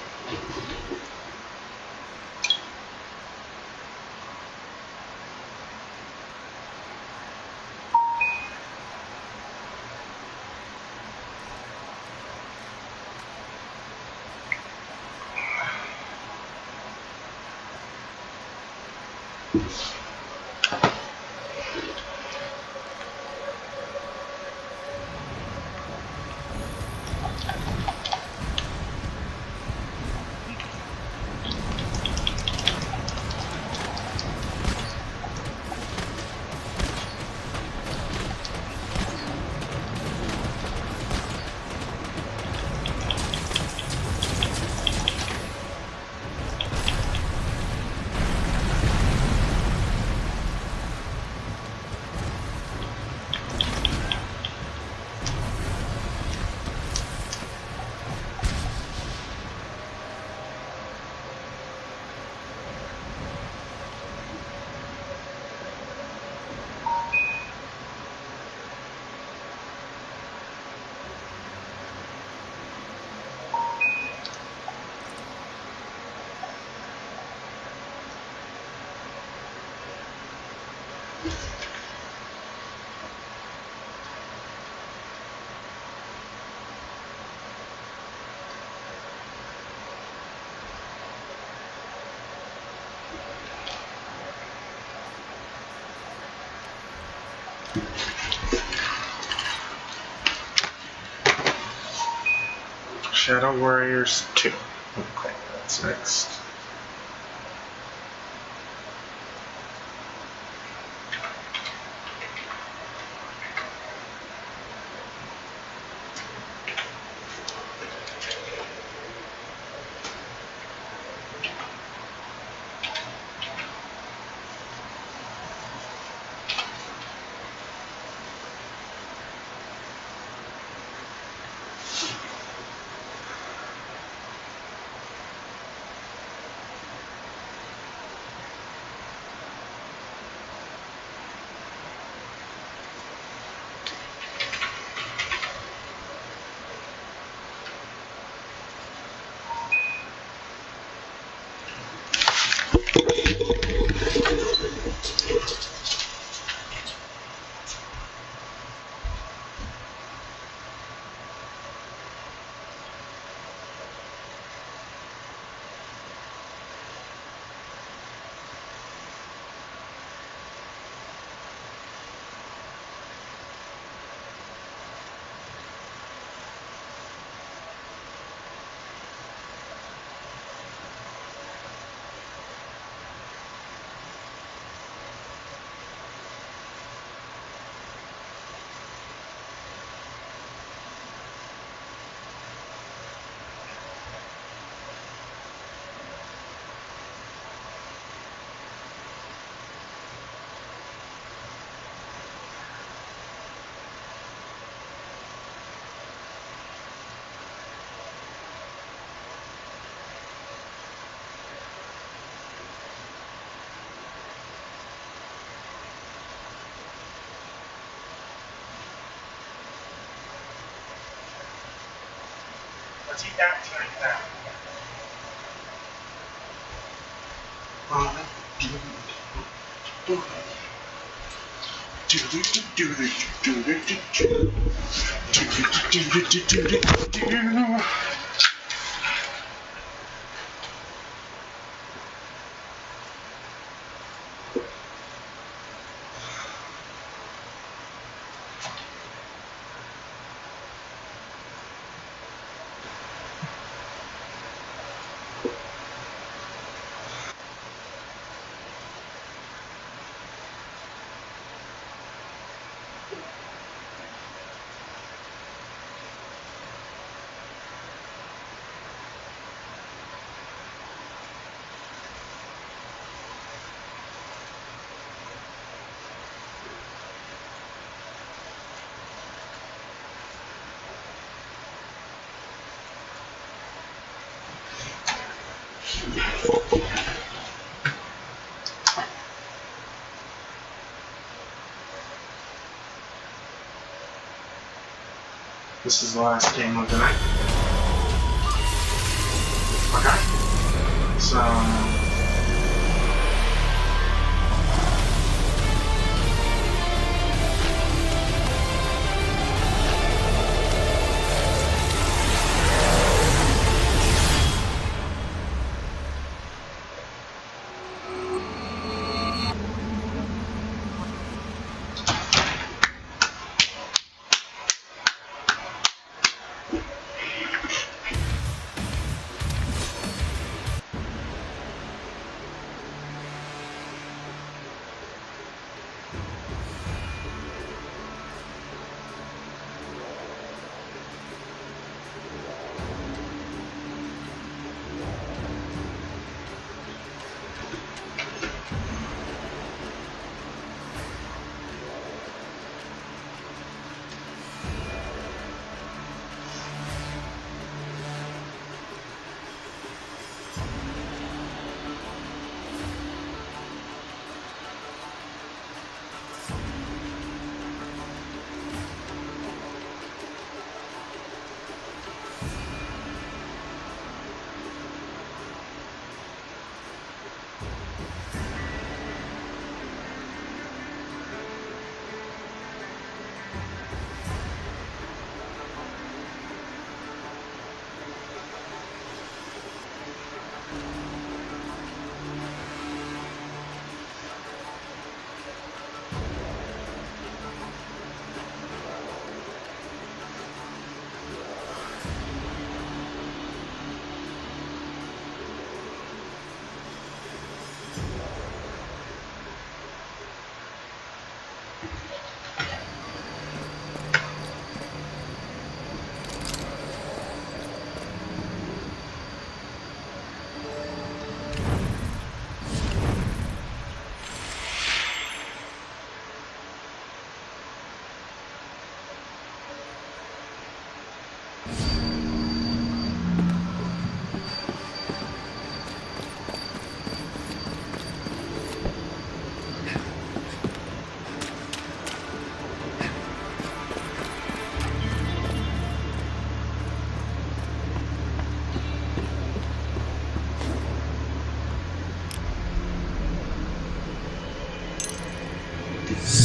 Shadow Warriors 2. Okay, that's next. What's he acting like that? This is the last game of the night. Okay. So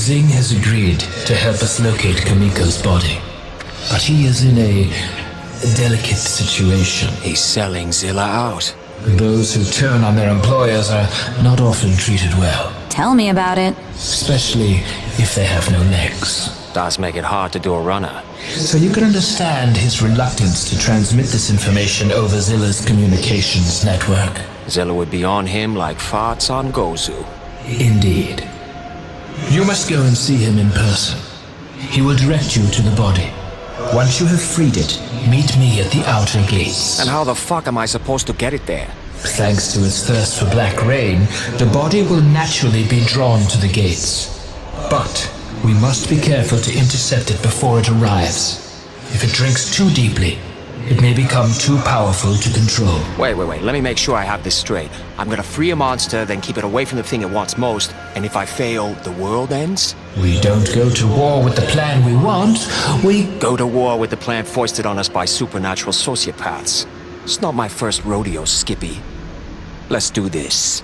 Zing has agreed to help us locate Kamiko's body, but he is in a delicate situation. He's selling Zilla out. Those who turn on their employers are not often treated well. Tell me about it. Especially if they have no legs. Does make it hard to do a runner. So you can understand his reluctance to transmit this information over Zilla's communications network. Zilla would be on him like farts on Gozu. Indeed. You must go and see him in person. He will direct you to the body. Once you have freed it, meet me at the outer gates. And how the fuck am I supposed to get it there? Thanks to its thirst for black rain, the body will naturally be drawn to the gates. But we must be careful to intercept it before it arrives. If it drinks too deeply, It may become too powerful to control. Wait. Let me make sure I have this straight. I'm gonna free a monster, then keep it away from the thing it wants most, and if I fail, the world ends? We don't go to war with the plan we want. We go to war with the plan foisted on us by supernatural sociopaths. It's not my first rodeo, Skippy. Let's do this.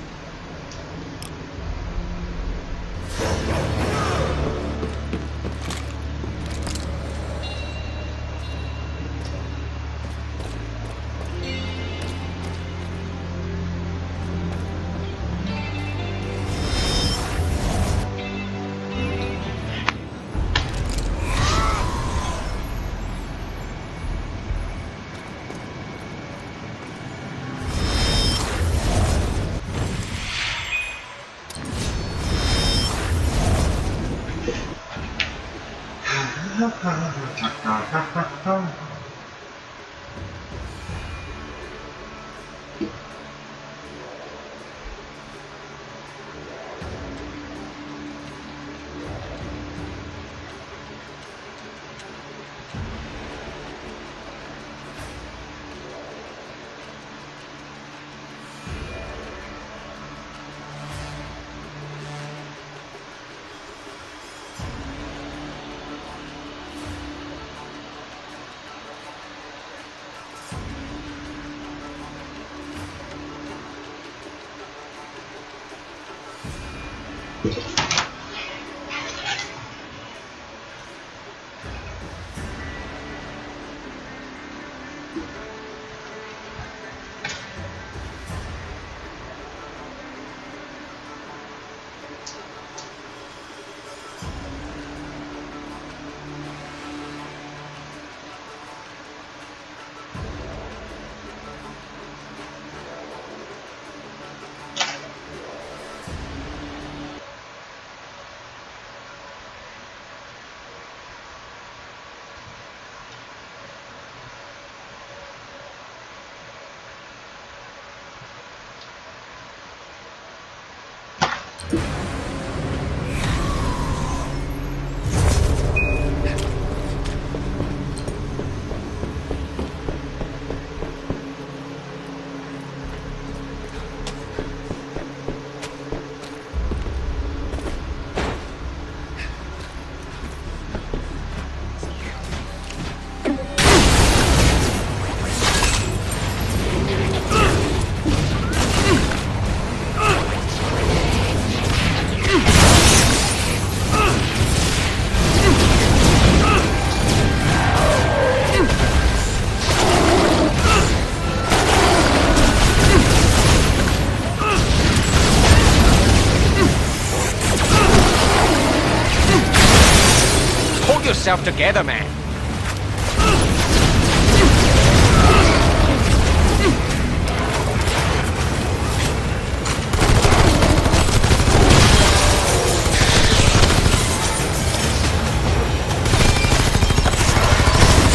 Yourself together, man.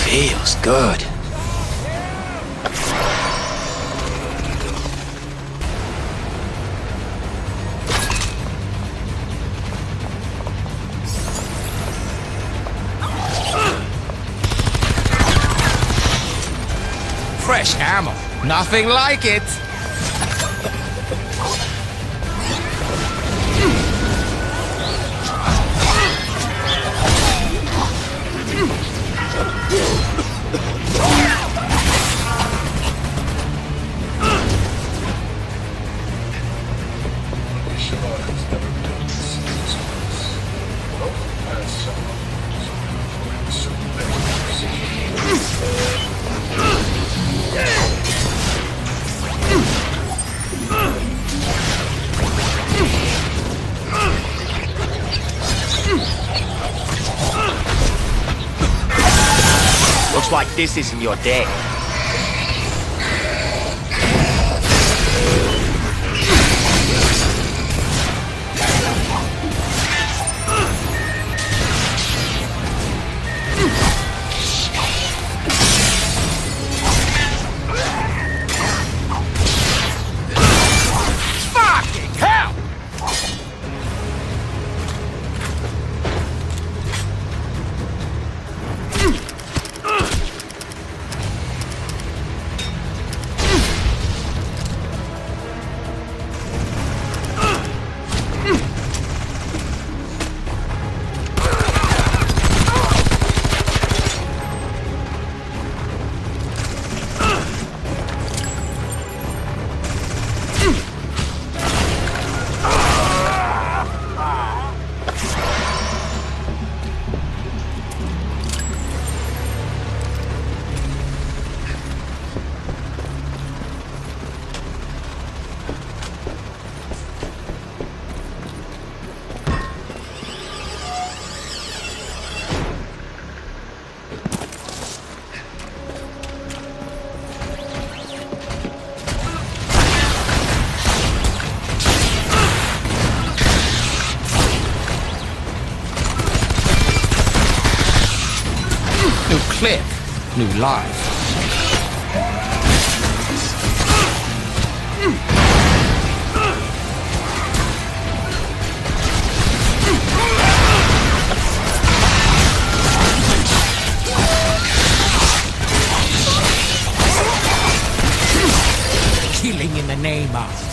Feels good. Fresh ammo. Nothing like it. Looks like this isn't your day. Fucking hell! cliff, new life. Killing in the name of...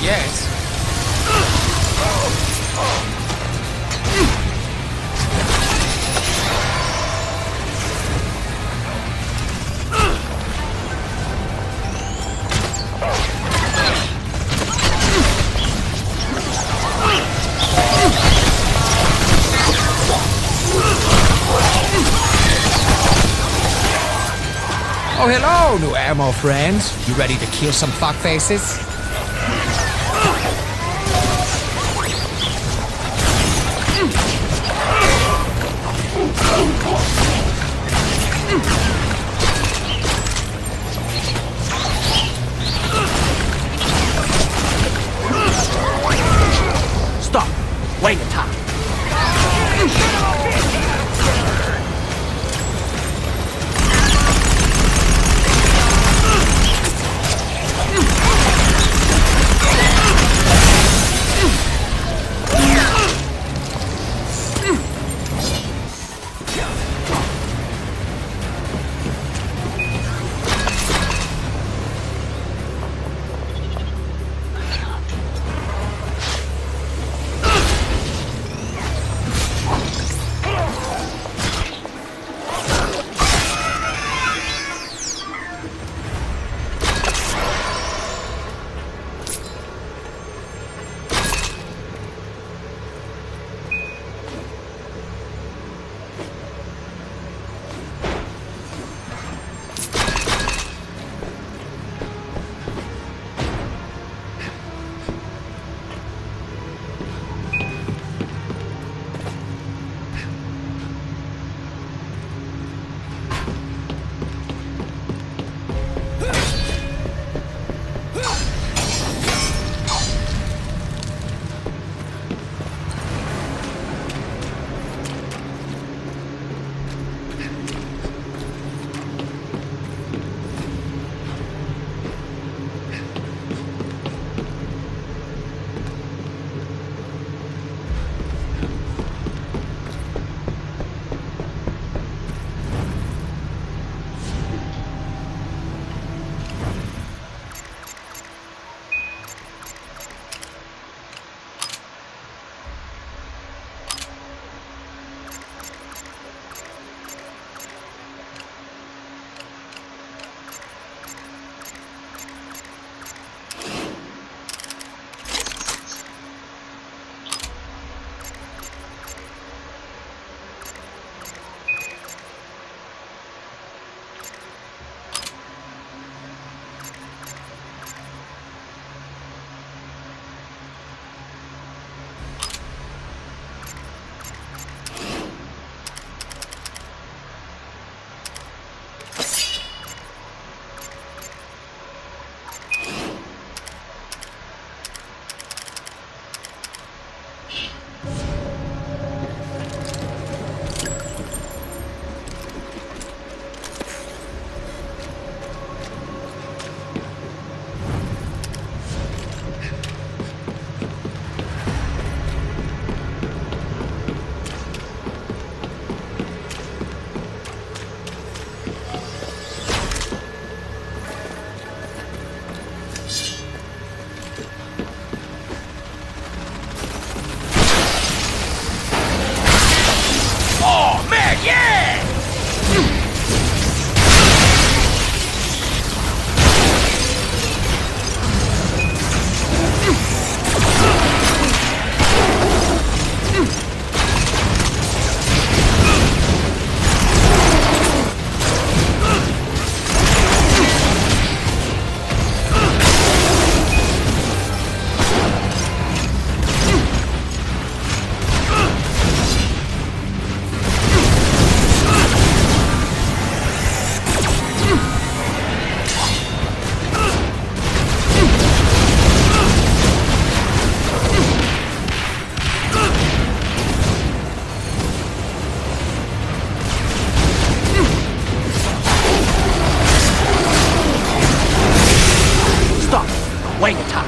guess. Oh, hello, new ammo friends. You ready to kill some fuckfaces? Stop. Wait a time. Wait a time.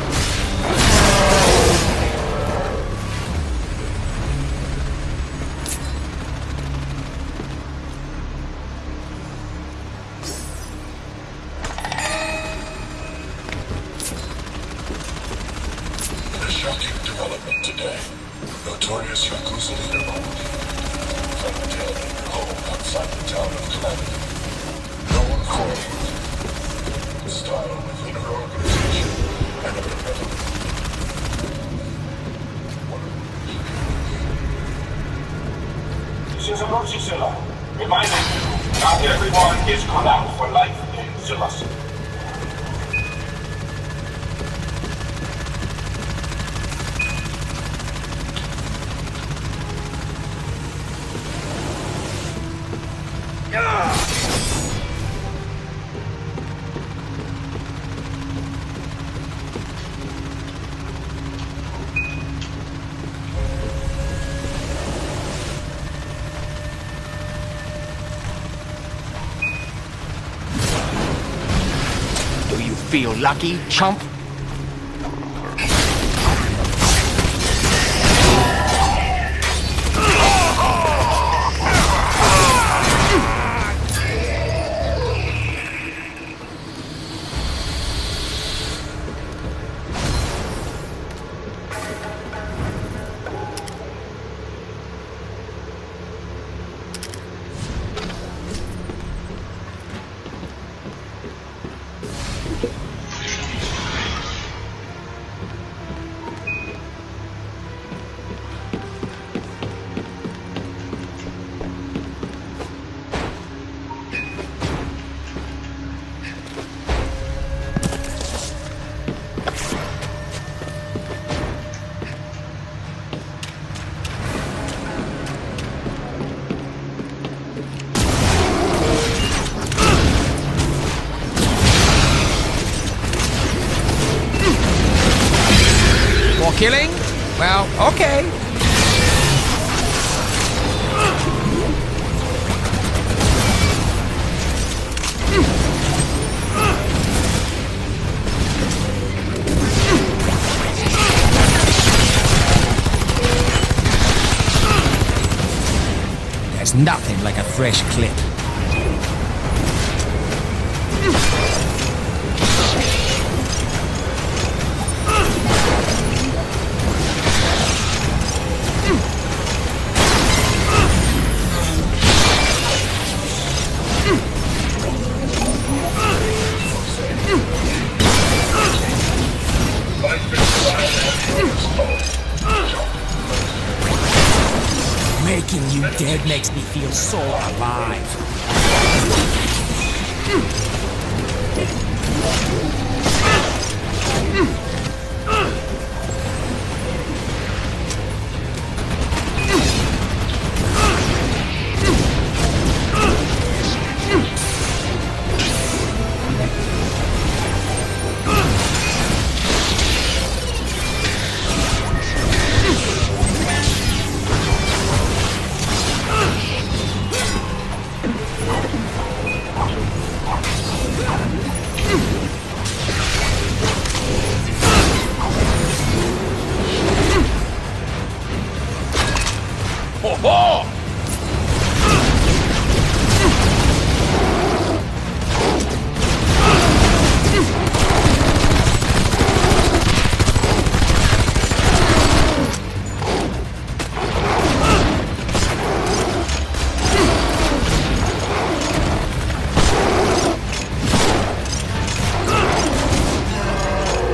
shocking development today. Notorious Yakuza leader Momotaro found the tail end of your home outside the town of Calamity. No one formed. Style within her organization and a benevolent. This is Orochi Zilla, reminding you, not everyone is cut out for life in Zilla City. Feel lucky, chump? Killing? Well, okay. There's nothing like a fresh clip. Making you dead makes me feel so alive.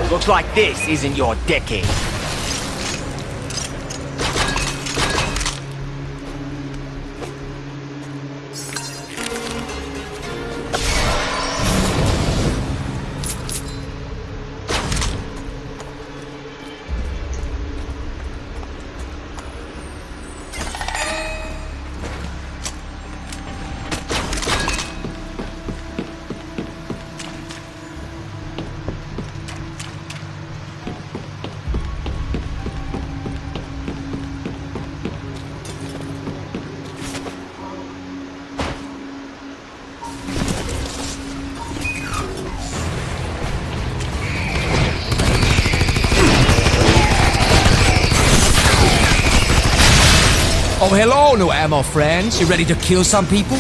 Looks like this isn't your decade. Oh, hello, new ammo friends. You ready to kill some people?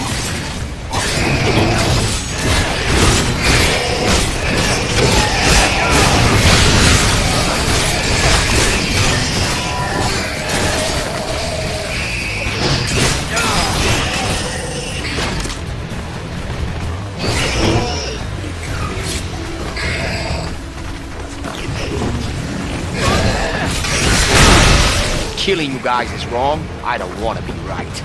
killing you guys is wrong, I don't want to be right.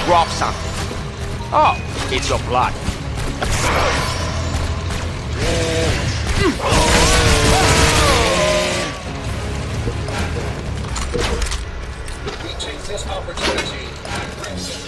Drop something. Oh, it's your blood. We take this opportunity to bring them.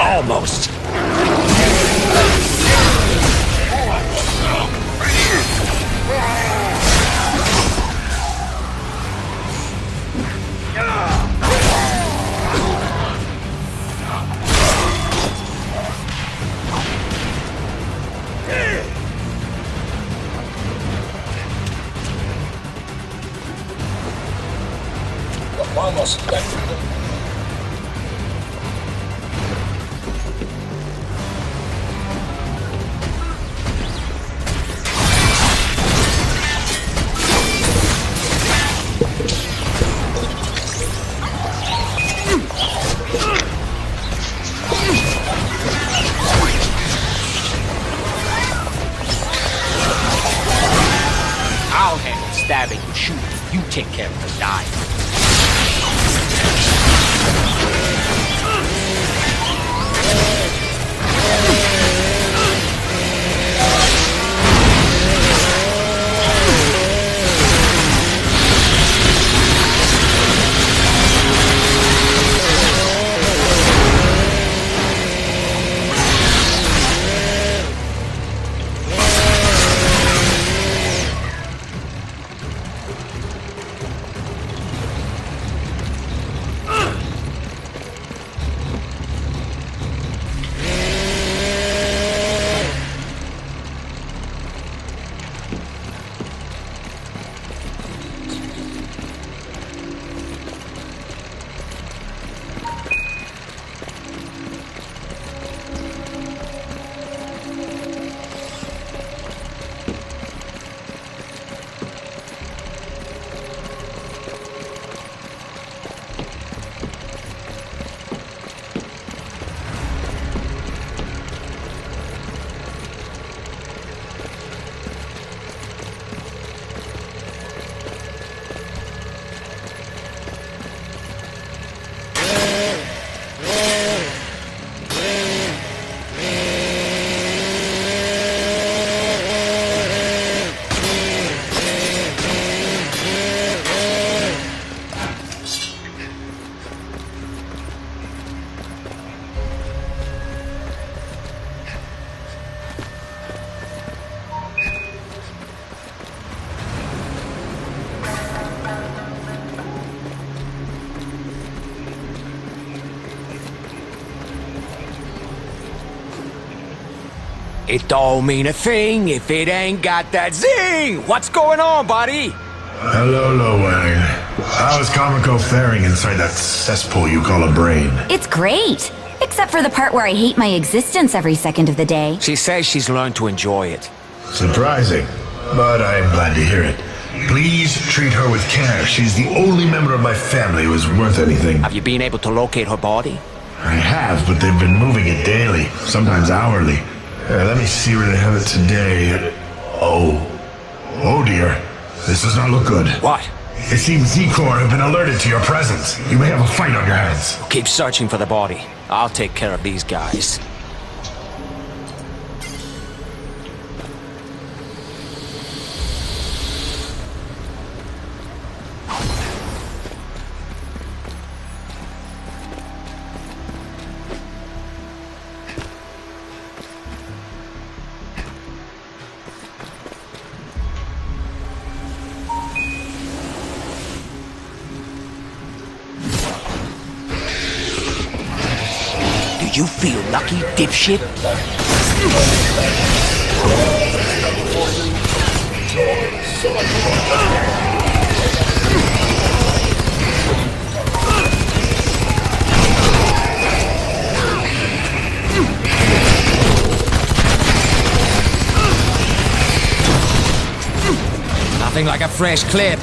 Almost. Almost got through them. You take care of the dive. It don't mean a thing if it ain't got that zing! What's going on, buddy? Hello, Lo Wang. How is Kamiko faring inside that cesspool you call a brain? It's great! Except for the part where I hate my existence every second of the day. She says she's learned to enjoy it. Surprising, but I'm glad to hear it. Please treat her with care. She's the only member of my family who is worth anything. Have you been able to locate her body? I have, but they've been moving it daily, sometimes hourly. Let me see where they have it today. Oh dear. This does not look good. What? It seems Z-Corps have been alerted to your presence. You may have a fight on your hands. Keep searching for the body. I'll take care of these guys. You feel lucky, dipshit? Nothing like a fresh clip.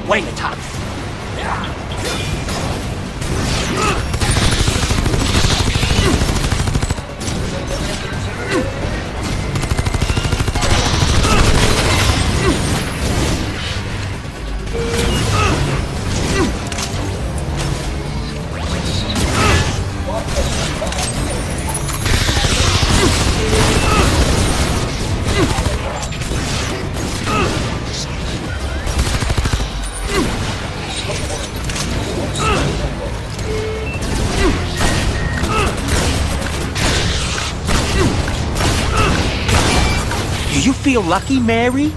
Wait a time. Do you feel lucky, Mary?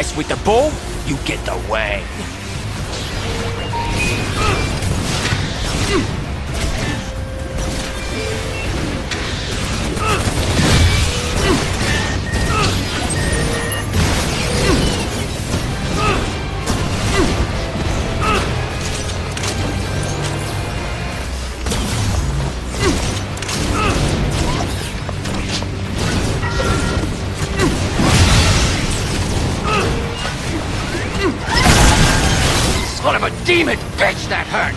Mess with the bull, you get the way. Son of a demon bitch, that hurt!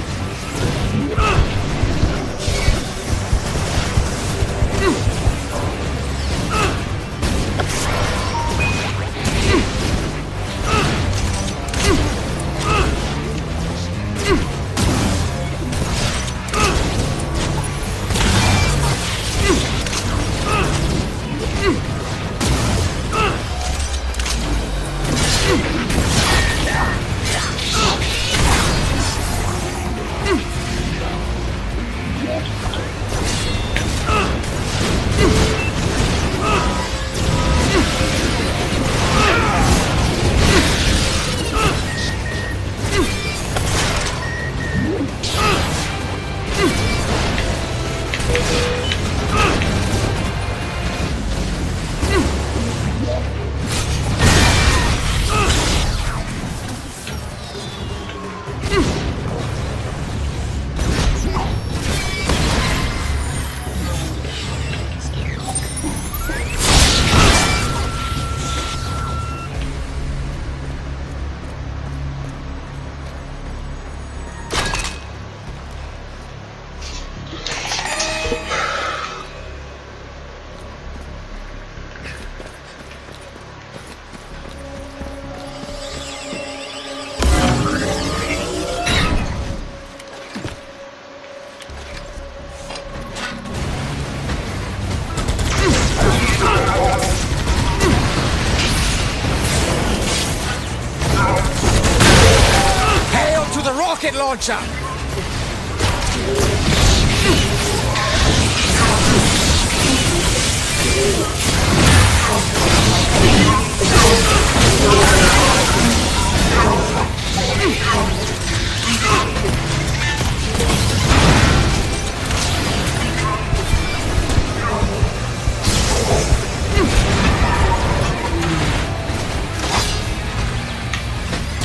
Rocket launcher!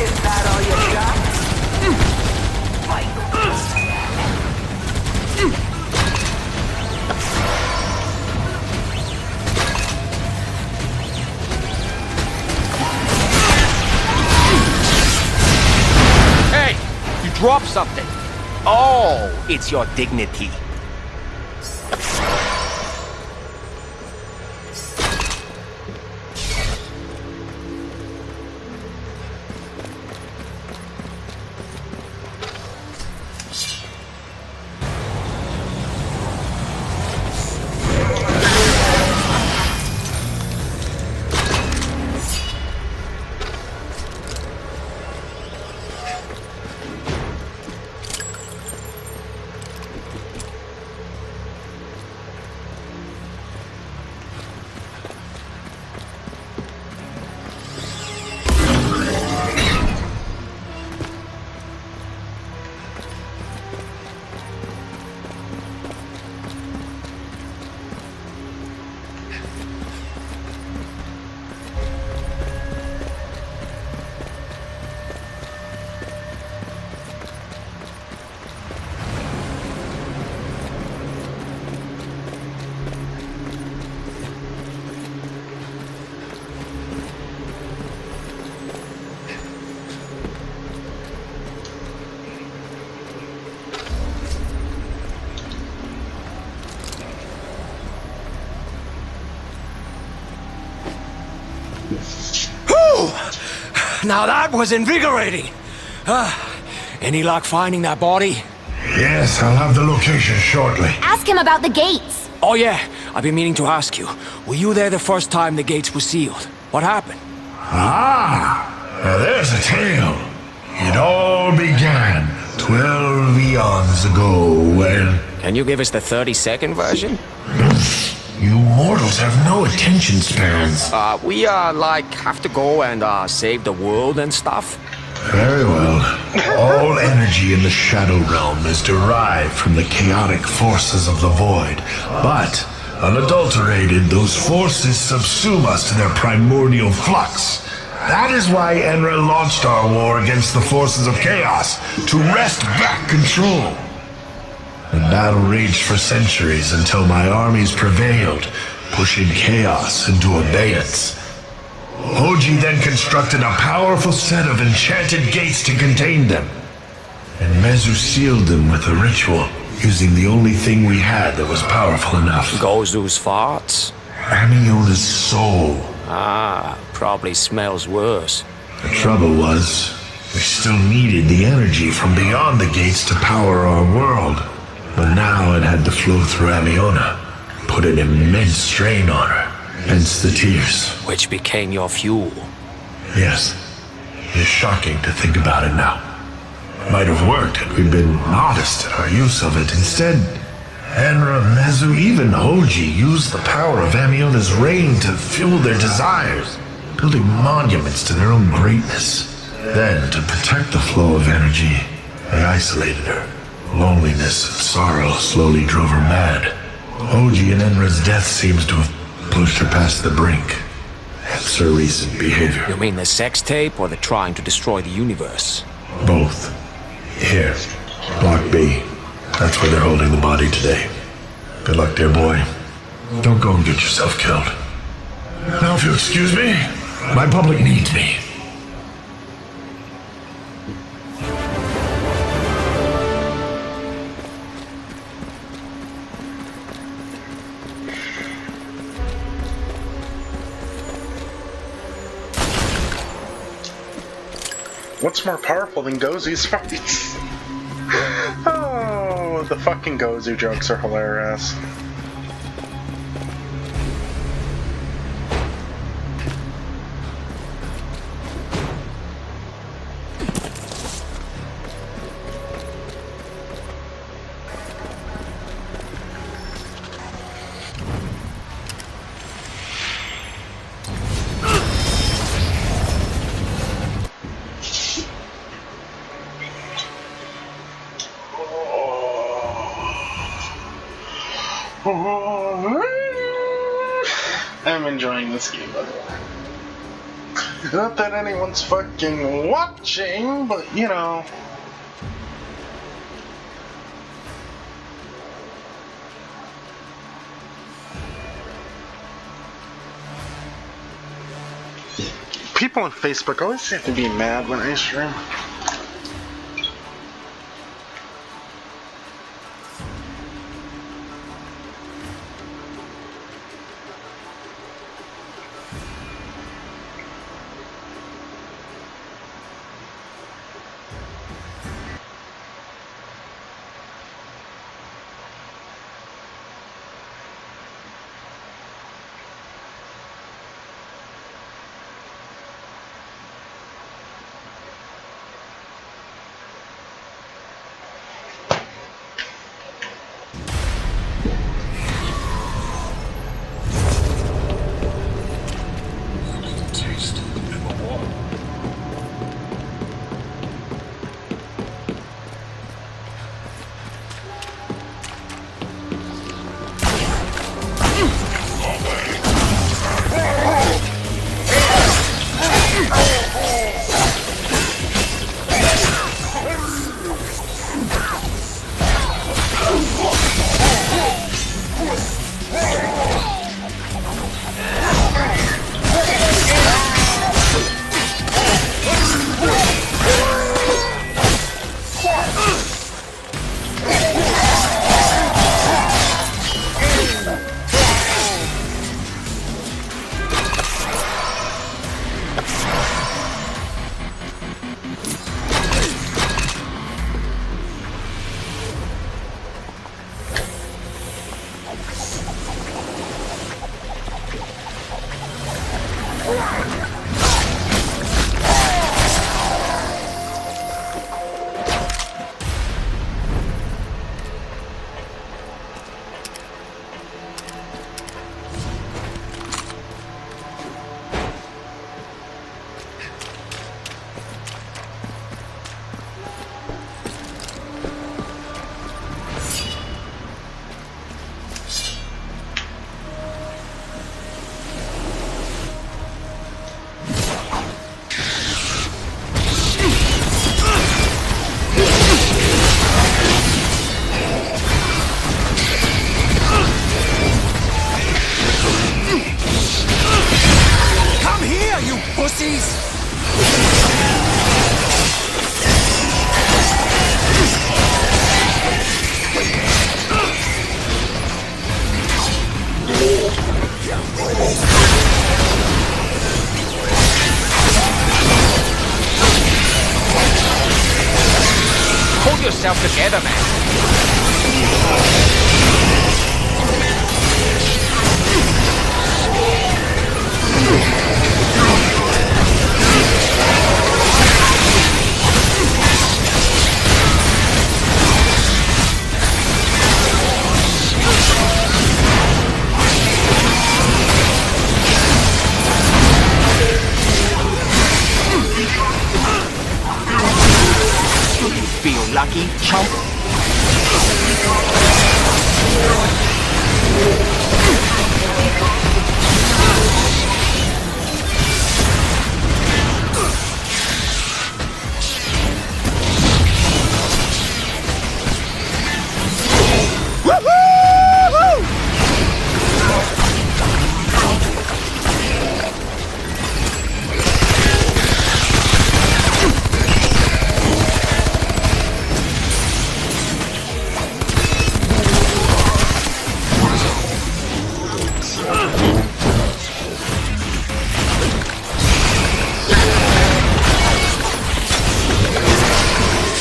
Is that all you got? Hey! You dropped something. Oh, it's your dignity. Now that was invigorating. Any luck finding that body? Yes, I'll have the location shortly. Ask him about the gates. Oh yeah, I've been meaning to ask you. Were you there the first time the gates were sealed? What happened? Now there's a tale. It all began 12 eons ago when... Can you give us the 30-second version? You You mortals have no attention spans. We, have to go and, save the world and stuff? Very well. All energy in the Shadow Realm is derived from the chaotic forces of the Void. But, unadulterated, those forces subsume us to their primordial flux. That is why Enra launched our war against the forces of chaos, to wrest back control. The battle raged for centuries until my armies prevailed, pushing chaos into abeyance. Hoji then constructed a powerful set of enchanted gates to contain them, and Mezu sealed them with a ritual, using the only thing we had that was powerful enough. Gozu's farts? Amiona's soul. Probably smells worse. The trouble was, we still needed the energy from beyond the gates to power our world. But now it had to flow through Amiona, put an immense strain on her, hence the tears. Which became your fuel. Yes. It is shocking to think about it now. Might have worked had we been modest in our use of it. Instead, Enra, Mezu, even Hoji used the power of Amiona's reign to fuel their desires, building monuments to their own greatness. Then, to protect the flow of energy, they isolated her. Loneliness and sorrow slowly drove her mad. Hoji and Enra's death seems to have pushed her past the brink. Hence her recent behavior. You mean the sex tape or the trying to destroy the universe? Both. Here, Block B. That's where they're holding the body today. Good luck, dear boy. Don't go and get yourself killed. Now, if you'll excuse me, my public needs me. What's more powerful than Gozu's fights? Oh, the fucking Gozu jokes are hilarious. I'm enjoying this game, by the way. Not that anyone's fucking watching, but you know. People on Facebook always seem to be mad when I stream. Hold yourself together, man. Feel lucky, chump?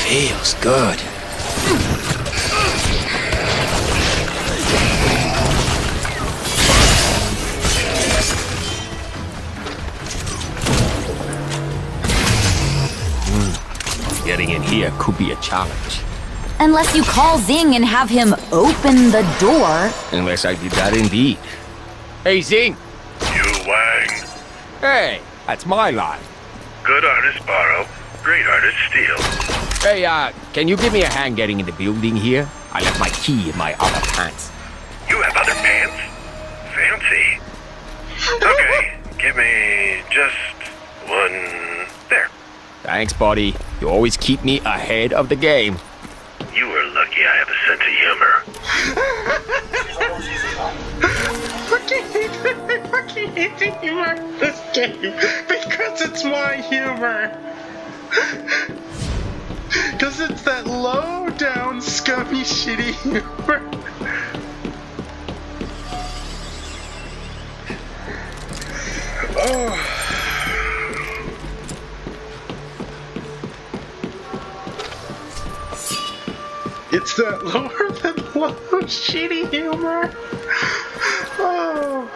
Feels good. Getting in here could be a challenge. Unless you call Zing and have him open the door. Unless I did that indeed. Hey, Zing! You Wang. Hey, that's my line. Good artist borrow, great artist steal. Hey, can you give me a hand getting in the building here? I left my key in my other pants. You have other pants? Fancy. Okay, give me just one there. Thanks, buddy. You always keep me ahead of the game. You are lucky I have a sense of humor. I fucking hate the humor in this game because it's my humor. Because it's that low down, scummy, shitty humor. Oh. It's that lower than low, shitty humor. Oh.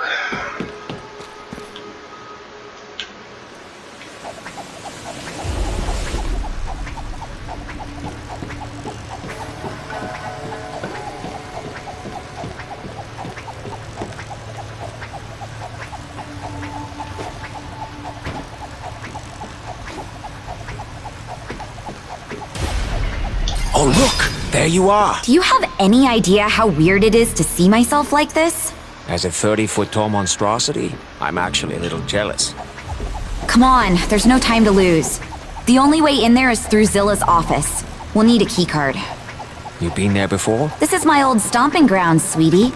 Oh, look! There you are! Do you have any idea how weird it is to see myself like this? As a 30-foot-tall monstrosity, I'm actually a little jealous. Come on, there's no time to lose. The only way in there is through Zilla's office. We'll need a keycard. You been there before? This is my old stomping grounds, sweetie.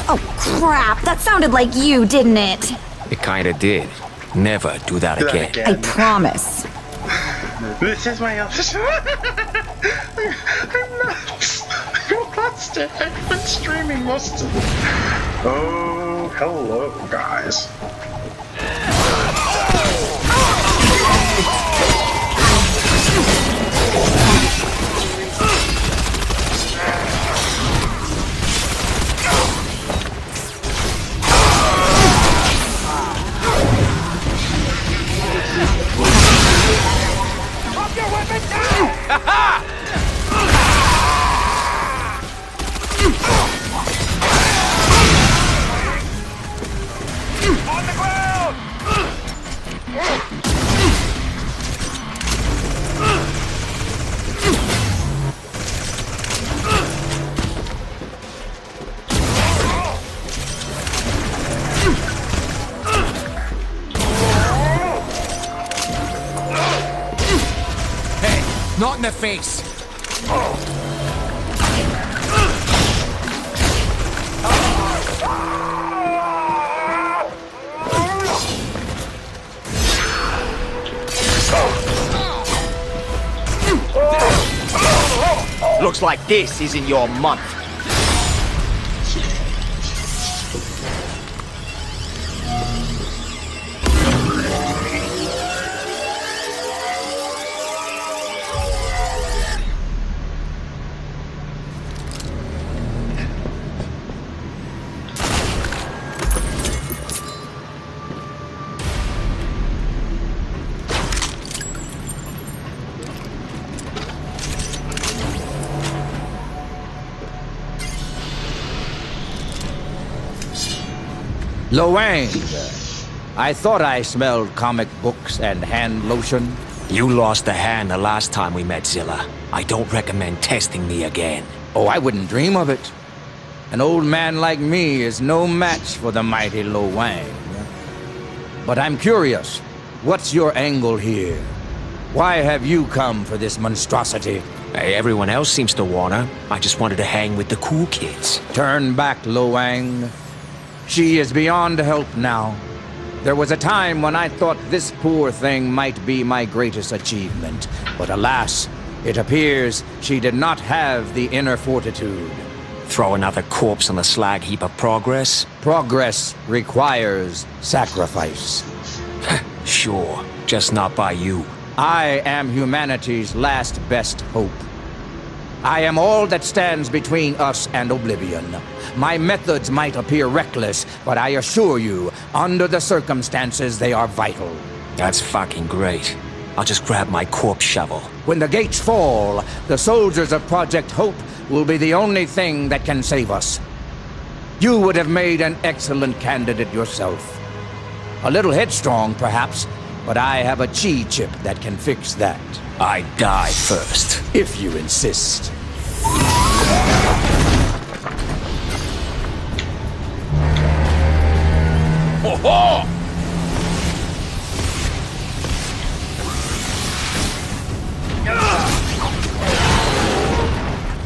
Oh, crap! That sounded like you, didn't it? It kinda did. Never do that again. I promise. This is my office. I'm nuts. I lost it. I've been streaming most of it. Oh, hello, guys. Drop your weapon down! On the ground! Hey, not in the face. Looks like this isn't your month. Lo Wang, I thought I smelled comic books and hand lotion. You lost a hand the last time we met, Zilla. I don't recommend testing me again. Oh, I wouldn't dream of it. An old man like me is no match for the mighty Lo Wang. But I'm curious, what's your angle here? Why have you come for this monstrosity? Hey, everyone else seems to wanna. I just wanted to hang with the cool kids. Turn back, Lo Wang. She is beyond help now. There was a time when I thought this poor thing might be my greatest achievement. But alas, it appears she did not have the inner fortitude. Throw another corpse on the slag heap of progress? Progress requires sacrifice. Sure, just not by you. I am humanity's last best hope. I am all that stands between us and oblivion. My methods might appear reckless, but I assure you, under the circumstances, they are vital. That's fucking great. I'll just grab my corpse shovel. When the gates fall, the soldiers of Project Hope will be the only thing that can save us. You would have made an excellent candidate yourself. A little headstrong, perhaps, but I have a chi chip that can fix that. I die first. If you insist. Ho ho!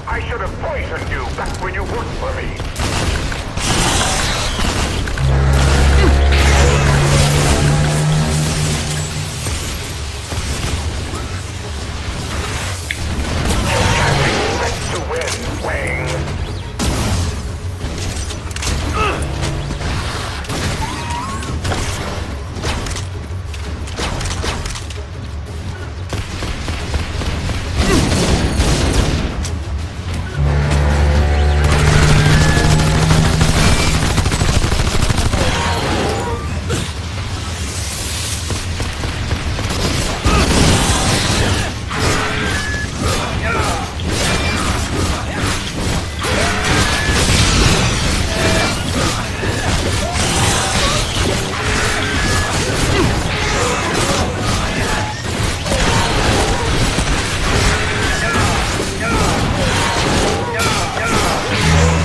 I should have poisoned you back when you worked for me.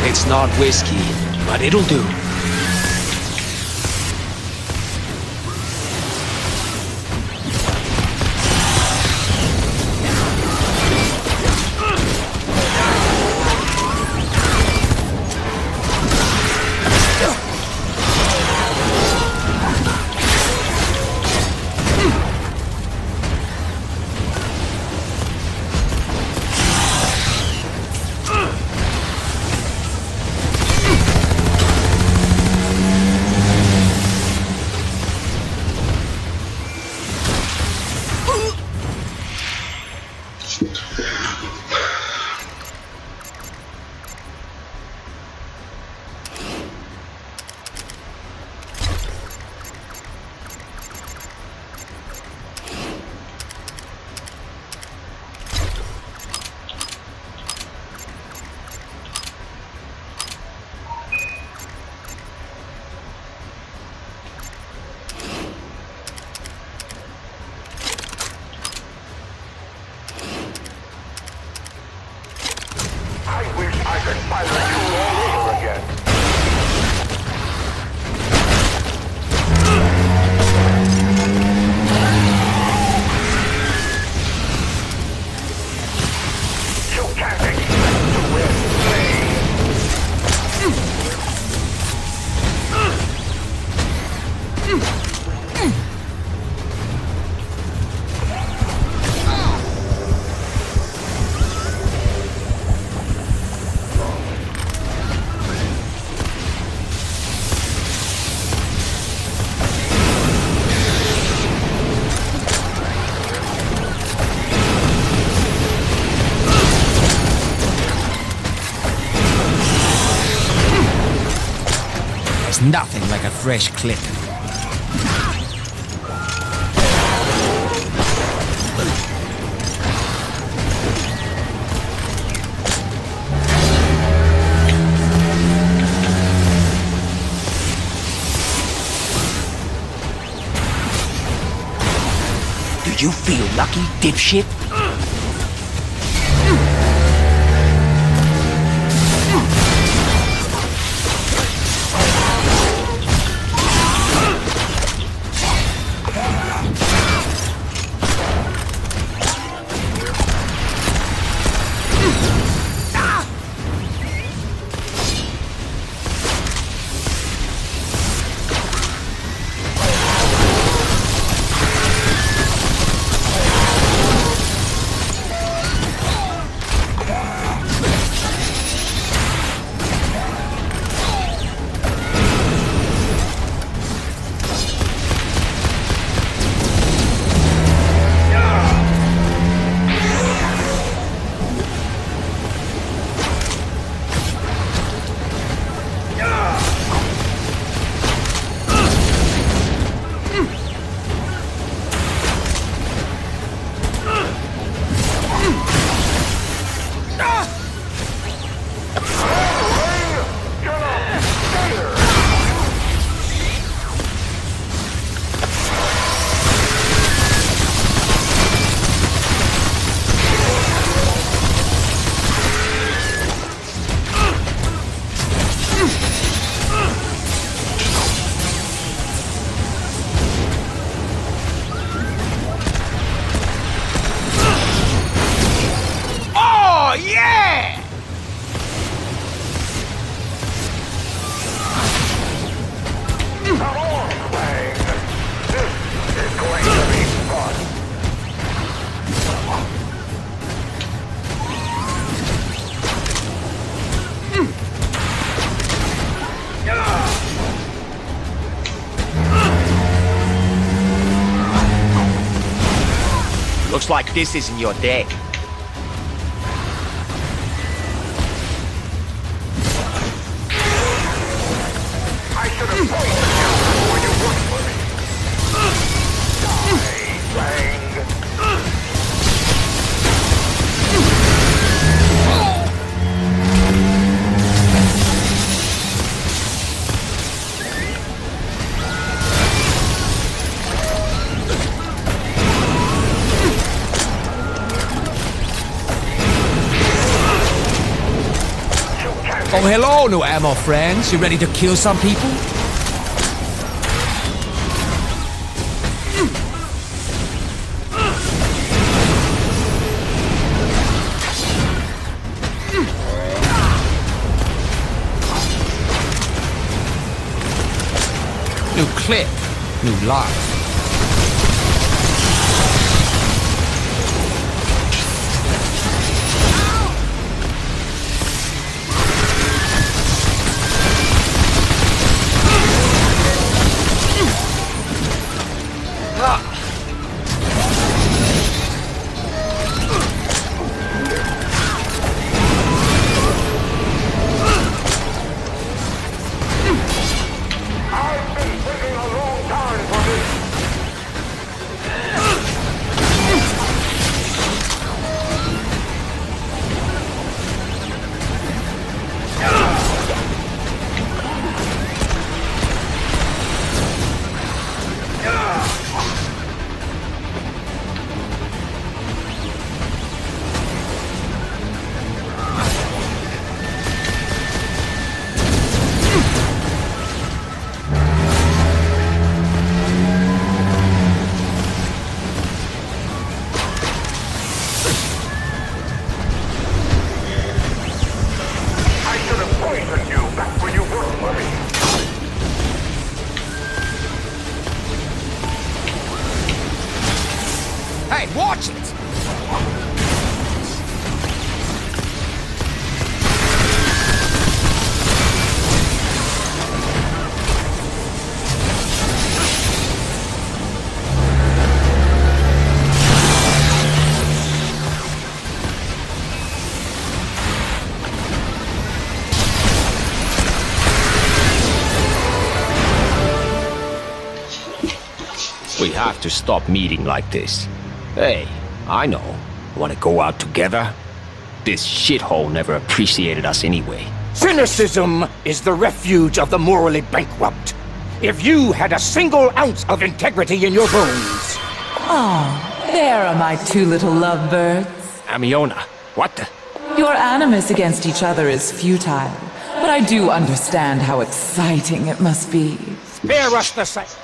It's not whiskey, but it'll do. There's nothing like a fresh clip. Do you feel lucky, dipshit? Looks like this isn't your day. I should have poisoned you before you worked for me. Die, Lang. Oh, hello, new ammo friends. You ready to kill some people? New clip, new life. Hey, watch it! have to stop meeting like this. Hey, I know. Want to go out together? This shithole never appreciated us anyway. Cynicism is the refuge of the morally bankrupt. If you had a single ounce of integrity in your bones... Oh, there are my two little lovebirds. Amiona, what the... Your animus against each other is futile, but I do understand how exciting it must be. Spare us the sight.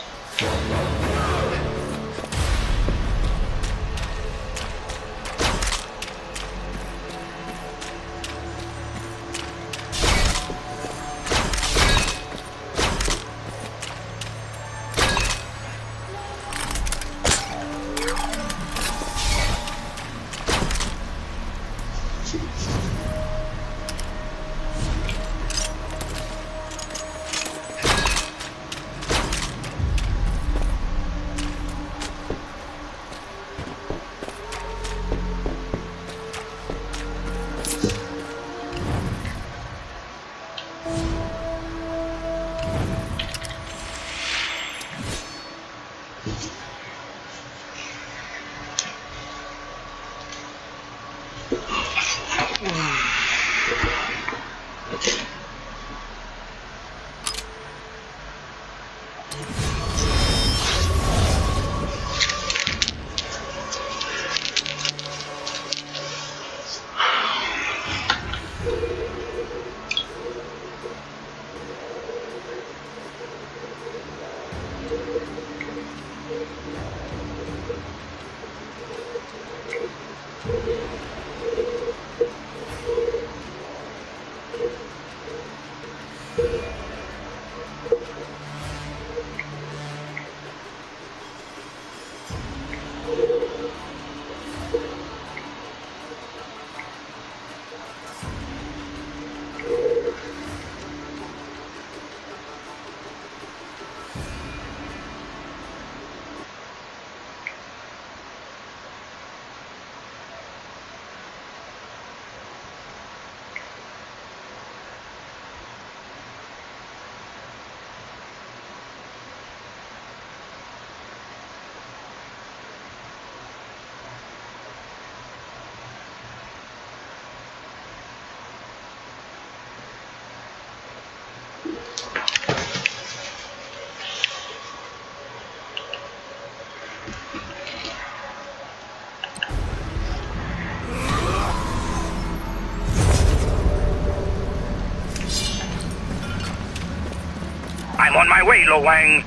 I'm on my way, Lo Wang.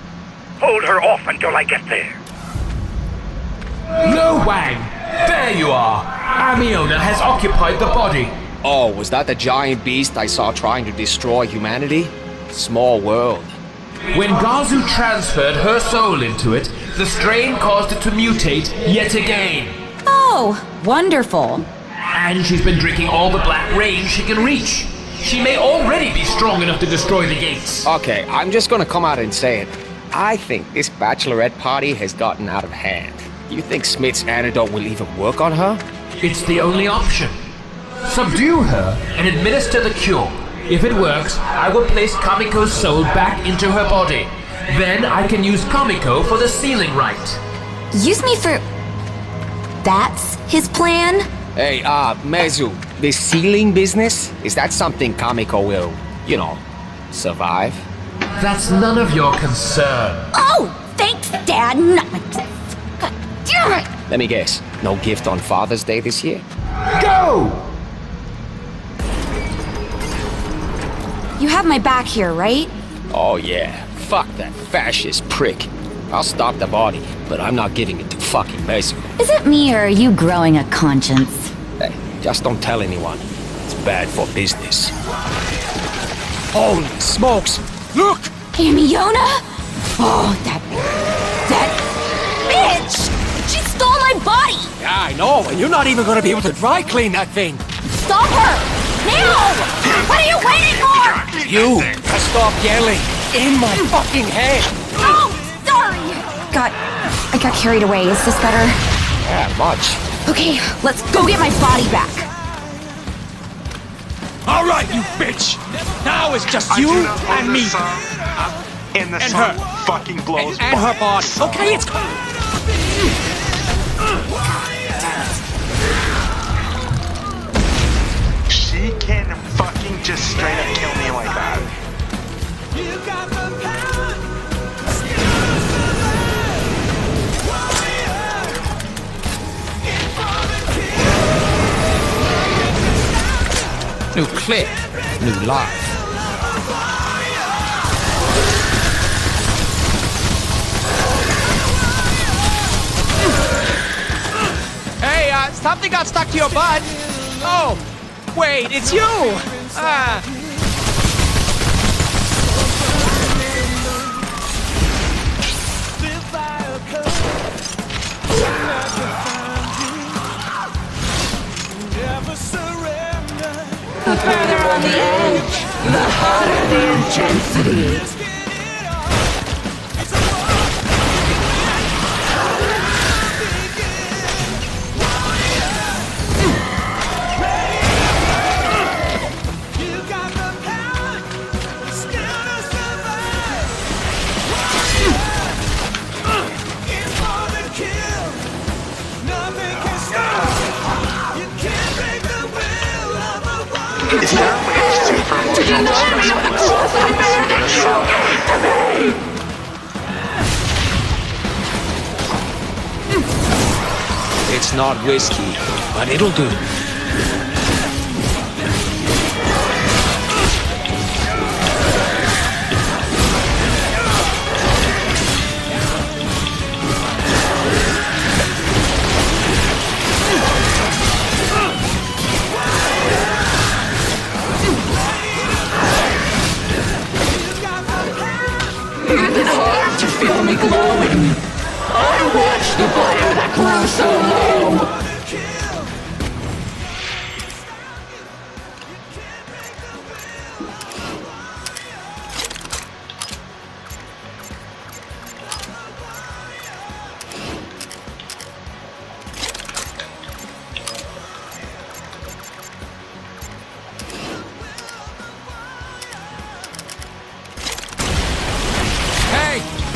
Hold her off until I get there. Lo Wang! There you are! Amiona has occupied the body. Oh, was that the giant beast I saw trying to destroy humanity? Small world. When Gazu transferred her soul into it, the strain caused it to mutate yet again. Oh, wonderful. And she's been drinking all the black rain she can reach. She may already be strong enough to destroy the gates. Okay, I'm just gonna come out and say it. I think this bachelorette party has gotten out of hand. You think Smith's antidote will even work on her? It's the only option. Subdue her and administer the cure. If it works, I will place Kamiko's soul back into her body. Then I can use Kamiko for the sealing rite. Use me for... That's his plan? Hey, Mezu, this sealing business, is that something Kamiko will, you know, survive? That's none of your concern. Oh, thanks, Dad. God damn it! Let me guess, no gift on Father's Day this year? Go! You have my back here, right? Oh yeah, fuck that fascist prick. I'll stop the body, but I'm not giving it to fucking Mezu. Is it me or are you growing a conscience? Hey, just don't tell anyone. It's bad for business. Holy smokes! Look! Amiona? Oh, that bitch! She stole my body! Yeah, I know, and you're not even gonna be able to dry clean that thing. Stop her! Now! What are you waiting for? You! Stop yelling! In my fucking head! Oh, sorry! I got carried away. Is this better? Yeah, much. Okay, let's go get my body back. All right, you bitch! Now it's just you and me. And the and sun her. fucking blows and her body. Okay, it's... New clip, new life. Hey, something got stuck to your butt. Oh, wait, it's you. The further on the edge, the hotter the intensity. Is there a way to see for emotional stress? It's not whiskey, but it'll do. Is it hard to feel me glowing? I watched the fire that grew so low.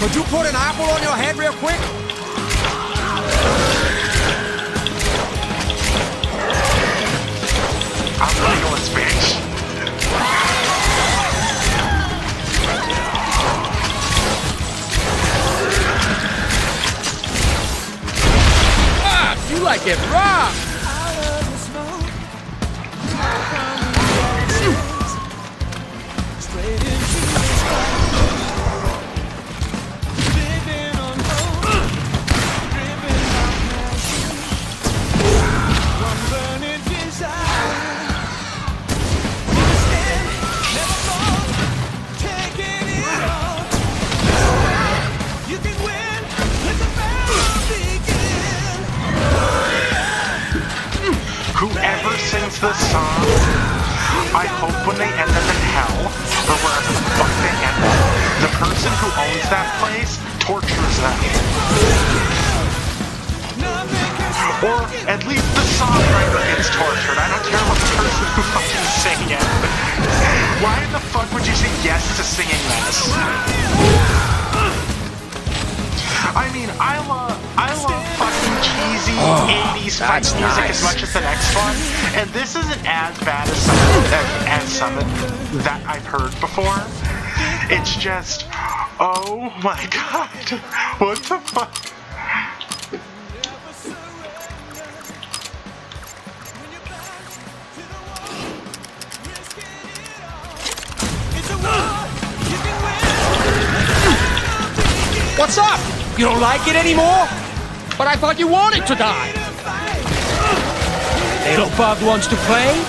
Could you put an apple on your head real quick? I'm Legolas, bitch. Ah, you like it raw. Whoever sings this song, I hope when they end up in hell, or wherever the fuck they end up, the person who owns that place tortures them. Or at least the songwriter gets tortured. I don't care what the person who fucking sang it. Why the fuck would you say yes to singing this? I mean, I love fucking cheesy 80s fight music as much as the next one, and this isn't as bad as some that I've heard before. It's just, oh my god, what the fuck? What's up? You don't like it anymore? But I thought you wanted to die. Little bug wants to play?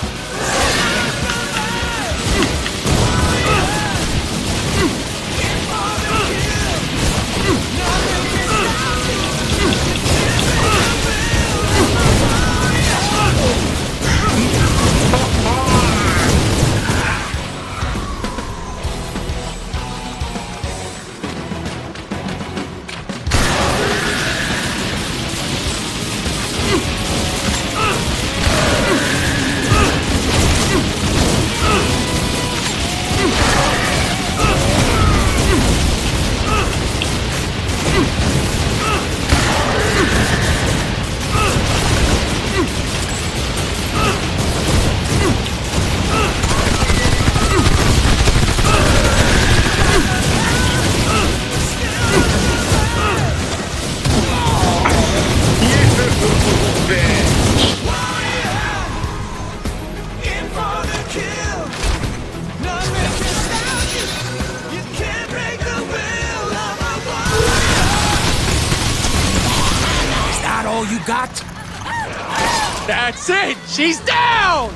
That's it! She's down!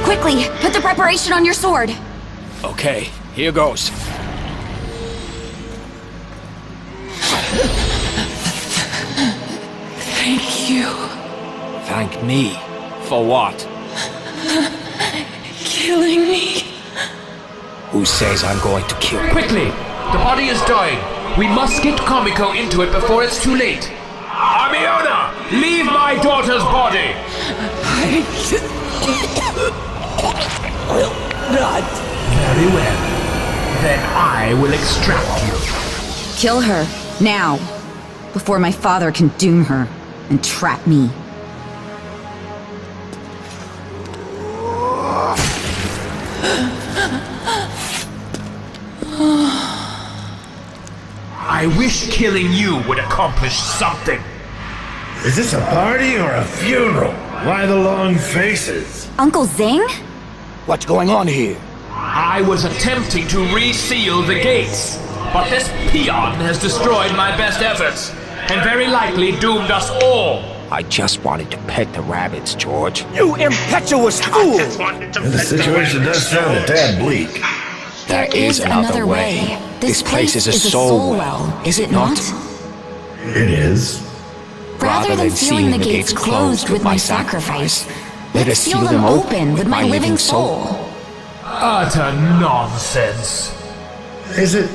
Quickly, put the preparation on your sword. Okay, here goes. Thank you. Thank me? For what? Killing me. Who says I'm going to kill you? Quickly! The body is dying. We must get Kamiko into it before it's too late. Amiona! Leave my daughter's body! I will not. Very well. Then I will extract you. Kill her, now. Before my father can doom her and trap me. I wish killing you would accomplish something. Is this a party or a funeral? Why the long faces? Uncle Zing? What's going on here? I was attempting to reseal the gates, but this peon has destroyed my best efforts, and very likely doomed us all. I just wanted to pet the rabbits, George. You impetuous fool! The situation does sound a tad bleak. There is another way. This place is a soul well, is it not? It is. Rather than sealing the gates closed with my sacrifice, let us seal them open with my living soul. Utter nonsense. Is it?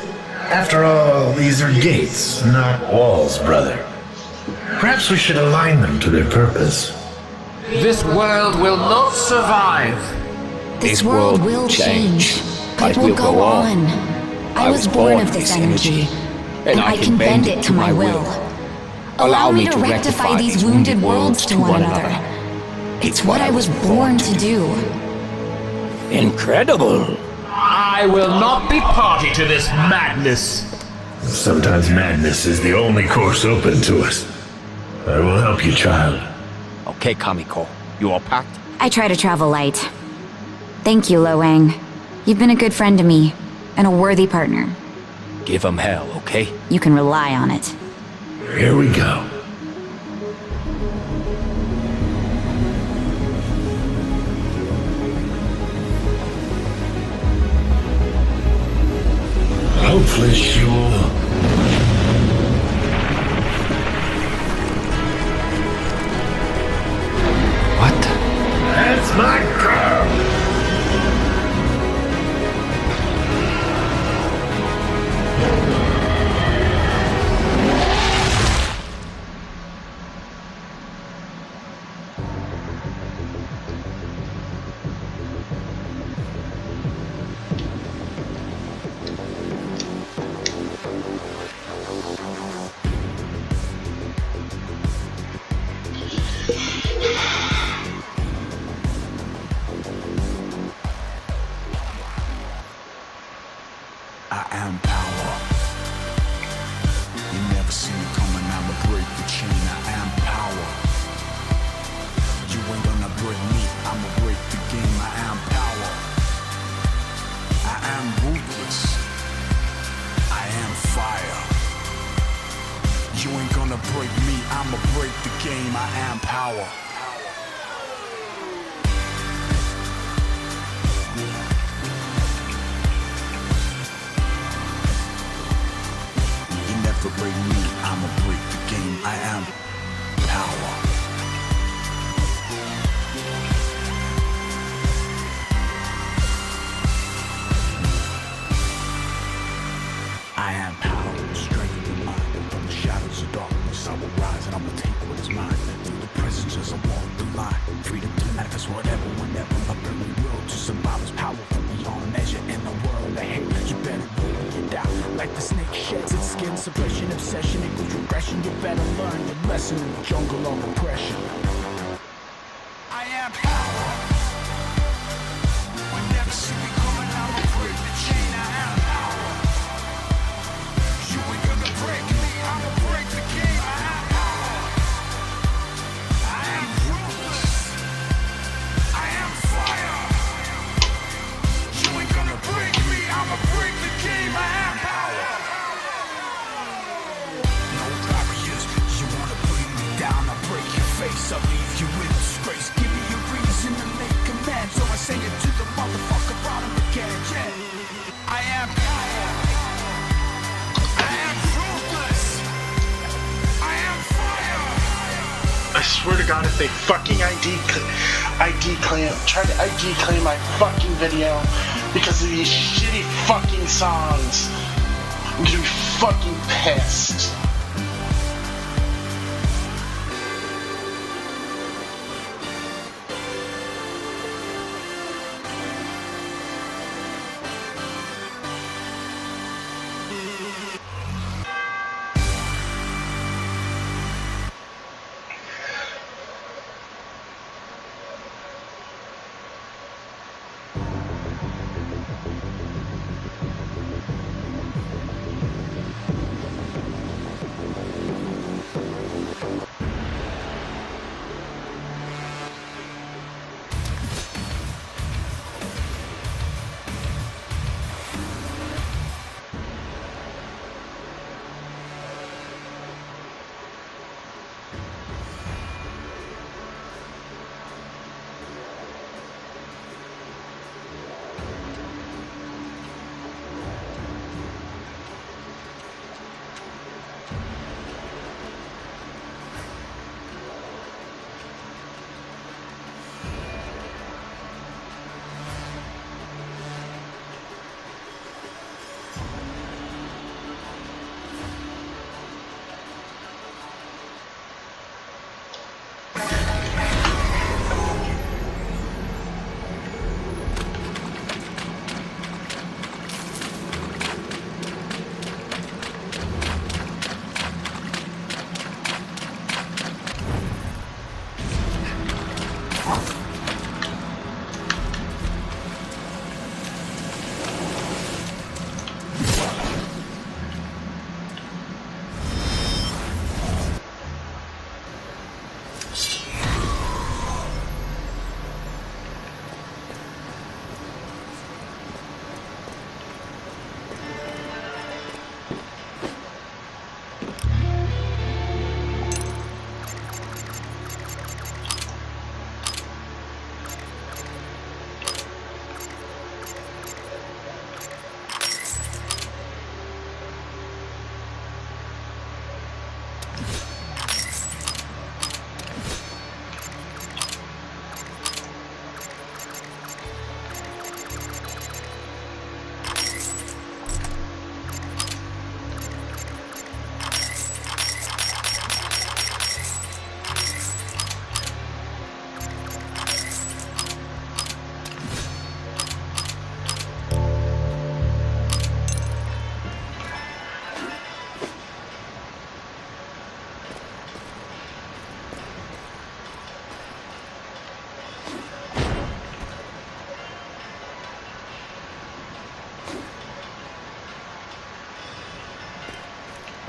After all, these are gates, not walls, brother. Perhaps we should align them to their purpose. This world will not survive. This world will change, but it will go on. I was born of this energy, and I can bend it to my will. Allow me to rectify these wounded worlds to one another. It's what I was born to do. Incredible. I will not be party to this madness. Sometimes madness is the only course open to us. I will help you, child. Okay, Kamiko. You all packed? I try to travel light. Thank you, Lo Wang. You've been a good friend to me, and a worthy partner. Give 'em hell, okay? You can rely on it. Here we go. Hopefully she will... What? That's my girl! I am power. You never see me coming, I'ma break the chain. I am power. You ain't gonna break me, I'ma break the game. I am power. I am ruthless. I am fire. You ain't gonna break me, I'ma break the game. I am power. You never break me, I'ma break the game. I am power. I am power, strength in mind. From the shadows of darkness, I will rise and I will take what is mine. Through the presence as I walk the line. Freedom to manifest whatever, whenever. I bring the will to survive is powerful beyond measure in the world ahead. You better bring it out. Like the snake sheds its skin, suppression, obsession, equals regression. You better learn your lesson in the jungle of oppression. I am power. Whenever see me coming, I'ma break the chain. I am power. You ain't gonna break me, I'ma break the game. I am power. I am ruthless. I am fire. You ain't gonna break me, I'ma break swear to God, if they fucking try to ID claim my fucking video because of these shitty fucking songs, I'm gonna be fucking pissed.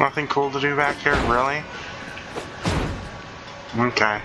Nothing cool to do back here, really? Okay.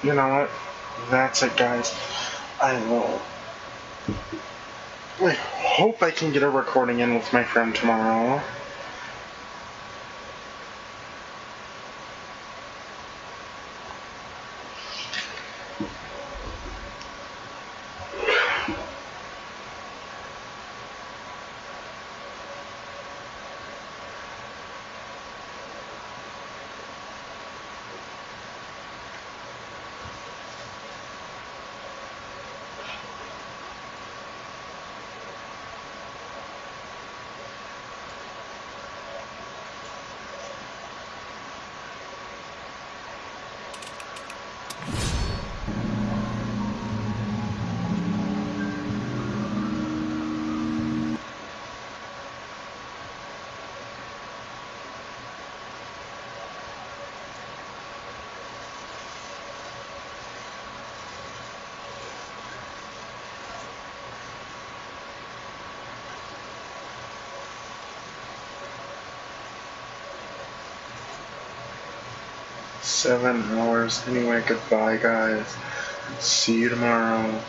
you know what? That's it, guys. I hope I can get a recording in with my friend tomorrow. $7 anyway. Goodbye, guys. See you tomorrow.